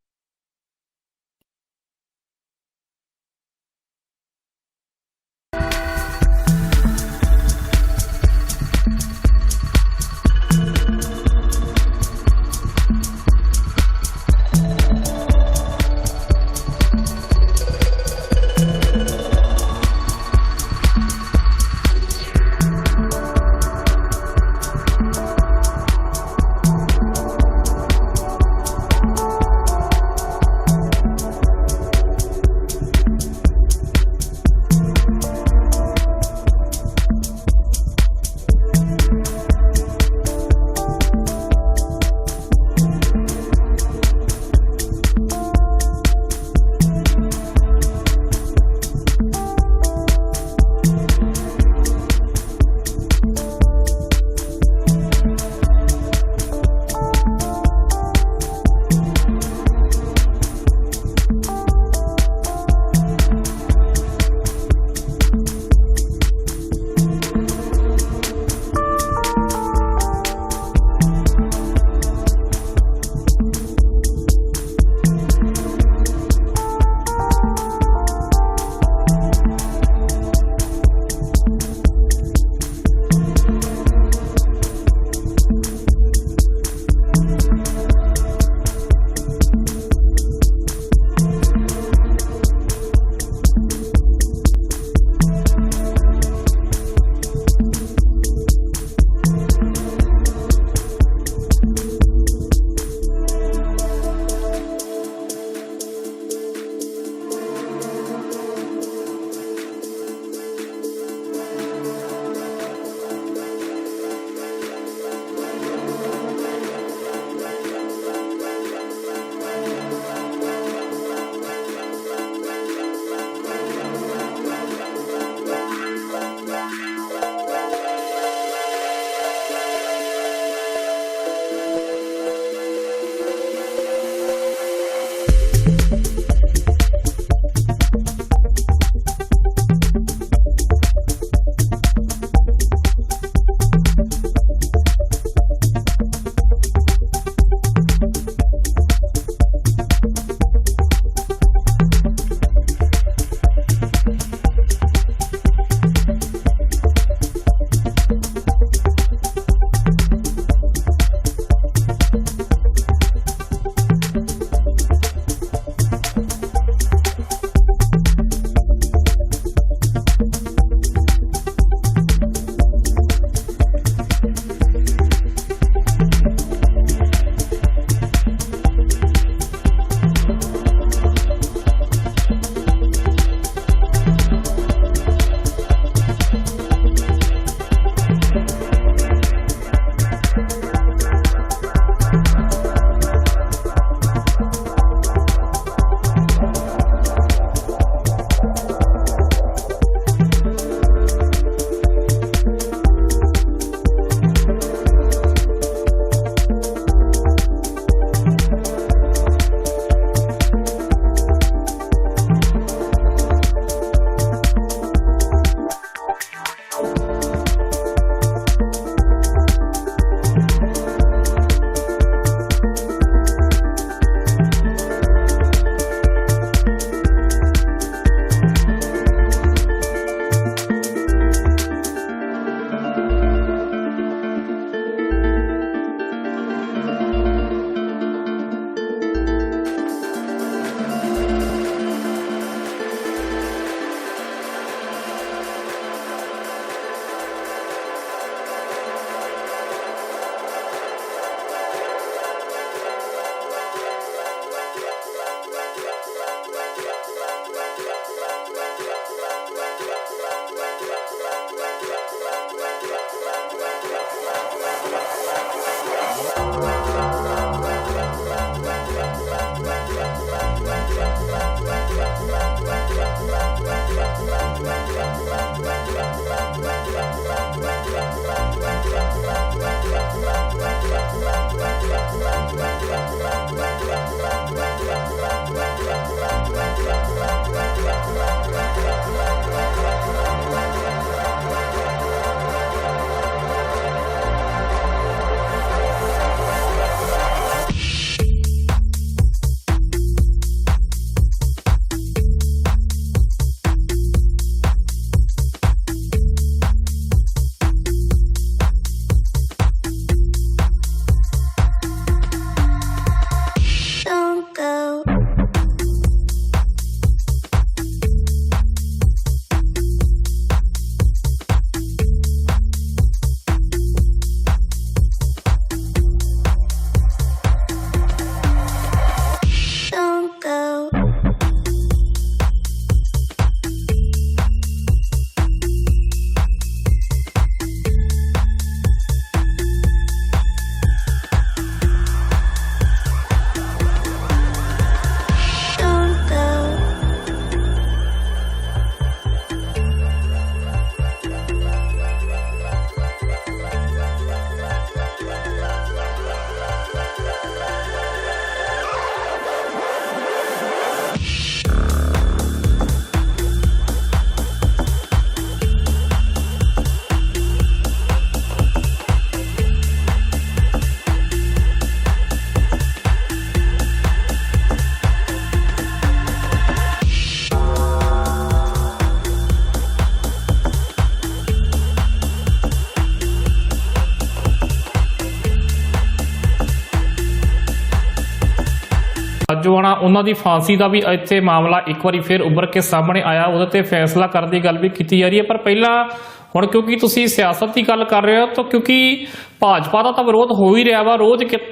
ਨੌਜਵਾਨ ਆ ਉਹਨਾਂ ਦੀ ਫਾਂਸੀ ਦਾ ਵੀ ਇੱਥੇ ਮਾਮਲਾ ਇੱਕ ਵਾਰੀ ਫਿਰ ਉੱਭਰ ਕੇ ਸਾਹਮਣੇ ਆਇਆ, ਉਹਦੇ ਤੇ ਫੈਸਲਾ ਕਰਨ ਦੀ ਗੱਲ ਵੀ ਕੀਤੀ ਜਾ ਰਹੀ ਹੈ। ਪਰ ਪਹਿਲਾਂ ਹੁਣ ਕਿਉਂਕਿ ਤੁਸੀਂ ਸਿਆਸਤ ਦੀ ਗੱਲ ਕਰ ਰਹੇ ਹੋ ਤਾਂ ਕਿਉਂਕਿ ਭਾਜਪਾ ਦਾ ਤਾਂ ਵਿਰੋਧ ਹੋ ਹੀ ਰਿਹਾ ਵਾ, ਰੋਜ਼ ਕਿਤੇ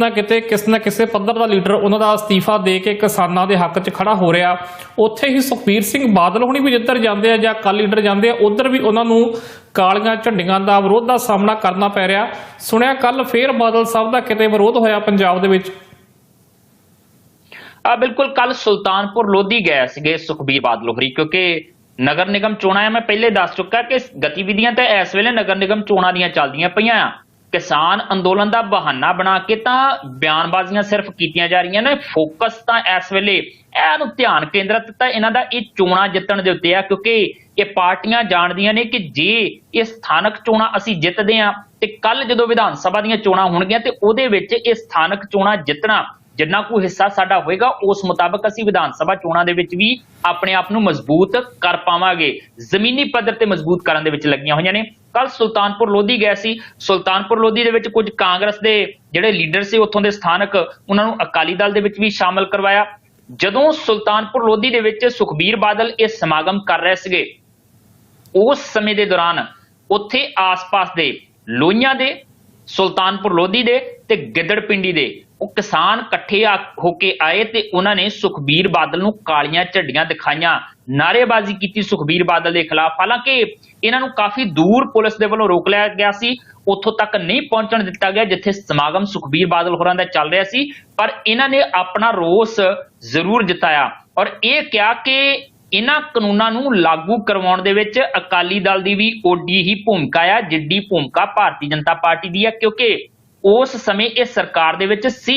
ਨਾ ਕਿਸੇ ਪੱਧਰ ਦਾ ਲੀਡਰ ਉਹਨਾਂ ਦਾ ਅਸਤੀਫਾ ਦੇ ਕੇ ਕਿਸਾਨਾਂ ਦੇ ਹੱਕ 'ਚ ਖੜਾ ਹੋ ਰਿਹਾ। ਉੱਥੇ ਹੀ ਸੁਖਬੀਰ ਸਿੰਘ ਬਾਦਲ ਹੁਣੀ ਵੀ ਜਿੱਧਰ ਜਾਂਦੇ ਆ ਜਾਂ ਅਕਾਲੀ ਲੀਡਰ ਜਾਂਦੇ ਆ ਉਧਰ ਵੀ ਉਹਨਾਂ ਨੂੰ ਕਾਲੀਆਂ ਝੰਡੀਆਂ ਦਾ ਵਿਰੋਧ ਦਾ ਸਾਹਮਣਾ ਕਰਨਾ ਪੈ ਰਿਹਾ। ਸੁਣਿਆ ਕੱਲ ਫੇਰ ਬਾਦਲ ਸਾਹਿਬ ਦਾ ਕਿਤੇ ਵਿਰੋਧ ਹੋਇਆ ਪੰਜਾਬ ਦੇ ਵਿੱਚ। ਬਿਲਕੁਲ, ਕੱਲ ਸੁਲਤਾਨਪੁਰ ਲੋਧੀ ਗਏ ਸੀਗੇ ਸੁਖਬੀਰ ਬਾਦਲ ਹੋਰੀ, ਕਿਉਂਕਿ ਨਗਰ ਨਿਗਮ ਚੋਣਾਂ ਮੈਂ ਪਹਿਲੇ ਦੱਸ ਚੁੱਕਾ ਕਿ ਗਤੀਵਿਧੀਆਂ ਤਾਂ ਇਸ ਵੇਲੇ ਨਗਰ ਨਿਗਮ ਚੋਣਾਂ ਦੀਆਂ ਚੱਲਦੀਆਂ ਪਈਆਂ ਆ। ਕਿਸਾਨ ਅੰਦੋਲਨ ਦਾ ਬਹਾਨਾ ਬਣਾ ਕੇ ਤਾਂ ਬਿਆਨਬਾਜ਼ੀਆਂ ਸਿਰਫ ਕੀਤੀਆਂ ਜਾ ਰਹੀਆਂ ਨੇ, ਫੋਕਸ ਤਾਂ ਇਸ ਵੇਲੇ ਇਹਨੂੰ ਧਿਆਨ ਕੇਂਦਰਿਤ ਤਾਂ ਇਹਨਾਂ ਦਾ ਇਹ ਚੋਣਾਂ ਜਿੱਤਣ ਦੇ ਉੱਤੇ ਆ, ਕਿਉਂਕਿ ਇਹ ਪਾਰਟੀਆਂ ਜਾਣਦੀਆਂ ਨੇ ਕਿ ਜੇ ਇਹ ਸਥਾਨਕ ਚੋਣਾਂ ਅਸੀਂ ਜਿੱਤਦੇ ਆ ਤੇ ਕੱਲ ਜਦੋਂ ਵਿਧਾਨ ਸਭਾ ਦੀਆਂ ਚੋਣਾਂ ਹੋਣਗੀਆਂ ਤੇ ਉਹਦੇ ਵਿੱਚ ਇਹ ਸਥਾਨਕ ਚੋਣਾਂ ਜਿੱਤਣਾ ਜਿੰਨਾ ਕੋਈ ਹਿੱਸਾ ਸਾਡਾ ਹੋਏਗਾ ਉਸ ਮੁਤਾਬਕ ਅਸੀਂ ਵਿਧਾਨ ਸਭਾ ਚੋਣਾਂ ਦੇ ਵਿੱਚ ਵੀ ਆਪਣੇ ਆਪ ਨੂੰ ਮਜ਼ਬੂਤ ਕਰ ਪਾਵਾਂਗੇ। ਜ਼ਮੀਨੀ ਪੱਧਰ ਤੇ ਮਜ਼ਬੂਤ ਕਰਨ ਦੇ ਵਿੱਚ ਲੱਗੀਆਂ ਹੋਈਆਂ ਨੇ। ਕੱਲ ਸੁਲਤਾਨਪੁਰ ਲੋਧੀ ਗਏ ਸੀ। ਸੁਲਤਾਨਪੁਰ ਲੋਧੀ ਦੇ ਵਿੱਚ ਕੁਝ ਕਾਂਗਰਸ ਦੇ ਜਿਹੜੇ ਲੀਡਰ ਸੀ ਉੱਥੋਂ ਦੇ ਸਥਾਨਕ, ਉਹਨਾਂ ਨੂੰ ਅਕਾਲੀ ਦਲ ਦੇ ਵਿੱਚ ਵੀ ਸ਼ਾਮਲ ਕਰਵਾਇਆ। ਜਦੋਂ ਸੁਲਤਾਨਪੁਰ ਲੋਧੀ ਦੇ ਵਿੱਚ ਸੁਖਬੀਰ ਬਾਦਲ ਇਹ ਸਮਾਗਮ ਕਰ ਰਹੇ ਸੀਗੇ, ਉਸ ਸਮੇਂ ਦੇ ਦੌਰਾਨ ਉੱਥੇ ਆਸ-ਪਾਸ ਦੇ ਲੋਹੀਆਂ ਦੇ, ਸੁਲਤਾਨਪੁਰ ਲੋਧੀ ਦੇ ਤੇ ਗਿੱਦੜਪਿੰਡੀ ਦੇ ਉਹ ਕਿਸਾਨ ਇਕੱਠੇ ਹੋ ਕੇ ਆਏ ਤੇ ਉਹਨਾਂ ਨੇ ਸੁਖਬੀਰ ਬਾਦਲ ਨੂੰ ਕਾਲੀਆਂ ਝੰਡੀਆਂ ਦਿਖਾਈਆਂ, ਨਾਅਰੇਬਾਜ਼ੀ ਕੀਤੀ ਸੁਖਬੀਰ ਬਾਦਲ ਦੇ ਖਿਲਾਫ। ਹਾਲਾਂਕਿ ਇਹਨਾਂ ਨੂੰ ਕਾਫੀ ਦੂਰ ਪੁਲਿਸ ਦੇ ਵੱਲੋਂ ਰੋਕ ਲਿਆ ਗਿਆ ਸੀ, ਉੱਥੋਂ ਤੱਕ ਨਹੀਂ ਪਹੁੰਚਣ ਦਿੱਤਾ ਗਿਆ ਜਿੱਥੇ ਸਮਾਗਮ ਸੁਖਬੀਰ ਬਾਦਲ ਹੋਰਾਂ ਦਾ ਚੱਲ ਰਿਹਾ ਸੀ। ਪਰ ਇਹਨਾਂ ਨੇ ਆਪਣਾ ਰੋਸ ਜ਼ਰੂਰ ਜਤਾਇਆ ਔਰ ਇਹ ਕਿਹਾ ਕਿ ਇਹਨਾਂ ਕਾਨੂੰਨਾਂ ਨੂੰ ਲਾਗੂ ਕਰਵਾਉਣ ਦੇ ਵਿੱਚ ਅਕਾਲੀ ਦਲ ਦੀ ਵੀ ਓਡੀ ਹੀ ਭੂਮਿਕਾ ਆ ਜਿੱਡੀ ਭੂਮਿਕਾ ਭਾਰਤੀ ਜਨਤਾ ਪਾਰਟੀ ਦੀ ਹੈ, ਕਿਉਂਕਿ ਉਸ ਸਮੇਂ ਇਹ ਸਰਕਾਰ ਦੇ ਵਿੱਚ ਸੀ।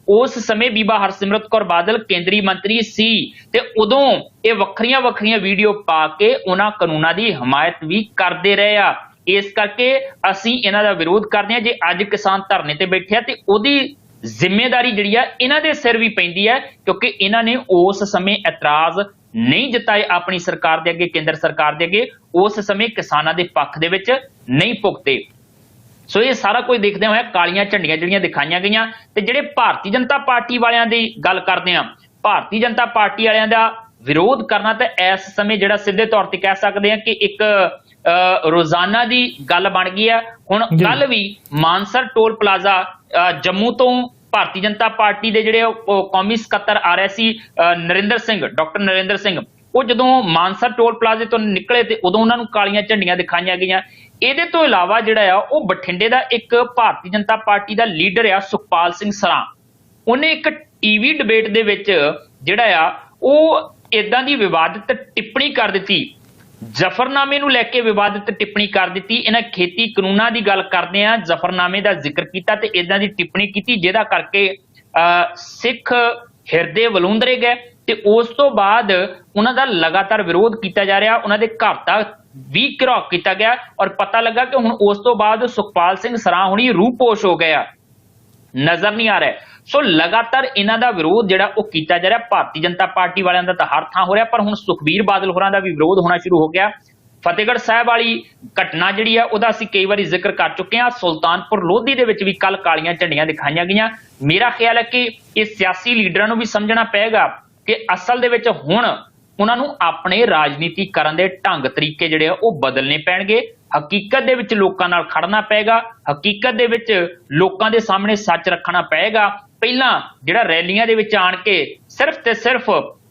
ਉਸ ਸਮੇਂ ਬੀਬਾ ਹਰਸਿਮਰਤ ਕੌਰ ਬਾਦਲ ਕੇਂਦਰੀ ਮੰਤਰੀ ਸੀ ਤੇ ਉਦੋਂ ਇਹ ਵੱਖਰੀਆਂ ਵੀਡੀਓ ਪਾ ਕੇ ਉਹਨਾਂ ਕਾਨੂੰਨਾਂ ਦੀ ਹਮਾਇਤ ਵੀ ਕਰਦੇ ਰਹੇ ਆ। ਇਸ ਕਰਕੇ ਅਸੀਂ ਇਹਨਾਂ ਦਾ ਵਿਰੋਧ ਕਰਦੇ ਹਾਂ। ਜੇ ਅੱਜ ਕਿਸਾਨ ਧਰਨੇ ਤੇ ਬੈਠੇ ਆ ਤੇ ਉਹਦੀ ਜ਼ਿੰਮੇਵਾਰੀ ਜਿਹੜੀ ਆ ਇਹਨਾਂ ਦੇ ਸਿਰ ਵੀ ਪੈਂਦੀ ਹੈ, ਕਿਉਂਕਿ ਇਹਨਾਂ ਨੇ ਉਸ ਸਮੇਂ ਇਤਰਾਜ਼ ਨਹੀਂ ਜਤਾਏ ਆਪਣੀ ਸਰਕਾਰ ਦੇ ਅੱਗੇ, ਕੇਂਦਰ ਸਰਕਾਰ ਦੇ ਅੱਗੇ, ਉਸ ਸਮੇਂ ਕਿਸਾਨਾਂ ਦੇ ਪੱਖ ਦੇ ਵਿੱਚ ਨਹੀਂ ਭੁਗਤੇ। ਸੋ ਇਹ ਸਾਰਾ ਕੁਝ ਦੇਖਦੇ ਹੋਏ ਕਾਲੀਆਂ ਝੰਡੀਆਂ ਜਿਹੜੀਆਂ ਦਿਖਾਈਆਂ ਗਈਆਂ ਤੇ ਜਿਹੜੇ ਭਾਰਤੀ ਜਨਤਾ ਪਾਰਟੀ ਵਾਲਿਆਂ ਦੀ ਗੱਲ ਕਰਦੇ ਆ, ਭਾਰਤੀ ਜਨਤਾ ਪਾਰਟੀ ਵਾਲਿਆਂ ਦਾ ਵਿਰੋਧ ਕਰਨਾ ਤਾਂ ਇਸ ਸਮੇਂ ਜਿਹੜਾ ਸਿੱਧੇ ਤੌਰ ਤੇ ਕਹਿ ਸਕਦੇ ਆ ਕਿ ਇੱਕ ਰੋਜ਼ਾਨਾ ਦੀ ਗੱਲ ਬਣ ਗਈ ਹੈ। ਹੁਣ ਕੱਲ ਵੀ ਮਾਨਸਰ ਟੋਲ ਪਲਾਜ਼ਾ ਜੰਮੂ ਤੋਂ ਭਾਰਤੀ ਜਨਤਾ ਪਾਰਟੀ ਦੇ ਜਿਹੜੇ ਕੌਮੀ ਸਕੱਤਰ ਆ ਰਹੇ ਸੀ ਨਰਿੰਦਰ ਸਿੰਘ, ਡਾਕਟਰ ਨਰਿੰਦਰ ਸਿੰਘ, ਉਹ ਜਦੋਂ ਮਾਨਸਰ ਟੋਲ ਪਲਾਜ਼ੇ ਤੋਂ ਨਿਕਲੇ ਤੇ ਉਦੋਂ ਉਹਨਾਂ ਨੂੰ ਕਾਲੀਆਂ ਝੰਡੀਆਂ ਦਿਖਾਈਆਂ ਗਈਆਂ। ਇਹਦੇ ਤੋਂ ਇਲਾਵਾ ਜਿਹੜਾ ਆ ਉਹ ਬਠਿੰਡੇ ਦਾ ਇੱਕ ਭਾਰਤੀ ਜਨਤਾ ਪਾਰਟੀ ਦਾ ਲੀਡਰ ਆ ਸੁਖਪਾਲ ਸਿੰਘ ਸਰਾਂ, ਉਹਨੇ ਇੱਕ ਟੀਵੀ ਡਿਬੇਟ ਦੇ ਵਿੱਚ ਜਿਹੜਾ ਆ ਉਹ ਇਦਾਂ ਦੀ ਵਿਵਾਦਿਤ ਟਿੱਪਣੀ ਕਰ ਦਿੱਤੀ, ਜ਼ਫਰਨਾਮੇ ਨੂੰ ਲੈ ਕੇ ਵਿਵਾਦਿਤ ਟਿੱਪਣੀ ਕਰ ਦਿੱਤੀ। ਇਹਨਾਂ ਖੇਤੀ ਕਾਨੂੰਨਾਂ ਦੀ ਗੱਲ ਕਰਦੇ ਆ, ਜ਼ਫਰਨਾਮੇ ਦਾ ਜ਼ਿਕਰ ਕੀਤਾ ਤੇ ਇਦਾਂ ਦੀ ਟਿੱਪਣੀ ਕੀਤੀ ਜਿਹਦਾ ਕਰਕੇ ਸਿੱਖ ਹਿਰਦੇ ਵਲੂੰਦਰੇ ਗਏ ਤੇ ਉਸ ਤੋਂ ਬਾਅਦ ਉਹਨਾਂ ਦਾ ਲਗਾਤਾਰ ਵਿਰੋਧ ਕੀਤਾ ਜਾ ਰਿਹਾ। ਉਹਨਾਂ ਦੇ ਘਰ ਦਾ ਵੀ ਘਿਰਾਓ ਕੀਤਾ ਗਿਆ ਔਰ ਪਤਾ ਲੱਗਾ ਕਿ ਹੁਣ ਉਸ ਤੋਂ ਬਾਅਦ ਸੁਖਪਾਲ ਸਿੰਘ ਸਰਾਂ ਹੁਣੀ ਰੂਪੋਸ਼ ਹੋ ਗਿਆ, ਨਜ਼ਰ ਨਹੀਂ ਆ ਰਿਹਾ। ਸੋ ਲਗਾਤਾਰ ਇਹਨਾਂ ਦਾ ਵਿਰੋਧ ਜਿਹੜਾ ਉਹ ਕੀਤਾ ਜਾ ਰਿਹਾ। ਭਾਰਤੀ ਜਨਤਾ ਪਾਰਟੀ ਵਾਲਿਆਂ ਦਾ ਤਾਂ ਹਰ ਥਾਂ ਹੋ ਰਿਹਾ, ਪਰ ਹੁਣ ਸੁਖਬੀਰ ਬਾਦਲ ਹੋਰਾਂ ਦਾ ਵੀ ਵਿਰੋਧ ਹੋਣਾ ਸ਼ੁਰੂ ਹੋ ਗਿਆ। ਫਤਿਹਗੜ੍ਹ ਸਾਹਿਬ ਵਾਲੀ ਘਟਨਾ ਜਿਹੜੀ ਆ ਉਹਦਾ ਅਸੀਂ ਕਈ ਵਾਰੀ ਜ਼ਿਕਰ ਕਰ ਚੁੱਕੇ ਹਾਂ। ਸੁਲਤਾਨਪੁਰ ਲੋਧੀ ਦੇ ਵਿੱਚ ਵੀ ਕੱਲ ਕਾਲੀਆਂ ਝੰਡੀਆਂ ਦਿਖਾਈਆਂ ਗਈਆਂ। ਮੇਰਾ ਖਿਆਲ ਹੈ ਕਿ ਇਹ ਸਿਆਸੀ ਲੀਡਰਾਂ ਨੂੰ ਵੀ ਸਮਝਣਾ ਪਏਗਾ ਕਿ ਅਸਲ ਦੇ ਵਿੱਚ ਹੁਣ ਉਹਨਾਂ ਨੂੰ ਆਪਣੇ ਰਾਜਨੀਤੀ ਕਰਨ ਦੇ ਢੰਗ ਤਰੀਕੇ ਜਿਹੜੇ ਆ ਉਹ ਬਦਲਣੇ ਪੈਣਗੇ। ਹਕੀਕਤ ਦੇ ਵਿੱਚ ਲੋਕਾਂ ਨਾਲ ਖੜਨਾ ਪਏਗਾ, ਹਕੀਕਤ ਦੇ ਵਿੱਚ ਲੋਕਾਂ ਦੇ ਸਾਹਮਣੇ ਸੱਚ ਰੱਖਣਾ ਪਏਗਾ। ਪਹਿਲਾਂ ਜਿਹੜਾ ਰੈਲੀਆਂ ਦੇ ਵਿੱਚ ਆਣ ਕੇ ਸਿਰਫ ਤੇ ਸਿਰਫ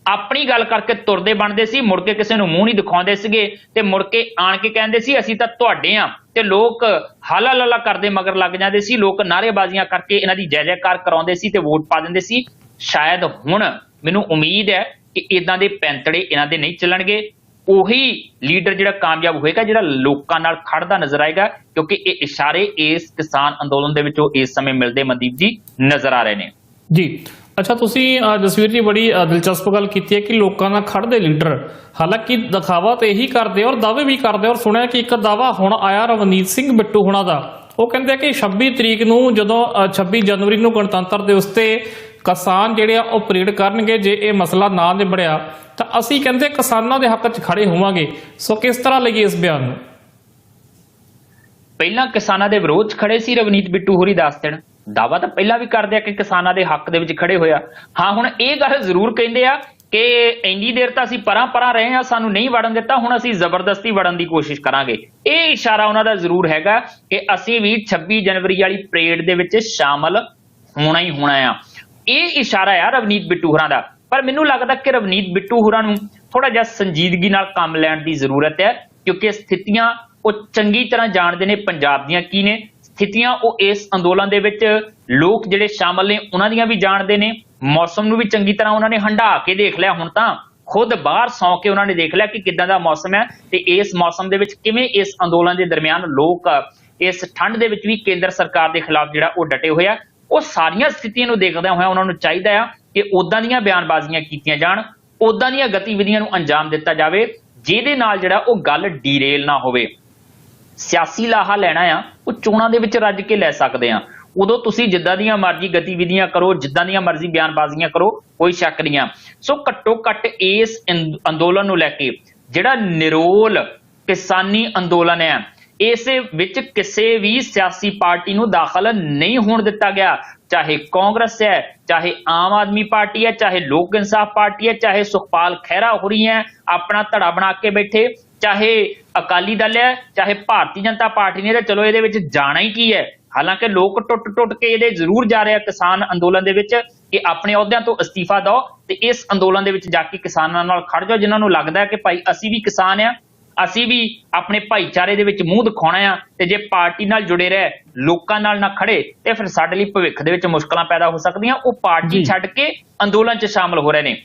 ਆਪਣੀ ਗੱਲ ਕਰਕੇ ਤੁਰਦੇ ਬਣਦੇ ਸੀ, ਮੁੜ ਕੇ ਕਿਸੇ ਨੂੰ ਮੂੰਹ ਨਹੀਂ ਦਿਖਾਉਂਦੇ ਸੀਗੇ ਤੇ ਮੁੜ ਕੇ ਆਣ ਕੇ ਕਹਿੰਦੇ ਸੀ ਅਸੀਂ ਤਾਂ ਤੁਹਾਡੇ ਆ, ਤੇ ਲੋਕ ਹਾਲਾ ਲਾਲਾ ਕਰਦੇ ਮਗਰ ਲੱਗ ਜਾਂਦੇ ਸੀ। ਲੋਕ ਨਾਅਰੇਬਾਜ਼ੀਆਂ ਕਰਕੇ ਇਹਨਾਂ ਦੀ ਜੈ ਜੈਕਾਰ ਕਰਾਉਂਦੇ ਸੀ ਤੇ ਵੋਟ ਪਾ ਦਿੰਦੇ ਸੀ। ਸ਼ਾਇਦ ਹੁਣ ਮੈਨੂੰ ਉਮੀਦ ਹੈ ਕਿ ਇਦਾਂ ਦੇ ਪੈਂਤੜੇ ਇਹਨਾਂ ਦੇ ਨਹੀਂ ਚੱਲਣਗੇ। ਉਹੀ ਲੀਡਰ ਜਿਹੜਾ ਕਾਮਯਾਬ ਹੋਏਗਾ, ਜਿਹੜਾ ਲੋਕਾਂ ਨਾਲ ਖੜਦਾ ਨਜ਼ਰ ਆਏਗਾ, ਕਿਉਂਕਿ ਇਹ ਇਸ਼ਾਰੇ ਇਸ ਕਿਸਾਨ ਅੰਦੋਲਨ ਦੇ ਵਿੱਚੋਂ ਇਸ ਸਮੇਂ ਮਿਲਦੇ ਮਨਦੀਪ ਜੀ ਨਜ਼ਰ ਆ ਰਹੇ ਨੇ ਜੀ। ਅੱਛਾ, ਤੁਸੀਂ ਜਸਵੀਰ ਜੀ ਬੜੀ ਦਿਲਚਸਪ ਗੱਲ ਕੀਤੀ ਹੈ ਕਿ ਲੋਕਾਂ ਨਾਲ ਖੜਦੇ ਲੀਡਰ, ਹਾਲਾਂਕਿ ਦਿਖਾਵਾ ਤੇ ਇਹੀ ਕਰਦੇ ਔਰ ਦਾਅਵੇ ਵੀ ਕਰਦੇ। ਔਰ ਸੁਣਿਆ ਕਿ ਇੱਕ ਦਾਅਵਾ ਹੁਣ ਆਇਆ ਰਵਨੀਤ ਸਿੰਘ ਬਿੱਟੂ ਹੋਣਾ ਦਾ, ਉਹ ਕਹਿੰਦੇ ਕਿ 26 ਤਰੀਕ ਨੂੰ ਜਦੋਂ 26 ਜਨਵਰੀ ਨੂੰ ਗਣਤੰਤਰ ਦਿਵਸ ਤੇ ਕਿਸਾਨ ਜਿਹੜੇ ਆ ਉਹ ਪਰੇਡ ਕਰਨਗੇ, ਜੇ ਇਹ ਮਸਲਾ ਨਾ ਨਿਬੜਿਆ ਤਾਂ ਅਸੀਂ ਕਹਿੰਦੇ ਕਿਸਾਨਾਂ ਦੇ ਹੱਕ 'ਚ ਖੜੇ ਹੋਵਾਂਗੇ। ਸੋ ਕਿਸ ਤਰ੍ਹਾਂ ਲਈਏ ਇਸ ਬਿਆਨ ਨੂੰ? ਪਹਿਲਾਂ ਕਿਸਾਨਾਂ ਦੇ ਵਿਰੋਧ 'ਚ ਖੜੇ ਸੀ ਰਵਨੀਤ ਬਿੱਟੂ ਹੋਰੀ 10 ਦਿਨ, ਦਾਵਾ ਤਾਂ ਪਹਿਲਾਂ ਵੀ ਕਰਦੇ ਆ ਕਿ ਕਿਸਾਨਾਂ ਦੇ ਹੱਕ ਦੇ ਵਿੱਚ ਖੜੇ ਹੋਇਆ। ਹਾਂ ਹੁਣ ਇਹ ਗੱਲ ਜ਼ਰੂਰ ਕਹਿੰਦੇ ਆ ਕਿ ਇੰਨੀ ਦੇਰ ਤਾਂ ਅਸੀਂ ਪਰਾਂ ਰਹੇ ਹਾਂ, ਸਾਨੂੰ ਨਹੀਂ ਵੜਨ ਦਿੱਤਾ, ਹੁਣ ਅਸੀਂ ਜ਼ਬਰਦਸਤੀ ਵੜਨ ਦੀ ਕੋਸ਼ਿਸ਼ ਕਰਾਂਗੇ। ਇਹ ਇਸ਼ਾਰਾ ਉਹਨਾਂ ਦਾ ਜ਼ਰੂਰ ਹੈਗਾ ਕਿ ਅਸੀਂ ਵੀ 26 ਜਨਵਰੀ ਵਾਲੀ ਪਰੇਡ ਦੇ ਵਿੱਚ ਸ਼ਾਮਲ ਹੋਣਾ ਹੀ ਹੋਣਾ ਆ। ਇਹ ਇਸ਼ਾਰਾ ਆ ਰਵਨੀਤ ਬਿੱਟੂ ਹੋਰਾਂ ਦਾ। ਪਰ ਮੈਨੂੰ ਲੱਗਦਾ ਕਿ ਰਵਨੀਤ ਬਿੱਟੂ ਹੋਰਾਂ ਨੂੰ ਥੋੜਾ ਜਿਹਾ ਸੰਜੀਦਗੀ ਨਾਲ ਕੰਮ ਲੈਣ ਦੀ ਜ਼ਰੂਰਤ ਹੈ, ਕਿਉਂਕਿ ਸਥਿਤੀਆਂ ਉਹ ਚੰਗੀ ਤਰ੍ਹਾਂ ਜਾਣਦੇ ਨੇ ਪੰਜਾਬ ਦੀਆਂ ਕੀ ਨੇ ਸਥਿਤੀਆਂ। ਉਹ ਇਸ ਅੰਦੋਲਨ ਦੇ ਵਿੱਚ ਲੋਕ ਜਿਹੜੇ ਸ਼ਾਮਲ ਨੇ ਉਹਨਾਂ ਦੀਆਂ ਵੀ ਜਾਣਦੇ ਨੇ। ਮੌਸਮ ਨੂੰ ਵੀ ਚੰਗੀ ਤਰ੍ਹਾਂ ਉਹਨਾਂ ਨੇ ਹੰਢਾ ਕੇ ਦੇਖ ਲਿਆ। ਹੁਣ ਤਾਂ ਖੁਦ ਬਾਹਰ ਸੌਂ ਕੇ ਉਹਨਾਂ ਨੇ ਦੇਖ ਲਿਆ ਕਿ ਕਿੱਦਾਂ ਦਾ ਮੌਸਮ ਹੈ ਤੇ ਇਸ ਮੌਸਮ ਦੇ ਵਿੱਚ ਕਿਵੇਂ ਇਸ ਅੰਦੋਲਨ ਦੇ ਦਰਮਿਆਨ ਲੋਕ ਇਸ ਠੰਡ ਦੇ ਵਿੱਚ ਵੀ ਕੇਂਦਰ ਸਰਕਾਰ ਦੇ ਖਿਲਾਫ ਜਿਹੜਾ ਉਹ ਡਟੇ ਹੋਏ ਆ। ਉਹ ਸਾਰੀਆਂ ਸਥਿਤੀਆਂ ਨੂੰ ਦੇਖਦਿਆਂ ਹੋਇਆ ਉਹਨਾਂ ਨੂੰ ਚਾਹੀਦਾ ਆ ਕਿ ਉਦਾਂ ਦੀਆਂ ਬਿਆਨਬਾਜ਼ੀਆਂ ਕੀਤੀਆਂ ਜਾਣ, ਉਦਾਂ ਦੀਆਂ ਗਤੀਵਿਧੀਆਂ ਨੂੰ ਅੰਜਾਮ ਦਿੱਤਾ ਜਾਵੇ ਜਿਹਦੇ ਨਾਲ ਜਿਹੜਾ ਉਹ ਗੱਲ ਡੀਰੇਲ ਨਾ ਹੋਵੇ। ਸਿਆਸੀ ਲਾਹਾ ਲੈਣਾ ਆ ਉਹ ਚੋਣਾਂ ਦੇ ਵਿੱਚ ਰੱਜ ਕੇ ਲੈ ਸਕਦੇ ਆ। ਉਦੋਂ ਤੁਸੀਂ ਜਿੱਦਾਂ ਦੀਆਂ ਮਰਜ਼ੀ ਗਤੀਵਿਧੀਆਂ ਕਰੋ, ਜਿੱਦਾਂ ਦੀਆਂ ਮਰਜ਼ੀ ਬਿਆਨਬਾਜ਼ੀਆਂ ਕਰੋ, ਕੋਈ ਸ਼ੱਕ ਨਹੀਂ ਆ। ਸੋ ਘੱਟੋ ਘੱਟ ਇਸ ਅੰਦੋਲਨ ਨੂੰ ਲੈ ਕੇ ਜਿਹੜਾ ਨਿਰੋਲ ਕਿਸਾਨੀ ਅੰਦੋਲਨ ਹੈ ਇਸ ਵਿੱਚ ਕਿਸੇ ਵੀ ਸਿਆਸੀ ਪਾਰਟੀ ਨੂੰ ਦਾਖਲ ਨਹੀਂ ਹੋਣ ਦਿੱਤਾ ਗਿਆ। ਚਾਹੇ ਕਾਂਗਰਸ ਹੈ, ਚਾਹੇ ਆਮ ਆਦਮੀ ਪਾਰਟੀ ਹੈ, ਚਾਹੇ ਲੋਕ ਇਨਸਾਫ ਪਾਰਟੀ ਹੈ, ਚਾਹੇ ਸੁਖਪਾਲ ਖਹਿਰਾ ਹੋ ਰਹੀ ਹੈ ਆਪਣਾ ਧੜਾ ਬਣਾ ਕੇ ਬੈਠੇ, ਚਾਹੇ ਅਕਾਲੀ ਦਲ ਹੈ, ਚਾਹੇ ਭਾਰਤੀ ਜਨਤਾ ਪਾਰਟੀ ਨੇ। ਤਾਂ ਚਲੋ ਇਹਦੇ ਵਿੱਚ ਜਾਣਾ ਹੀ ਕੀ ਹੈ। ਹਾਲਾਂਕਿ ਲੋਕ ਟੁੱਟ ਕੇ ਇਹਦੇ ਜ਼ਰੂਰ ਜਾ ਰਹੇ ਆ ਕਿਸਾਨ ਅੰਦੋਲਨ ਦੇ ਵਿੱਚ ਕਿ ਆਪਣੇ ਅਹੁਦਿਆਂ ਤੋਂ ਅਸਤੀਫਾ ਦਿਓ ਤੇ ਇਸ ਅੰਦੋਲਨ ਦੇ ਵਿੱਚ ਜਾ ਕੇ ਕਿਸਾਨਾਂ ਨਾਲ ਖੜ ਜਾਓ, ਜਿਨ੍ਹਾਂ ਨੂੰ ਲੱਗਦਾ ਹੈ ਕਿ ਭਾਈ ਅਸੀਂ ਵੀ ਕਿਸਾਨ ਆ, ਅਸੀਂ ਵੀ ਆਪਣੇ ਭਾਈਚਾਰੇ ਦੇ ਵਿੱਚ ਮੂੰਹ ਦਿਖਾਉਣਾ ਆ ਤੇ ਜੇ ਪਾਰਟੀ ਨਾਲ ਜੁੜੇ ਰਹੇ ਲੋਕਾਂ ਨਾਲ ਨਾ ਖੜੇ ਤੇ ਫਿਰ ਸਾਡੇ ਲਈ ਭਵਿੱਖ ਦੇ ਵਿੱਚ ਮੁਸ਼ਕਲਾਂ ਪੈਦਾ ਹੋ ਸਕਦੀਆਂ। ਉਹ ਪਾਰਟੀ ਛੱਡ ਕੇ ਅੰਦੋਲਨ 'ਚ ਸ਼ਾਮਲ ਹੋ ਰਹੇ ਨੇ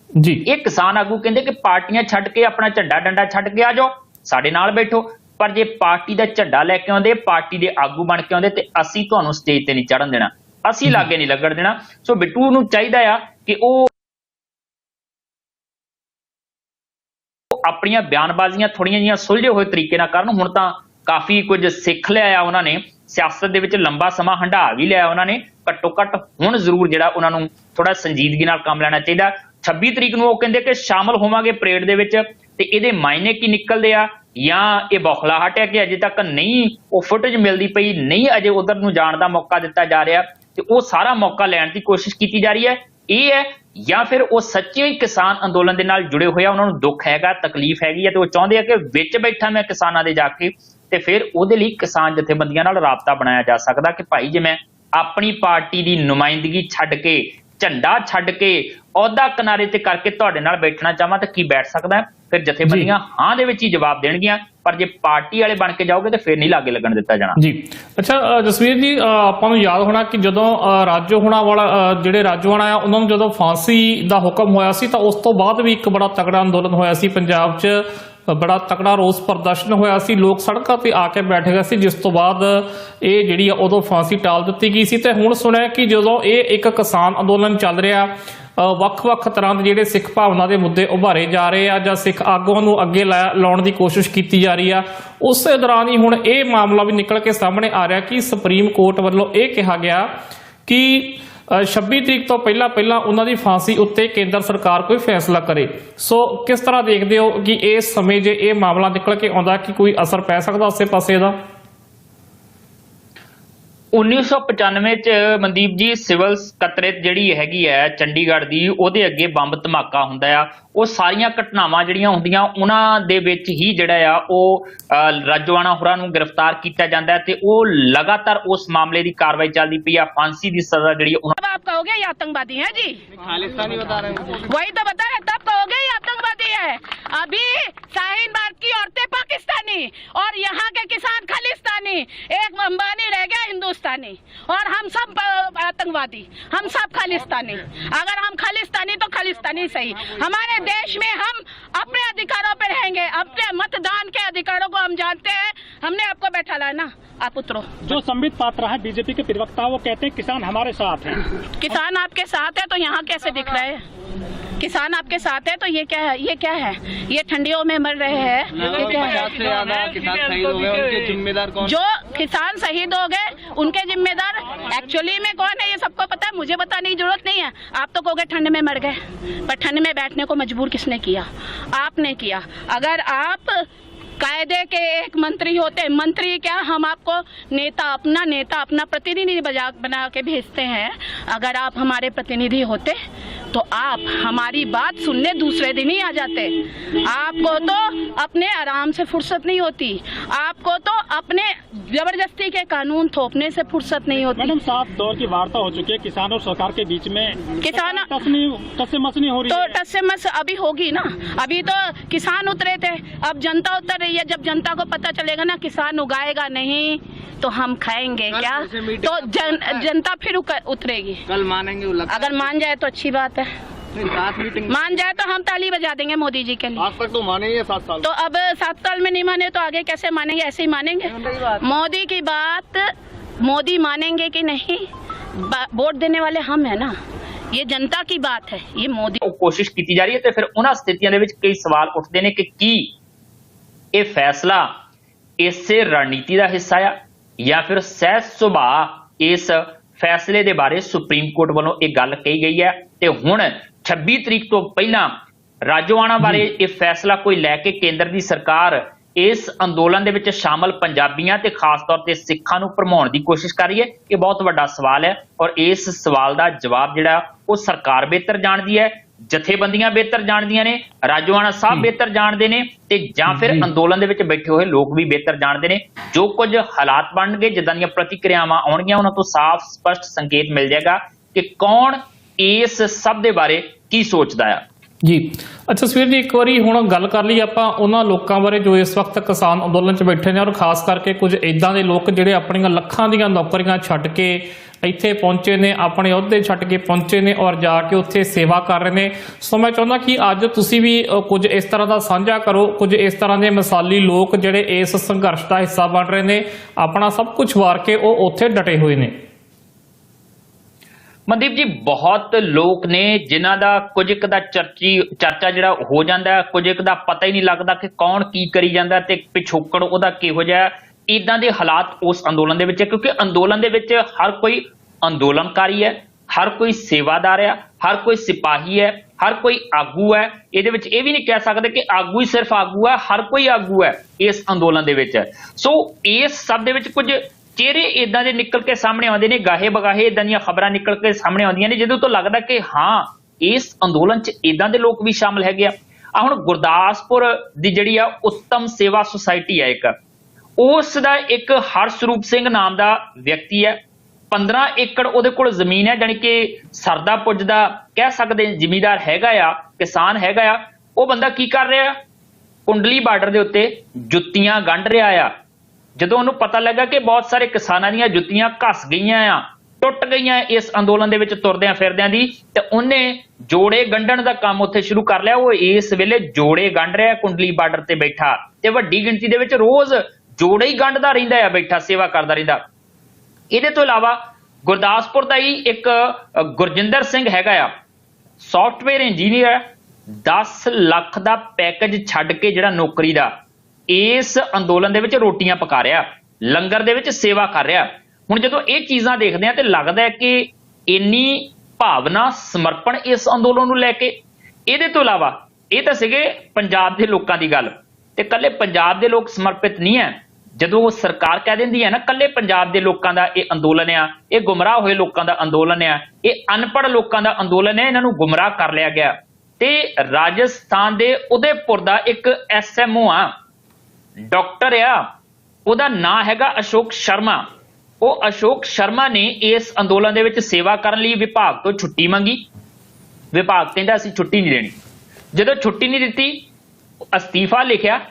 ਜੀ। ਇਹ ਕਿਸਾਨ ਆਗੂ ਕਹਿੰਦੇ ਕਿ ਪਾਰਟੀਆਂ ਛੱਡ ਕੇ ਆਪਣਾ ਝੰਡਾ ਡੰਡਾ ਛੱਡ ਕੇ ਆ ਜਾਓ, ਸਾਡੇ ਨਾਲ ਬੈਠੋ। ਪਰ ਜੇ ਪਾਰਟੀ ਦਾ ਝੰਡਾ ਲੈ ਕੇ ਆਉਂਦੇ, ਪਾਰਟੀ ਦੇ ਆਗੂ ਬਣ ਕੇ ਆਉਂਦੇ ਤੇ ਅਸੀਂ ਤੁਹਾਨੂੰ ਸਟੇਜ ਤੇ ਨਹੀਂ ਚੜ੍ਹਨ ਦੇਣਾ, ਅਸੀਂ ਲਾਗੇ ਨਹੀਂ ਲੱਗਣ ਦੇਣਾ। ਸੋ ਬਿੱਟੂ ਨੂੰ ਚਾਹੀਦਾ ਆ ਕਿ ਉਹ ਆਪਣੀਆਂ ਬਿਆਨਬਾਜ਼ੀਆਂ ਥੋੜੀਆਂ ਜਿਹੀਆਂ ਸੁਲਝੇ ਹੋਏ ਤਰੀਕੇ ਨਾਲ ਕਰਨ। ਹੁਣ ਤਾਂ ਕਾਫੀ ਕੁਝ ਸਿੱਖ ਲਿਆ ਆ ਉਹਨਾਂ ਨੇ, ਸਿਆਸਤ ਦੇ ਵਿੱਚ ਲੰਬਾ ਸਮਾਂ ਹੰਢਾ ਵੀ ਲਿਆ ਉਹਨਾਂ ਨੇ। ਘੱਟੋ ਘੱਟ ਹੁਣ ਜ਼ਰੂਰ ਜਿਹੜਾ ਉਹਨਾਂ ਨੂੰ ਥੋੜਾ ਸੰਜੀਦਗੀ ਨਾਲ ਕੰਮ ਲੈਣਾ ਚਾਹੀਦਾ। 26 ਤਰੀਕ ਨੂੰ ਉਹ ਕਹਿੰਦੇ ਕਿ ਸ਼ਾਮਲ ਹੋਵਾਂਗੇ ਪਰੇਡ ਦੇ ਵਿੱਚ ਤੇ ਇਹਦੇ ਮਾਇਨੇ ਕੀ ਨਿਕਲਦੇ ਆ, ਜਾਂ ਇਹ ਬੌਖਲਾਹਟ ਹੈ ਕਿ ਅਜੇ ਤੱਕ ਨਹੀਂ ਉਹ ਫੁਟੇਜ ਮਿਲਦੀ ਪਈ, ਨਹੀਂ ਅਜੇ ਉਧਰ ਨੂੰ ਜਾਣ ਦਾ ਮੌਕਾ ਦਿੱਤਾ ਜਾ ਰਿਹਾ ਤੇ ਉਹ ਸਾਰਾ ਮੌਕਾ ਲੈਣ ਦੀ ਕੋਸ਼ਿਸ਼ ਕੀਤੀ ਜਾ ਰਹੀ ਹੈ। ਇਹ ਹੈ ਜਾਂ ਫਿਰ ਉਹ ਸੱਚੇ ਹੀ ਕਿਸਾਨ ਅੰਦੋਲਨ ਦੇ ਨਾਲ ਜੁੜੇ ਹੋਏ ਆ, ਉਹਨਾਂ ਨੂੰ ਦੁੱਖ ਹੈਗਾ, ਤਕਲੀਫ ਹੈਗੀ ਹੈ ਤੇ ਉਹ ਚਾਹੁੰਦੇ ਆ ਕਿ ਵਿੱਚ ਬੈਠਾ ਮੈਂ ਕਿਸਾਨਾਂ ਦੇ ਜਾ ਕੇ ਤੇ ਫਿਰ ਉਹਦੇ ਲਈ ਕਿਸਾਨ ਜਥੇਬੰਦੀਆਂ ਨਾਲ ਰਾਬਤਾ ਬਣਾਇਆ ਜਾ ਸਕਦਾ ਕਿ ਭਾਈ ਜੇ ਮੈਂ ਆਪਣੀ ਪਾਰਟੀ ਦੀ ਨੁਮਾਇੰਦਗੀ ਛੱਡ ਕੇ, ਝੰਡਾ ਛੱਡ ਕੇ, ਅਹੁਦਾ ਕਿਨਾਰੇ ਤੇ ਕਰਕੇ ਤੁਹਾਡੇ ਨਾਲ ਬੈਠਣਾ ਚਾਹਾਂ ਤਾਂ ਕੀ ਬੈਠ ਸਕਦਾ। ਫਿਰ ਜਥੇਬੰਦੀਆਂ ਹਾਂ ਦੇ ਵਿੱਚ ਹੀ ਜਵਾਬ ਦੇਣਗੀਆਂ, ਪਰ ਜੇ ਪਾਰਟੀ ਵਾਲੇ ਬਣ ਕੇ ਜਾਓਗੇ ਤਾਂ ਫਿਰ ਨਹੀਂ ਲਾਗੇ ਲੱਗਣ ਦਿੱਤਾ ਜਾਣਾ। ਜੀ ਅੱਛਾ ਜਸਵੀਰ ਜੀ, ਆਪਾਂ ਨੂੰ ਯਾਦ ਹੋਣਾ ਕਿ ਜਦੋਂ ਰਾਜੋ ਹੋਣਾ ਵਾਲਾ ਜਿਹੜੇ ਰਾਜੋਆਣਾ ਆ ਉਹਨਾਂ ਨੂੰ ਜਦੋਂ ਫਾਂਸੀ ਦਾ ਹੁਕਮ ਹੋਇਆ ਸੀ ਤਾਂ ਉਸ ਤੋਂ ਬਾਅਦ ਵੀ ਇੱਕ ਬੜਾ ਤਕੜਾ ਅੰਦੋਲਨ ਹੋਇਆ ਸੀ ਪੰਜਾਬ 'ਚ, ਬੜਾ ਤਕੜਾ ਰੋਸ ਪ੍ਰਦਰਸ਼ਨ ਹੋਇਆ ਸੀ, ਲੋਕ ਸੜਕਾਂ ਤੇ ਆ ਕੇ ਬੈਠ ਗਏ ਸੀ, ਜਿਸ ਤੋਂ ਬਾਅਦ ਇਹ ਜਿਹੜੀ ਆ ਉਦੋਂ ਫਾਂਸੀ ਟਾਲ ਦਿੱਤੀ ਗਈ ਸੀ। ਤੇ ਹੁਣ ਸੁਣਿਆ ਕਿ ਜਦੋਂ ਇਹ ਇੱਕ ਕਿਸਾਨ ਅੰਦੋਲਨ ਚੱਲ ਰਿਹਾ, ਵੱਖ-ਵੱਖ ਤਰ੍ਹਾਂ ਦੇ ਜਿਹੜੇ ਸਿੱਖ ਭਾਵਨਾ ਦੇ ਮੁੱਦੇ ਉਭਾਰੇ ਜਾ ਰਹੇ ਆ ਜਾਂ ਸਿੱਖ ਆਗੂਆਂ ਨੂੰ ਅੱਗੇ ਲਾਉਣ ਦੀ ਕੋਸ਼ਿਸ਼ ਕੀਤੀ ਜਾ ਰਹੀ ਆ, ਉਸੇ ਦੌਰਾਨ ਹੀ ਹੁਣ ਇਹ ਮਾਮਲਾ ਵੀ ਨਿਕਲ ਕੇ ਸਾਹਮਣੇ ਆ ਰਿਹਾ ਕਿ ਸੁਪਰੀਮ ਕੋਰਟ ਵੱਲੋਂ ਇਹ ਕਿਹਾ ਗਿਆ ਕਿ 26 ਤਰੀਕ ਤੋਂ ਪਹਿਲਾਂ ਉਹਨਾਂ ਦੀ ਫਾਂਸੀ ਉੱਤੇ ਕੇਂਦਰ ਸਰਕਾਰ ਕੋਈ ਫੈਸਲਾ ਕਰੇ। ਸੋ ਕਿਸ ਤਰ੍ਹਾਂ ਦੇਖਦੇ ਹੋ ਕਿ ਇਸ ਸਮੇਂ ਜੇ ਇਹ ਮਾਮਲਾ ਨਿਕਲ ਕੇ ਆਉਂਦਾ ਕਿ ਕੋਈ ਅਸਰ ਪੈ ਸਕਦਾ ਆਸੇ ਪਾਸੇ ਦਾ? 1995 ਚ ਮਨਦੀਪ ਜੀ ਸਿਵਲ ਸਕੱਤਰੇਤ ਜਿਹੜੀ ਹੈਗੀ ਹੈ ਚੰਡੀਗੜ੍ਹ ਦੀ, ਉਹਦੇ ਅੱਗੇ ਬੰਬ ਧਮਾਕਾ ਹੁੰਦਾ ਆ। ਉਹ ਸਾਰੀਆਂ ਘਟਨਾਵਾਂ ਜਿਹੜੀਆਂ ਹੁੰਦੀਆਂ ਉਹਨਾਂ ਦੇ ਵਿੱਚ ਹੀ ਜਿਹੜਾ ਆ ਉਹ ਰਾਜੋਆਣਾ ਹੋਰਾਂ ਨੂੰ ਗ੍ਰਿਫਤਾਰ ਕੀਤਾ ਜਾਂਦਾ ਹੈ ਤੇ ਉਹ ਲਗਾਤਾਰ ਉਸ ਮਾਮਲੇ ਦੀ ਕਾਰਵਾਈ ਚੱਲਦੀ ਪਈ ਆ। फांसी की सजा जड़ी आप कहोगे ये आतंकवादी है जी, खालिस्तानी बता रहे हैं, वही तो बता रहे, तब कहोगे ये आतंकवादी है। अभी शाहीन बाग की औरतें पाकिस्तानी और यहाँ के किसान खालिस्तानी, एक अंबानी रह गया हिंदुस्तानी और हम सब आतंकवादी, हम सब खालिस्तानी। अगर हम खालिस्तानी तो खालिस्तानी सही। हमारे देश में हम अपने अधिकारों पर रहेंगे, अपने मतदान के अधिकारों को हम जानते हैं। हमने आपको बैठा लाया ना, आप उतरो। जो संबित पात्र है बीजेपी के प्रवक्ता, वो कहते हैं किसान हमारे साथ हैं। किसान आपके साथ है तो यहाँ कैसे दिख रहे हैं? किसान आपके साथ है तो ये क्या है? ये क्या है? ये ठंडियों में मर रहे हैं, ये क्या है? किसान शहीद हो गए, उनके जिम्मेदार कौन? जो किसान शहीद हो गए उनके जिम्मेदार एक्चुअली में कौन है ये सबको पता है, मुझे बताने की जरूरत नहीं है। आप तो कहोगे ठंड में मर गए, पर ठंड में बैठने को मजबूर किसने किया? आपने किया। अगर आप कायदे के एक मंत्री होते हैं, मंत्री क्या, हम आपको नेता अपना प्रतिनिधि बना के भेजते हैं। अगर आप हमारे प्रतिनिधि होते तो आप हमारी बात सुनने दूसरे दिन ही आ जाते। आपको तो अपने आराम से फुर्सत नहीं होती, आपको तो अपने जबरदस्ती के कानून थोपने से फुर्सत नहीं होती। मैडम, 7 दौर की वार्ता हो चुकी है किसान और सरकार के बीच में, किसान टस्से-मस नहीं हो रही तो है। टस्से-मस अभी होगी ना, अभी तो किसान उतरे थे, अब जनता उतर रही है। जब जनता को पता चलेगा ना किसान उगाएगा नहीं तो हम खाएंगे क्या, तो जनता फिर उतरेगी। कल मानेंगे, अगर मान जाए तो अच्छी बात है, मान जाए तो हम ताली बजा देंगे मोदी जी के लिए। आज तक तो माने ही है 7 साल, तो अब 7 साल में नहीं माने तो आगे कैसे मानेंगे, ऐसे ही मानेंगे। मोदी की बात मोदी मानेंगे कि नहीं, वोट देने वाले हम है ना, ये जनता की बात है, ये मोदी। कोशिश की जा रही है तो फिर उन्हां स्थितियां दे विच कई सवाल उठते हैं कि की ये फैसला इसे रणनीति का हिस्सा आ या फिर सहज सुभाਅ इस फैसले के बारे सुप्रीम कोर्ट वालों एक गल कही गई है ते हुण 26 तरीक तो पहला राजोआणा बारे ये फैसला कोई लैके केंद्र की सरकार इस अंदोलन दे विच शामिल पंजाबियां ते खास तौर ते सिखां नूं भरमाउण दी कोशिश कर रही है। ये बहुत वड्डा सवाल है और इस सवाल का जवाब जिहड़ा वो सरकार बेहतर जानती है, जथेबंदियां बेहतर जानदियां ने, राजोआणा साहब बेहतर जानते ने ते जां फिर अंदोलन दे विच बैठे हुए लोग भी बेहतर जानते ने। जो कुछ हालात बनणगे, जिद्दां दीयां प्रतिक्रियावां आउणगीआं, उन्हां तों साफ स्पष्ट संकेत मिल जाएगा कि कौन इस सब दे बारे की सोचदा है। जी अच्छा सवीर जी, एक बारी हुण गल कर लईए आपां उन्हां लोकां बारे जो इस वक्त किसान अंदोलन च बैठे ने और खास करके कुछ इदां दे लोग जिहड़े अपणीआं लखां दीआं नौकरियां छड्ड के ਇੱਥੇ पहुंचे ने, अपने अहुदे छड्ड के पहुंचे ने और जाके उत्थे सेवा कर रहे हैं। सो मैं चाहुंदा कि अज तुसीं भी कुछ इस तरह का साझा करो, कुछ इस तरह के मिसाली लोग जिहड़े इस संघर्ष का हिस्सा बन रहे हैं, अपना सब कुछ वार के वो उत्थे डटे हुए ने। मनदीप जी, बहुत लोग ने जिन्हां दा कुछ एक दा चर्चा जिहड़ा हो जांदा है, कुछ एक दा पता ही नहीं लगता कि कौन की करी जांदा ते पिछोकड़ उहदा किहो जिहा। इदां दे हालात उस अंदोलन दे विच है क्योंकि अंदोलन दे विच हर कोई अंदोलनकारी है, हर कोई सेवादार है, हर कोई सिपाही है, हर कोई आगू है। इहदे विच इह भी नहीं कह सकते कि आगू ही सिर्फ आगू है, हर कोई आगू है इस अंदोलन दे विच। सो इस सब दे विच कुछ चेहरे इदां दे निकल के सामने आउंदे ने, गाहे बगाहे इदां दीयां खबरां निकल के सामने आउंदियां ने जिहदे तो लगदा कि हाँ इस अंदोलन च इदां दे लोग भी शामिल हैगे आ। हुण गुरदासपुर दी जिहड़ी आ उत्तम सेवा सुसाइटी है, एक उस दा एक हरसरूप सिंह नाम दा व्यक्ति है, 15 एकड़ उहदे कोल जमीन है, जानी कि सरदा पुजदा कह सकते जिमीदार हैगा आ, किसान हैगा आ। वो बंदा की कर रहा, कुंडली बार्डर दे उत्ते जुत्तियां गंढ रहा आ। जदों उहनूं पता लगा कि बहुत सारे किसानां दीयां जुत्तियां घस गईयां आ, टुट गईयां इस अंदोलन दे विच तुरदियां फिरदियां दी, ते उहने जोड़े गंढण दा काम उत्थे शुरू कर लिया। वो इस वेले जोड़े गंढ रहा कुंडली बार्डर ते बैठा, ते वड्डी गिणती दे विच रोज जोड़े ही गंढदा रहिंदा है, बैठा सेवा करदा रहिंदा। ਇਹਦੇ ਤੋਂ ਇਲਾਵਾ ਗੁਰਦਾਸਪੁਰ ਦਾ ਹੀ ਇੱਕ ਗੁਰਜਿੰਦਰ ਸਿੰਘ ਹੈਗਾ ਆ, ਸੌਫਟਵੇਅਰ ਇੰਜੀਨੀਅਰ, 10 ਲੱਖ ਦਾ ਪੈਕੇਜ ਛੱਡ ਕੇ ਜਿਹੜਾ ਨੌਕਰੀ ਦਾ ਇਸ ਅੰਦੋਲਨ ਦੇ ਵਿੱਚ ਰੋਟੀਆਂ ਪਕਾ ਰਿਹਾ, ਲੰਗਰ ਦੇ ਵਿੱਚ ਸੇਵਾ ਕਰ ਰਿਹਾ। ਹੁਣ ਜਦੋਂ ਇਹ ਚੀਜ਼ਾਂ ਦੇਖਦੇ ਆ ਤੇ ਲੱਗਦਾ ਹੈ ਕਿ ਇੰਨੀ ਭਾਵਨਾ ਸਮਰਪਣ ਇਸ ਅੰਦੋਲਨ ਨੂੰ ਲੈ ਕੇ। ਇਹਦੇ ਤੋਂ ਇਲਾਵਾ ਇਹ ਤਾਂ ਸੀਗੇ ਪੰਜਾਬ ਦੇ ਲੋਕਾਂ ਦੀ ਗੱਲ, ਤੇ ਕੱਲੇ ਪੰਜਾਬ ਦੇ ਲੋਕ ਸਮਰਪਿਤ ਨਹੀਂ ਹੈ। ਜਦੋਂ सरकार कह देंदी है ना कल्ले पंजाब के लोगों का यह अंदोलन आ, यह गुमराह हुए लोगों का अंदोलन आ, यह अनपढ़ लोगों का अंदोलन है, इन्हों गुमराह कर लिया गया। ते राजस्थान के उदयपुर का एक SMO आ, डॉक्टर आ, उहदा नाम हैगा अशोक शर्मा। वो अशोक शर्मा ने इस अंदोलन दे विच सेवा करने लई विभाग तो छुट्टी मंगी। विभाग कहंदा असीं छुट्टी नहीं देनी। जदों छुट्टी नहीं दित्ती, अस्तीफा लिखिया,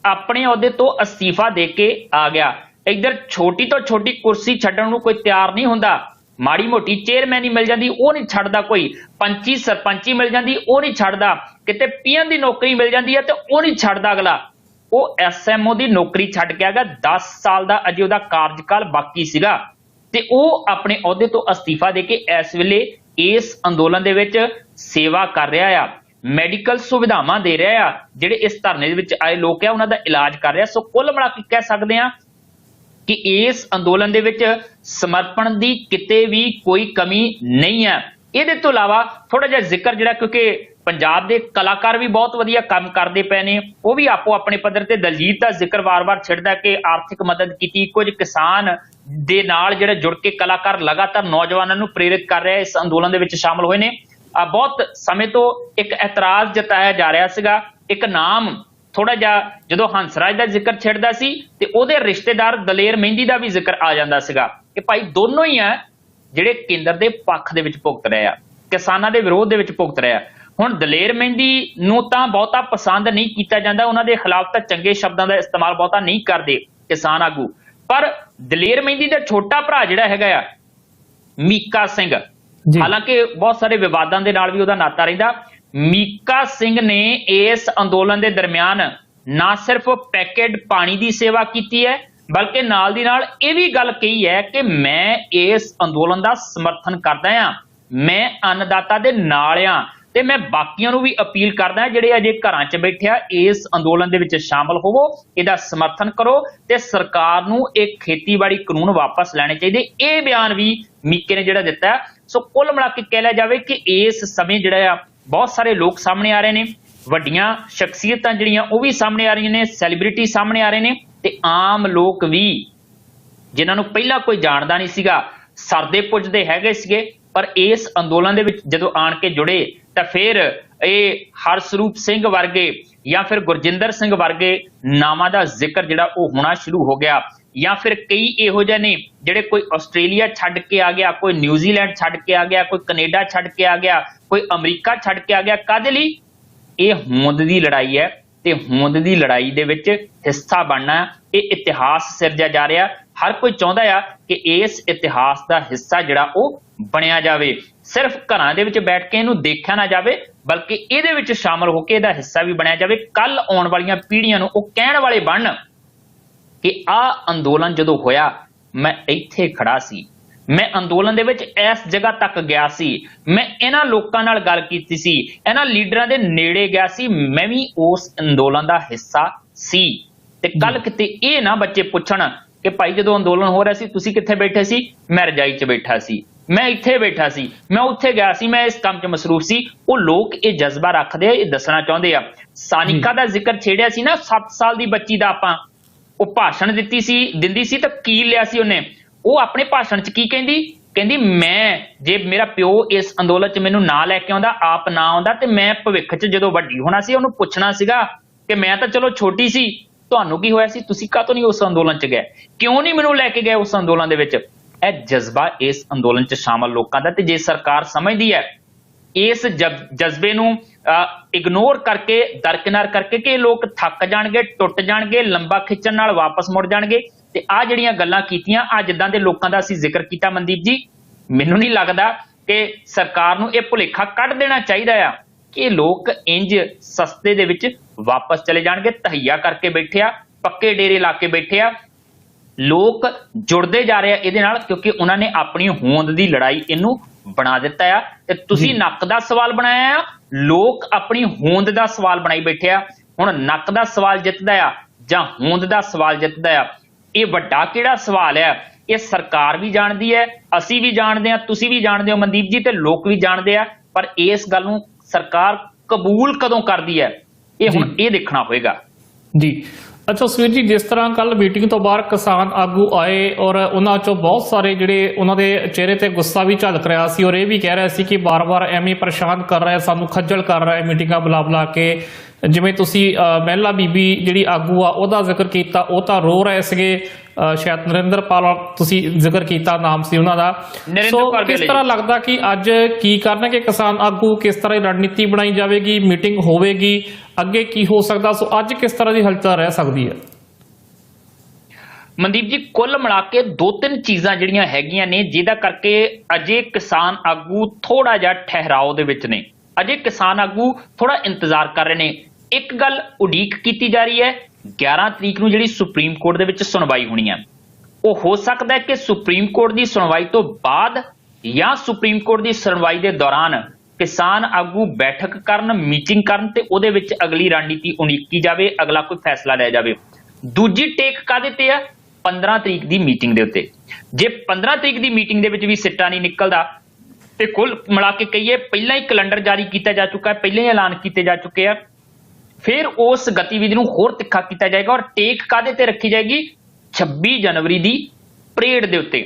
अपने अहुदे तो अस्तीफा दे के आ गया। इधर छोटी तो छोटी कुर्सी छड्डण नूं कोई तैयार नहीं हुंदा, माड़ी मोटी चेयरमैन ही मिल जाती वो नहीं छड्डदा, कोई पंची सरपंची मिल जाती वो नहीं छड्डदा, किते पीएन की नौकरी मिल जाती है तो वो नहीं छड्डदा अगला। वो SMO की नौकरी छड्ड के आ गया, 10 साल का अजे उहदा कार्यकाल बाकी सीगा, ते वो अपने अहुदे तो अस्तीफा दे के इस वेले इस अंदोलन दे विच सेवा कर रहा है, मैडिकल सुविधावां दे रहा है, जिहड़े इस धरने दे विच आए लोग है उन्हां दा इलाज कर रहा। सो कुल मिला के कह सकते हैं कि इस अंदोलन दे विच समर्पण की किते भी कोई कमी नहीं है। इहदे तो इलावा थोड़ा जिहा जिक्र जिहड़ा क्योंकि ਪੰਜਾਬ ਦੇ ਕਲਾਕਾਰ ਵੀ ਬਹੁਤ ਵਧੀਆ ਕੰਮ ਕਰਦੇ ਪਏ ਨੇ, ਉਹ ਵੀ ਆਪੋ ਆਪਣੇ ਪੱਧਰ ਤੇ। ਦਲਜੀਤ ਦਾ ਜ਼ਿਕਰ ਵਾਰ-ਵਾਰ ਛਿੜਦਾ ਕਿ ਆਰਥਿਕ ਮਦਦ ਕੀਤੀ, ਕੁਝ ਕਿਸਾਨ ਦੇ ਨਾਲ ਜਿਹੜੇ ਜੁੜ ਕੇ ਕਲਾਕਾਰ ਲਗਾਤਾਰ ਨੌਜਵਾਨਾਂ ਨੂੰ ਪ੍ਰੇਰਿਤ ਕਰ ਰਹੇ ਇਸ ਅੰਦੋਲਨ ਦੇ ਵਿੱਚ ਸ਼ਾਮਲ ਹੋਏ ਨੇ। ਬਹੁਤ ਸਮੇਂ ਤੋਂ ਇੱਕ ਇਤਰਾਜ਼ ਜਤਾਇਆ ਜਾ ਰਿਹਾ ਸੀਗਾ, ਇੱਕ ਨਾਮ ਥੋੜਾ ਜਿਹਾ ਜਦੋਂ ਹੰਸਰਾਜ ਦਾ ਜ਼ਿਕਰ ਛਿੜਦਾ ਸੀ ਤੇ ਉਹਦੇ ਰਿਸ਼ਤੇਦਾਰ ਦਲੇਰ ਮਹਿੰਦੀ ਦਾ ਵੀ ਜ਼ਿਕਰ ਆ ਜਾਂਦਾ ਸੀਗਾ ਕਿ ਭਾਈ ਦੋਨੋਂ ਹੀ ਆ ਜਿਹੜੇ ਕੇਂਦਰ ਦੇ ਪੱਖ ਦੇ ਵਿੱਚ ਭੁਗਤ ਰਹੇ ਆ, ਕਿਸਾਨਾਂ ਦੇ ਵਿਰੋਧ ਦੇ ਵਿੱਚ ਭੁਗਤ ਰਹੇ ਆ। ਹੁਣ ਦਲੇਰ ਮਹਿੰਦੀ ਨੂੰ ਤਾਂ ਬਹੁਤਾ ਪਸੰਦ ਨਹੀਂ ਕੀਤਾ ਜਾਂਦਾ, ਉਹਨਾਂ ਦੇ ਖਿਲਾਫ ਤਾਂ ਚੰਗੇ ਸ਼ਬਦਾਂ ਦਾ ਇਸਤੇਮਾਲ ਬਹੁਤਾ ਨਹੀਂ ਕਰਦੇ ਕਿਸਾਨ ਆਗੂ, ਪਰ ਦਲੇਰ ਮਹਿੰਦੀ ਦਾ ਛੋਟਾ ਭਰਾ ਜਿਹੜਾ ਹੈਗਾ ਆ ਮੀਕਾ ਸਿੰਘ, ਹਾਲਾਂਕਿ ਬਹੁਤ ਸਾਰੇ ਵਿਵਾਦਾਂ ਦੇ ਨਾਲ ਵੀ ਉਹਦਾ ਨਾਤਾ ਰਹਿੰਦਾ, ਮੀਕਾ ਸਿੰਘ ਨੇ ਇਸ ਅੰਦੋਲਨ ਦੇ ਦਰਮਿਆਨ ਨਾ ਸਿਰਫ ਪੈਕੇਟ ਪਾਣੀ ਦੀ ਸੇਵਾ ਕੀਤੀ ਹੈ, ਬਲਕਿ ਨਾਲ ਦੀ ਨਾਲ ਇਹ ਵੀ ਗੱਲ ਕਹੀ ਹੈ ਕਿ ਮੈਂ ਇਸ ਅੰਦੋਲਨ ਦਾ ਸਮਰਥਨ ਕਰਦਾ ਹਾਂ, ਮੈਂ ਅੰਨਦਾਤਾ ਦੇ ਨਾਲ ਹਾਂ ਤੇ ਮੈਂ ਬਾਕੀਆਂ ਨੂੰ ਵੀ ਅਪੀਲ ਕਰਦਾ ਜਿਹੜੇ ਅਜੇ ਘਰਾਂ 'ਚ ਬੈਠੇ ਆ, ਇਸ ਅੰਦੋਲਨ ਦੇ ਵਿੱਚ ਸ਼ਾਮਲ ਹੋਵੋ, ਇਹਦਾ ਸਮਰਥਨ ਕਰੋ ਤੇ ਸਰਕਾਰ ਨੂੰ ਇਹ ਖੇਤੀਬਾੜੀ ਕਾਨੂੰਨ ਵਾਪਸ ਲੈਣੇ ਚਾਹੀਦੇ। ਇਹ ਬਿਆਨ ਵੀ ਮੀਕੇ ਨੇ ਜਿਹੜਾ ਦਿੱਤਾ। ਸੋ ਕੁੱਲ ਮਿਲਾ ਕੇ ਕਹਿ ਲਿਆ ਜਾਵੇ ਕਿ ਇਸ ਸਮੇਂ ਜਿਹੜਾ ਆ ਬਹੁਤ ਸਾਰੇ ਲੋਕ ਸਾਹਮਣੇ ਆ ਰਹੇ ਨੇ, ਵੱਡੀਆਂ ਸ਼ਖਸੀਅਤਾਂ ਜਿਹੜੀਆਂ ਉਹ ਵੀ ਸਾਹਮਣੇ ਆ ਰਹੀਆਂ ਨੇ, ਸੈਲੀਬ੍ਰਿਟੀ ਸਾਹਮਣੇ ਆ ਰਹੇ ਨੇ ਤੇ ਆਮ ਲੋਕ ਵੀ ਜਿਨ੍ਹਾਂ ਨੂੰ ਪਹਿਲਾਂ ਕੋਈ ਜਾਣਦਾ ਨਹੀਂ ਸੀਗਾ, ਸਰਦੇ ਪੁੱਜਦੇ ਹੈਗੇ ਸੀਗੇ, ਪਰ ਇਸ ਅੰਦੋਲਨ ਦੇ ਵਿੱਚ ਜਦੋਂ ਆਣ ਕੇ ਜੁੜੇ ਤਾਂ ਫਿਰ ਇਹ ਹਰਸਰੂਪ ਸਿੰਘ ਵਰਗੇ ਜਾਂ ਫਿਰ ਗੁਰਜਿੰਦਰ ਸਿੰਘ ਵਰਗੇ ਨਾਮਾਂ ਦਾ ਜ਼ਿਕਰ ਜਿਹੜਾ ਉਹ ਹੋਣਾ ਸ਼ੁਰੂ ਹੋ ਗਿਆ, ਜਾਂ ਫਿਰ ਕਈ ਇਹੋ ਜਿਹੇ ਨੇ ਜਿਹੜੇ ਕੋਈ ਆਸਟ੍ਰੇਲੀਆ ਛੱਡ ਕੇ ਆ ਗਿਆ, ਕੋਈ ਨਿਊਜ਼ੀਲੈਂਡ ਛੱਡ ਕੇ ਆ ਗਿਆ, ਕੋਈ ਕੈਨੇਡਾ ਛੱਡ ਕੇ ਆ ਗਿਆ, ਕੋਈ ਅਮਰੀਕਾ ਛੱਡ ਕੇ ਆ ਗਿਆ। ਕਾਹਦੇ ਲਈ? ਇਹ ਹੋਂਦ ਦੀ ਲੜਾਈ ਹੈ ਤੇ ਹੋਂਦ ਦੀ ਲੜਾਈ ਦੇ ਵਿੱਚ ਹਿੱਸਾ ਬਣਨਾ, ਇਹ ਇਤਿਹਾਸ ਸਿਰਜਿਆ ਜਾ ਰਿਹਾ। ਹਰ ਕੋਈ ਚਾਹੁੰਦਾ ਆ ਕਿ ਇਸ ਇਤਿਹਾਸ ਦਾ ਹਿੱਸਾ ਜਿਹੜਾ ਉਹ ਬਣਿਆ ਜਾਵੇ, ਸਿਰਫ ਘਰਾਂ ਦੇ ਵਿੱਚ ਬੈਠ ਕੇ ਇਹਨੂੰ ਦੇਖਿਆ ਨਾ ਜਾਵੇ, ਬਲਕਿ ਇਹਦੇ ਵਿੱਚ ਸ਼ਾਮਲ ਹੋ ਕੇ ਇਹਦਾ ਹਿੱਸਾ ਵੀ ਬਣਿਆ ਜਾਵੇ। ਕੱਲ ਆਉਣ ਵਾਲੀਆਂ ਪੀੜ੍ਹੀਆਂ ਨੂੰ ਉਹ ਕਹਿਣ ਵਾਲੇ ਬਣਨ ਕਿ ਆਹ ਅੰਦੋਲਨ ਜਦੋਂ ਹੋਇਆ ਮੈਂ ਇੱਥੇ ਖੜਾ ਸੀ, ਮੈਂ ਅੰਦੋਲਨ ਦੇ ਵਿੱਚ ਇਸ ਜਗ੍ਹਾ ਤੱਕ ਗਿਆ ਸੀ, ਮੈਂ ਇਹਨਾਂ ਲੋਕਾਂ ਨਾਲ ਗੱਲ ਕੀਤੀ ਸੀ, ਇਹਨਾਂ ਲੀਡਰਾਂ ਦੇ ਨੇੜੇ ਗਿਆ ਸੀ, ਮੈਂ ਵੀ ਉਸ ਅੰਦੋਲਨ ਦਾ ਹਿੱਸਾ ਸੀ। ਤੇ ਕੱਲ ਕਿਤੇ ਇਹ ਨਾ ਬੱਚੇ ਪੁੱਛਣ ਕਿ ਭਾਈ ਜਦੋਂ ਅੰਦੋਲਨ ਹੋ ਰਿਹਾ ਸੀ ਤੁਸੀਂ ਕਿੱਥੇ ਬੈਠੇ ਸੀ? ਮੈਂ ਰਜਾਈ 'ਚ ਬੈਠਾ ਸੀ, ਮੈਂ ਇੱਥੇ ਬੈਠਾ ਸੀ, ਮੈਂ ਉੱਥੇ ਗਿਆ ਸੀ, ਮੈਂ ਇਸ ਕੰਮ 'ਚ ਮਸਰੂਫ ਸੀ। ਉਹ ਲੋਕ ਇਹ ਜਜ਼ਬਾ ਰੱਖਦੇ ਆ, ਇਹ ਦੱਸਣਾ ਚਾਹੁੰਦੇ ਆ। ਸਾਨਿਕਾ ਦਾ ਜ਼ਿਕਰ ਛੇੜਿਆ ਸੀ ਨਾ, 7 ਸਾਲ ਦੀ ਬੱਚੀ ਦਾ, ਆਪਾਂ ਉਹ ਭਾਸ਼ਣ ਦਿੰਦੀ ਸੀ ਤਾਂ ਕੀ ਲਿਆ ਸੀ ਉਹਨੇ? ਉਹ ਆਪਣੇ ਭਾਸ਼ਣ 'ਚ ਕੀ ਕਹਿੰਦੀ ਮੈਂ ਜੇ ਮੇਰਾ ਪਿਓ ਇਸ ਅੰਦੋਲਨ 'ਚ ਮੈਨੂੰ ਨਾ ਲੈ ਕੇ ਆਉਂਦਾ, ਆਪ ਨਾ ਆਉਂਦਾ, ਤੇ ਮੈਂ ਭਵਿੱਖ 'ਚ ਜਦੋਂ ਵੱਡੀ ਹੋਣਾ ਸੀ ਉਹਨੂੰ ਪੁੱਛਣਾ ਸੀਗਾ ਕਿ ਮੈਂ ਤਾਂ ਚਲੋ ਛੋਟੀ ਸੀ, ਤੁਹਾਨੂੰ ਕੀ ਹੋਇਆ ਸੀ, ਤੁਸੀਂ ਕਾਹਤੋਂ ਨਹੀਂ ਉਸ ਅੰਦੋਲਨ 'ਚ ਗਏ, ਕਿਉਂ ਨਹੀਂ ਮੈਨੂੰ ਲੈ ਕੇ ਗਏ ਉਸ ਅੰਦੋਲਨ ਦੇ ਵਿੱਚ? ਇਹ ਜਜ਼ਬਾ ਇਸ ਅੰਦੋਲਨ 'ਚ ਸ਼ਾਮਲ ਲੋਕਾਂ ਦਾ। ਤੇ ਜੇ ਸਰਕਾਰ ਸਮਝਦੀ ਹੈ ਇਸ ਜਜ਼ਬੇ ਨੂੰ ਇਗਨੋਰ ਕਰਕੇ, ਦਰਕਿਨਾਰ ਕਰਕੇ ਕਿ ਇਹ ਲੋਕ ਥੱਕ ਜਾਣਗੇ, ਟੁੱਟ ਜਾਣਗੇ, ਲੰਬਾ ਖਿੱਚਣ ਨਾਲ ਵਾਪਸ ਮੁੜ ਜਾਣਗੇ, ਤੇ ਆ ਜਿਹੜੀਆਂ ਗੱਲਾਂ ਕੀਤੀਆਂ, ਆ ਜਿੱਦਾਂ ਦੇ ਲੋਕਾਂ ਦਾ ਅਸੀਂ ਜ਼ਿਕਰ ਕੀਤਾ ਮਨਦੀਪ ਜੀ, ਮੈਨੂੰ ਨਹੀਂ ਲੱਗਦਾ ਕਿ ਸਰਕਾਰ ਨੂੰ ਇਹ ਭੁਲੇਖਾ ਕੱਢ ਦੇਣਾ ਚਾਹੀਦਾ ਆ ਕਿ ਇਹ ਲੋਕ ਇੰਜ ਸਸਤੇ ਦੇ ਵਿੱਚ ਵਾਪਸ ਚਲੇ ਜਾਣਗੇ। ਤਹਈਆ ਕਰਕੇ ਬੈਠੇ ਆ, ਪੱਕੇ ਡੇਰੇ ਲਾ ਕੇ ਬੈਠੇ ਆ, ਲੋਕ ਜੁੜਦੇ ਜਾ ਰਹੇ ਆ ਇਹਦੇ ਨਾਲ ਕਿਉਂਕਿ ਉਹਨਾਂ ਨੇ ਆਪਣੀ ਹੋਂਦ ਦੀ ਲੜਾਈ ਇਹਨੂੰ ਬਣਾ ਦਿੱਤਾ ਆ। ਤੇ ਤੁਸੀਂ ਨੱਕ ਦਾ ਸਵਾਲ ਬਣਾਇਆ ਆ, ਲੋਕ ਆਪਣੀ ਹੋਂਦ ਦਾ ਸਵਾਲ ਬਣਾਈ ਬੈਠੇ ਆ। ਹੁਣ ਨੱਕ ਦਾ ਸਵਾਲ ਜਿੱਤਦਾ ਆ ਜਾਂ ਹੋਂਦ ਦਾ ਸਵਾਲ ਜਿੱਤਦਾ ਆ, ਇਹ ਵੱਡਾ ਕਿਹੜਾ ਸਵਾਲ ਹੈ? ਇਹ ਸਰਕਾਰ ਵੀ ਜਾਣਦੀ ਹੈ, ਅਸੀਂ ਵੀ ਜਾਣਦੇ ਆ, ਤੁਸੀਂ ਵੀ ਜਾਣਦੇ ਹੋ ਮਨਦੀਪ ਜੀ, ਤੇ ਲੋਕ ਵੀ ਜਾਣਦੇ ਆ, ਪਰ ਇਸ ਗੱਲ ਨੂੰ ਸਰਕਾਰ ਕਬੂਲ ਕਦੋਂ ਕਰਦੀ ਹੈ ਇਹ ਹੁਣ ਇਹ ਦੇਖਣਾ ਹੋਏਗਾ ਜੀ। ਅੱਛਾ ਸੁਵੀਰ ਜੀ, ਜਿਸ ਤਰ੍ਹਾਂ ਕੱਲ ਮੀਟਿੰਗ ਤੋਂ ਬਾਅਦ ਕਿਸਾਨ ਆਗੂ ਆਏ ਔਰ ਉਹਨਾਂ ਚੋਂ ਬਹੁਤ ਸਾਰੇ ਜਿਹੜੇ ਉਹਨਾਂ ਦੇ ਚਿਹਰੇ ਤੇ ਗੁੱਸਾ ਵੀ ਝਲਕ ਰਿਹਾ ਸੀ ਔਰ ਇਹ ਵੀ ਕਹਿ ਰਿਹਾ ਸੀ ਕਿ ਬਾਰ-ਬਾਰ ਐਵੇਂ ਪਰੇਸ਼ਾਨ ਕਰ ਰਿਹਾ, ਸਾਨੂੰ ਖੱਜਲ ਕਰ ਰਿਹਾ, ਮੀਟਿੰਗਾਂ ਬੁਲਾ ਕੇ। ਜਿਵੇਂ ਤੁਸੀਂ ਮਹਿਲਾ ਬੀਬੀ ਜਿਹੜੀ ਆਗੂ ਆ ਉਹਦਾ ਜ਼ਿਕਰ ਕੀਤਾ, ਉਹ ਤਾਂ ਰੋ ਰਹੇ ਸੀਗੇ, ਸ਼ਾਇਦ ਨਰਿੰਦਰਪਾਲ ਤੁਸੀਂ ਜ਼ਿਕਰ ਕੀਤਾ ਨਾਮ ਸੀ ਉਹਨਾਂ ਦਾ। ਸੋ ਕਿਸ ਤਰ੍ਹਾਂ ਲੱਗਦਾ ਕਿ ਅੱਜ ਕੀ ਕਰਨਗੇ ਕਿਸਾਨ ਆਗੂ, ਕਿਸ ਤਰ੍ਹਾਂ ਦੀ ਰਣਨੀਤੀ ਬਣਾਈ ਜਾਵੇਗੀ, ਮੀਟਿੰਗ ਹੋਵੇਗੀ, ਅੱਗੇ ਕੀ ਹੋ ਸਕਦਾ? ਸੋ ਅੱਜ ਕਿਸ ਤਰ੍ਹਾਂ ਦੀ ਹਲਚਲ ਰਹਿ ਸਕਦੀ ਹੈ? ਮਨਦੀਪ ਜੀ, ਕੁੱਲ ਮਿਲਾ ਕੇ 2-3 ਚੀਜ਼ਾਂ ਜਿਹੜੀਆਂ ਹੈਗੀਆਂ ਨੇ ਜਿਹਦਾ ਕਰਕੇ ਅਜੇ ਕਿਸਾਨ ਆਗੂ ਥੋੜਾ ਜਿਹਾ ਠਹਿਰਾਓ ਦੇ ਵਿੱਚ ਨੇ, ਅਜੇ ਕਿਸਾਨ ਆਗੂ ਥੋੜਾ ਇੰਤਜ਼ਾਰ ਕਰ ਰਹੇ ਨੇ। ਇੱਕ ਗੱਲ ਉਡੀਕ ਕੀਤੀ ਜਾ ਰਹੀ ਹੈ, 11 ਤਰੀਕ ਨੂੰ ਜਿਹੜੀ ਸੁਪਰੀਮ ਕੋਰਟ ਦੇ ਵਿੱਚ ਸੁਣਵਾਈ ਹੋਣੀ ਹੈ, ਉਹ ਹੋ ਸਕਦਾ ਹੈ ਕਿ ਸੁਪਰੀਮ ਕੋਰਟ ਦੀ ਸੁਣਵਾਈ ਤੋਂ ਬਾਅਦ ਜਾਂ ਸੁਪਰੀਮ ਕੋਰਟ ਦੀ ਸੁਣਵਾਈ ਦੇ ਦੌਰਾਨ ਕਿਸਾਨ ਆਗੂ ਬੈਠਕ ਕਰਨ, ਮੀਟਿੰਗ ਕਰਨ ਤੇ ਉਹਦੇ ਵਿੱਚ ਅਗਲੀ ਰਣਨੀਤੀ ਉਡੀਕੀ ਜਾਵੇ, ਅਗਲਾ ਕੋਈ ਫੈਸਲਾ ਲਿਆ ਜਾਵੇ। ਦੂਜੀ ਟੇਕ ਕਾਹਦੇ ਤੇ ਆ? 15 ਤਰੀਕ ਦੀ ਮੀਟਿੰਗ ਦੇ ਉੱਤੇ। ਜੇ 15 ਤਰੀਕ ਦੀ ਮੀਟਿੰਗ ਦੇ ਵਿੱਚ ਵੀ ਸਿੱਟਾ ਨਹੀਂ ਨਿਕਲਦਾ ਤੇ ਕੁੱਲ ਮਿਲਾ ਕੇ ਕਹੀਏ ਪਹਿਲਾਂ ਹੀ ਕੈਲੰਡਰ ਜਾਰੀ ਕੀਤਾ ਜਾ ਚੁੱਕਾ ਹੈ, ਪਹਿਲਾਂ ਹੀ ਐਲਾਨ ਕੀਤੇ ਜਾ ਚੁੱਕੇ ਆ। ਫਿਰ ਉਸ ਗਤੀਵਿਧੀ ਨੂੰ ਹੋਰ ਤਿੱਖਾ ਕੀਤਾ ਜਾਏਗਾ ਔਰ ਟੇਕ ਕਾਹਦੇ ਤੇ ਰੱਖੀ ਜਾਏਗੀ? 26 ਜਨਵਰੀ ਦੀ ਪਰੇਡ ਦੇ ਉੱਤੇ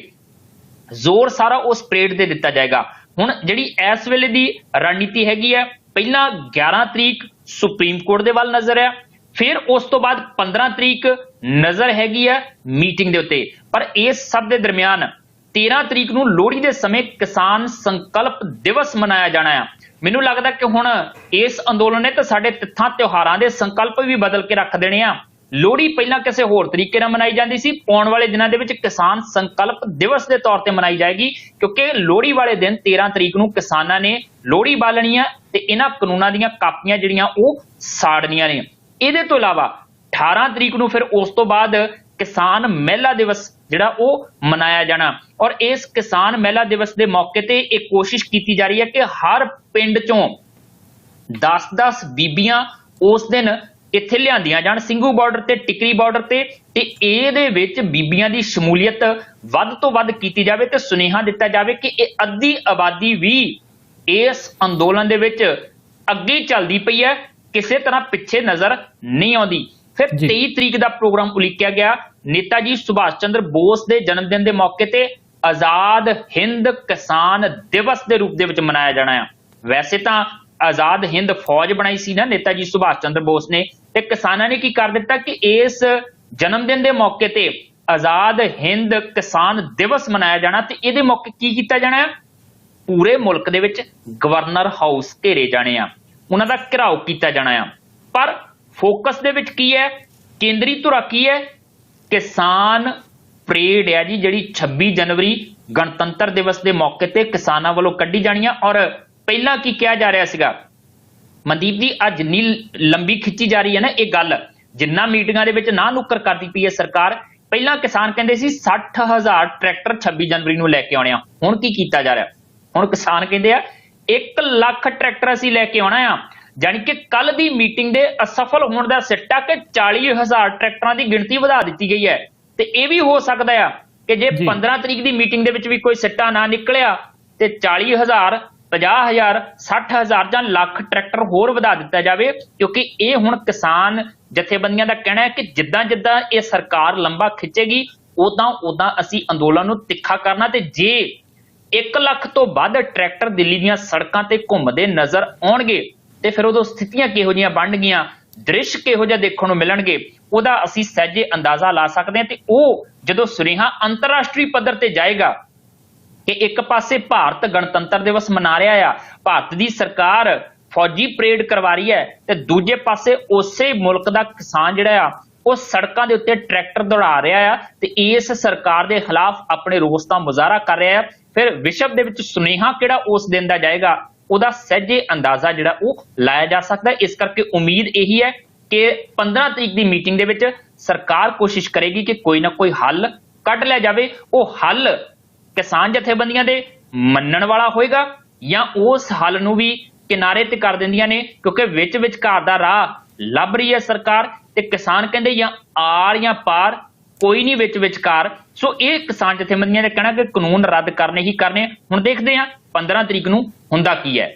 ਜ਼ੋਰ ਸਾਰਾ ਉਸ ਪਰੇਡ ਤੇ ਦਿੱਤਾ ਜਾਏਗਾ। ਹੁਣ ਜਿਹੜੀ ਇਸ ਵੇਲੇ ਦੀ ਰਣਨੀਤੀ ਹੈਗੀ ਹੈ, ਪਹਿਲਾਂ 11 ਤਰੀਕ ਸੁਪਰੀਮ ਕੋਰਟ ਦੇ ਵੱਲ ਨਜ਼ਰ ਆ, ਫਿਰ ਉਸ ਤੋਂ ਬਾਅਦ 15 ਤਰੀਕ ਨਜ਼ਰ ਹੈਗੀ ਹੈ ਮੀਟਿੰਗ ਦੇ ਉੱਤੇ। ਪਰ ਇਸ ਸਭ ਦੇ ਦਰਮਿਆਨ 13 ਤਰੀਕ ਨੂੰ ਲੋਹੜੀ ਦੇ ਸਮੇਂ ਕਿਸਾਨ ਸੰਕਲਪ ਦਿਵਸ ਮਨਾਇਆ ਜਾਣਾ ਆ। ਮੈਨੂੰ ਲੱਗਦਾ ਕਿ ਹੁਣ ਇਸ ਅੰਦੋਲਨ ਨੇ ਤਾਂ ਸਾਡੇ ਤਿੱਥਾਂ ਤਿਉਹਾਰਾਂ ਦੇ ਸੰਕਲਪ ਵੀ ਬਦਲ ਕੇ ਰੱਖ ਦੇਣੇ ਆ। ਲੋਹੜੀ ਪਹਿਲਾਂ ਕਿਸੇ ਹੋਰ ਤਰੀਕੇ ਨਾਲ ਮਨਾਈ ਜਾਂਦੀ ਸੀ, ਆਉਣ ਵਾਲੇ ਦਿਨਾਂ ਦੇ ਵਿੱਚ ਕਿਸਾਨ ਸੰਕਲਪ ਦਿਵਸ ਦੇ ਤੌਰ ਤੇ ਮਨਾਈ ਜਾਏਗੀ, ਕਿਉਂਕਿ ਲੋਹੜੀ ਵਾਲੇ ਦਿਨ 13 ਤਰੀਕ ਨੂੰ ਕਿਸਾਨਾਂ ਨੇ ਲੋਹੜੀ ਬਾਲਣੀ ਆ ਤੇ ਇਹਨਾਂ ਕਾਨੂੰਨਾਂ ਦੀਆਂ ਕਾਪੀਆਂ ਜਿਹੜੀਆਂ ਉਹ ਸਾੜਨੀਆਂ ਨੇ। ਇਹਦੇ ਤੋਂ ਇਲਾਵਾ 18 ਤਰੀਕ ਨੂੰ ਫਿਰ ਉਸ ਤੋਂ ਬਾਅਦ ਕਿਸਾਨ ਮਹਿਲਾ ਦਿਵਸ ਜਿਹੜਾ ਉਹ ਮਨਾਇਆ ਜਾਣਾ ਔਰ ਇਸ ਕਿਸਾਨ ਮਹਿਲਾ ਦਿਵਸ ਦੇ ਮੌਕੇ ਤੇ ਇਹ ਕੋਸ਼ਿਸ਼ ਕੀਤੀ ਜਾ ਰਹੀ ਹੈ ਕਿ ਹਰ ਪਿੰਡ ਚੋਂ 10-10 ਬੀਬੀਆਂ ਉਸ ਦਿਨ ਇੱਥੇ ਲਿਆਂਦੀਆਂ ਜਾਣ ਸਿੰਘੂ ਬਾਰਡਰ ਤੇ ਟਿਕਰੀ ਬਾਰਡਰ ਤੇ ਇਹਦੇ ਵਿੱਚ ਬੀਬੀਆਂ ਦੀ ਸ਼ਮੂਲੀਅਤ ਵੱਧ ਤੋਂ ਵੱਧ ਕੀਤੀ ਜਾਵੇ ਤੇ ਸੁਨੇਹਾ ਦਿੱਤਾ ਜਾਵੇ ਕਿ ਇਹ ਅੱਧੀ ਆਬਾਦੀ ਵੀ ਇਸ ਅੰਦੋਲਨ ਦੇ ਵਿੱਚ ਅੱਗੇ ਚੱਲਦੀ ਪਈ ਹੈ, ਕਿਸੇ ਤਰ੍ਹਾਂ ਪਿੱਛੇ ਨਜ਼ਰ ਨਹੀਂ ਆਉਂਦੀ। ਫਿਰ 23 ਤਰੀਕ ਦਾ ਪ੍ਰੋਗਰਾਮ ਉਲੀਕਿਆ ਗਿਆ, ਨੇਤਾ ਜੀ ਸੁਭਾਸ਼ ਚੰਦਰ ਬੋਸ ਦੇ ਜਨਮ ਦਿਨ ਦੇ ਮੌਕੇ ਤੇ ਆਜ਼ਾਦ ਹਿੰਦ ਕਿਸਾਨ ਦਿਵਸ ਦੇ ਰੂਪ ਦੇ ਵਿੱਚ ਮਨਾਇਆ ਜਾਣਾ ਆ। ਵੈਸੇ ਤਾਂ ਆਜ਼ਾਦ ਹਿੰਦ ਫੌਜ ਬਣਾਈ ਸੀ ਨਾ ਨੇਤਾ ਜੀ ਸੁਭਾਸ਼ ਚੰਦਰ ਬੋਸ ਨੇ, ਤੇ ਕਿਸਾਨਾਂ ਨੇ ਕੀ ਕਰ ਦਿੱਤਾ ਕਿ ਇਸ ਜਨਮ ਦਿਨ ਦੇ ਮੌਕੇ ਤੇ ਆਜ਼ਾਦ ਹਿੰਦ ਕਿਸਾਨ ਦਿਵਸ ਮਨਾਇਆ ਜਾਣਾ ਤੇ ਇਹਦੇ ਮੌਕੇ ਕੀ ਕੀਤਾ ਜਾਣਾ ਹੈ? ਪੂਰੇ ਮੁਲਕ ਦੇ ਵਿੱਚ ਗਵਰਨਰ ਹਾਊਸ ਘੇਰੇ ਜਾਣੇ ਆ, ਉਹਨਾਂ ਦਾ ਘਿਰਾਓ ਕੀਤਾ ਜਾਣਾ ਆ। ਪਰ ਫੋਕਸ ਦੇ ਵਿੱਚ ਕੀ ਹੈ? ਕੇਂਦਰੀ ਧੁਰਾ ਕੀ ਹੈ? ਕਿਸਾਨ ਪਰੇਡ ਹੈ ਜੀ, ਜਿਹੜੀ 26 ਜਨਵਰੀ ਗਣਤੰਤਰ ਦਿਵਸ ਦੇ ਮੌਕੇ ਤੇ ਕਿਸਾਨਾਂ ਵੱਲੋਂ ਕੱਢੀ ਜਾਣੀ ਆ। ਔਰ ਪਹਿਲਾਂ ਕੀ ਕਿਹਾ ਜਾ ਰਿਹਾ ਸੀਗਾ ਮਨਦੀਪ ਜੀ, ਅੱਜ ਜਿੰਨੀ ਲੰਬੀ ਖਿੱਚੀ ਜਾ ਰਹੀ ਹੈ ਨਾ ਇਹ ਗੱਲ, ਜਿੰਨਾ ਮੀਟਿੰਗਾਂ ਦੇ ਵਿੱਚ ਨਾ ਨੁੱਕਰ ਕਰਦੀ ਪਈ ਹੈ ਸਰਕਾਰ, ਪਹਿਲਾਂ ਕਿਸਾਨ ਕਹਿੰਦੇ ਸੀ 60,000 ਟਰੈਕਟਰ 26 ਜਨਵਰੀ ਨੂੰ ਲੈ ਕੇ ਆਉਣੇ ਆ। ਹੁਣ ਕੀ ਕੀਤਾ ਜਾ ਰਿਹਾ? ਹੁਣ ਕਿਸਾਨ ਕਹਿੰਦੇ ਆ 1 ਲੱਖ ਟਰੈਕਟਰ ਅਸੀਂ ਲੈ ਕੇ ਆਉਣਾ ਆ। ਜਾਣੀ ਕਿ ਕੱਲ ਦੀ ਮੀਟਿੰਗ ਦੇ ਅਸਫਲ ਹੋਣ ਦਾ ਸਿੱਟਾ ਕਿ 40,000 ਟਰੈਕਟਰਾਂ ਦੀ ਗਿਣਤੀ ਵਧਾ ਦਿੱਤੀ ਗਈ ਹੈ। ਤੇ ਇਹ ਵੀ ਹੋ ਸਕਦਾ ਆ ਕਿ ਜੇ 15 ਤਰੀਕ ਦੀ ਮੀਟਿੰਗ ਦੇ ਵਿੱਚ ਵੀ ਕੋਈ ਸਿੱਟਾ ਨਾ ਨਿਕਲਿਆ ਤੇ 40,000 50,000 60,000 ਜਾਂ ਲੱਖ ਟਰੈਕਟਰ ਹੋਰ ਵਧਾ ਦਿੱਤਾ ਜਾਵੇ, ਕਿਉਂਕਿ ਇਹ ਹੁਣ ਕਿਸਾਨ ਜਥੇਬੰਦੀਆਂ ਦਾ ਕਹਿਣਾ ਹੈ ਕਿ ਜਿੱਦਾਂ ਜਿੱਦਾਂ ਇਹ ਸਰਕਾਰ ਲੰਬਾ ਖਿੱਚੇਗੀ ਉਦਾਂ ਅਸੀਂ ਅੰਦੋਲਨ ਨੂੰ ਤਿੱਖਾ ਕਰਨਾ। ਤੇ ਜੇ 1 ਲੱਖ ਤੋਂ ਵੱਧ ਟਰੈਕਟਰ ਦਿੱਲੀ ਦੀਆਂ ਸੜਕਾਂ ਤੇ ਘੁੰਮਦੇ ਨਜ਼ਰ ਆਉਣਗੇ ਤੇ ਫਿਰ ਉਦੋਂ ਸਥਿਤੀਆਂ ਕਿਹੋ ਜਿਹੀਆਂ ਬਣਨਗੀਆਂ, ਦ੍ਰਿਸ਼ ਕਿਹੋ ਜਿਹਾ ਦੇਖਣ ਨੂੰ ਮਿਲਣਗੇ, ਉਹਦਾ ਅਸੀਂ ਸਹਿਜੇ ਅੰਦਾਜ਼ਾ ਲਾ ਸਕਦੇ ਹਾਂ। ਤੇ ਉਹ ਜਦੋਂ ਸੁਨੇਹਾ ਅੰਤਰਰਾਸ਼ਟਰੀ ਪੱਧਰ ਤੇ ਜਾਏਗਾ ਕਿ ਇੱਕ ਪਾਸੇ ਭਾਰਤ ਗਣਤੰਤਰ ਦਿਵਸ ਮਨਾ ਰਿਹਾ ਆ, ਭਾਰਤ ਦੀ ਸਰਕਾਰ ਫੌਜੀ ਪਰੇਡ ਕਰਵਾ ਰਹੀ ਹੈ, ਤੇ ਦੂਜੇ ਪਾਸੇ ਉਸੇ ਮੁਲਕ ਦਾ ਕਿਸਾਨ ਜਿਹੜਾ ਆ ਉਹ ਸੜਕਾਂ ਦੇ ਉੱਤੇ ਟਰੈਕਟਰ ਦੌੜਾ ਰਿਹਾ ਆ ਤੇ ਇਸ ਸਰਕਾਰ ਦੇ ਖਿਲਾਫ ਆਪਣੇ ਰੋਸ ਦਾ ਮੁਜ਼ਾਹਰਾ ਕਰ ਰਿਹਾ ਆ, ਫਿਰ ਵਿਸ਼ਵ ਦੇ ਵਿੱਚ ਸੁਨੇਹਾ ਕਿਹੜਾ ਉਸ ਦਿਨ ਦਾ ਜਾਏਗਾ ਉਹਦਾ ਸਹਿਜੇ ਅੰਦਾਜ਼ਾ ਜਿਹੜਾ ਉਹ ਲਾਇਆ ਜਾ ਸਕਦਾ। ਇਸ ਕਰਕੇ ਉਮੀਦ ਇਹੀ ਹੈ ਕਿ 15 ਤਰੀਕ ਦੀ ਮੀਟਿੰਗ ਦੇ ਵਿੱਚ ਸਰਕਾਰ ਕੋਸ਼ਿਸ਼ ਕਰੇਗੀ ਕਿ ਕੋਈ ਨਾ ਕੋਈ ਹੱਲ ਕੱਢ ਲਿਆ ਜਾਵੇ। ਉਹ ਹੱਲ ਕਿਸਾਨ ਜਥੇਬੰਦੀਆਂ ਦੇ ਮੰਨਣ ਵਾਲਾ ਹੋਏਗਾ ਜਾਂ ਉਸ ਹੱਲ ਨੂੰ ਵੀ ਕਿਨਾਰੇ ਤੇ ਕਰ ਦਿੰਦੀਆਂ ਨੇ, ਕਿਉਂਕਿ ਵਿੱਚ ਵਿਚਕਾਰ ਦਾ ਰਾਹ ਲੱਭ ਰਹੀ ਹੈ ਸਰਕਾਰ ਤੇ ਕਿਸਾਨ ਕਹਿੰਦੇ ਜਾਂ ਆਰ ਜਾਂ ਪਾਰ, ਕੋਈ ਨਹੀਂ ਵਿੱਚ ਵਿਚਕਾਰ। ਸੋ ਇਹ ਕਿਸਾਨ ਜਥੇਬੰਦੀਆਂ ਦਾ ਕਹਿਣਾ ਕਿ ਕਾਨੂੰਨ ਰੱਦ ਕਰਨੇ ਹੀ ਕਰਨੇ। ਹੁਣ ਦੇਖਦੇ ਹਾਂ 15 ਤਰੀਕ ਨੂੰ ਹੁੰਦਾ ਕੀ ਹੈ।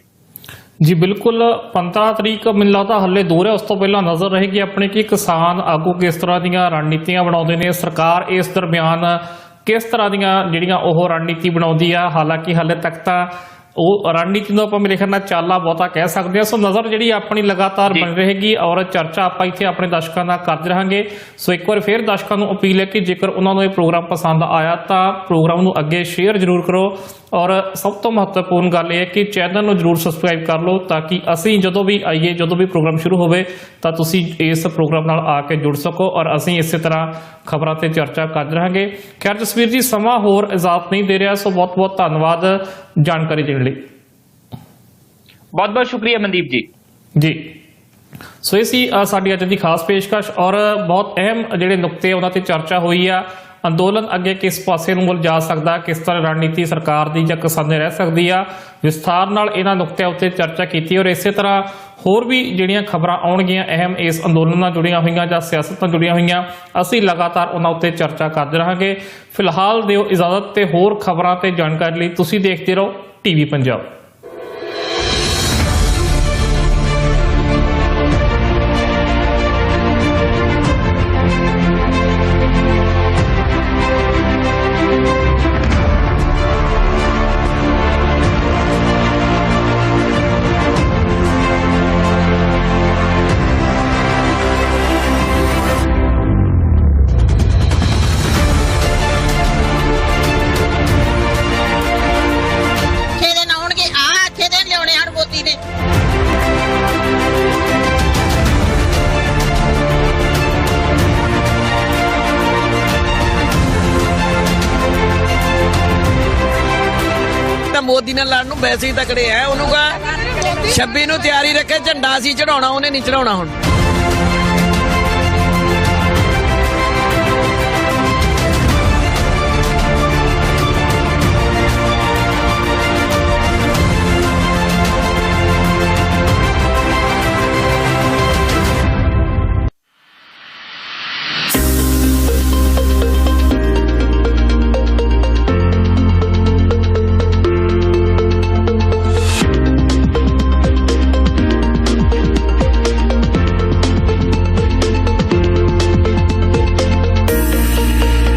ਜੀ ਬਿਲਕੁਲ, 15 ਤਰੀਕ ਮੈਨੂੰ ਲੱਗਦਾ ਹੱਲੇ ਦੂਰ ਹੈ। ਉਸ ਤੋਂ ਪਹਿਲਾਂ ਨਜ਼ਰ ਰਹੇਗੀ ਆਪਣੇ ਕਿ ਕਿਸਾਨ ਆਗੂ ਕਿਸ ਤਰ੍ਹਾਂ ਦੀਆਂ ਰਣਨੀਤੀਆਂ ਬਣਾਉਂਦੇ ਨੇ, ਸਰਕਾਰ ਇਸ ਦਰਮਿਆਨ ਕਿਸ ਤਰ੍ਹਾਂ ਦੀਆਂ ਜਿਹੜੀਆਂ ਉਹ ਰਣਨੀਤੀ ਬਣਾਉਂਦੀ ਆ। ਹਾਲਾਂਕਿ ਹਾਲੇ ਤੱਕ ਤਾਂ ਉਹ ਰਣਨੀਤੀ ਨੂੰ ਆਪਾਂ ਮੇਰੇ ਖਿਆਲ ਨਾਲ ਚਾਲਾ ਬਹੁਤਾ ਕਹਿ ਸਕਦੇ ਹਾਂ। ਸੋ ਨਜ਼ਰ ਜਿਹੜੀ ਆਪਣੀ ਲਗਾਤਾਰ ਬਣ ਰਹੇਗੀ ਔਰ ਚਰਚਾ ਆਪਾਂ ਇੱਥੇ ਆਪਣੇ ਦਰਸ਼ਕਾਂ ਨਾਲ ਕਰਦੇ ਰਹਾਂਗੇ। ਸੋ ਇੱਕ ਵਾਰ ਫਿਰ ਦਰਸ਼ਕਾਂ ਨੂੰ ਅਪੀਲ ਹੈ ਕਿ ਜੇਕਰ ਉਹਨਾਂ ਨੂੰ ਇਹ ਪ੍ਰੋਗਰਾਮ ਪਸੰਦ ਆਇਆ ਤਾਂ ਪ੍ਰੋਗਰਾਮ ਨੂੰ ਅੱਗੇ ਸ਼ੇਅਰ ਜ਼ਰੂਰ ਕਰੋ ਔਰ ਸਭ ਤੋਂ ਮਹੱਤਵਪੂਰਨ ਗੱਲ ਇਹ ਹੈ ਕਿ ਚੈਨਲ ਨੂੰ ਜ਼ਰੂਰ ਸਬਸਕ੍ਰਾਈਬ ਕਰ ਲਓ ਤਾਂ ਕਿ ਅਸੀਂ ਜਦੋਂ ਵੀ ਆਈਏ, ਜਦੋਂ ਵੀ ਪ੍ਰੋਗਰਾਮ ਸ਼ੁਰੂ ਹੋਵੇ ਤਾਂ ਤੁਸੀਂ ਇਸ ਪ੍ਰੋਗਰਾਮ ਨਾਲ ਆ ਕੇ ਜੁੜ ਸਕੋ ਔਰ ਅਸੀਂ ਇਸੇ ਤਰ੍ਹਾਂ ਖਬਰਾਂ ਤੇ ਚਰਚਾ ਕਰਦੇ ਰਹਾਂਗੇ। ਖੈਰ ਜਸਵੀਰ ਜੀ, ਸਮਾਂ ਹੋਰ ਇਜਾਜ਼ਤ ਨਹੀਂ ਦੇ ਰਿਹਾ, ਸੋ ਬਹੁਤ ਬਹੁਤ ਧੰਨਵਾਦ ਜਾਣਕਾਰੀ ਦੇਣ ਲਈ। ਬਹੁਤ ਬਹੁਤ ਸ਼ੁਕਰੀਆ ਮਨਦੀਪ ਜੀ। ਸੋ ਇਹ ਸੀ ਸਾਡੀ ਅੱਜ ਦੀ ਖਾਸ ਪੇਸ਼ਕਸ਼ ਔਰ ਬਹੁਤ ਅਹਿਮ ਜਿਹੜੇ ਨੁਕਤੇ ਉਹਨਾਂ ਤੇ ਚਰਚਾ ਹੋਈ ਆ ਅੰਦੋਲਨ ਅੱਗੇ ਕਿਸ ਪਾਸੇ ਨੂੰ ਲਿਜਾ ਸਕਦਾ, ਕਿਸ ਤਰ੍ਹਾਂ ਰਣਨੀਤੀ ਸਰਕਾਰ ਦੀ ਜਾਂ ਕਿਸਾਨਾਂ ਦੀ ਰਹਿ ਸਕਦੀ ਆ। ਵਿਸਥਾਰ ਨਾਲ ਇਹਨਾਂ ਨੁਕਤਿਆਂ ਉੱਤੇ ਚਰਚਾ ਕੀਤੀ ਔਰ ਇਸੇ ਤਰ੍ਹਾਂ ਹੋਰ ਵੀ ਜਿਹੜੀਆਂ ਖਬਰਾਂ ਆਉਣਗੀਆਂ ਅਹਿਮ ਇਸ ਅੰਦੋਲਨ ਨਾਲ ਜੁੜੀਆਂ ਹੋਈਆਂ ਜਾਂ ਸਿਆਸਤ ਨਾਲ ਜੁੜੀਆਂ ਹੋਈਆਂ, ਅਸੀਂ ਲਗਾਤਾਰ ਉਹਨਾਂ ਉੱਤੇ ਚਰਚਾ ਕਰਦੇ ਰਹਾਂਗੇ। ਫਿਲਹਾਲ ਦਿਓ ਇਜਾਜ਼ਤ ਤੇ ਹੋਰ ਖਬਰਾਂ ਤੇ ਜਾਣਕਾਰੀ ਲਈ ਤੁਸੀਂ ਦੇਖਦੇ ਰਹੋ ਟੀਵੀ ਪੰਜਾਬ। ਮੋਦੀ ਨਾਲ ਲੜਨ ਨੂੰ ਵੈਸੇ ਹੀ ਤਕੜੇ ਐ, ਉਹਨੂੰ ਕਹਾ 26 ਨੂੰ ਤਿਆਰੀ ਰੱਖੇ, ਝੰਡਾ ਅਸੀਂ ਚੜਾਉਣਾ, ਉਹਨੇ ਨਹੀਂ ਚੜਾਉਣਾ ਹੁਣ।